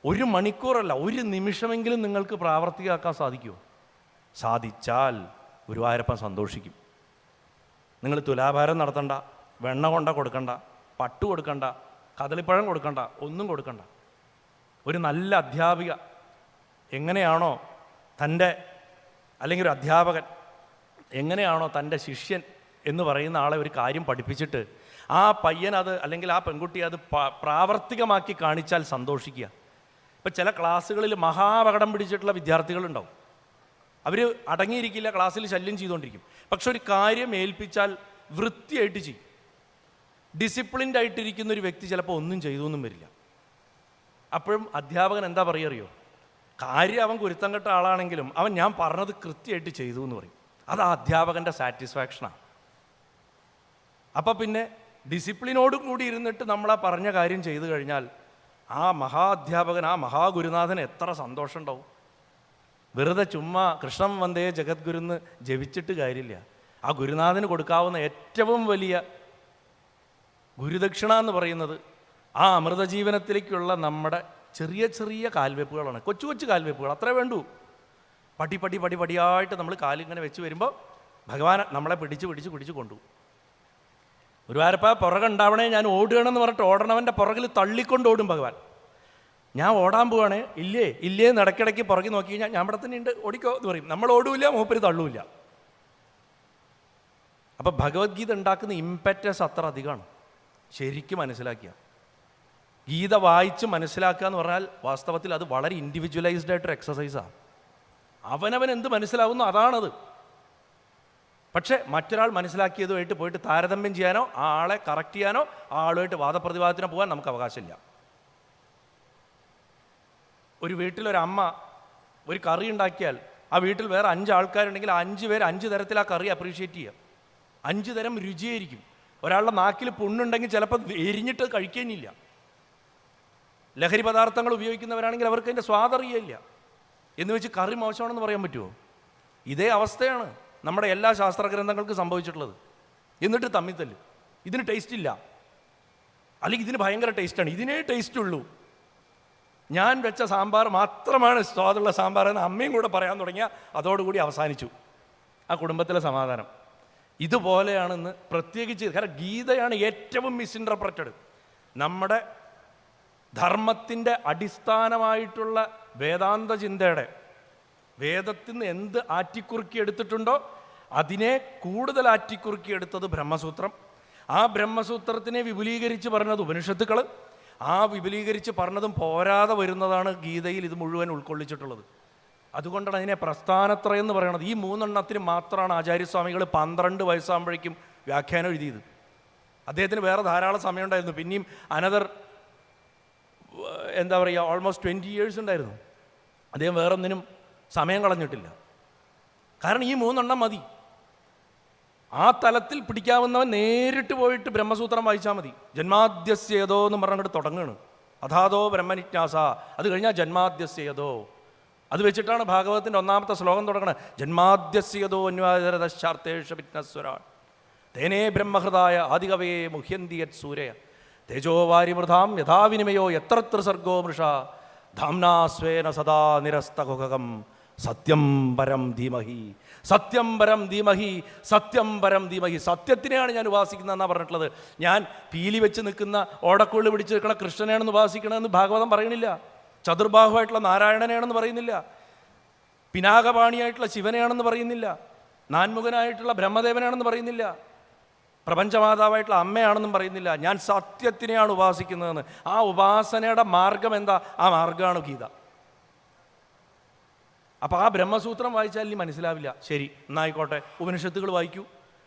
ഒരു മണിക്കൂറല്ല, ഒരു നിമിഷമെങ്കിലും നിങ്ങൾക്ക് പ്രാവർത്തികമാക്കാൻ സാധിക്കുമോ? സാധിച്ചാൽ ഗുരുവായൂരപ്പൻ സന്തോഷിക്കും. നിങ്ങൾ തുലാഭാരം നടത്തണ്ട, വെണ്ണ കൊണ്ട കൊടുക്കണ്ട, പട്ടു കൊടുക്കണ്ട, കദളിപ്പഴം കൊടുക്കണ്ട, ഒന്നും കൊടുക്കണ്ട. ഒരു നല്ല അധ്യാപിക എങ്ങനെയാണോ അല്ലെങ്കിൽ ഒരു അധ്യാപകൻ എങ്ങനെയാണോ തൻ്റെ ശിഷ്യൻ എന്ന് പറയുന്ന ആളെ ഒരു കാര്യം പഠിപ്പിച്ചിട്ട് ആ പയ്യൻ അത് അല്ലെങ്കിൽ ആ പെൺകുട്ടി അത് പ്രാവർത്തികമാക്കി കാണിച്ചാൽ സന്തോഷിക്കുക. ഇപ്പം ചില ക്ലാസ്സുകളിൽ മഹാപകടം പിടിച്ചിട്ടുള്ള വിദ്യാർത്ഥികളുണ്ടാവും. അവർ അടങ്ങിയിരിക്കില്ല, ക്ലാസ്സിൽ ശല്യം ചെയ്തുകൊണ്ടിരിക്കും. പക്ഷെ ഒരു കാര്യം ഏൽപ്പിച്ചാൽ വൃത്തിയായിട്ട് ചെയ്യും. ഡിസിപ്ലിൻഡ് ആയിട്ടിരിക്കുന്ന ഒരു വ്യക്തി ചിലപ്പോൾ ഒന്നും ചെയ്തൊന്നും വരില്ല. അപ്പോഴും അധ്യാപകൻ എന്താ പറയുക അറിയോ? കാര്യം അവൻ കുരുത്തം കെട്ട ആളാണെങ്കിലും അവൻ ഞാൻ പറഞ്ഞത് കൃത്യമായിട്ട് ചെയ്തു എന്ന് പറയും. അത് ആ അധ്യാപകൻ്റെ സാറ്റിസ്ഫാക്ഷനാണ്. അപ്പം പിന്നെ ഡിസിപ്ലിനോടും കൂടി ഇരുന്നിട്ട് നമ്മളാ പറഞ്ഞ കാര്യം ചെയ്തു കഴിഞ്ഞാൽ ആ അധ്യാപകൻ, ആ മഹാഗുരുനാഥന് എത്ര സന്തോഷം ഉണ്ടാവും. വെറുതെ ചുമ്മാ കൃഷ്ണം വന്ദേ ജഗദ്ഗുരുന്ന് ജപിച്ചിട്ട് കാര്യമില്ല. ആ ഗുരുനാഥന് കൊടുക്കാവുന്ന ഏറ്റവും വലിയ ഗുരുദക്ഷിണ എന്ന് പറയുന്നത് ആ അമൃതജീവനത്തിലേക്കുള്ള നമ്മുടെ ചെറിയ ചെറിയ കാൽവെപ്പുകളാണ്. കൊച്ചു കൊച്ചു കാൽവെപ്പുകൾ അത്രേ വേണ്ടൂ. പടിയായിട്ട് നമ്മൾ കാലിങ്ങനെ വെച്ച് വരുമ്പോൾ ഭഗവാൻ നമ്മളെ പിടിച്ച് കൊണ്ടുപോകും. ഗുരുവായൂരപ്പ പുറകുണ്ടാവണേ, ഞാൻ ഓടുകയാണെന്ന് പറഞ്ഞിട്ട് ഓടണവൻ്റെ പുറകിൽ തള്ളിക്കൊണ്ടോടും ഭഗവാൻ. ഞാൻ ഓടാൻ പോവാണേ, ഇല്ലേ എന്ന് ഇടയ്ക്കിടയ്ക്ക് പുറകിൽ നോക്കി കഴിഞ്ഞാൽ ഞാൻ ഇവിടെ തന്നെ ഉണ്ട്, ഓടിക്കോ എന്ന് പറയും. നമ്മൾ ഓടൂല്ല, മൂപ്പര് തള്ളൂല്ല. അപ്പം ഭഗവത്ഗീത ഉണ്ടാക്കുന്ന ഇമ്പറ്റസ് അത്ര അധികമാണ്. ശരിക്കും മനസ്സിലാക്കിയ ഗീത വായിച്ച് മനസ്സിലാക്കുക എന്ന് പറഞ്ഞാൽ വാസ്തവത്തിൽ അത് വളരെ ഇൻഡിവിജ്വലൈസ്ഡ് ആയിട്ടൊരു എക്സസൈസാണ്. അവനവൻ എന്ത് മനസ്സിലാവുന്നു അതാണത്. പക്ഷേ മറ്റൊരാൾ മനസ്സിലാക്കിയതുമായിട്ട് പോയിട്ട് താരതമ്യം ചെയ്യാനോ ആ ആളെ കറക്റ്റ് ചെയ്യാനോ ആ ആളുമായിട്ട് വാദപ്രതിവാദത്തിനോ പോകാൻ നമുക്ക് അവകാശമില്ല. ഒരു വീട്ടിലൊരമ്മ ഒരു കറി ഉണ്ടാക്കിയാൽ ആ വീട്ടിൽ വേറെ 5 ആൾക്കാരുണ്ടെങ്കിൽ 5 പേർ 5 തരത്തിൽ ആ കറി അപ്രീഷിയേറ്റ് ചെയ്യുക. 5 തരം രുചിയായിരിക്കും. ഒരാളുടെ നാക്കിൽ പുണ്ണുണ്ടെങ്കിൽ ചിലപ്പോൾ എരിഞ്ഞിട്ട് കഴിക്കാനില്ല. ലഹരി പദാർത്ഥങ്ങൾ ഉപയോഗിക്കുന്നവരാണെങ്കിൽ അവർക്ക് അതിൻ്റെ സ്വാദറിയില്ല എന്ന് വെച്ച് കറി മോശമാണെന്ന് പറയാൻ പറ്റുമോ? ഇതേ അവസ്ഥയാണ് നമ്മുടെ എല്ലാ ശാസ്ത്രഗ്രന്ഥങ്ങൾക്കും സംഭവിച്ചിട്ടുള്ളത്. എന്നിട്ട് തമ്മിൽ തല്ലും. ഇതിന് ടേസ്റ്റ് ഇല്ല, അല്ലെങ്കിൽ ഇതിന് ഭയങ്കര ടേസ്റ്റാണ്, ഇതിനേ ടേസ്റ്റ് ഉള്ളൂ. ഞാൻ വെച്ച സാമ്പാർ മാത്രമാണ് സ്വാദുള്ള സാമ്പാർ എന്ന് അമ്മയും കൂടെ പറയാൻ തുടങ്ങിയാൽ അതോടുകൂടി അവസാനിച്ചു ആ കുടുംബത്തിലെ സമാധാനം. ഇതുപോലെയാണെന്ന് പ്രത്യേകിച്ച്, കാരണം ഗീതയാണ് ഏറ്റവും മിസ്ഇൻറ്റർപ്രറ്റഡ്. നമ്മുടെ ധർമ്മത്തിൻ്റെ അടിസ്ഥാനമായിട്ടുള്ള വേദാന്ത ചിന്തയുടെ വേദത്തിൽ നിന്ന് എന്ത് ആറ്റിക്കുറുക്കി എടുത്തിട്ടുണ്ടോ അതിനെ കൂടുതൽ ആറ്റിക്കുറുക്കി എടുത്തത് ബ്രഹ്മസൂത്രം. ആ ബ്രഹ്മസൂത്രത്തിനെ വിപുലീകരിച്ച് പറഞ്ഞത് ഉപനിഷത്തുക്കൾ. ആ വിപുലീകരിച്ച് പറഞ്ഞതും പോരാതെ വരുന്നതാണ് ഗീതയിൽ ഇത് മുഴുവൻ ഉൾക്കൊള്ളിച്ചിട്ടുള്ളത്. അതുകൊണ്ടാണ് അതിനെ പ്രസ്ഥാനത്രയം എന്ന് പറയുന്നത്. ഈ 3 എണ്ണത്തിന് മാത്രമാണ് ആചാര്യസ്വാമികൾ 12 വയസ്സാകുമ്പോഴേക്കും വ്യാഖ്യാനം എഴുതിയത്. അദ്ദേഹത്തിന് വേറെ ധാരാളം സമയം ഉണ്ടായിരുന്നു. പിന്നെയും അനദർ ഓൾമോസ്റ്റ് 20 years ഉണ്ടായിരുന്നു. അദ്ദേഹം വേറൊന്നിനും സമയം കളഞ്ഞിട്ടില്ല. കാരണം ഈ 3 എണ്ണം മതി. ആ തലത്തിൽ പിടിക്കാവുന്നവൻ നേരിട്ട് പോയിട്ട് ബ്രഹ്മസൂത്രം വായിച്ചാൽ മതി. ജന്മാദ്യസ്യേതോ എന്ന് പറഞ്ഞിട്ട് തുടങ്ങുകയാണ്. അഥാതോ ബ്രഹ്മനിജ്ഞാസ, അത് കഴിഞ്ഞാൽ ജന്മാദ്യസ്യേതോ. അത് വെച്ചിട്ടാണ് ഭാഗവതത്തിൻ്റെ 1ാമത്തെ ശ്ലോകം തുടങ്ങുന്നത്. ജന്മാദ്യസ്യേതോ അന്വാദരദാർത്ഥേഷ വിഘ്നസ്വരാ തേനേ ബ്രഹ്മഹൃദായ ആദികവേ മുഹ്യന്തിയത് സൂരയ തേജോ വാരിമൃതാം യഥാവിനിമയോ എത്ര സർഗോ മൃഷ ധാംനാ സ്വേന സദാ നിരസ്തകുഹകം സത്യം പരം ധീമഹി സത്യം പരം ധീമഹി സത്യം പരം ധീമഹി. സത്യത്തിനെയാണ് ഞാൻ ഉപാസിക്കുന്നതെന്നാണ് പറഞ്ഞിട്ടുള്ളത്. ഞാൻ പീലി വെച്ച് നിൽക്കുന്ന ഓടക്കുള്ളിൽ പിടിച്ച് നിൽക്കണ കൃഷ്ണനെയാണെന്ന് ഉപാസിക്കണമെന്ന് ഭാഗവതം പറയണില്ല. ചതുർബാഹുവായിട്ടുള്ള നാരായണനെയാണെന്ന് പറയുന്നില്ല. പിനാകപാണിയായിട്ടുള്ള ശിവനെയാണെന്ന് പറയുന്നില്ല. നാൻമുഖനായിട്ടുള്ള ബ്രഹ്മദേവനാണെന്ന് പറയുന്നില്ല. പ്രപഞ്ചമാതാവായിട്ടുള്ള അമ്മയാണെന്നും പറയുന്നില്ല. ഞാൻ സത്യത്തിനെയാണ് ഉപാസിക്കുന്നതെന്ന്. ആ ഉപാസനയുടെ മാർഗം എന്താ? ആ മാർഗമാണ് ഗീത. അപ്പോൾ ആ ബ്രഹ്മസൂത്രം വായിച്ചാൽ ഇനി മനസ്സിലാവില്ല. ശരി, എന്നായിക്കോട്ടെ, ഉപനിഷത്തുകൾ വായിക്കൂ.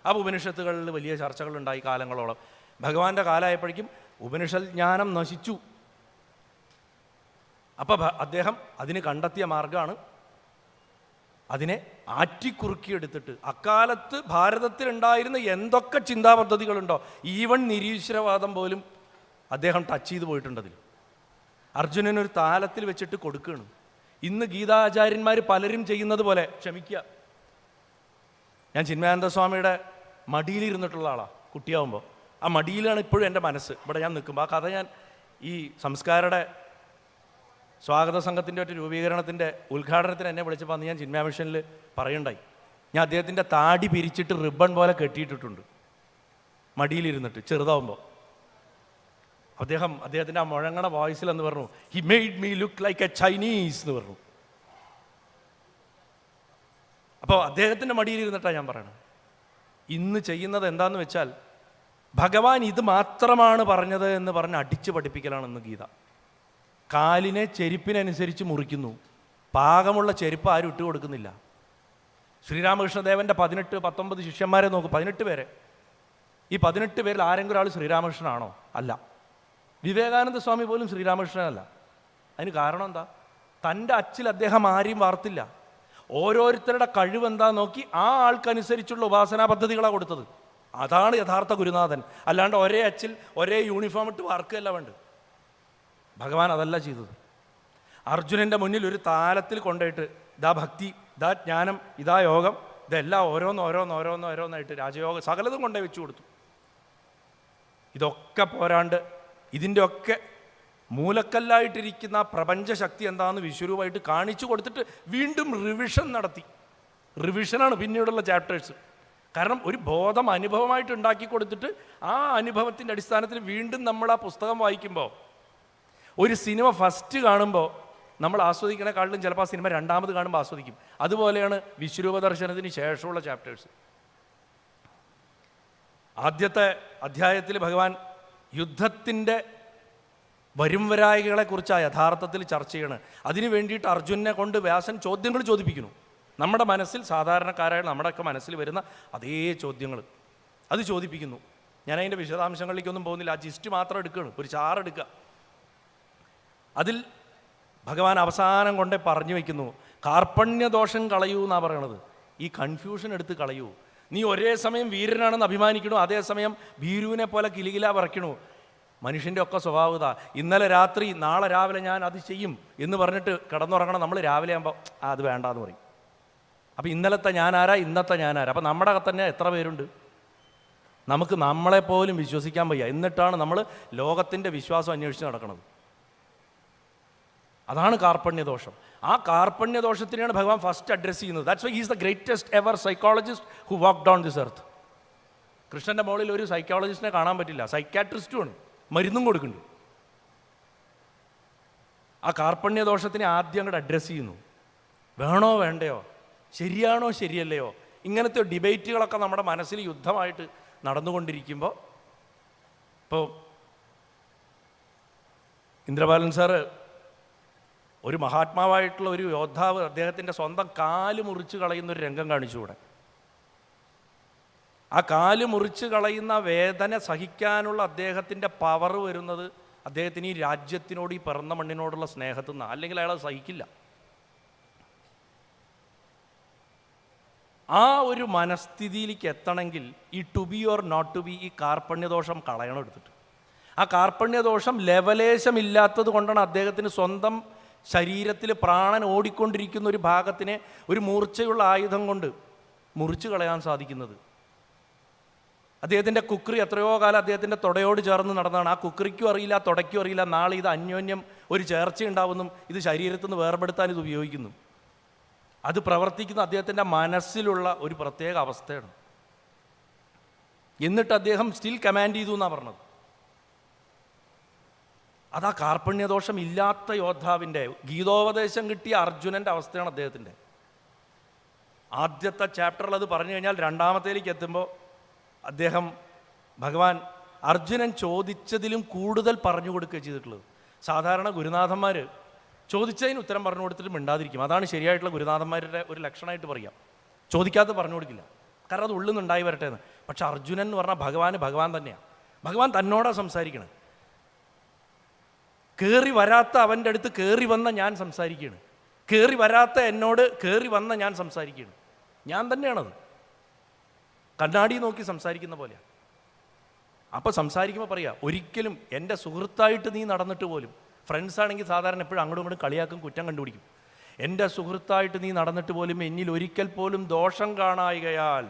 ആ ഉപനിഷത്തുകളിൽ വലിയ ചർച്ചകളുണ്ടായി കാലങ്ങളോളം. ഭഗവാന്റെ കാലമായപ്പോഴേക്കും ഉപനിഷൽ ജ്ഞാനം നശിച്ചു. അപ്പോൾ അദ്ദേഹം അതിന് കണ്ടെത്തിയ മാർഗമാണ് അതിനെ ആറ്റിക്കുറുക്കിയെടുത്തിട്ട് അക്കാലത്ത് ഭാരതത്തിലുണ്ടായിരുന്ന എന്തൊക്കെ ചിന്താ പദ്ധതികളുണ്ടോ, ഈവൻ നിരീശ്വരവാദം പോലും അദ്ദേഹം ടച്ച് ചെയ്ത് പോയിട്ടുണ്ടതിൽ. അർജുനനൊരു താലത്തിൽ വെച്ചിട്ട് കൊടുക്കുകയാണ്. ഇന്ന് ഗീതാചാര്യന്മാർ പലരും ചെയ്യുന്നത് പോലെ, ക്ഷമിക്കുക, ഞാൻ ചിന്മയാനന്ദ സ്വാമിയുടെ മടിയിലിരുന്നിട്ടുള്ള ആളാണ് കുട്ടിയാവുമ്പോൾ. ആ മടിയിലാണ് ഇപ്പോഴും എൻ്റെ മനസ്സ്. ഇവിടെ ഞാൻ നിൽക്കുമ്പോൾ ആ കഥ ഞാൻ ഈ സംസ്കാരയുടെ സ്വാഗത സംഘത്തിൻ്റെ ഒരു രൂപീകരണത്തിൻ്റെ ഉദ്ഘാടനത്തിന് എന്നെ വിളിച്ചപ്പോൾ അന്ന് ഞാൻ ചിന്മയ മിഷനിൽ പറയുണ്ടായി. ഞാൻ അദ്ദേഹത്തിൻ്റെ താടി പിരിച്ചിട്ട് റിബൺ പോലെ കെട്ടിയിട്ടിട്ടുണ്ട് മടിയിലിരുന്നിട്ട് ചെറുതാവുമ്പോൾ. അദ്ദേഹത്തിൻ്റെ ആ മുഴങ്ങണ വോയിസിൽ എന്ന് പറഞ്ഞു, he made me look like A Chinese എന്ന് പറഞ്ഞു. അപ്പോൾ അദ്ദേഹത്തിൻ്റെ മടിയിലിരുന്നിട്ടാണ് ഞാൻ പറയണത്. ഇന്ന് ചെയ്യുന്നത് എന്താണെന്ന് വെച്ചാൽ, ഭഗവാൻ ഇത് മാത്രമാണ് പറഞ്ഞത് എന്ന് പറഞ്ഞ് അടിച്ചു പഠിപ്പിക്കലാണ് ഇന്ന് ഗീത. കാലിനെ ചെരുപ്പിനനുസരിച്ച് മുറിക്കുന്നു. പാകമുള്ള ചെരുപ്പ് ആരും ഇട്ട് കൊടുക്കുന്നില്ല. ശ്രീരാമകൃഷ്ണദേവൻ്റെ 18-19 ശിഷ്യന്മാരെ നോക്കൂ, 18 പേരെ. ഈ 18 പേരിൽ ആരെങ്കിലും ഒരാൾ ശ്രീരാമകൃഷ്ണനാണോ? അല്ല. വിവേകാനന്ദ സ്വാമി പോലും ശ്രീരാമകൃഷ്ണനല്ല. അതിന് കാരണം എന്താ? തൻ്റെ അച്ചിൽ അദ്ദേഹം ആരെയും വാർത്തില്ല. ഓരോരുത്തരുടെ കഴിവെന്താ നോക്കി ആ ആൾക്കനുസരിച്ചുള്ള ഉപാസനാ പദ്ധതികളാണ് കൊടുത്തത്. അതാണ് യഥാർത്ഥ ഗുരുനാഥൻ. അല്ലാണ്ട് ഒരേ അച്ചിൽ ഒരേ യൂണിഫോം ഇട്ട് വാർക്കുകയല്ല വേണ്ടത്. ഭഗവാൻ അതല്ല ചെയ്തത്. അർജുനൻ്റെ മുന്നിൽ ഒരു താലത്തിൽ കൊണ്ടുപോയിട്ട് ഇതാ ഭക്തി, ഇതാ ജ്ഞാനം, ഇതാ യോഗം, ഇതെല്ലാം ഓരോന്നായിട്ട് രാജയോഗ സകലതും കൊണ്ടുപോയി വെച്ചു കൊടുത്തു. ഇതൊക്കെ പോരാണ്ട് ഇതിൻ്റെ ഒക്കെ മൂലക്കല്ലായിട്ടിരിക്കുന്ന പ്രപഞ്ചശക്തി എന്താണെന്ന് വിശ്വരൂപമായിട്ട് കാണിച്ചു കൊടുത്തിട്ട് വീണ്ടും റിവിഷൻ നടത്തി. റിവിഷനാണ് പിന്നീടുള്ള ചാപ്റ്റേഴ്സ്. കാരണം ഒരു ബോധം അനുഭവമായിട്ട് ഉണ്ടാക്കി കൊടുത്തിട്ട് ആ അനുഭവത്തിൻ്റെ അടിസ്ഥാനത്തിൽ വീണ്ടും നമ്മൾ ആ പുസ്തകം വായിക്കുമ്പോൾ, ഒരു സിനിമ ഫസ്റ്റ് കാണുമ്പോൾ നമ്മൾ ആസ്വദിക്കണേക്കാളും ചിലപ്പോൾ ആ സിനിമ രണ്ടാമത് കാണുമ്പോൾ ആസ്വദിക്കും. അതുപോലെയാണ് വിശ്വരൂപ ദർശനത്തിന് ശേഷമുള്ള ചാപ്റ്റേഴ്സ്. ആദ്യത്തെ അധ്യായത്തിൽ ഭഗവാൻ യുദ്ധത്തിൻ്റെ വരുംവരായികളെക്കുറിച്ചാണ് യഥാർത്ഥത്തിൽ ചർച്ച ചെയ്യണം. അതിനു വേണ്ടിയിട്ട് അർജുനെ കൊണ്ട് വ്യാസൻ ചോദ്യങ്ങൾ ചോദിപ്പിക്കുന്നു. നമ്മുടെ മനസ്സിൽ, സാധാരണക്കാരായ നമ്മുടെയൊക്കെ മനസ്സിൽ വരുന്ന അതേ ചോദ്യങ്ങൾ അത് ചോദിപ്പിക്കുന്നു. ഞാൻ അതിൻ്റെ വിശദാംശങ്ങളിലേക്കൊന്നും പോകുന്നില്ല. ആ ജിസ്റ്റ് മാത്രം എടുക്കുകയാണ്, ഒരു ചാറെടുക്കുക. അതിൽ ഭഗവാൻ അവസാനം കൊണ്ടേ പറഞ്ഞു വയ്ക്കുന്നു, കാർപ്പണ്യദോഷം കളയൂ എന്നാണ് പറയണത്. ഈ കൺഫ്യൂഷൻ എടുത്ത് കളയൂ. നീ ഒരേ സമയം വീരനാണെന്ന് അഭിമാനിക്കണു, അതേസമയം ഭീരുവിനെ പോലെ കിലുകില പറയ്ക്കണു. മനുഷ്യൻ്റെ ഒക്കെ സ്വഭാവത. ഇന്നലെ രാത്രി നാളെ രാവിലെ ഞാൻ അത് ചെയ്യും എന്ന് പറഞ്ഞിട്ട് കിടന്നുറങ്ങണം. നമ്മൾ രാവിലെ ആകുമ്പോൾ അത് വേണ്ടാന്ന് പറയും. അപ്പോൾ ഇന്നലത്തെ ഞാനാരാ, ഇന്നത്തെ ഞാനാരാ. അപ്പോൾ നമ്മുടെ തന്നെ എത്ര പേരുണ്ട്? നമുക്ക് നമ്മളെപ്പോലും വിശ്വസിക്കാൻ വയ്യ. എന്നിട്ടാണ് നമ്മൾ ലോകത്തിൻ്റെ വിശ്വാസം അന്വേഷിച്ച് നടക്കുന്നത്. അതാണ് കാർപ്പണ്യദോഷം. ആ കാർപ്പണ്യദോഷത്തിനെയാണ് ഭഗവാൻ ഫസ്റ്റ് അഡ്രസ്സ് ചെയ്യുന്നത്. That's why he is the greatest ever psychologist who walked on this earth. കൃഷ്ണൻ്റെ മുകളിൽ ഒരു സൈക്കോളജിസ്റ്റിനെ കാണാൻ പറ്റില്ല, സൈക്കാട്രിസ്റ്റുമാണ്, മരുന്നും കൊടുക്കുന്നുണ്ട്. ആ കാർപ്പണ്യദോഷത്തിനെ ആദ്യം അങ്ങോട്ട് അഡ്രസ്സ് ചെയ്യുന്നു. വേണോ വേണ്ടയോ, ശരിയാണോ ശരിയല്ലയോ, ഇങ്ങനത്തെ ഡിബേറ്റുകളൊക്കെ നമ്മുടെ മനസ്സിൽ യുദ്ധമായിട്ട് നടന്നുകൊണ്ടിരിക്കുമ്പോൾ, ഇപ്പോൾ ഇന്ദ്രപാലൻ സാറ് ഒരു മഹാത്മാവായിട്ടുള്ള ഒരു യോദ്ധാവ് അദ്ദേഹത്തിൻ്റെ സ്വന്തം കാല് മുറിച്ച് കളയുന്നൊരു രംഗം കാണിച്ചുകൂടെ. ആ കാല് മുറിച്ച് കളയുന്ന വേദന സഹിക്കാനുള്ള അദ്ദേഹത്തിൻ്റെ പവർ വരുന്നത് അദ്ദേഹത്തിന് ഈ രാജ്യത്തിനോട്, ഈ പിറന്ന മണ്ണിനോടുള്ള സ്നേഹത്തിൽ നിന്നാണ്. അല്ലെങ്കിൽ അയാൾ സഹിക്കില്ല. ആ ഒരു മനസ്ഥിതിയിലേക്ക് എത്തണമെങ്കിൽ ഈ to be or not to be, ഈ കാർപ്പണ്യദോഷം കളയണം എടുത്തിട്ട്. ആ കാർപ്പണ്യദോഷം ലെവലേശമില്ലാത്തത് കൊണ്ടാണ് അദ്ദേഹത്തിന് സ്വന്തം ശരീരത്തിൽ പ്രാണൻ ഓടിക്കൊണ്ടിരിക്കുന്ന ഒരു ഭാഗത്തിനെ ഒരു മൂർച്ചയുള്ള ആയുധം കൊണ്ട് മുറിച്ച് കളയാൻ സാധിക്കുന്നത്. അദ്ദേഹത്തിൻ്റെ കുക്കറി എത്രയോ കാലം അദ്ദേഹത്തിൻ്റെ തുടയോട് ചേർന്ന് നടന്നതാണ്. ആ കുക്കറിക്കും അറിയില്ല, തുടയ്ക്കും അറിയില്ല നാളെ ഇത് അന്യോന്യം ഒരു ചേർച്ചയുണ്ടാവുന്നു, ഇത് ശരീരത്തിൽ നിന്ന് വേർപെടുത്താൻ ഇത് ഉപയോഗിക്കുന്നു. അത് പ്രവർത്തിക്കുന്ന അദ്ദേഹത്തിൻ്റെ മനസ്സിലുള്ള ഒരു പ്രത്യേക അവസ്ഥയാണ്. എന്നിട്ട് അദ്ദേഹം സ്റ്റിൽ കമാൻഡ് ചെയ്തു എന്നാണ് പറഞ്ഞത്. അതാ കാർപ്പണ്യദോഷം ഇല്ലാത്ത യോദ്ധാവിൻ്റെ, ഗീതോപദേശം കിട്ടിയ അർജുനൻ്റെ അവസ്ഥയാണ് അദ്ദേഹത്തിൻ്റെ. ആദ്യത്തെ ചാപ്റ്ററിൽ അത് പറഞ്ഞു കഴിഞ്ഞാൽ രണ്ടാമത്തേലേക്ക് എത്തുമ്പോൾ ഭഗവാൻ അർജുനൻ ചോദിച്ചതിലും കൂടുതൽ പറഞ്ഞു കൊടുക്കുകയാണ് ചെയ്തിട്ടുള്ളത്. സാധാരണ ഗുരുനാഥന്മാർ ചോദിച്ചതിന് ഉത്തരം പറഞ്ഞു കൊടുത്തിട്ട് മിണ്ടാതിരിക്കും. അതാണ് ശരിയായിട്ടുള്ള ഗുരുനാഥന്മാരുടെ ഒരു ലക്ഷണമായിട്ട് പറയാം. ചോദിക്കാതെ പറഞ്ഞു കൊടുക്കില്ല, കാരണം അത് ഉള്ളിൽ നിന്നുണ്ടായി വരട്ടെ എന്ന്. പക്ഷെ അർജുനൻ എന്ന് പറഞ്ഞാൽ ഭഗവാൻ തന്നെയാണ്. ഭഗവാൻ തന്നോടാണ് സംസാരിക്കണത്. കയറി വരാത്ത അവൻ്റെ അടുത്ത് കയറി വന്ന ഞാൻ സംസാരിക്കുകയാണ്. കയറി വരാത്ത എന്നോട് കയറി വന്ന ഞാൻ സംസാരിക്കുകയാണ്. ഞാൻ തന്നെയാണത്, കണ്ണാടി നോക്കി സംസാരിക്കുന്ന പോലെയാണ്. അപ്പോൾ സംസാരിക്കുമ്പോൾ പറയാം, ഒരിക്കലും എൻ്റെ സുഹൃത്തായിട്ട് നീ നടന്നിട്ട് പോലും, ഫ്രണ്ട്സ് ആണെങ്കിൽ സാധാരണ എപ്പോഴും അങ്ങോട്ടും ഇങ്ങോട്ടും കളിയാക്കും, കുറ്റം കണ്ടുപിടിക്കും. എൻ്റെ സുഹൃത്തായിട്ട് നീ നടന്നിട്ട് പോലും എന്നിൽ ഒരിക്കൽ പോലും ദോഷം കാണായികയാൽ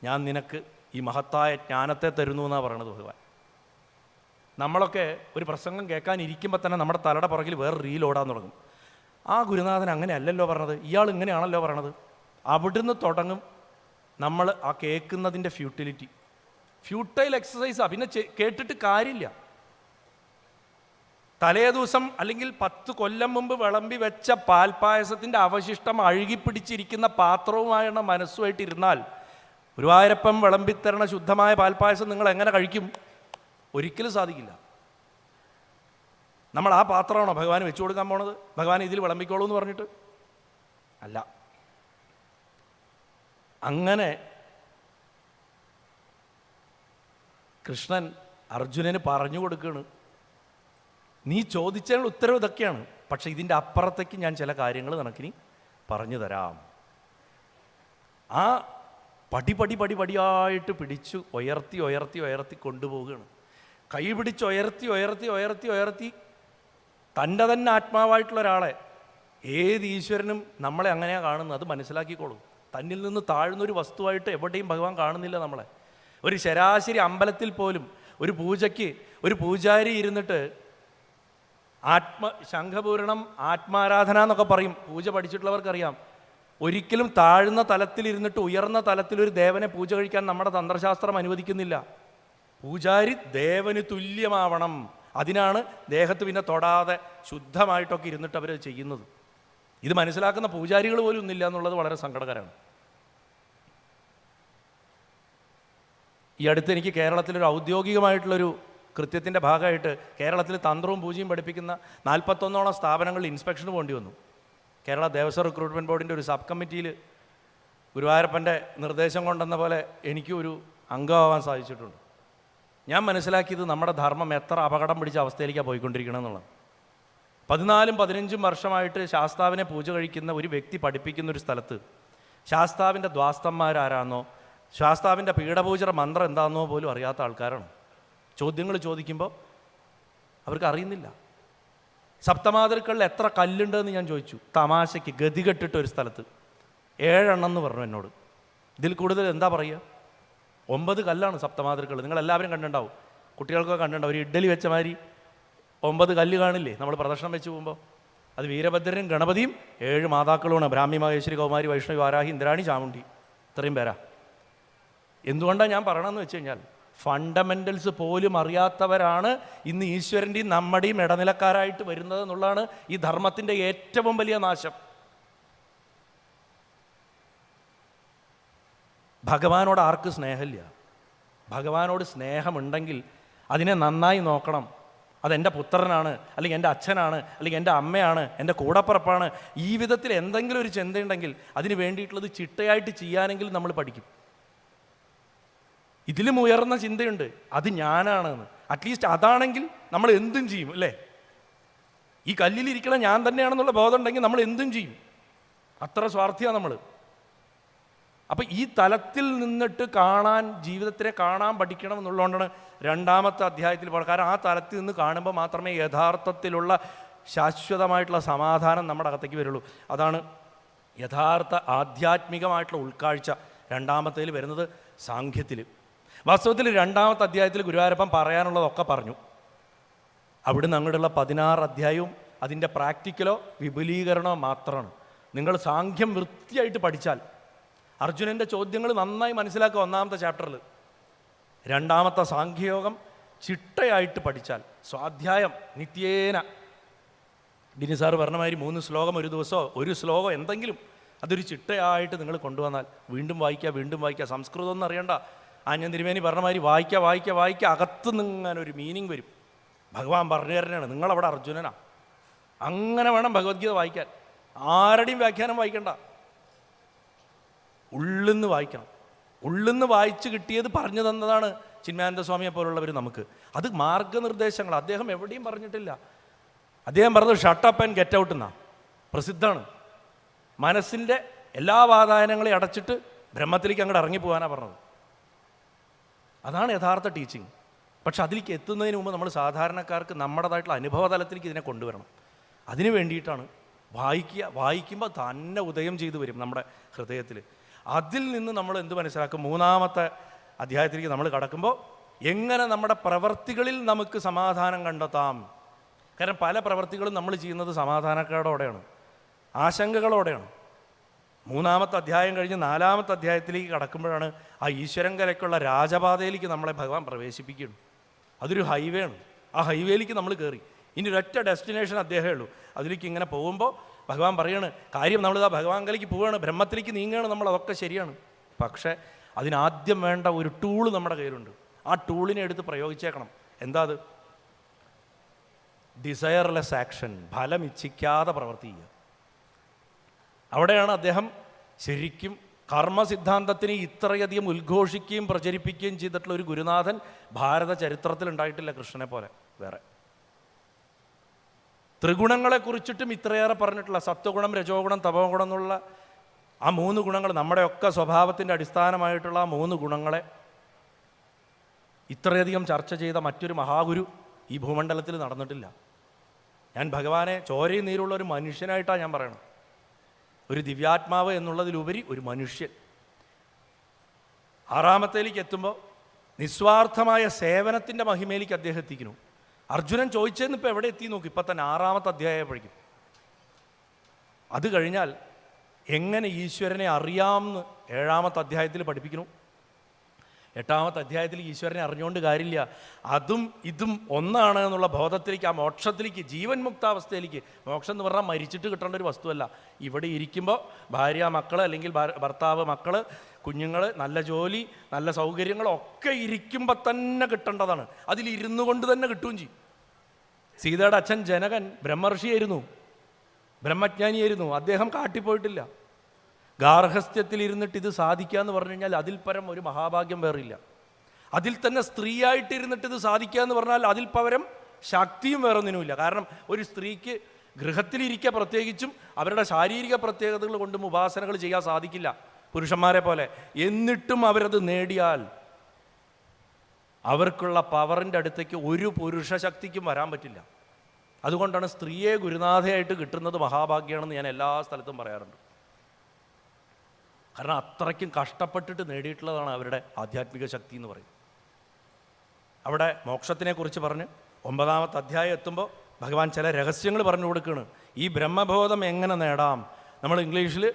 ഞാൻ നിനക്ക് ഈ മഹത്തായ ജ്ഞാനത്തെ തരുന്നു എന്നാണ് പറയണത് ഭഗവാൻ. നമ്മളൊക്കെ ഒരു പ്രസംഗം കേൾക്കാനിരിക്കുമ്പോൾ തന്നെ നമ്മുടെ തലയുടെ പുറകിൽ വേറെ റീൽ ഓടാൻ തുടങ്ങും. ആ ഗുരുനാഥൻ അങ്ങനെ അല്ലല്ലോ പറഞ്ഞത്, ഇയാൾ ഇങ്ങനെയാണല്ലോ പറഞ്ഞത്. അവിടുന്ന് തുടങ്ങും നമ്മൾ ആ കേൾക്കുന്നതിൻ്റെ ഫ്യൂട്ടിലിറ്റി. ഫ്യൂട്ടൈൽ എക്സസൈസാണ്, പിന്നെ കേട്ടിട്ട് കാര്യമില്ല. തലേ ദിവസം അല്ലെങ്കിൽ 10 കൊല്ലം മുമ്പ് വിളമ്പി വെച്ച പാൽപ്പായസത്തിൻ്റെ അവശിഷ്ടം അഴുകിപ്പിടിച്ചിരിക്കുന്ന പാത്രവുമായുള്ള മനസ്സുമായിട്ട് ഇരുന്നാൽ ഗുരുവായൂരപ്പം വിളമ്പിത്തരണ ശുദ്ധമായ പാൽപ്പായസം നിങ്ങൾ എങ്ങനെ കഴിക്കും? ഒരിക്കലും സാധിക്കില്ല. നമ്മൾ ആ പാത്രമാണോ ഭഗവാന് വെച്ചു കൊടുക്കാൻ പോണത്? ഭഗവാൻ ഇതിൽ വിളമ്പിക്കോളൂ എന്ന് പറഞ്ഞിട്ട് അല്ല. അങ്ങനെ കൃഷ്ണൻ അർജുനന് പറഞ്ഞു കൊടുക്കുകയാണ്, നീ ചോദിച്ചതിനുള്ള ഉത്തരവ് ഇതൊക്കെയാണ്, പക്ഷെ ഇതിൻ്റെ അപ്പുറത്തേക്ക് ഞാൻ ചില കാര്യങ്ങൾ നിനക്കിനി പറഞ്ഞു തരാം. ആ പടിയായിട്ട് പിടിച്ചു ഉയർത്തി കൊണ്ടുപോവുകയാണ്. കൈ പിടിച്ച് ഉയർത്തി തൻ്റെ തന്നെ ആത്മാവായിട്ടുള്ള ഒരാളെ, ഏത് ഈശ്വരനും നമ്മളെ അങ്ങനെയാണ് കാണുന്നത്, അത് മനസ്സിലാക്കിക്കോളൂ. തന്നിൽ നിന്ന് താഴ്ന്നൊരു വസ്തുവായിട്ട് എവിടെയും ഭഗവാൻ കാണുന്നില്ല നമ്മളെ. ഒരു ശരാശരി അമ്പലത്തിൽ പോലും ഒരു പൂജയ്ക്ക് ഒരു പൂജാരി ഇരുന്നിട്ട് ശംഖപൂരണം ആത്മാരാധന എന്നൊക്കെ പറയും, പൂജ പഠിച്ചിട്ടുള്ളവർക്കറിയാം. ഒരിക്കലും താഴ്ന്ന തലത്തിലിരുന്നിട്ട് ഉയർന്ന തലത്തിൽ ഒരു ദേവനെ പൂജ കഴിക്കാൻ നമ്മുടെ തന്ത്രശാസ്ത്രം അനുവദിക്കുന്നില്ല. പൂജാരി ദേവന് തുല്യമാവണം. അതിനാണ് ദേഹത്ത് പിന്നെ തൊടാതെ ശുദ്ധമായിട്ടൊക്കെ ഇരുന്നിട്ട് അവർ ചെയ്യുന്നത്. ഇത് മനസ്സിലാക്കുന്ന പൂജാരികൾ പോലും ഒന്നുമില്ല എന്നുള്ളത് വളരെ സങ്കടകരമാണ്. ഈ അടുത്ത് എനിക്ക് കേരളത്തിലൊരു ഔദ്യോഗികമായിട്ടുള്ളൊരു കൃത്യത്തിൻ്റെ ഭാഗമായിട്ട് കേരളത്തിൽ തന്ത്രവും പൂജയും പഠിപ്പിക്കുന്ന 41ഓളം സ്ഥാപനങ്ങളിൽ ഇൻസ്പെക്ഷന് പോകേണ്ടി വന്നു. കേരള ദേവസ്വം റിക്രൂട്ട്മെൻറ്റ് ബോർഡിൻ്റെ ഒരു സബ് കമ്മിറ്റിയിൽ ഗുരുവായൂരപ്പൻ്റെ നിർദ്ദേശം കൊണ്ടെന്ന പോലെ എനിക്കും ഒരു അംഗമാവാൻ സാധിച്ചിട്ടുണ്ട്. ഞാൻ മനസ്സിലാക്കിയത് നമ്മുടെ ധർമ്മം എത്ര അപകടം പിടിച്ച അവസ്ഥയിലേക്കാണ് പോയിക്കൊണ്ടിരിക്കണം എന്നുള്ളത്. 14-15 വർഷമായിട്ട് ശാസ്താവിനെ പൂജ കഴിക്കുന്ന ഒരു വ്യക്തി പഠിപ്പിക്കുന്ന ഒരു സ്ഥലത്ത് ശാസ്താവിൻ്റെ ദ്വാസ്തന്മാരാരാന്നോ ശാസ്താവിൻ്റെ പീഠപൂജയുടെ മന്ത്രം എന്താണെന്നോ പോലും അറിയാത്ത ആൾക്കാരാണ്. ചോദ്യങ്ങൾ ചോദിക്കുമ്പോൾ അവർക്ക് അറിയുന്നില്ല. സപ്തമാതൃക്കളിൽ എത്ര കല്ലുണ്ടെന്ന് ഞാൻ ചോദിച്ചു, തമാശയ്ക്ക് ഗതികെട്ടിട്ട് ഒരു സ്ഥലത്ത് 7 എണ്ണം എന്ന് പറഞ്ഞു എന്നോട്. ഇതിൽ കൂടുതൽ എന്താ പറയുക? 9 കല്ലാണ് സപ്തമാതൃക്കൾ. നിങ്ങളെല്ലാവരും കണ്ടിട്ടുണ്ടാവും, കുട്ടികൾക്കൊക്കെ കണ്ടിട്ടുണ്ടാവും. ഒരു ഇഡ്ഡലി വെച്ച മാതിരി 9 കല്ല് കാണില്ലേ നമ്മൾ പ്രദർശനം വെച്ച് പോകുമ്പോൾ? അത് വീരഭദ്രനും ഗണപതിയും 7 മാതാക്കളുമാണ്. ബ്രാഹ്മി, മഹേശ്വരി, കൗമാരി, വൈഷ്ണവി, വാരാഹി, ഇന്ദ്രാണി, ചാമുണ്ഡി, ഇത്രയും പേരാ. എന്തുകൊണ്ടാണ് ഞാൻ പറയണമെന്ന് വെച്ച് കഴിഞ്ഞാൽ ഫണ്ടമെൻ്റൽസ് പോലും അറിയാത്തവരാണ് ഇന്ന് ഈശ്വരൻ്റെയും നമ്മുടെയും ഇടനിലക്കാരായിട്ട് വരുന്നത് എന്നുള്ളതാണ് ഈ ധർമ്മത്തിൻ്റെ ഏറ്റവും വലിയ നാശം. ഭഗവാനോട് ആർക്ക് സ്നേഹമില്ല? ഭഗവാനോട് സ്നേഹമുണ്ടെങ്കിൽ അതിനെ നന്നായി നോക്കണം. അതെൻ്റെ പുത്രനാണ്, അല്ലെങ്കിൽ എൻ്റെ അച്ഛനാണ്, അല്ലെങ്കിൽ എൻ്റെ അമ്മയാണ്, എൻ്റെ കൂടപ്പിറപ്പാണ്. ഈ വിധത്തിൽ എന്തെങ്കിലും ഒരു ചിന്തയുണ്ടെങ്കിൽ അതിന് വേണ്ടിയിട്ടുള്ളത് ചിട്ടയായിട്ട് ചെയ്യാനെങ്കിലും നമ്മൾ പഠിക്കും. ഇതിലും ഉയർന്ന ചിന്തയുണ്ട്, അത് ഞാനാണെന്ന്. അറ്റ്ലീസ്റ്റ് അതാണെങ്കിൽ നമ്മൾ എന്തും ചെയ്യും അല്ലേ? ഈ കല്ലിലിരിക്കണ ഞാൻ തന്നെയാണെന്നുള്ള ബോധം ഉണ്ടെങ്കിൽ നമ്മൾ എന്തും ചെയ്യും. അത്ര സ്വാർത്ഥിയാണ് നമ്മൾ. അപ്പം ഈ തലത്തിൽ നിന്നിട്ട് ജീവിതത്തിനെ കാണാൻ പഠിക്കണം എന്നുള്ളതുകൊണ്ടാണ് 2ാമത്തെ അധ്യായത്തിൽ പറയുന്നത്. കാരണം ആ തലത്തിൽ നിന്ന് കാണുമ്പോൾ മാത്രമേ യഥാർത്ഥത്തിലുള്ള ശാശ്വതമായിട്ടുള്ള സമാധാനം നമ്മുടെ അകത്തേക്ക് വരുള്ളൂ. അതാണ് യഥാർത്ഥ ആധ്യാത്മികമായിട്ടുള്ള ഉൾക്കാഴ്ച 2ാമത്തേൽ വരുന്നത് സാഖ്യത്തിൽ. വാസ്തവത്തിൽ 2ാമത്തെ അധ്യായത്തിൽ ഗുരുവായൂരപ്പൻ പറയാനുള്ളതൊക്കെ പറഞ്ഞു. അവിടുന്ന് അങ്ങോട്ടുള്ള 16 അധ്യായവും അതിൻ്റെ പ്രാക്ടിക്കലോ വിപുലീകരണമോ മാത്രമാണ്. നിങ്ങൾ സാഖ്യം വൃത്തിയായിട്ട് പഠിച്ചാൽ, അർജുനൻ്റെ ചോദ്യങ്ങൾ നന്നായി മനസ്സിലാക്കുക 1ാമത്തെ ചാപ്റ്ററിൽ, 2ാമത്തെ സാഖ്യയോഗം ചിട്ടയായിട്ട് പഠിച്ചാൽ, സ്വാധ്യായം നിത്യേന ഡിനി സാറ് പറഞ്ഞ മാതിരി 3 ശ്ലോകം ഒരു ദിവസമോ 1 ശ്ലോകം എന്തെങ്കിലും അതൊരു ചിട്ടയായിട്ട് നിങ്ങൾ കൊണ്ടുവന്നാൽ വീണ്ടും വായിക്കുക. സംസ്കൃതം ഒന്നും അറിയണ്ട. ഞാൻ തിരുമേനി പറഞ്ഞ മാതിരി വായിക്കുക അകത്ത് നിങ്ങനെ ഒരു മീനിങ് വരും. ഭഗവാൻ പറഞ്ഞു തരണയാണ്, നിങ്ങളവിടെ അർജുനനാ. അങ്ങനെ വേണം ഭഗവത്ഗീത വായിക്കാൻ. ആരുടെയും വ്യാഖ്യാനം വായിക്കണ്ട, ഉള്ളിന്ന് വായിക്കണം. ഉള്ളിന്ന് വായിച്ച് കിട്ടിയത് പറഞ്ഞു തന്നതാണ് ചിന്മയാനന്ദ സ്വാമിയെ പോലുള്ളവർ നമുക്ക്. അത് മാർഗനിർദ്ദേശങ്ങൾ അദ്ദേഹം എവിടെയും പറഞ്ഞിട്ടില്ല. അദ്ദേഹം പറഞ്ഞത് shut up and get out എന്നാണ്. പ്രസിദ്ധമാണ്. മനസ്സിൻ്റെ എല്ലാ വാതായനങ്ങളെയും അടച്ചിട്ട് ബ്രഹ്മത്തിലേക്ക് അങ്ങോട്ട് ഇറങ്ങിപ്പോകാനാണ് പറഞ്ഞത്. അതാണ് യഥാർത്ഥ ടീച്ചിങ്. പക്ഷെ അതിലേക്ക് എത്തുന്നതിന് മുമ്പ് നമ്മൾ സാധാരണക്കാർക്ക് നമ്മുടേതായിട്ടുള്ള അനുഭവ തലത്തിലേക്ക് ഇതിനെ കൊണ്ടുവരണം. അതിന് വേണ്ടിയിട്ടാണ് വായിക്കുമ്പോൾ തന്നെ ഉദയം ചെയ്തു വരും നമ്മുടെ ഹൃദയത്തിൽ. അതിൽ നിന്ന് നമ്മൾ എന്ത് മനസ്സിലാക്കും? 3-ാമത്തെ അധ്യായത്തിലേക്ക് നമ്മൾ കടക്കുമ്പോൾ എങ്ങനെ നമ്മുടെ പ്രവർത്തികളിൽ നമുക്ക് സമാധാനം കണ്ടെത്താം. കാരണം പല പ്രവർത്തികളും നമ്മൾ ചെയ്യുന്നത് സമാധാനക്കേടോടെയാണ്, ആശങ്കകളോടെയാണ്. 3-ാമത്തെ അധ്യായം കഴിഞ്ഞ് 4-ാമത്തെ അധ്യായത്തിലേക്ക് കടക്കുമ്പോഴാണ് ആ ഈശ്വരങ്കരയ്ക്കുള്ള രാജപാതയിലേക്ക് നമ്മളെ ഭഗവാൻ പ്രവേശിപ്പിക്കുന്നു. അതൊരു ഹൈവേ ആണ്. ആ ഹൈവേയിലേക്ക് നമ്മൾ കയറി. ഇനി ഒരൊറ്റ ഡെസ്റ്റിനേഷൻ അദ്ദേഹമേ ഉള്ളൂ. അതിലേക്ക് ഇങ്ങനെ പോകുമ്പോൾ ഭഗവാൻ പറയാണ്, കാര്യം നമ്മളിതാ ഭഗവാങ്കലേക്ക് പോവുകയാണ്, ബ്രഹ്മത്തിലേക്ക് നീങ്ങുകയാണ് നമ്മൾ. അതൊക്കെ ശരിയാണ്. പക്ഷേ അതിനാദ്യം വേണ്ട ഒരു ടൂള് നമ്മുടെ കയ്യിലുണ്ട്. ആ ടൂളിനെ എടുത്ത് പ്രയോഗിച്ചേക്കണം. എന്താ അത്? ഡിസയർലെസ് ആക്ഷൻ, ഫലം ഇച്ഛിക്കാതെ പ്രവർത്തിക്കുക. അവിടെയാണ് അദ്ദേഹം ശരിക്കും കർമ്മസിദ്ധാന്തത്തിനെ ഇത്രയധികം ഉദ്ഘോഷിക്കുകയും പ്രചരിപ്പിക്കുകയും ചെയ്തിട്ടുള്ള ഒരു ഗുരുനാഥൻ ഭാരത ചരിത്രത്തിൽ ഉണ്ടായിട്ടില്ല കൃഷ്ണനെ പോലെ വേറെ. ത്രിഗുണങ്ങളെ കുറിച്ചിട്ടും ഇത്രയേറെ പറഞ്ഞിട്ടുള്ള സത്വഗുണം, രജോ ഗുണം, തപോ ഗുണം എന്നുള്ള ആ 3 ഗുണങ്ങൾ, നമ്മുടെയൊക്കെ സ്വഭാവത്തിൻ്റെ അടിസ്ഥാനമായിട്ടുള്ള ആ 3 ഗുണങ്ങളെ ഇത്രയധികം ചർച്ച ചെയ്ത മറ്റൊരു മഹാഗുരു ഈ ഭൂമണ്ഡലത്തിൽ നടന്നിട്ടില്ല. ഞാൻ ഭഗവാനെ ചോരയും നീരുള്ള ഒരു മനുഷ്യനായിട്ടാണ് ഞാൻ പറയണം. ഒരു ദിവ്യാത്മാവ് എന്നുള്ളതിലുപരി ഒരു മനുഷ്യൻ. 6-ാമത്തേലേക്ക് എത്തുമ്പോൾ നിസ്വാർത്ഥമായ സേവനത്തിൻ്റെ മഹിമയിലേക്ക് അദ്ദേഹം എത്തിക്കുന്നു. അർജുനൻ ചോദിച്ചതെന്ന് ഇപ്പോൾ എവിടെ എത്തി നോക്കും. ഇപ്പം തന്നെ 6-ാമത്തെ അധ്യായപ്പോഴേക്കും. അത് കഴിഞ്ഞാൽ എങ്ങനെ ഈശ്വരനെ അറിയാമെന്ന് 7-ാമത്തെ അധ്യായത്തിൽ പഠിപ്പിക്കുന്നു. 8-ാമത്തെ അധ്യായത്തിൽ ഈശ്വരനെ അറിഞ്ഞുകൊണ്ട് കാര്യമില്ല, അതും ഇതും ഒന്നാണ് എന്നുള്ള ബോധത്തിലേക്ക്, ആ മോക്ഷത്തിലേക്ക്, ജീവൻ മുക്താവസ്ഥയിലേക്ക്. മോക്ഷം എന്ന് പറഞ്ഞാൽ മരിച്ചിട്ട് കിട്ടേണ്ട ഒരു വസ്തുവല്ല. ഇവിടെ ഇരിക്കുമ്പോൾ ഭാര്യ, മക്കൾ, അല്ലെങ്കിൽ ഭർത്താവ്, മക്കൾ, കുഞ്ഞുങ്ങൾ, നല്ല ജോലി, നല്ല സൗകര്യങ്ങളൊക്കെ ഇരിക്കുമ്പോൾ തന്നെ കിട്ടേണ്ടതാണ്. അതിലിരുന്നു കൊണ്ട് തന്നെ കിട്ടുകയും ചെയ്യും. സീതയുടെ അച്ഛൻ ജനകൻ ബ്രഹ്മർഷിയായിരുന്നു, ബ്രഹ്മജ്ഞാനിയായിരുന്നു. അദ്ദേഹം കാട്ടിപ്പോയിട്ടില്ല. ഗാർഹസ്ഥ്യത്തിലിരുന്നിട്ട് ഇത് സാധിക്കുക എന്ന് പറഞ്ഞു കഴിഞ്ഞാൽ അതിൽ പരം ഒരു മഹാഭാഗ്യം വേറില്ല. അതിൽ തന്നെ സ്ത്രീയായിട്ടിരുന്നിട്ട് ഇത് സാധിക്കുക എന്ന് പറഞ്ഞാൽ അതിൽ പകരം ശക്തിയും വേറൊന്നിനുമില്ല. കാരണം ഒരു സ്ത്രീക്ക് ഗൃഹത്തിലിരിക്കുക, പ്രത്യേകിച്ചും അവരുടെ ശാരീരിക പ്രത്യേകതകൾ കൊണ്ടും ഉപാസനകൾ ചെയ്യാൻ സാധിക്കില്ല പുരുഷന്മാരെ പോലെ. എന്നിട്ടും അവരത് നേടിയാൽ അവർക്കുള്ള പവറിൻ്റെ അടുത്തേക്ക് ഒരു പുരുഷ ശക്തിക്കും വരാൻ പറ്റില്ല. അതുകൊണ്ടാണ് സ്ത്രീയെ ഗുരുനാഥയായിട്ട് കിട്ടുന്നത് മഹാഭാഗ്യമാണെന്ന് ഞാൻ എല്ലാ സ്ഥലത്തും പറയാറുണ്ട്. കാരണം അത്രയ്ക്കും കഷ്ടപ്പെട്ടിട്ട് നേടിയിട്ടുള്ളതാണ് അവരുടെ ആധ്യാത്മിക ശക്തി എന്ന് പറയും. അവിടെ മോക്ഷത്തിനെക്കുറിച്ച് പറഞ്ഞ് 9-ാമത്തെ അധ്യായം എത്തുമ്പോൾ ഭഗവാൻ ചില രഹസ്യങ്ങൾ പറഞ്ഞു കൊടുക്കുകയാണ്. ഈ ബ്രഹ്മബോധം എങ്ങനെ നേടാം? നമ്മൾ ഇംഗ്ലീഷിൽ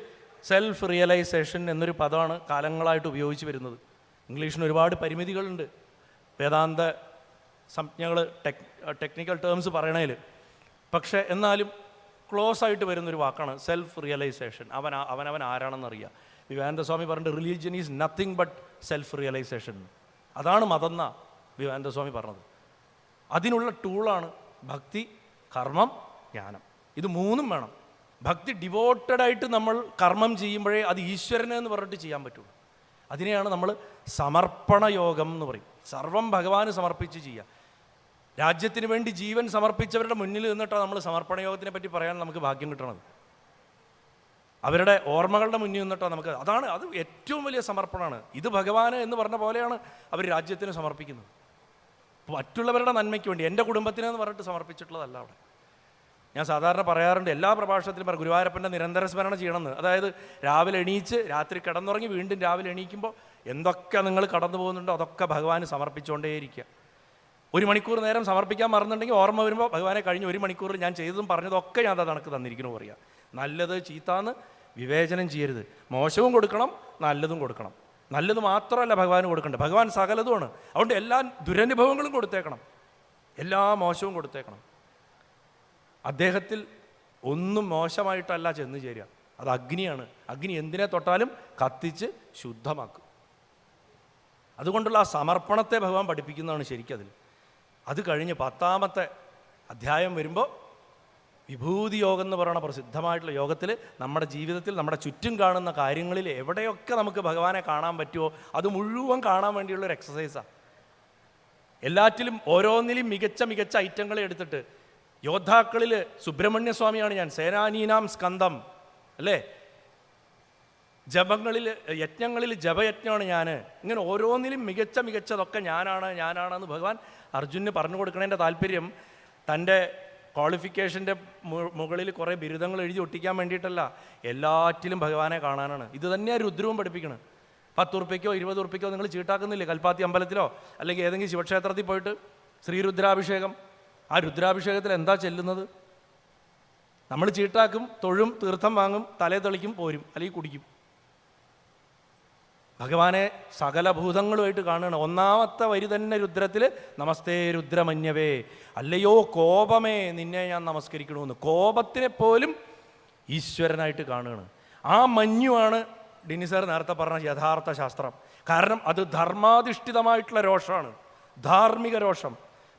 സെൽഫ് റിയലൈസേഷൻ എന്നൊരു പദമാണ് കാലങ്ങളായിട്ട് ഉപയോഗിച്ച് വരുന്നത്. ഇംഗ്ലീഷിന് ഒരുപാട് പരിമിതികളുണ്ട്. വേദാന്ത സംജ്ഞകൾ, ടെക്നിക്കൽ ടേംസ് പറയണതിൽ. പക്ഷേ എന്നാലും ക്ലോസ് ആയിട്ട് വരുന്നൊരു വാക്കാണ് സെൽഫ് റിയലൈസേഷൻ. അവനവൻ ആരാണെന്നറിയുക. വിവേകാനന്ദ സ്വാമി പറഞ്ഞിട്ട് religion is nothing but self realisation. അതാണ് മതം വിവേകാനന്ദ സ്വാമി പറഞ്ഞത്. അതിനുള്ള ടൂളാണ് ഭക്തി, കർമ്മം, ജ്ഞാനം. ഇത് 3ഉം വേണം. ഭക്തി ഡിവോട്ടഡായിട്ട് നമ്മൾ കർമ്മം ചെയ്യുമ്പോഴേ അത് ഈശ്വരനെന്ന് പറഞ്ഞിട്ട് ചെയ്യാൻ പറ്റുള്ളൂ. അതിനെയാണ് നമ്മൾ സമർപ്പണ യോഗം എന്ന് പറയും. സർവം ഭഗവാന് സമർപ്പിച്ച് ചെയ്യുക. രാജ്യത്തിന് വേണ്ടി ജീവൻ സമർപ്പിച്ചവരുടെ മുന്നിൽ നിന്നിട്ടാണ് നമ്മൾ സമർപ്പണ യോഗത്തിനെ പറ്റി പറയാൻ നമുക്ക് ഭാഗ്യം കിട്ടണത്. അവരുടെ ഓർമ്മകളുടെ മുന്നിൽ നിന്നിട്ടാണ് നമുക്ക്, അത് ഏറ്റവും വലിയ സമർപ്പണമാണ്. ഇത് ഭഗവാന് എന്ന് പറഞ്ഞ പോലെയാണ് അവർ രാജ്യത്തിന് സമർപ്പിക്കുന്നത്. മറ്റുള്ളവരുടെ നന്മയ്ക്ക് വേണ്ടി, എൻ്റെ കുടുംബത്തിനെന്ന് പറഞ്ഞിട്ട് സമർപ്പിച്ചിട്ടുള്ളതല്ല അവിടെ. ഞാൻ സാധാരണ പറയാറുണ്ട്, എല്ലാ പ്രഭാഷണത്തിലും പറയും ഗുരുവായൂരപ്പൻ്റെ നിരന്തര സ്മരണ ചെയ്യണമെന്ന്. അതായത് രാവിലെ എണീച്ച് രാത്രി കിടന്നുറങ്ങി വീണ്ടും രാവിലെ എണീക്കുമ്പോൾ എന്തൊക്കെ നിങ്ങൾ കടന്നു പോകുന്നുണ്ടോ അതൊക്കെ ഭഗവാന് സമർപ്പിച്ചുകൊണ്ടേയിരിക്കുക. 1 മണിക്കൂർ നേരം സമർപ്പിക്കാൻ മറന്നുണ്ടെങ്കിൽ ഓർമ്മ വരുമ്പോൾ ഭഗവാനെ കഴിഞ്ഞ 1 മണിക്കൂറിൽ ഞാൻ ചെയ്തതും പറഞ്ഞതൊക്കെ ഞാൻ അത് കണക്ക് തന്നിരിക്കുന്നു പറയാം. നല്ലത് ചീത്താന്ന് വിവേചനം ചെയ്യരുത്. മോശവും കൊടുക്കണം, നല്ലതും കൊടുക്കണം. നല്ലത് മാത്രമല്ല ഭഗവാന് കൊടുക്കേണ്ടത്, ഭഗവാൻ സകലതുമാണ്. അതുകൊണ്ട് എല്ലാ ദുരനുഭവങ്ങളും കൊടുത്തേക്കണം, എല്ലാ മോശവും കൊടുത്തേക്കണം. അദ്ദേഹത്തിൽ ഒന്നും മോശമായിട്ടല്ല ചെന്ന് ചേരുക. അത് അഗ്നിയാണ്. അഗ്നി എന്തിനെ തൊട്ടാലും കത്തിച്ച് ശുദ്ധമാക്കും. അതുകൊണ്ടുള്ള ആ സമർപ്പണത്തെ ഭഗവാൻ പഠിപ്പിക്കുന്നതാണ് ശരിക്കതിൽ. അത് കഴിഞ്ഞ് 10-ാമത്തെ അധ്യായം വരുമ്പോൾ വിഭൂതി യോഗം എന്ന് പറയുന്ന പ്രസിദ്ധമായിട്ടുള്ള യോഗത്തിൽ നമ്മുടെ ജീവിതത്തിൽ നമ്മുടെ ചുറ്റും കാണുന്ന കാര്യങ്ങളിൽ എവിടെയൊക്കെ നമുക്ക് ഭഗവാനെ കാണാൻ പറ്റുമോ അത് മുഴുവൻ കാണാൻ വേണ്ടിയുള്ളൊരു എക്സസൈസാണ്. എല്ലാറ്റിലും ഓരോന്നിലും മികച്ച ഐറ്റങ്ങളെ എടുത്തിട്ട് യോദ്ധാക്കളിൽ സുബ്രഹ്മണ്യസ്വാമിയാണ് ഞാൻ, സേനാനീനാം സ്കന്ധം അല്ലേ. ജപങ്ങളിൽ യജ്ഞങ്ങളിൽ ജപയജ്ഞമാണ് ഞാൻ. ഇങ്ങനെ ഓരോന്നിലും മികച്ചതൊക്കെ ഞാനാണെന്ന് ഭഗവാൻ അർജുനന് പറഞ്ഞു കൊടുക്കണതിൻ്റെ താല്പര്യം തൻ്റെ ക്വാളിഫിക്കേഷൻ്റെ മുകളിൽ കുറേ ബിരുദങ്ങൾ എഴുതി ഒട്ടിക്കാൻ വേണ്ടിയിട്ടല്ല, എല്ലാറ്റിലും ഭഗവാനെ കാണാനാണ്. ഇത് തന്നെയാണ് രുദ്രവും പഠിപ്പിക്കണം. 10 ഉറുപ്പിക്കോ 20 ഉറുപ്പിക്കോ നിങ്ങൾ ചീട്ടാക്കുന്നില്ലേ കൽപ്പാത്തി അമ്പലത്തിലോ അല്ലെങ്കിൽ ഏതെങ്കിലും ശിവക്ഷേത്രത്തിൽ പോയിട്ട് ശ്രീരുദ്രാഭിഷേകം? ആ രുദ്രാഭിഷേകത്തിൽ എന്താ ചെല്ലുന്നത്? നമ്മൾ ചീട്ടാക്കും, തൊഴും, തീർത്ഥം വാങ്ങും, തലേ തെളിക്കും, പോരും, അല്ലെങ്കിൽ കുടിക്കും. ഭഗവാനെ സകല ഭൂതങ്ങളുമായിട്ട് കാണുകയാണ്. ഒന്നാമത്തെ വരി തന്നെ രുദ്രത്തിൽ നമസ്തേ രുദ്രമന്യവേ, അല്ലയോ കോപമേ നിന്നെ ഞാൻ നമസ്കരിക്കണമെന്ന്. കോപത്തിനെ പോലും ഈശ്വരനായിട്ട് കാണുകയാണ്. ആ മഞ്ഞുവാണ് ഡിനി സാർ നേരത്തെ പറഞ്ഞ യഥാർത്ഥ ശാസ്ത്രം. കാരണം അത് ധർമാധിഷ്ഠിതമായിട്ടുള്ള രോഷമാണ്, ധാർമ്മിക രോഷം.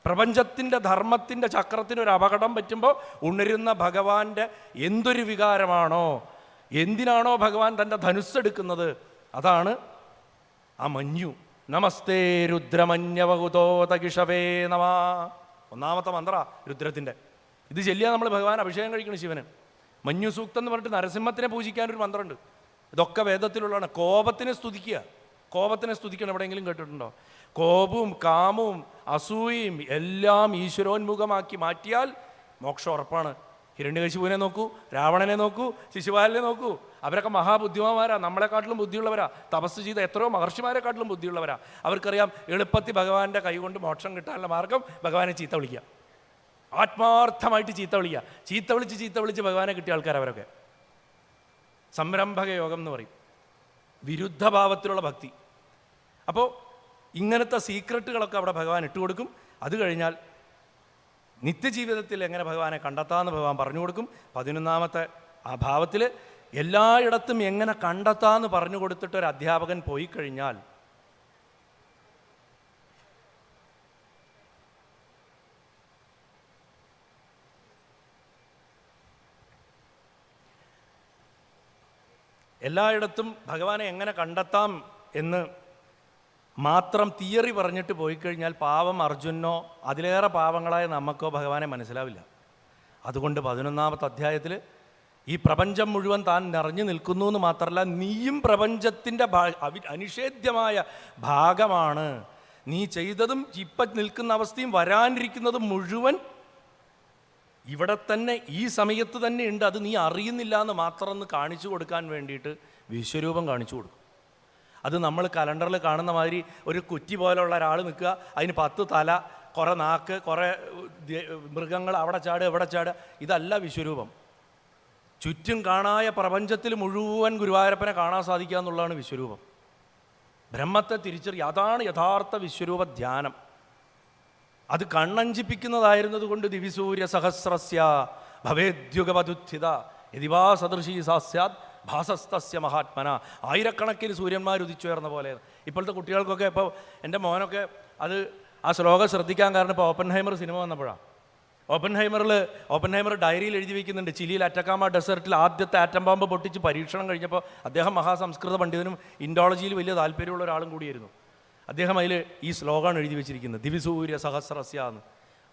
പ്രപഞ്ചത്തിൻ്റെ ധർമ്മത്തിൻ്റെ ചക്രത്തിനൊരു അപകടം പറ്റുമ്പോൾ ഉണരുന്ന ഭഗവാന്റെ എന്തൊരു വികാരമാണോ, എന്തിനാണോ ഭഗവാൻ തൻ്റെ ധനുസ്സെടുക്കുന്നത്, അതാണ് ആ മഞ്ഞു. നമസ്തേ രുദ്രമന്യവകുതോതകിഷവേ നമ. ഒന്നാമത്തെ മന്ത്ര രുദ്രത്തിൻ്റെ. ഇത് ചെല്ലിയാൽ നമ്മൾ ഭഗവാൻ അഭിഷേകം കഴിക്കണം ശിവന്. മഞ്ഞു സൂക്തം എന്ന് പറഞ്ഞിട്ട് നരസിംഹത്തിനെ പൂജിക്കാനൊരു മന്ത്രമുണ്ട്. ഇതൊക്കെ വേദത്തിലുള്ളതാണ്. കോപത്തിനെ സ്തുതിക്കണം. എവിടെയെങ്കിലും കേട്ടിട്ടുണ്ടോ? കോപവും കാമവും അസൂയയും എല്ലാം ഈശ്വരോന്മുഖമാക്കി മാറ്റിയാൽ മോക്ഷം ഉറപ്പാണ്. ഹിരണ്യകശിപുവിനെ നോക്കൂ, രാവണനെ നോക്കൂ, ശിശുപാലനെ നോക്കൂ. അവരൊക്കെ മഹാബുദ്ധിമാന്മാരാ, നമ്മളെക്കാട്ടിലും ബുദ്ധിയുള്ളവരാ. തപസ് ചെയ്ത എത്രയോ മഹർഷിമാരെക്കാട്ടിലും ബുദ്ധിയുള്ളവരാ. അവർക്കറിയാം എളുപ്പത്തിൽ ഭഗവാന്റെ കൈ കൊണ്ട് മോക്ഷം കിട്ടാനുള്ള മാർഗം ഭഗവാനെ ചീത്ത വിളിക്കുക, ആത്മാർത്ഥമായിട്ട് ചീത്ത വിളിച്ച് ഭഗവാനെ കിട്ടിയ ആൾക്കാരവരൊക്കെ. സംരംഭക യോഗം എന്ന് പറയും, വിരുദ്ധഭാവത്തിലുള്ള ഭക്തി. അപ്പോൾ ഇങ്ങനത്തെ സീക്രട്ടുകളൊക്കെ അവിടെ ഭഗവാൻ ഇട്ടുകൊടുക്കും. അത് കഴിഞ്ഞാൽ നിത്യജീവിതത്തിൽ എങ്ങനെ ഭഗവാനെ കണ്ടെത്താമെന്ന് ഭഗവാൻ പറഞ്ഞു കൊടുക്കും. 11ാമത്തെ ആ ഭാവത്തിൽ എല്ലായിടത്തും എങ്ങനെ കണ്ടെത്താമെന്ന് പറഞ്ഞു കൊടുത്തിട്ട് ഒരു അധ്യാപകൻ പോയി കഴിഞ്ഞാൽ എല്ലായിടത്തും ഭഗവാനെ എങ്ങനെ കണ്ടെത്താം എന്ന് മാത്രം തിയറി പറഞ്ഞിട്ട് പോയി കഴിഞ്ഞാൽ പാവം അർജുനോ അതിലേറെ പാവങ്ങളായ നമുക്കോ ഭഗവാനെ മനസ്സിലാവില്ല. അതുകൊണ്ട് 11ാമത്തെ അധ്യായത്തിൽ ഈ പ്രപഞ്ചം മുഴുവൻ താൻ നിറഞ്ഞു നിൽക്കുന്നു എന്ന് മാത്രമല്ല, നീയും പ്രപഞ്ചത്തിൻ്റെ അനിഷേധ്യമായ ഭാഗമാണ്. നീ ചെയ്തതും ഇപ്പം നിൽക്കുന്ന അവസ്ഥയും വരാനിരിക്കുന്നതും മുഴുവൻ ഇവിടെ തന്നെ ഈ സമയത്ത് തന്നെ ഉണ്ട്. അത് നീ അറിയുന്നില്ല എന്ന് മാത്രം ഒന്ന് കാണിച്ചു കൊടുക്കാൻ വേണ്ടിയിട്ട് വിശ്വരൂപം കാണിച്ചു കൊടുക്കും. അത് നമ്മൾ കലണ്ടറിൽ കാണുന്ന മാതിരി ഒരു കുറ്റി പോലെയുള്ള ഒരാൾ നിൽക്കുക, അതിന് 10 തല, കുറേ നാക്ക്, കുറേ മൃഗങ്ങൾ, അവിടെ ചാടുക ഇവിടെ ചാടുക. ഇതല്ല വിശ്വരൂപം. ചുറ്റും കാണായ പ്രപഞ്ചത്തിൽ മുഴുവൻ ഗുരുവായൂരപ്പനെ കാണാൻ സാധിക്കുക എന്നുള്ളതാണ് വിശ്വരൂപം. ബ്രഹ്മത്തെ തിരിച്ചറിയുക, അതാണ് യഥാർത്ഥ വിശ്വരൂപ ധ്യാനം. അത് കണ്ണഞ്ചിപ്പിക്കുന്നതായിരുന്നത് കൊണ്ട് ദിവിസൂര്യ സഹസ്രസ്യ ഭവേദ്യുഗവധുത്ഥിത യതിവാ സദൃശീ സാസ്യാത് ഭാസസ്തസ്യ മഹാത്മന. ആയിരക്കണക്കിന് സൂര്യന്മാർ ഉദിച്ചുയർന്ന പോലെ. ഇപ്പോഴത്തെ കുട്ടികൾക്കൊക്കെ, ഇപ്പോൾ എൻ്റെ മോനൊക്കെ ആ ശ്ലോകം ശ്രദ്ധിക്കാൻ കാരണം ഇപ്പോൾ ഓപ്പൻഹൈമർ സിനിമ വന്നപ്പോഴാണ്. ഓപ്പൻഹൈമർ ഡയറിയിൽ എഴുതി വയ്ക്കുന്നുണ്ട്, ചിലിയിൽ അറ്റക്കാമ ഡെസേർട്ടിൽ ആദ്യത്തെ ആറ്റം ബോംബ് പൊട്ടിച്ച് പരീക്ഷണം കഴിഞ്ഞപ്പോൾ അദ്ദേഹം മഹാസംസ്കൃത പണ്ഡിതനും ഇൻഡോളജിയിൽ വലിയ താല്പര്യമുള്ള ഒരാളും കൂടിയായിരുന്നു. അദ്ദേഹം അതിൽ ഈ ശ്ലോകമാണ് എഴുതി വെച്ചിരിക്കുന്നത്, ദിവിസൂര്യ സഹസ്രസ്യ എന്ന്.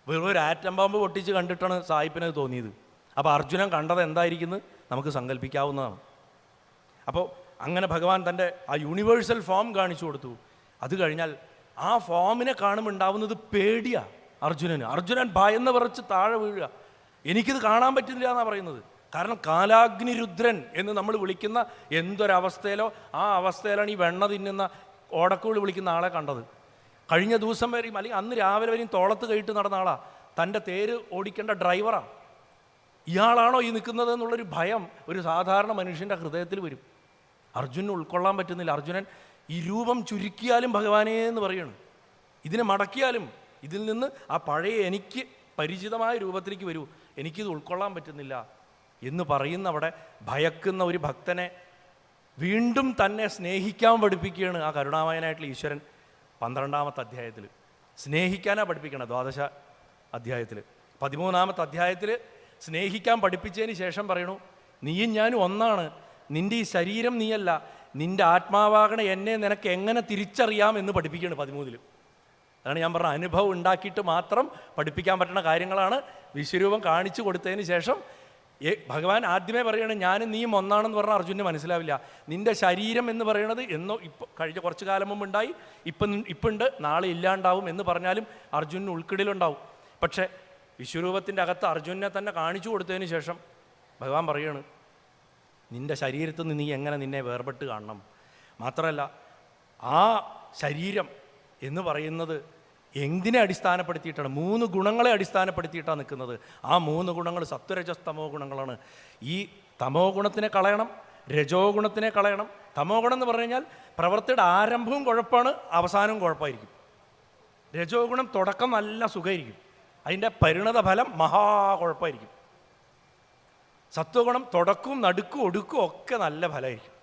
വെറും ഒരു ആറ്റം ബോംബ് പൊട്ടിച്ച് കണ്ടിട്ടാണ് സായിപ്പിനത് തോന്നിയത്. അപ്പോൾ അർജുനൻ കണ്ടത് എന്തായിരിക്കുന്നത് നമുക്ക് സങ്കല്പിക്കാവുന്നതാണ്. അപ്പോൾ അങ്ങനെ ഭഗവാൻ തൻ്റെ ആ യൂണിവേഴ്സൽ ഫോം കാണിച്ചു കൊടുത്തു. അത് കഴിഞ്ഞാൽ ആ ഫോമിനെ കാണുമ്പോൾ ഉണ്ടാവുന്നത് പേടിയാണ് അർജുനൻ ഭയന്ന് വിറച്ച് താഴെ വീഴുക. എനിക്കിത് കാണാൻ പറ്റുന്നില്ല എന്നാണ് പറയുന്നത്. കാരണം കാലാഗ്നിരുദ്രൻ എന്ന് നമ്മൾ വിളിക്കുന്ന എന്തൊരവസ്ഥയിലോ ആ അവസ്ഥയിലാണ് ഈ വെണ്ണ തിന്നുന്ന ഓടക്കുകൾ വിളിക്കുന്ന ആളെ കണ്ടത്. കഴിഞ്ഞ ദിവസം വരെയും അല്ലെങ്കിൽ അന്ന് രാവിലെ വരെയും തോളത്ത് കയറ്റി നടന്ന ആളാണ്, തൻ്റെ തേര് ഓടിക്കേണ്ട ഡ്രൈവറാണ്. ഇയാളാണോ ഈ നിൽക്കുന്നത് എന്നുള്ളൊരു ഭയം ഒരു സാധാരണ മനുഷ്യൻ്റെ ഹൃദയത്തിൽ വരും. അർജുനന് ഉൾക്കൊള്ളാൻ പറ്റുന്നില്ല. അർജുനൻ ഈ രൂപം ചുരുക്കിയാലും ഭഗവാനേ എന്ന് പറയണം, ഇതിനെ മടക്കിയാലും ഇതിൽ നിന്ന് ആ പഴയ എനിക്ക് പരിചിതമായ രൂപത്തിലേക്ക് വരൂ, എനിക്കിത് ഉൾക്കൊള്ളാൻ പറ്റുന്നില്ല എന്ന് പറയുന്നവിടെ ഭയക്കുന്ന ഒരു ഭക്തനെ വീണ്ടും തന്നെ സ്നേഹിക്കാൻ പഠിപ്പിക്കുകയാണ് ആ കരുണാമയനായിട്ടുള്ള ഈശ്വരൻ. 12ാമത്തെ അധ്യായത്തിൽ സ്നേഹിക്കാനാണ് പഠിപ്പിക്കണം. 12 അധ്യായത്തിൽ 13ാമത്തെ അധ്യായത്തിൽ സ്നേഹിക്കാൻ പഠിപ്പിച്ചതിന് ശേഷം പറയണു, നീയും ഞാനും ഒന്നാണ്, നിൻ്റെ ഈ ശരീരം നീയല്ല, നിൻ്റെ ആത്മാവാകണ എന്നെ നിനക്ക് എങ്ങനെ തിരിച്ചറിയാം എന്ന് പഠിപ്പിക്കുകയാണ് 13. അതാണ് ഞാൻ പറഞ്ഞ അനുഭവം ഉണ്ടാക്കിയിട്ട് മാത്രം പഠിപ്പിക്കാൻ പറ്റുന്ന കാര്യങ്ങളാണ്. വിശ്വരൂപം കാണിച്ചു കൊടുത്തതിന് ശേഷം ഭഗവാൻ ആദ്യമേ പറയുകയാണ് ഞാനും നീയും ഒന്നാണെന്ന് പറഞ്ഞാൽ അർജുനന് മനസ്സിലാവില്ല. നിൻ്റെ ശരീരം എന്ന് പറയുന്നത് എന്നോ ഇപ്പോൾ കഴിഞ്ഞ കുറച്ച് കാലം മുമ്പ് ഉണ്ടായി, ഇപ്പം ഉണ്ട്, നാളെ ഇല്ലാണ്ടാവും എന്ന് പറഞ്ഞാലും അർജുനന് ഉൾക്കിടലുണ്ടാവും. പക്ഷേ വിശ്വരൂപത്തിൻ്റെ അകത്ത് അർജുനനെ തന്നെ കാണിച്ചു കൊടുത്തതിന് ശേഷം ഭഗവാൻ പറയുകയാണ് നിൻ്റെ ശരീരത്തിൽ നിന്ന് നീ എങ്ങനെ നിന്നെ വേർപെട്ട് കാണണം. മാത്രമല്ല ആ ശരീരം എന്ന് പറയുന്നത് എന്തിനെ അടിസ്ഥാനപ്പെടുത്തിയിട്ടാണ്? 3 ഗുണങ്ങളെ അടിസ്ഥാനപ്പെടുത്തിയിട്ടാണ് നിൽക്കുന്നത്. ആ 3 ഗുണങ്ങൾ സത്വരജസ് തമോ ഗുണങ്ങളാണ്. ഈ തമോ ഗുണത്തിനെ കളയണം, രജോ ഗുണത്തിനെ കളയണം. തമോ ഗുണം എന്ന് പറഞ്ഞു കഴിഞ്ഞാൽ പ്രവൃത്തിയുടെ ആരംഭവും കുഴപ്പമാണ്, അവസാനവും കുഴപ്പമായിരിക്കും. രജോ ഗുണം തുടക്കം നല്ല സുഖമായിരിക്കും, അതിൻ്റെ പരിണത ഫലം മഹാ കുഴപ്പമായിരിക്കും. സത്വഗുണം തുടക്കവും നടുക്കും ഒടുക്കും ഒക്കെ നല്ല ഫലമായിരിക്കും.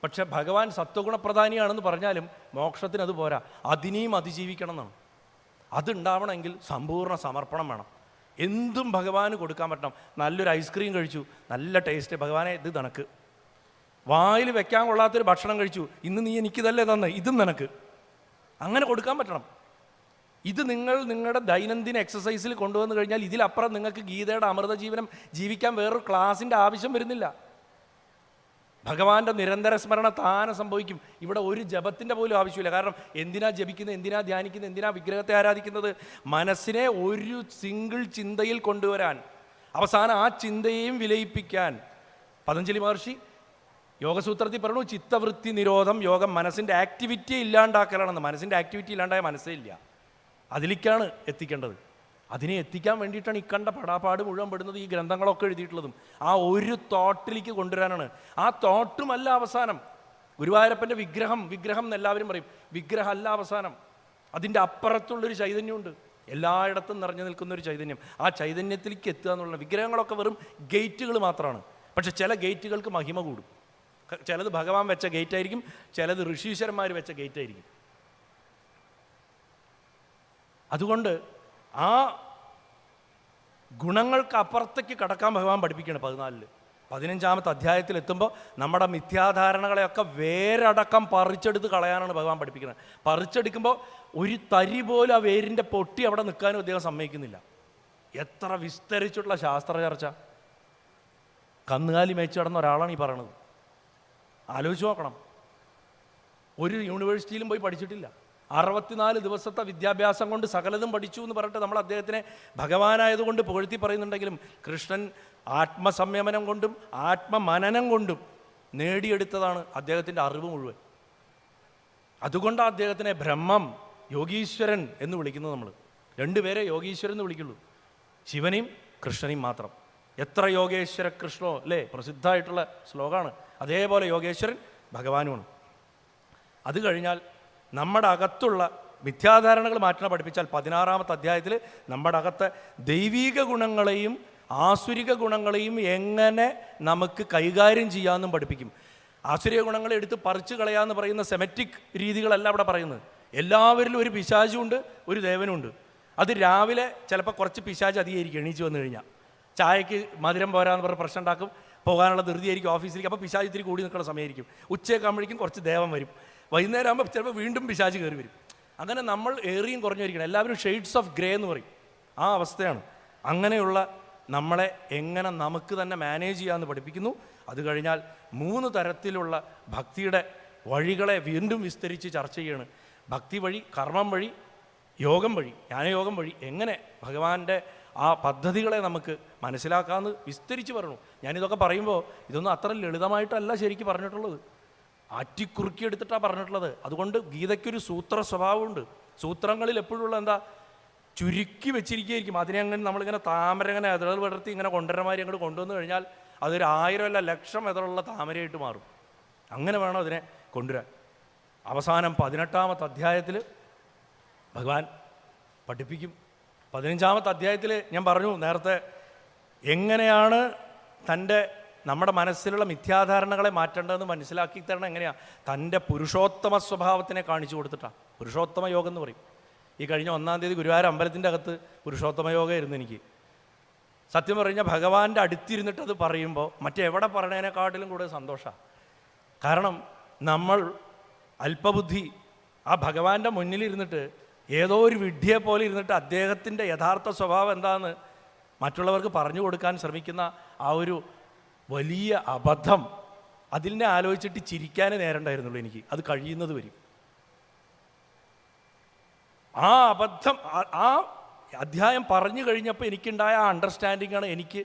പക്ഷെ ഭഗവാൻ സത്വഗുണപ്രധാനിയാണെന്ന് പറഞ്ഞാലും മോക്ഷത്തിന് അത് പോരാ, അതിനെയും അതിജീവിക്കണം എന്നാണ്. അതുണ്ടാവണമെങ്കിൽ സമ്പൂർണ്ണ സമർപ്പണം വേണം. എന്തും ഭഗവാന് കൊടുക്കാൻ പറ്റണം. നല്ലൊരു ഐസ്ക്രീം കഴിച്ചു, നല്ല ടേസ്റ്റ്, ഭഗവാനെ ഇത് നിനക്ക്. വായിൽ വെക്കാൻ കൊള്ളാത്തൊരു ഭക്ഷണം കഴിച്ചു, ഇന്ന് നീ എനിക്കിതല്ലേ തന്നെ, ഇതും നിനക്ക്. അങ്ങനെ കൊടുക്കാൻ പറ്റണം. ഇത് നിങ്ങളുടെ ദൈനംദിന എക്സസൈസിൽ കൊണ്ടുവന്നു കഴിഞ്ഞാൽ ഇതിലപ്പുറം നിങ്ങൾക്ക് ഗീതയുടെ അമൃത ജീവനം ജീവിക്കാൻ വേറൊരു ക്ലാസിൻ്റെ ആവശ്യം വരുന്നില്ല. ഭഗവാന്റെ നിരന്തര സ്മരണ താനെ സംഭവിക്കും. ഇവിടെ ഒരു ജപത്തിൻ്റെ പോലും ആവശ്യമില്ല. കാരണം എന്തിനാ ജപിക്കുന്നത്, എന്തിനാ ധ്യാനിക്കുന്നത്, എന്തിനാ വിഗ്രഹത്തെ ആരാധിക്കുന്നത്? മനസ്സിനെ ഒരു സിംഗിൾ ചിന്തയിൽ കൊണ്ടുവരാൻ, അവസാനം ആ ചിന്തയെയും വിലയിപ്പിക്കാൻ. പതഞ്ജലി മഹർഷി യോഗസൂത്രത്തിൽ പറഞ്ഞു ചിത്തവൃത്തി നിരോധം യോഗം. മനസ്സിൻ്റെ ആക്ടിവിറ്റിയെ ഇല്ലാണ്ടാക്കലാണെന്ന്. മനസ്സിൻ്റെ ആക്ടിവിറ്റി ഇല്ലാണ്ടായ മനസ്സേ ഇല്ല. അതിലേക്കാണ് എത്തിക്കേണ്ടത്. അതിനെ എത്തിക്കാൻ വേണ്ടിയിട്ടാണ് ഇക്കണ്ട പടാപ്പാട് മുഴുവൻ പെടുന്നത്, ഈ ഗ്രന്ഥങ്ങളൊക്കെ എഴുതിയിട്ടുള്ളതും. ആ ഒരു തോട്ടിലേക്ക് കൊണ്ടുവരാനാണ്. ആ തോട്ടുമല്ല അവസാനം. ഗുരുവായൂരപ്പൻ്റെ വിഗ്രഹം എന്ന് എല്ലാവരും പറയും, വിഗ്രഹമല്ല അവസാനം. അതിൻ്റെ അപ്പുറത്തുള്ളൊരു ചൈതന്യമുണ്ട്, എല്ലായിടത്തും നിറഞ്ഞു നിൽക്കുന്നൊരു ചൈതന്യം. ആ ചൈതന്യത്തിലേക്ക് എത്തുക എന്നുള്ള, വിഗ്രഹങ്ങളൊക്കെ വെറും ഗേറ്റുകൾ മാത്രമാണ്. പക്ഷെ ചില ഗേറ്റുകൾക്ക് മഹിമ കൂടും. ചിലത് ഭഗവാൻ വെച്ച ഗേറ്റ് ആയിരിക്കും, ചിലത് ഋഷീശ്വരന്മാർ വെച്ച ഗേറ്റ് ആയിരിക്കും. അതുകൊണ്ട് ആ ഗുണങ്ങൾക്ക് അപ്പുറത്തേക്ക് കടക്കാൻ ഭഗവാൻ പഠിപ്പിക്കുകയാണ് 14. 15-ാമത്തെ അധ്യായത്തിലെത്തുമ്പോൾ നമ്മുടെ മിഥ്യാധാരണകളെയൊക്കെ വേരടക്കം പറിച്ചെടുത്ത് കളയാനാണ് ഭഗവാൻ പഠിപ്പിക്കുന്നത്. പറിച്ചെടുക്കുമ്പോൾ ഒരു തരി പോലും ആ വേരിൻ്റെ പൊട്ടി അവിടെ നിൽക്കാനും അദ്ദേഹം സമ്മതിക്കുന്നില്ല. എത്ര വിസ്തരിച്ചിട്ടുള്ള ശാസ്ത്ര ചർച്ച! കന്നുകാലി മേച്ച് കിടന്ന ഒരാളാണ് ഈ പറയണത്. ആലോചിച്ച് നോക്കണം. ഒരു യൂണിവേഴ്സിറ്റിയിലും പോയി പഠിച്ചിട്ടില്ല. 64 ദിവസത്തെ വിദ്യാഭ്യാസം കൊണ്ട് സകലതും പഠിച്ചു എന്ന് പറഞ്ഞിട്ട് നമ്മൾ അദ്ദേഹത്തിനെ ഭഗവാനായതുകൊണ്ട് പുകഴ്ത്തി പറയുന്നുണ്ടെങ്കിലും കൃഷ്ണൻ ആത്മസംയമനം കൊണ്ടും ആത്മമനനം കൊണ്ടും നേടിയെടുത്തതാണ് അദ്ദേഹത്തിൻ്റെ അറിവ് മുഴുവൻ. അതുകൊണ്ടാണ് അദ്ദേഹത്തിനെ ബ്രഹ്മം, യോഗീശ്വരൻ എന്ന് വിളിക്കുന്നത്. നമ്മൾ 2 പേരെ യോഗീശ്വരൻ എന്ന് വിളിക്കുള്ളൂ, ശിവനെയും കൃഷ്ണനെയും മാത്രം. എത്ര യോഗേശ്വര കൃഷ്ണോ അല്ലേ, പ്രസിദ്ധമായിട്ടുള്ള ശ്ലോകമാണ്. അതേപോലെ യോഗേശ്വരൻ ഭഗവാനുമാണ്. അത് കഴിഞ്ഞാൽ നമ്മുടെ അകത്തുള്ള മിഥ്യാധാരണകൾ മാറ്റണം പഠിപ്പിച്ചാൽ 16-ാമത്തെ അധ്യായത്തിൽ നമ്മുടെ അകത്തെ ദൈവീക ഗുണങ്ങളെയും ആസുരിക ഗുണങ്ങളെയും എങ്ങനെ നമുക്ക് കൈകാര്യം ചെയ്യാമെന്നും പഠിപ്പിക്കും. ആസുരിക ഗുണങ്ങളെ എടുത്ത് പറിച്ചു കളയാമെന്ന് പറയുന്ന സെമറ്റിക് രീതികളല്ല അവിടെ പറയുന്നത്. എല്ലാവരിലും ഒരു പിശാചുണ്ട്, ഒരു ദേവനുണ്ട്. അത് രാവിലെ ചിലപ്പോൾ കുറച്ച് പിശാച് അധികമായിരിക്കും എണീച്ച് വന്നു കഴിഞ്ഞാൽ. ചായക്ക് മധുരം പോരാന്ന് പറഞ്ഞ് പ്രശ്നം ഉണ്ടാക്കും, പോകാനുള്ള ധൃതിയായിരിക്കും ഓഫീസിലേക്ക്. അപ്പോൾ പിശാച് ഇത്തിരി കൂടി നിൽക്കുന്ന സമയമായിരിക്കും. ഉച്ചയൊക്കെ ആകുമ്പോഴേക്കും കുറച്ച് ദേവൻ വരും. വൈകുന്നേരം ആകുമ്പോൾ ചിലപ്പോൾ വീണ്ടും പിശാച് കയറി വരും. അങ്ങനെ നമ്മൾ ഏറിയും കുറഞ്ഞിരിക്കണം. എല്ലാവരും ഷെയ്ഡ്സ് ഓഫ് ഗ്രേ എന്ന് പറയും. ആ അവസ്ഥയാണ്. അങ്ങനെയുള്ള നമ്മളെ എങ്ങനെ നമുക്ക് തന്നെ മാനേജ് ചെയ്യാമെന്ന് പഠിപ്പിക്കുന്നു. അത് കഴിഞ്ഞാൽ 3 തരത്തിലുള്ള ഭക്തിയുടെ വഴികളെ വീണ്ടും വിസ്തരിച്ച് ചർച്ച ചെയ്യാണ്. ഭക്തി വഴി, കർമ്മം വഴി, യോഗം വഴി, ജ്ഞാനയോഗം വഴി എങ്ങനെ ഭഗവാന്റെ ആ പദ്ധതികളെ നമുക്ക് മനസ്സിലാക്കാമെന്ന് വിസ്തരിച്ച് പറഞ്ഞു. ഞാനിതൊക്കെ പറയുമ്പോൾ ഇതൊന്നും അത്ര ലളിതമായിട്ടല്ല ശരിക്കും പറഞ്ഞിട്ടുള്ളത്, ആറ്റിക്കുറുക്കി എടുത്തിട്ടാണ് പറഞ്ഞിട്ടുള്ളത്. അതുകൊണ്ട് ഗീതയ്ക്കൊരു സൂത്ര സ്വഭാവമുണ്ട്. സൂത്രങ്ങളിൽ എപ്പോഴുള്ള എന്താ, ചുരുക്കി വെച്ചിരിക്കുകയായിരിക്കും. അതിനെ അങ്ങനെ നമ്മളിങ്ങനെ താമര ഇങ്ങനെ എതിർ വിടർത്തി ഇങ്ങനെ കൊണ്ടുവരമാരി അങ്ങോട്ട് കൊണ്ടുവന്നു കഴിഞ്ഞാൽ അതൊരു 1000 അല്ല 1,00,000 എതിറുള്ള താമരയായിട്ട് മാറും. അങ്ങനെ വേണം അതിനെ കൊണ്ടുവരാൻ. അവസാനം 18-ാമത്തെ അധ്യായത്തിൽ ഭഗവാൻ പഠിപ്പിക്കും. 15-ാമത്തെ അധ്യായത്തിൽ ഞാൻ പറഞ്ഞു നേരത്തെ, എങ്ങനെയാണ് നമ്മുടെ മനസ്സിലുള്ള മിഥ്യാധാരണകളെ മാറ്റേണ്ടതെന്ന് മനസ്സിലാക്കി തരണം. എങ്ങനെയാണ്? തൻ്റെ പുരുഷോത്തമ സ്വഭാവത്തിനെ കാണിച്ചു കൊടുത്തിട്ടാണ്. പുരുഷോത്തമ യോഗം എന്ന് പറയും. ഈ കഴിഞ്ഞ 1-ാം തീയതി ഗുരുവായൂർ അമ്പലത്തിൻ്റെ അകത്ത് പുരുഷോത്തമ യോഗമായിരുന്നു എനിക്ക്. സത്യം പറഞ്ഞാൽ ഭഗവാന്റെ അടുത്തിരുന്നിട്ട് അത് പറയുമ്പോൾ മറ്റെവിടെ പറയണതിനെക്കാട്ടിലും കൂടുതൽ സന്തോഷമാണ്. കാരണം നമ്മൾ അല്പബുദ്ധി ആ ഭഗവാന്റെ മുന്നിലിരുന്നിട്ട് ഏതോ ഒരു വിഡ്ഢിയെ പോലെ ഇരുന്നിട്ട് അദ്ദേഹത്തിൻ്റെ യഥാർത്ഥ സ്വഭാവം എന്താണെന്ന് മറ്റുള്ളവർക്ക് പറഞ്ഞു കൊടുക്കാൻ ശ്രമിക്കുന്ന ആ ഒരു വലിയ അബദ്ധം, അതിനെ ആലോചിച്ചിട്ട് ചിരിക്കാനേ നേരണ്ടായിരുന്നുള്ളൂ എനിക്ക്, അത് കഴിയുന്നത് വരും. ആ അബദ്ധം, ആ അധ്യായം പറഞ്ഞു കഴിഞ്ഞപ്പോൾ എനിക്കുണ്ടായ ആ അണ്ടർസ്റ്റാൻഡിങ്ങാണ് എനിക്ക്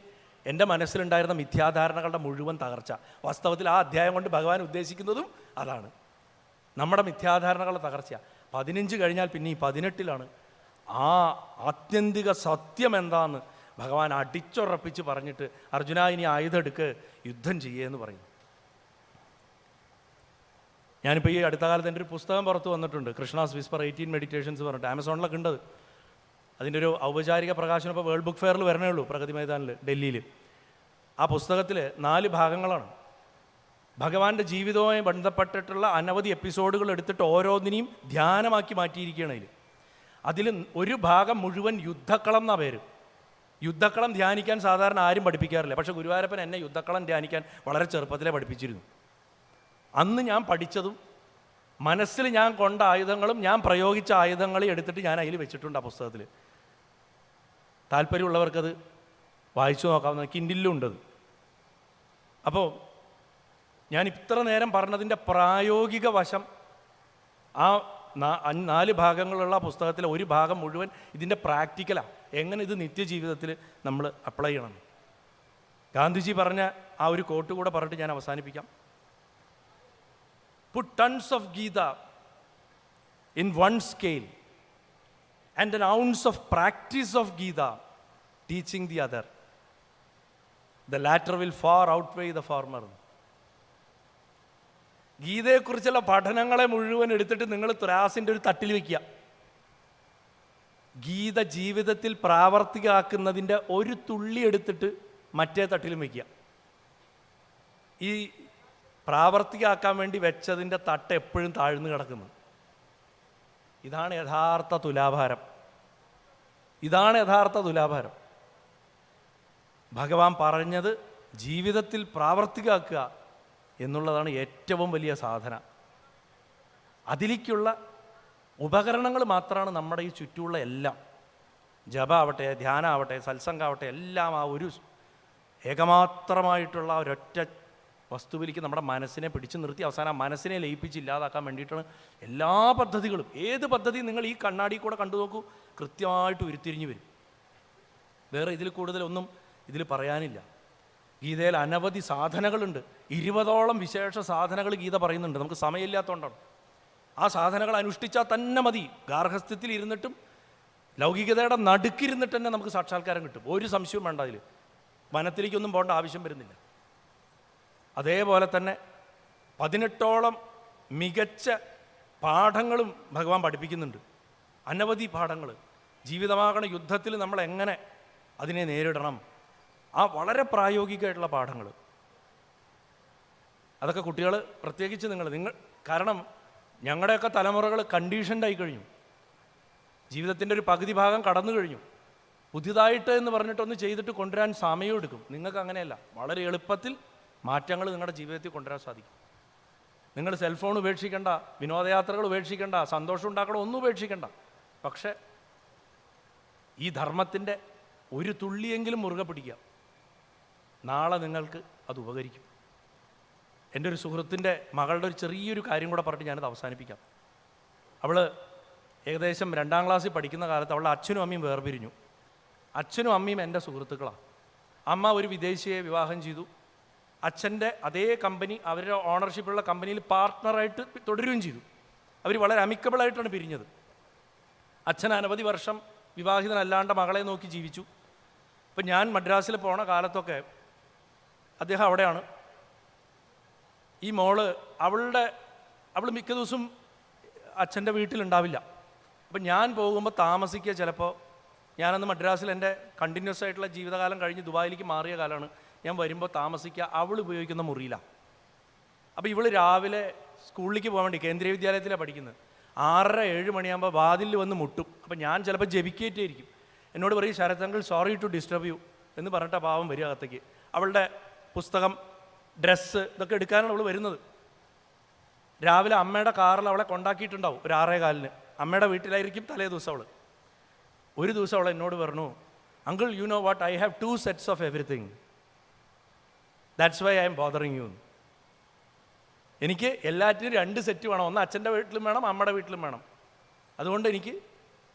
എൻ്റെ മനസ്സിലുണ്ടായിരുന്ന മിഥ്യാധാരണകളുടെ മുഴുവൻ തകർച്ച. വാസ്തവത്തിൽ ആ അധ്യായം കൊണ്ട് ഭഗവാൻ ഉദ്ദേശിക്കുന്നതും അതാണ്, നമ്മുടെ മിഥ്യാധാരണകളുടെ തകർച്ച. 15 കഴിഞ്ഞാൽ പിന്നെ ഈ 18 ആ ആത്യന്തിക സത്യം എന്താണെന്ന് ഭഗവാൻ അടിച്ചുറപ്പിച്ച് പറഞ്ഞിട്ട്, അർജുന ഇനി ആയുധം എടുക്ക്, യുദ്ധം ചെയ്യേന്ന് പറയുന്നു. ഞാനിപ്പോൾ ഈ അടുത്ത കാലത്ത് എൻ്റെ ഒരു പുസ്തകം പുറത്ത് വന്നിട്ടുണ്ട്, കൃഷ്ണാസ് വിസ്പർ 18 മെഡിറ്റേഷൻസ് പറഞ്ഞിട്ട്, ആമസോണിലൊക്കെ ഉണ്ടത്. അതിൻ്റെ ഒരു ഔപചാരിക പ്രകാശനം ഇപ്പോൾ വേൾഡ് ബുക്ക് ഫെയറിൽ വരണേ ഉള്ളൂ, പ്രഗതി മൈതാനിൽ ഡൽഹിയിൽ. ആ പുസ്തകത്തിൽ 4 ഭാഗങ്ങളാണ്. ഭഗവാന്റെ ജീവിതവുമായി ബന്ധപ്പെട്ടിട്ടുള്ള അനവധി എപ്പിസോഡുകൾ എടുത്തിട്ട് ഓരോന്നിനെയും ധ്യാനമാക്കി മാറ്റിയിരിക്കുകയാണ്. അതിൽ ഒരു ഭാഗം മുഴുവൻ യുദ്ധക്കളം എന്നാ പേര്. യുദ്ധക്കളം ധ്യാനിക്കാൻ സാധാരണ ആരും പഠിപ്പിക്കാറില്ല, പക്ഷേ ഗുരുവായൂരപ്പൻ എന്നെ യുദ്ധക്കളം ധ്യാനിക്കാൻ വളരെ ചെറുപ്പത്തിലേ പഠിപ്പിച്ചിരുന്നു. അന്ന് ഞാൻ പഠിച്ചതും മനസ്സിൽ ഞാൻ കൊണ്ട ആയുധങ്ങളും ഞാൻ പ്രയോഗിച്ച ആയുധങ്ങളും എടുത്തിട്ട് ഞാൻ അതിൽ വെച്ചിട്ടുണ്ട് ആ പുസ്തകത്തിൽ. താല്പര്യമുള്ളവർക്കത് വായിച്ചു നോക്കാവുന്ന, കിൻഡിലും ഉണ്ടത്. അപ്പോൾ ഞാൻ ഇത്ര നേരം പറഞ്ഞതിൻ്റെ പ്രായോഗിക വശം ആ 4 ഭാഗങ്ങളുള്ള പുസ്തകത്തിലെ ഒരു ഭാഗം മുഴുവൻ ഇതിൻ്റെ പ്രാക്ടിക്കലാണ്, എങ്ങനെ ഇത് നിത്യജീവിതത്തിൽ നമ്മൾ അപ്ലൈ ചെയ്യണം. ഗാന്ധിജി പറഞ്ഞ ആ ഒരു കോട്ട് കൂടെ പറഞ്ഞിട്ട് ഞാൻ അവസാനിപ്പിക്കാം. Put tons of Gita in one scale and an ounce of practice of Gita teaching the other. The latter will far outweigh the former. ഗീതയെക്കുറിച്ചുള്ള പഠനങ്ങളെ മുഴുവൻ എടുത്തിട്ട് നിങ്ങൾ ത്രാസിൻ്റെ ഒരു തട്ടിൽ വയ്ക്കുക. ഗീത ജീവിതത്തിൽ പ്രാവർത്തികമാക്കുന്നതിൻ്റെ ഒരു തുള്ളി എടുത്തിട്ട് മറ്റേ തട്ടിലും വയ്ക്കുക. ഈ പ്രാവർത്തികമാക്കാൻ വേണ്ടി വെച്ചതിൻ്റെ തട്ട് എപ്പോഴും താഴ്ന്നു കിടക്കുന്നു. ഇതാണ് യഥാർത്ഥ തുലാഭാരം. ഇതാണ് യഥാർത്ഥ തുലാഭാരം. ഭഗവാൻ പറഞ്ഞത് ജീവിതത്തിൽ പ്രാവർത്തികമാക്കുക എന്നുള്ളതാണ് ഏറ്റവും വലിയ സാധന. അതിലേക്കുള്ള ഉപകരണങ്ങൾ മാത്രമാണ് നമ്മുടെ ഈ ചുറ്റുമുള്ള എല്ലാം. ജപമാവട്ടെ, ധ്യാനമാവട്ടെ, സത്സംഗമാവട്ടെ, എല്ലാം ആ ഒരു ഏകമാത്രമായിട്ടുള്ള ഒരൊറ്റ വസ്തുവിലേക്ക് നമ്മുടെ മനസ്സിനെ പിടിച്ചു നിർത്തി അവസാനം മനസ്സിനെ ലയിപ്പിച്ച് ഇല്ലാതാക്കാൻ വേണ്ടിയിട്ടാണ് എല്ലാ പദ്ധതികളും. ഏത് പദ്ധതി നിങ്ങൾ ഈ കണ്ണാടി കൂടെ കണ്ടു നോക്കൂ, കൃത്യമായിട്ട് ഉരുത്തിരിഞ്ഞു വരും. വേറെ ഇതിൽ കൂടുതലൊന്നും ഇതിൽ പറയാനില്ല. ഗീതയിൽ അനവധി സാധനകളുണ്ട്. 20ഓളം വിശേഷ സാധനകൾ ഗീത പറയുന്നുണ്ട്. നമുക്ക് സമയമില്ലാത്തതുകൊണ്ടാണ്. ആ സാധനകൾ അനുഷ്ഠിച്ചാൽ തന്നെ മതി. ഗാർഹസ്ഥ്യത്തിൽ ഇരുന്നിട്ടും ലൗകികതയുടെ നടുക്കിരുന്നിട്ട് തന്നെ നമുക്ക് സാക്ഷാത്കാരം കിട്ടും. ഒരു സംശയവും വേണ്ട. അതിൽ വനത്തിലേക്കൊന്നും പോകേണ്ട ആവശ്യം വരുന്നില്ല. അതേപോലെ തന്നെ 18ഓളം മികച്ച പാഠങ്ങളും ഭഗവാൻ പഠിപ്പിക്കുന്നുണ്ട്. അനവധി പാഠങ്ങൾ. ജീവിതമാകണ യുദ്ധത്തിൽ നമ്മൾ എങ്ങനെ അതിനെ നേരിടണം, ആ വളരെ പ്രായോഗികമായിട്ടുള്ള പാഠങ്ങൾ. അതൊക്കെ കുട്ടികൾ, പ്രത്യേകിച്ച് നിങ്ങൾ കാരണം ഞങ്ങളുടെയൊക്കെ തലമുറകൾ കണ്ടീഷൻഡായി കഴിഞ്ഞു. ജീവിതത്തിൻ്റെ ഒരു പകുതി ഭാഗം കടന്നു കഴിഞ്ഞു. പുതിയതായിട്ട് എന്ന് പറഞ്ഞിട്ടൊന്ന് ചെയ്തിട്ട് കൊണ്ടുവരാൻ സമയം എടുക്കും. നിങ്ങൾക്ക് അങ്ങനെയല്ല, വളരെ എളുപ്പത്തിൽ മാറ്റങ്ങൾ നിങ്ങളുടെ ജീവിതത്തിൽ കൊണ്ടുവരാൻ സാധിക്കും. നിങ്ങൾ സെൽഫോൺ ഉപേക്ഷിക്കേണ്ട, വിനോദയാത്രകൾ ഉപേക്ഷിക്കേണ്ട, സന്തോഷം ഉണ്ടാക്കണം, ഒന്നും ഉപേക്ഷിക്കേണ്ട. പക്ഷേ ഈ ധർമ്മത്തിൻ്റെ ഒരു തുള്ളിയെങ്കിലും മുറുകെ പിടിക്കുക. നാളെ നിങ്ങൾക്ക് അത് ഉപകരിക്കും. എൻ്റെ ഒരു സുഹൃത്തിൻ്റെ മകളുടെ ഒരു ചെറിയൊരു കാര്യം കൂടെ പറഞ്ഞിട്ട് ഞാനത് അവസാനിപ്പിക്കാം. അവൾ ഏകദേശം 2ാം ക്ലാസ്സിൽ പഠിക്കുന്ന കാലത്ത് അവളുടെ അച്ഛനും അമ്മയും വേർപിരിഞ്ഞു. അച്ഛനും അമ്മയും എൻ്റെ സുഹൃത്തുക്കളാണ്. അമ്മ ഒരു വിദേശിയെ വിവാഹം ചെയ്തു. അച്ഛൻ്റെ അതേ കമ്പനി, അവരുടെ ഓണർഷിപ്പുള്ള കമ്പനിയിൽ പാർട്ട്ണറായിട്ട് തുടരുകയും ചെയ്തു. അവർ വളരെ അമിക്കബിളായിട്ടാണ് പിരിഞ്ഞത്. അച്ഛൻ അനവധി വർഷം വിവാഹിതനല്ലാണ്ട് മകളെ നോക്കി ജീവിച്ചു. ഇപ്പം ഞാൻ മദ്രാസിൽ പോണ കാലത്തൊക്കെ അദ്ദേഹം അവിടെയാണ്. ഈ മോള് അവൾ മിക്ക ദിവസവും അച്ഛൻ്റെ വീട്ടിലുണ്ടാവില്ല. അപ്പം ഞാൻ പോകുമ്പോൾ താമസിക്കുക. ചിലപ്പോൾ ഞാനന്ന് മദ്രാസിൽ എൻ്റെ കണ്ടിന്യൂസ് ആയിട്ടുള്ള ജീവിതകാലം കഴിഞ്ഞ് ദുബായിലേക്ക് മാറിയ കാലമാണ്. ഞാൻ വരുമ്പോൾ താമസിക്കുക അവൾ ഉപയോഗിക്കുന്ന മുറിയിലാണ്. അപ്പോൾ ഇവൾ രാവിലെ സ്കൂളിലേക്ക് പോകാൻ വേണ്ടി കേന്ദ്രീയ വിദ്യാലയത്തിലാണ് പഠിക്കുന്നത്. 6:30-7 മണിയാകുമ്പോൾ വാതിലിൽ വന്ന് മുട്ടും. അപ്പം ഞാൻ ചിലപ്പോൾ ജപിക്കേറ്റായിരിക്കും. എന്നോട് പറയും, Sarath uncle sorry to disturb you എന്ന് പറഞ്ഞിട്ട് ആ പാവം വരിക അകത്തേക്ക്. അവളുടെ പുസ്തകം, ഡ്രസ്സ് ഇതൊക്കെ എടുക്കാനാണ് അവൾ വരുന്നത്. രാവിലെ അമ്മയുടെ കാറിൽ അവളെ കൊണ്ടാക്കിയിട്ടുണ്ടാവും ഒരു 6:15. അമ്മയുടെ വീട്ടിലായിരിക്കും തലേ ദിവസം അവൾ. ഒരു ദിവസം അവൾ എന്നോട് പറഞ്ഞു, uncle you know what, I have 2 sets of everything, that's why I'm bothering you. എനിക്ക് എല്ലാറ്റിനും 2 സെറ്റ് വേണം, ഒന്ന് അച്ഛൻ്റെ വീട്ടിലും വേണം, അമ്മയുടെ വീട്ടിലും വേണം. അതുകൊണ്ട് എനിക്ക്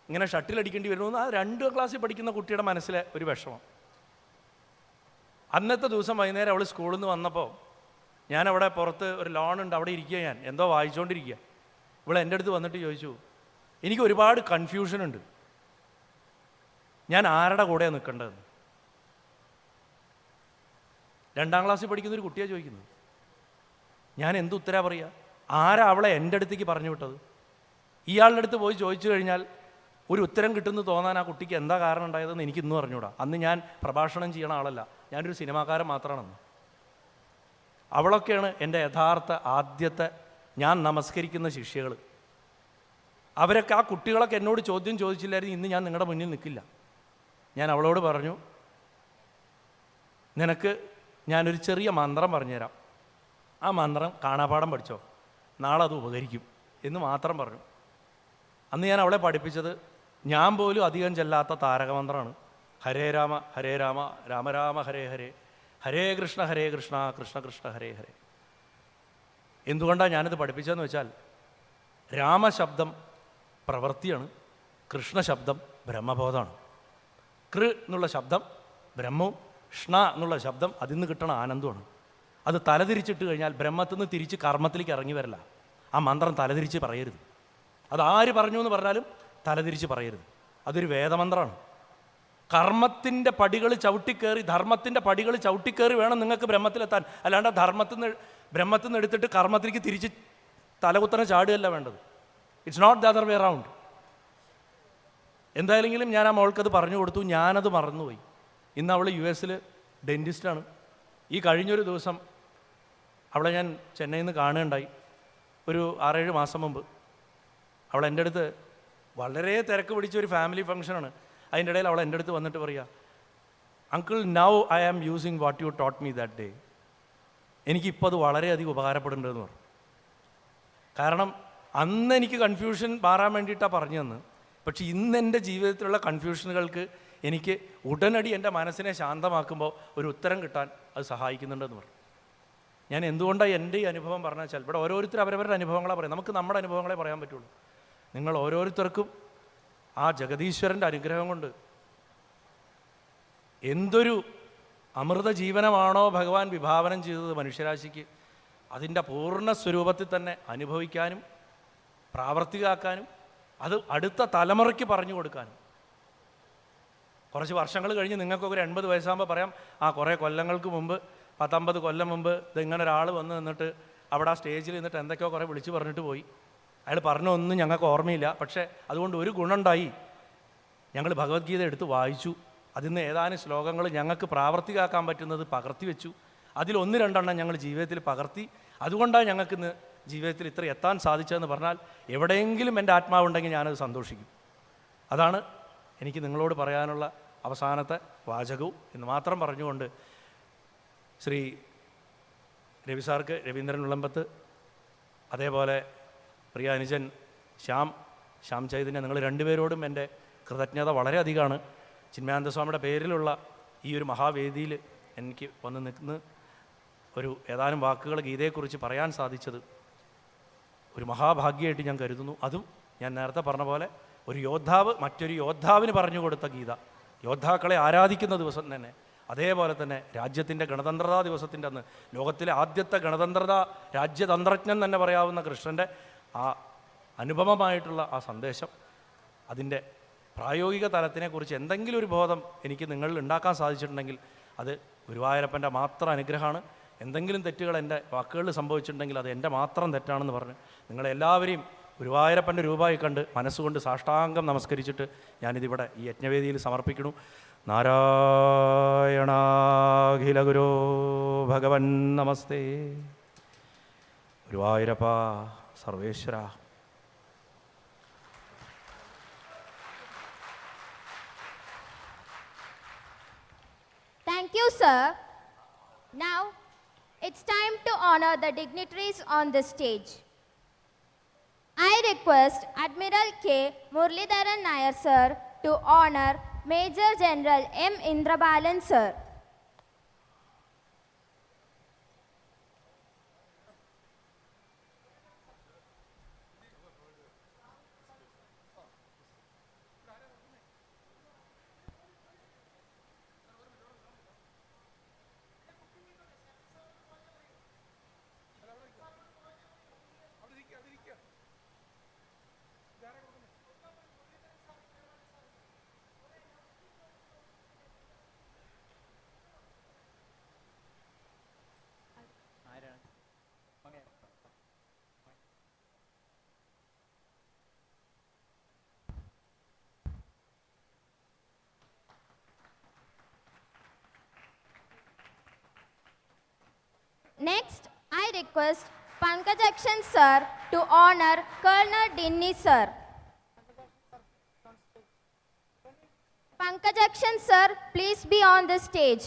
ഇങ്ങനെ ഷട്ടിൽ അടിക്കേണ്ടി വരുമെന്ന് ആ 2ാം ക്ലാസ്സിൽ പഠിക്കുന്ന കുട്ടിയുടെ മനസ്സിലെ ഒരു വിഷമം. അന്നത്തെ ദിവസം വൈകുന്നേരം അവൾ സ്കൂളിൽ നിന്ന് വന്നപ്പോൾ ഞാനവിടെ പുറത്ത് ഒരു ലോൺ ഉണ്ട്, അവിടെ ഇരിക്കുക, ഞാൻ എന്തോ വായിച്ചുകൊണ്ടിരിക്കുക. ഇവൾ എൻ്റെ അടുത്ത് വന്നിട്ട് ചോദിച്ചു, എനിക്ക് ഒരുപാട് കൺഫ്യൂഷൻ ഉണ്ട്, ഞാൻ ആരുടെ കൂടെയാണ് നിൽക്കേണ്ടതെന്ന്. 2ാം ക്ലാസ്സിൽ പഠിക്കുന്നൊരു കുട്ടിയാണ് ചോദിക്കുന്നത്. ഞാൻ എന്ത് ഉത്തരം പറയുക? ആരാ അവളെ എൻ്റെ അടുത്തേക്ക് പറഞ്ഞു വിട്ടത്? ഇയാളുടെ അടുത്ത് പോയി ചോദിച്ചു കഴിഞ്ഞാൽ ഒരു ഉത്തരം കിട്ടുമെന്ന് തോന്നാൻ ആ കുട്ടിക്ക് എന്താ കാരണം ഉണ്ടായതെന്ന് എനിക്കിന്നും അറിഞ്ഞൂടാ. അന്ന് ഞാൻ പ്രഭാഷണം ചെയ്യണ ആളല്ല, ഞാനൊരു സിനിമാക്കാരൻ മാത്രമാണെന്ന്. അവളൊക്കെയാണ് എൻ്റെ യഥാർത്ഥ ആദ്യത്തെ ഞാൻ നമസ്കരിക്കുന്ന ശിഷ്യകൾ. അവരൊക്കെ, ആ കുട്ടികളൊക്കെ എന്നോട് ചോദ്യം ചോദിച്ചില്ലായിരുന്നു ഇന്ന് ഞാൻ നിങ്ങളുടെ മുന്നിൽ നിൽക്കില്ല. ഞാൻ അവളോട് പറഞ്ഞു, നിനക്ക് ഞാനൊരു ചെറിയ മന്ത്രം പറഞ്ഞുതരാം, ആ മന്ത്രം കാണാപാഠം പഠിച്ചോ, നാളെ അത് ഉപകരിക്കും എന്ന് മാത്രം പറഞ്ഞു. അന്ന് ഞാൻ അവളെ പഠിപ്പിച്ചത് ഞാൻ പോലും അധികം ചെല്ലാത്ത താരകമന്ത്രമാണ്. ഹരേ രാമ ഹരേ രാമ രാമ രാമ ഹരേ ഹരേ, ഹരേ കൃഷ്ണ കൃഷ്ണ കൃഷ്ണ ഹരേ ഹരേ. എന്തുകൊണ്ടാണ് ഞാനിത് പഠിപ്പിച്ചതെന്ന് വെച്ചാൽ, രാമശബ്ദം പ്രവൃത്തിയാണ്, കൃഷ്ണശബ്ദം ബ്രഹ്മബോധമാണ്. കൃ എന്നുള്ള ശബ്ദം ബ്രഹ്മവും, ഷ്ണ എന്നുള്ള ശബ്ദം അതിൽ നിന്ന് കിട്ടണ ആനന്ദമാണ്. അത് തലതിരിച്ചിട്ട് കഴിഞ്ഞാൽ ബ്രഹ്മത്തിൽ നിന്ന് തിരിച്ച് കർമ്മത്തിലേക്ക് ഇറങ്ങി വരില്ല. ആ മന്ത്രം തലതിരിച്ച് പറയരുത്. അത് ആര് പറഞ്ഞു എന്ന് പറഞ്ഞാലും തലതിരിച്ച് പറയരുത്. അതൊരു വേദമന്ത്രമാണ്. കർമ്മത്തിൻ്റെ പടികൾ ചവിട്ടിക്കയറി, ധർമ്മത്തിൻ്റെ പടികൾ ചവിട്ടിക്കയറി വേണം നിങ്ങൾക്ക് ബ്രഹ്മത്തിലെത്താൻ. അല്ലാണ്ട് ബ്രഹ്മത്തിൽ നിന്ന് എടുത്തിട്ട് കർമ്മത്തിലേക്ക് തിരിച്ച് തലകുത്തനെ ചാടുകയല്ല വേണ്ടത്. It's not the other way around. എന്തായാലെങ്കിലും ഞാൻ ആ മോൾക്കത് പറഞ്ഞു കൊടുത്തു. ഞാനത് മറന്നുപോയി. ഇന്ന് അവൾ US ഡെൻറ്റിസ്റ്റാണ്. ഈ കഴിഞ്ഞൊരു ദിവസം അവളെ ഞാൻ ചെന്നൈയിൽ നിന്ന് കാണുകയുണ്ടായി. ഒരു 6-7 മാസം മുമ്പ് അവൾ എൻ്റെ അടുത്ത്, വളരെ തിരക്ക് പിടിച്ച ഒരു ഫാമിലി ഫംഗ്ഷനാണ്, അതിൻ്റെ ഇടയിൽ അവൾ എൻ്റെ അടുത്ത് വന്നിട്ട് പറയുക, uncle now I am using what you taught me that day. എനിക്കിപ്പോൾ അത് വളരെയധികം ഉപകാരപ്പെടുന്നുണ്ടെന്ന് പറഞ്ഞു. കാരണം അന്ന് എനിക്ക് കൺഫ്യൂഷൻ മാറാൻ വേണ്ടിയിട്ടാണ് പറഞ്ഞു തന്നത്. പക്ഷേ ഇന്ന് എൻ്റെ ജീവിതത്തിലുള്ള കൺഫ്യൂഷനുകൾക്ക് എനിക്ക് ഉടനടി എൻ്റെ മനസ്സിനെ ശാന്തമാക്കുമ്പോൾ ഒരു ഉത്തരം കിട്ടാൻ അത് സഹായിക്കുന്നുണ്ടെന്ന് പറഞ്ഞു. ഞാൻ എന്തുകൊണ്ടാണ് എൻ്റെ ഈ അനുഭവം പറഞ്ഞു വെച്ചാൽ, ഇവിടെ ഓരോരുത്തരും അവരവരുടെ അനുഭവങ്ങളെ പറയാം, നമുക്ക് നമ്മുടെ അനുഭവങ്ങളെ പറയാൻ പറ്റുള്ളൂ. നിങ്ങൾ ഓരോരുത്തർക്കും ആ ജഗദീശ്വരൻ്റെ അനുഗ്രഹം കൊണ്ട് എന്തൊരു അമൃത ജീവനമാണോ ഭഗവാൻ വിഭാവനം ചെയ്തത് മനുഷ്യരാശിക്ക്, അതിൻ്റെ പൂർണ്ണ സ്വരൂപത്തിൽ തന്നെ അനുഭവിക്കാനും പ്രാവർത്തികമാക്കാനും അത് അടുത്ത തലമുറയ്ക്ക് പറഞ്ഞു കൊടുക്കാനും. കുറച്ച് വർഷങ്ങൾ കഴിഞ്ഞ് നിങ്ങൾക്കൊക്കെ ഒരു 80 വയസ്സാകുമ്പോൾ പറയാം, ആ കുറേ കൊല്ലങ്ങൾക്ക് മുമ്പ് 10-50 കൊല്ലം മുമ്പ് ഇതിങ്ങനെ ഒരാൾ വന്ന് നിന്നിട്ട് അവിടെ ആ സ്റ്റേജിൽ നിന്നിട്ട് എന്തൊക്കെയോ കുറേ വിളിച്ച് പറഞ്ഞിട്ട് പോയി. അയാൾ പറഞ്ഞൊന്നും ഞങ്ങൾക്ക് ഓർമ്മയില്ല, പക്ഷേ അതുകൊണ്ട് ഒരു ഗുണമുണ്ടായി, ഞങ്ങൾ ഭഗവത്ഗീത എടുത്ത് വായിച്ചു, അതിൽ നിന്ന് ഏതാനും ശ്ലോകങ്ങൾ ഞങ്ങൾക്ക് പ്രാവർത്തികമാക്കാൻ പറ്റുന്നത് പകർത്തി വെച്ചു, അതിൽ 1-2 ഞങ്ങൾ ജീവിതത്തിൽ പകർത്തി, അതുകൊണ്ടാണ് ഞങ്ങൾക്കിന്ന് ജീവിതത്തിൽ ഇത്ര എത്താൻ സാധിച്ചതെന്ന് പറഞ്ഞാൽ എവിടെയെങ്കിലും എൻ്റെ ആത്മാവുണ്ടെങ്കിൽ ഞാനത് സന്തോഷിക്കും. അതാണ് എനിക്ക് നിങ്ങളോട് പറയാനുള്ള അവസാനത്തെ വാചകവും എന്ന് മാത്രം പറഞ്ഞുകൊണ്ട് ശ്രീ രവി സാർക്ക്, രവീന്ദ്രൻ ഉളമ്പത്ത്, അതേപോലെ പ്രിയ അനുജൻ ശ്യാം ചൈതന്യ, നിങ്ങൾ 2 പേരോടും എൻ്റെ കൃതജ്ഞത വളരെയധികമാണ്. ചിന്മയാനന്ദ സ്വാമിയുടെ പേരിലുള്ള ഈ ഒരു മഹാവേദിയിൽ എനിക്ക് വന്ന് നിൽക്കുന്ന ഒരു ഏതാനും വാക്കുകൾ ഗീതയെക്കുറിച്ച് പറയാൻ സാധിച്ചത് ഒരു മഹാഭാഗ്യമായിട്ട് ഞാൻ കരുതുന്നു. അതും ഞാൻ നേരത്തെ പറഞ്ഞ പോലെ ഒരു യോദ്ധാവ് മറ്റൊരു യോദ്ധാവിന് പറഞ്ഞു കൊടുത്ത ഗീത, യോദ്ധാക്കളെ ആരാധിക്കുന്ന ദിവസം തന്നെ, അതേപോലെ തന്നെ രാജ്യത്തിൻ്റെ ഗണതന്ത്രതാ ദിവസത്തിൻ്റെ അന്ന് ലോകത്തിലെ ആദ്യത്തെ ഗണതന്ത്രതാ രാജ്യതന്ത്രജ്ഞൻ തന്നെ പറയാവുന്ന കൃഷ്ണൻ്റെ ആ അനുപമമായിട്ടുള്ള ആ സന്ദേശം, അതിൻ്റെ പ്രായോഗിക തലത്തിനെക്കുറിച്ച് എന്തെങ്കിലും ഒരു ബോധം എനിക്ക് നിങ്ങളിൽ ഉണ്ടാക്കാൻ സാധിച്ചിട്ടുണ്ടെങ്കിൽ അത് ഗുരുവായൂരപ്പൻ്റെ മാത്രം അനുഗ്രഹമാണ്. എന്തെങ്കിലും തെറ്റുകൾ എൻ്റെ വാക്കുകളിൽ സംഭവിച്ചിട്ടുണ്ടെങ്കിൽ അത് എൻ്റെ മാത്രം തെറ്റാണെന്ന് പറഞ്ഞ് നിങ്ങളെല്ലാവരെയും ഗുരുവായൂരപ്പൻ്റെ രൂപമായി കണ്ട് മനസ്സുകൊണ്ട് സാഷ്ടാംഗം നമസ്കരിച്ചിട്ട് ഞാനിതിവിടെ ഈ യജ്ഞവേദിയിൽ സമർപ്പിക്കുന്നു. നാരായണാഖില ഗുരോ ഭഗവൻ നമസ്തേ. ഗുരുവായൂരപ്പ സർവേശ്വര. Thank you, sir. Now, it's time to honor the dignitaries on the stage. I request Admiral K. Muralidharan Nair sir to honor Major General M. Indrabalan sir. Next, I request Pankaj Akshan sir to honor Colonel Dinny sir. Pankaj Akshan sir, please be on the stage.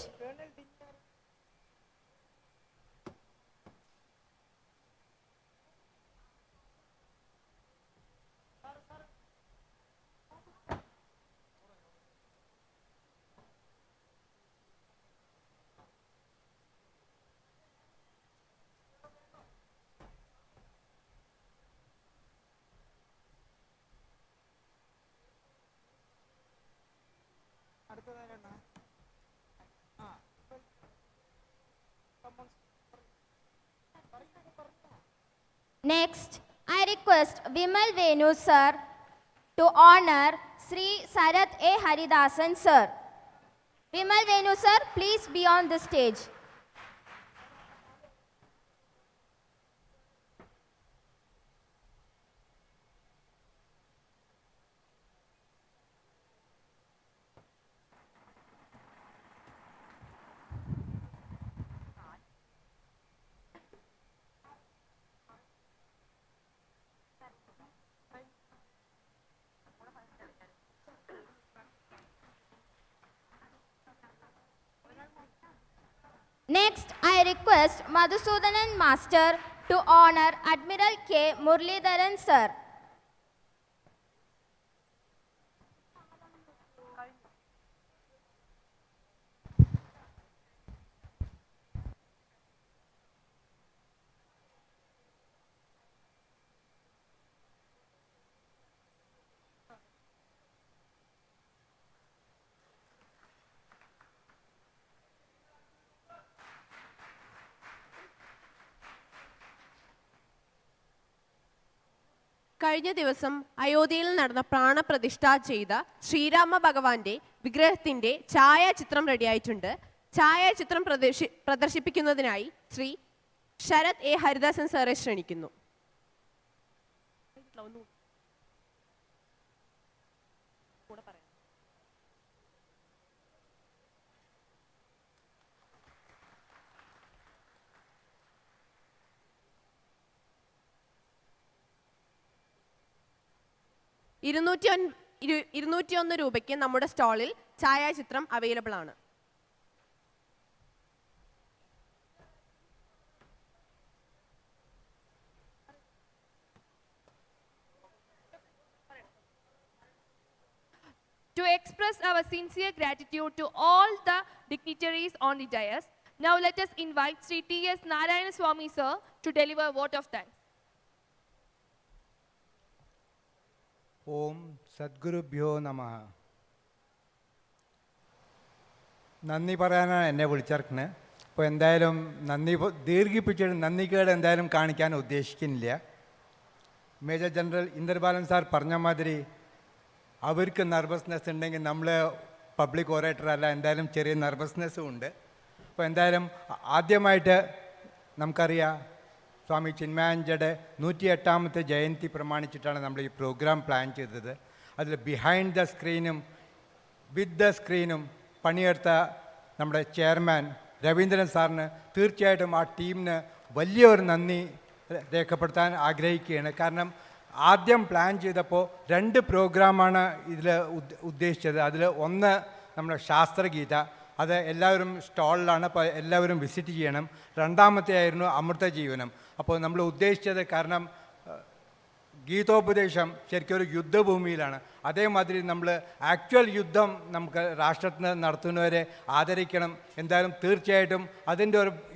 Next, I request Vimal Venu sir to honor Sri Sarath A. Haridasan sir. Vimal Venu sir, please be on the stage. Next, I request Madhusudanan Master to honor Admiral K. Muralidharan sir. കഴിഞ്ഞ ദിവസം അയോധ്യയിൽ നടന്ന പ്രാണപ്രതിഷ്ഠ ചെയ്ത ശ്രീരാമ ഭഗവാന്റെ വിഗ്രഹത്തിന്റെ ഛായാചിത്രം റെഡിയായിട്ടുണ്ട്. ഛായാചിത്രം പ്രദർശിപ്പിക്കുന്നതിനായി Shri Sarath A Haridasan സാറെ ക്ഷണിക്കുന്നു. ₹201 നമ്മുടെ സ്റ്റാളിൽ ഛായാചിത്രം അവൈലബിൾ ആണ്. To express our sincere gratitude to all the dignitaries on the dais, now let us invite Sri T.S. Narayana Swami sir to deliver a vote of thanks. ഓം സദ്ഗുരുഭ്യോ നമഃ. നന്ദി പറയാനാണ് എന്നെ വിളിച്ചിറക്കുന്നത്. അപ്പോൾ എന്തായാലും നന്ദി ദീർഘിപ്പിച്ചിട്ട് നന്ദിക്കേട് എന്തായാലും കാണിക്കാൻ ഉദ്ദേശിക്കുന്നില്ല. മേജർ ജനറൽ ഇന്ദർബാലൻ സാർ പറഞ്ഞ മാതിരി അവർക്ക് നെർവസ്നെസ് ഉണ്ടെങ്കിൽ നമ്മൾ പബ്ലിക് ഓറേറ്റർ അല്ല, എന്തായാലും ചെറിയ നെർവസ്നെസ്സും ഉണ്ട്. അപ്പോൾ എന്തായാലും ആദ്യമായിട്ട് നമുക്കറിയാം സ്വാമി ചിന്മയാനന്ദയുടെ 108ാമത്തെ ജയന്തി പ്രമാണിച്ചിട്ടാണ് നമ്മൾ ഈ പ്രോഗ്രാം പ്ലാൻ ചെയ്തത്. അതിൽ ബിഹൈൻഡ് ദ സ്ക്രീനും വിത്ത് ദ സ്ക്രീനും പണിയെടുത്ത നമ്മുടെ ചെയർമാൻ രവീന്ദ്രൻ സാറിന് തീർച്ചയായിട്ടും ആ ടീമിന് വലിയൊരു നന്ദി രേഖപ്പെടുത്താൻ ആഗ്രഹിക്കുകയാണ്. കാരണം ആദ്യം പ്ലാൻ ചെയ്തപ്പോൾ 2 പ്രോഗ്രാമാണ് ഇതിൽ ഉദ്ദേശിച്ചത്. അതിൽ ഒന്ന് നമ്മുടെ ശാസ്ത്രഗീത, അത് എല്ലാവരും സ്റ്റാളിലാണ്, അപ്പോൾ എല്ലാവരും വിസിറ്റ് ചെയ്യണം. രണ്ടാമത്തെ ആയിരുന്നു അമൃത ജീവനം. അപ്പോൾ നമ്മൾ ഉദ്ദേശിച്ചത്, കാരണം ഗീതോപദേശം ശരിക്കും ഒരു യുദ്ധഭൂമിയിലാണ്. അതേമാതിരി നമ്മൾ ആക്ച്വൽ യുദ്ധം നമുക്ക് രാഷ്ട്രത്തിന് നടത്തുന്നവരെ ആദരിക്കണം. എന്തായാലും തീർച്ചയായിട്ടും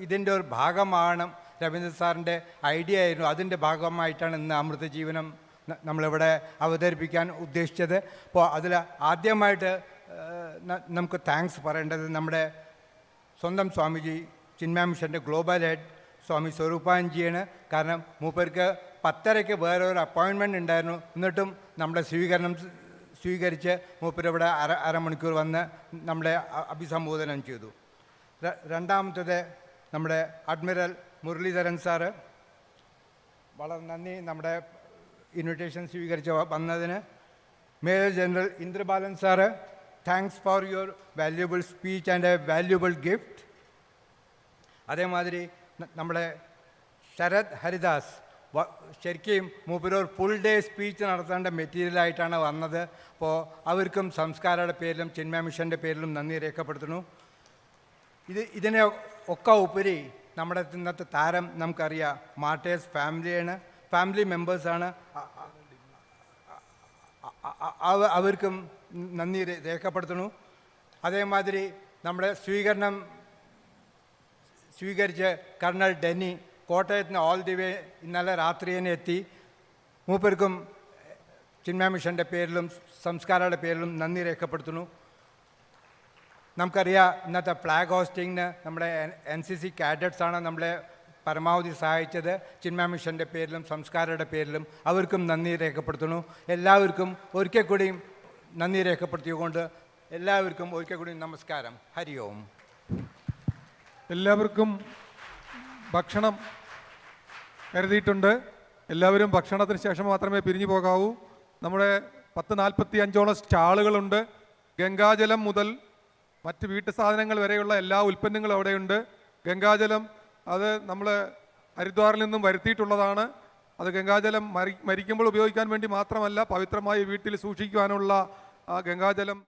ഇതിൻ്റെ ഒരു ഭാഗമാണ് രവീന്ദ്ര സാറിൻ്റെ ഐഡിയ ആയിരുന്നു. അതിൻ്റെ ഭാഗമായിട്ടാണ് ഇന്ന് അമൃതജീവനം നമ്മളിവിടെ അവതരിപ്പിക്കാൻ ഉദ്ദേശിച്ചത്. അപ്പോൾ അതിൽ ആദ്യമായിട്ട് നമുക്ക് താങ്ക്സ് പറയേണ്ടത് നമ്മുടെ സ്വന്തം സ്വാമിജി ചിന്മയ മിഷൻ്റെ ഗ്ലോബൽ ഹെഡ് സ്വാമി സ്വരൂപാനന്ദജിയാണ്. കാരണം മൂപ്പർക്ക് 10:30 വേറെ ഒരു അപ്പോയിൻമെൻറ്റ് ഉണ്ടായിരുന്നു. എന്നിട്ടും നമ്മുടെ സ്വീകരിച്ച് മൂപ്പരിവിടെ അരമണിക്കൂർ വന്ന് നമ്മളെ അഭിസംബോധന ചെയ്തു. രണ്ടാമത്തത് നമ്മുടെ അഡ്മിറൽ മുരളീധരൻ സാറ്, വളരെ നന്ദി നമ്മുടെ ഇൻവിറ്റേഷൻ സ്വീകരിച്ച് വന്നതിന്. Major general Indrabalan sir, thanks for your valuable speech and A valuable gift. അതേമാതിരി നമ്മുടെ ശരത് ഹരിദാസ്, ശരിക്കും മൂപ്പരൊരു ഫുൾ ഡേ സ്പീച്ച് നടത്തേണ്ട മെറ്റീരിയലായിട്ടാണ് വന്നത്. അപ്പോൾ അവർക്കും സംസ്കാരയുടെ പേരിലും ചിന്മയ മിഷൻ്റെ പേരിലും നന്ദി രേഖപ്പെടുത്തുന്നു. ഇതിനെ ഒക്കെ ഉപരി നമ്മുടെ ഇന്നത്തെ താരം നമുക്കറിയാം, മാർട്ടേഴ്സ് ഫാമിലിയാണ്, ഫാമിലി മെമ്പേഴ്സാണ്. അവർക്കും നന്ദി രേഖപ്പെടുത്തുന്നു. അതേമാതിരി നമ്മുടെ സ്വീകരിച്ച് കർണൽ ഡെന്നി കോട്ടയത്ത് നിന്ന് ഓൾ ദി വേ ഇന്നലെ രാത്രി തന്നെ എത്തി. മൂപ്പർക്കും ചിന്മയ മിഷൻ്റെ പേരിലും സംസ്കാരയുടെ പേരിലും നന്ദി രേഖപ്പെടുത്തുന്നു. നമുക്കറിയാം ഇന്നത്തെ ഫ്ലാഗ് ഹോസ്റ്റിങ്ങിന് നമ്മുടെ NCC കാഡറ്റ്സാണ് നമ്മളെ പരമാവധി സഹായിച്ചത്. ചിന്മയ മിഷൻ്റെ പേരിലും സംസ്കാരയുടെ പേരിലും അവർക്കും നന്ദി രേഖപ്പെടുത്തുന്നു. എല്ലാവർക്കും ഒരിക്കൽ കൂടിയും നന്ദി രേഖപ്പെടുത്തിക്കൊണ്ട് എല്ലാവർക്കും ഒരിക്കൽ കൂടി നമസ്കാരം. ഹരി ഓം. എല്ലാവർക്കും ഭക്ഷണം കരുതിയിട്ടുണ്ട്. എല്ലാവരും ഭക്ഷണത്തിന് ശേഷം മാത്രമേ പിരിഞ്ഞു പോകാവൂ. നമ്മുടെ 10:45 സ്റ്റാളുകളുണ്ട്. ഗംഗാജലം മുതൽ മറ്റ് വീട്ടു സാധനങ്ങൾ വരെയുള്ള എല്ലാ ഉൽപ്പന്നങ്ങളും അവിടെയുണ്ട്. ഗംഗാജലം അത് നമ്മൾ ഹരിദ്വാറിൽ നിന്നും വരുത്തിയിട്ടുള്ളതാണ്. അത് ഗംഗാജലം മരിക്കുമ്പോൾ ഉപയോഗിക്കാൻ വേണ്ടി മാത്രമല്ല, പവിത്രമായി വീട്ടിൽ സൂക്ഷിക്കുവാനുള്ള ആ ഗംഗാജലം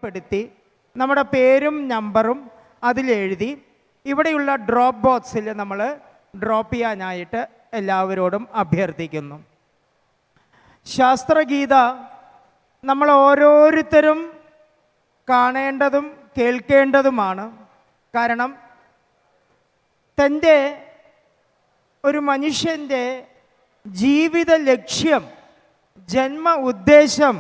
പ്പെടുത്തി നമ്മുടെ പേരും നമ്പറും അതിലെഴുതി ഇവിടെയുള്ള ഡ്രോപ്പ് ബോക്സിൽ നമ്മൾ ഡ്രോപ്പ് ചെയ്യാനായിട്ട് എല്ലാവരോടും അഭ്യർത്ഥിക്കുന്നു. ശാസ്ത്രഗീത നമ്മൾ ഓരോരുത്തരും കാണേണ്ടതും കേൾക്കേണ്ടതുമാണ്. കാരണം തൻ്റെ ഒരു മനുഷ്യൻ്റെ ജീവിത ലക്ഷ്യം, ജന്മ ഉദ്ദേശം,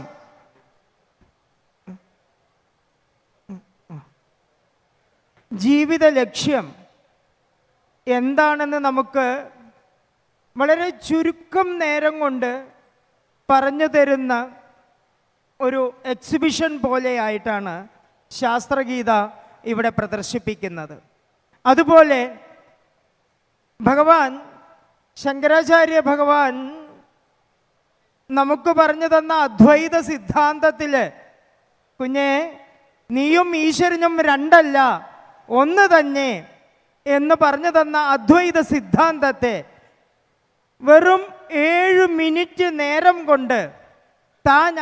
ജീവിത ലക്ഷ്യം എന്താണെന്ന് നമുക്ക് വളരെ ചുരുക്കം നേരം കൊണ്ട് പറഞ്ഞു തരുന്ന ഒരു എക്സിബിഷൻ പോലെയായിട്ടാണ് ശാസ്ത്രഗീത ഇവിടെ പ്രദർശിപ്പിക്കുന്നത്. അതുപോലെ ഭഗവാൻ ശങ്കരാചാര്യ ഭഗവാൻ നമുക്ക് പറഞ്ഞു തന്ന അദ്വൈത സിദ്ധാന്തത്തിൽ കുഞ്ഞെ നീയും ഈശ്വരനും രണ്ടല്ല ഒന്ന് തന്നെ എന്ന് പറഞ്ഞു തന്ന അദ്വൈത സിദ്ധാന്തത്തെ വെറും 7 മിനിറ്റ് നേരം കൊണ്ട് താൻ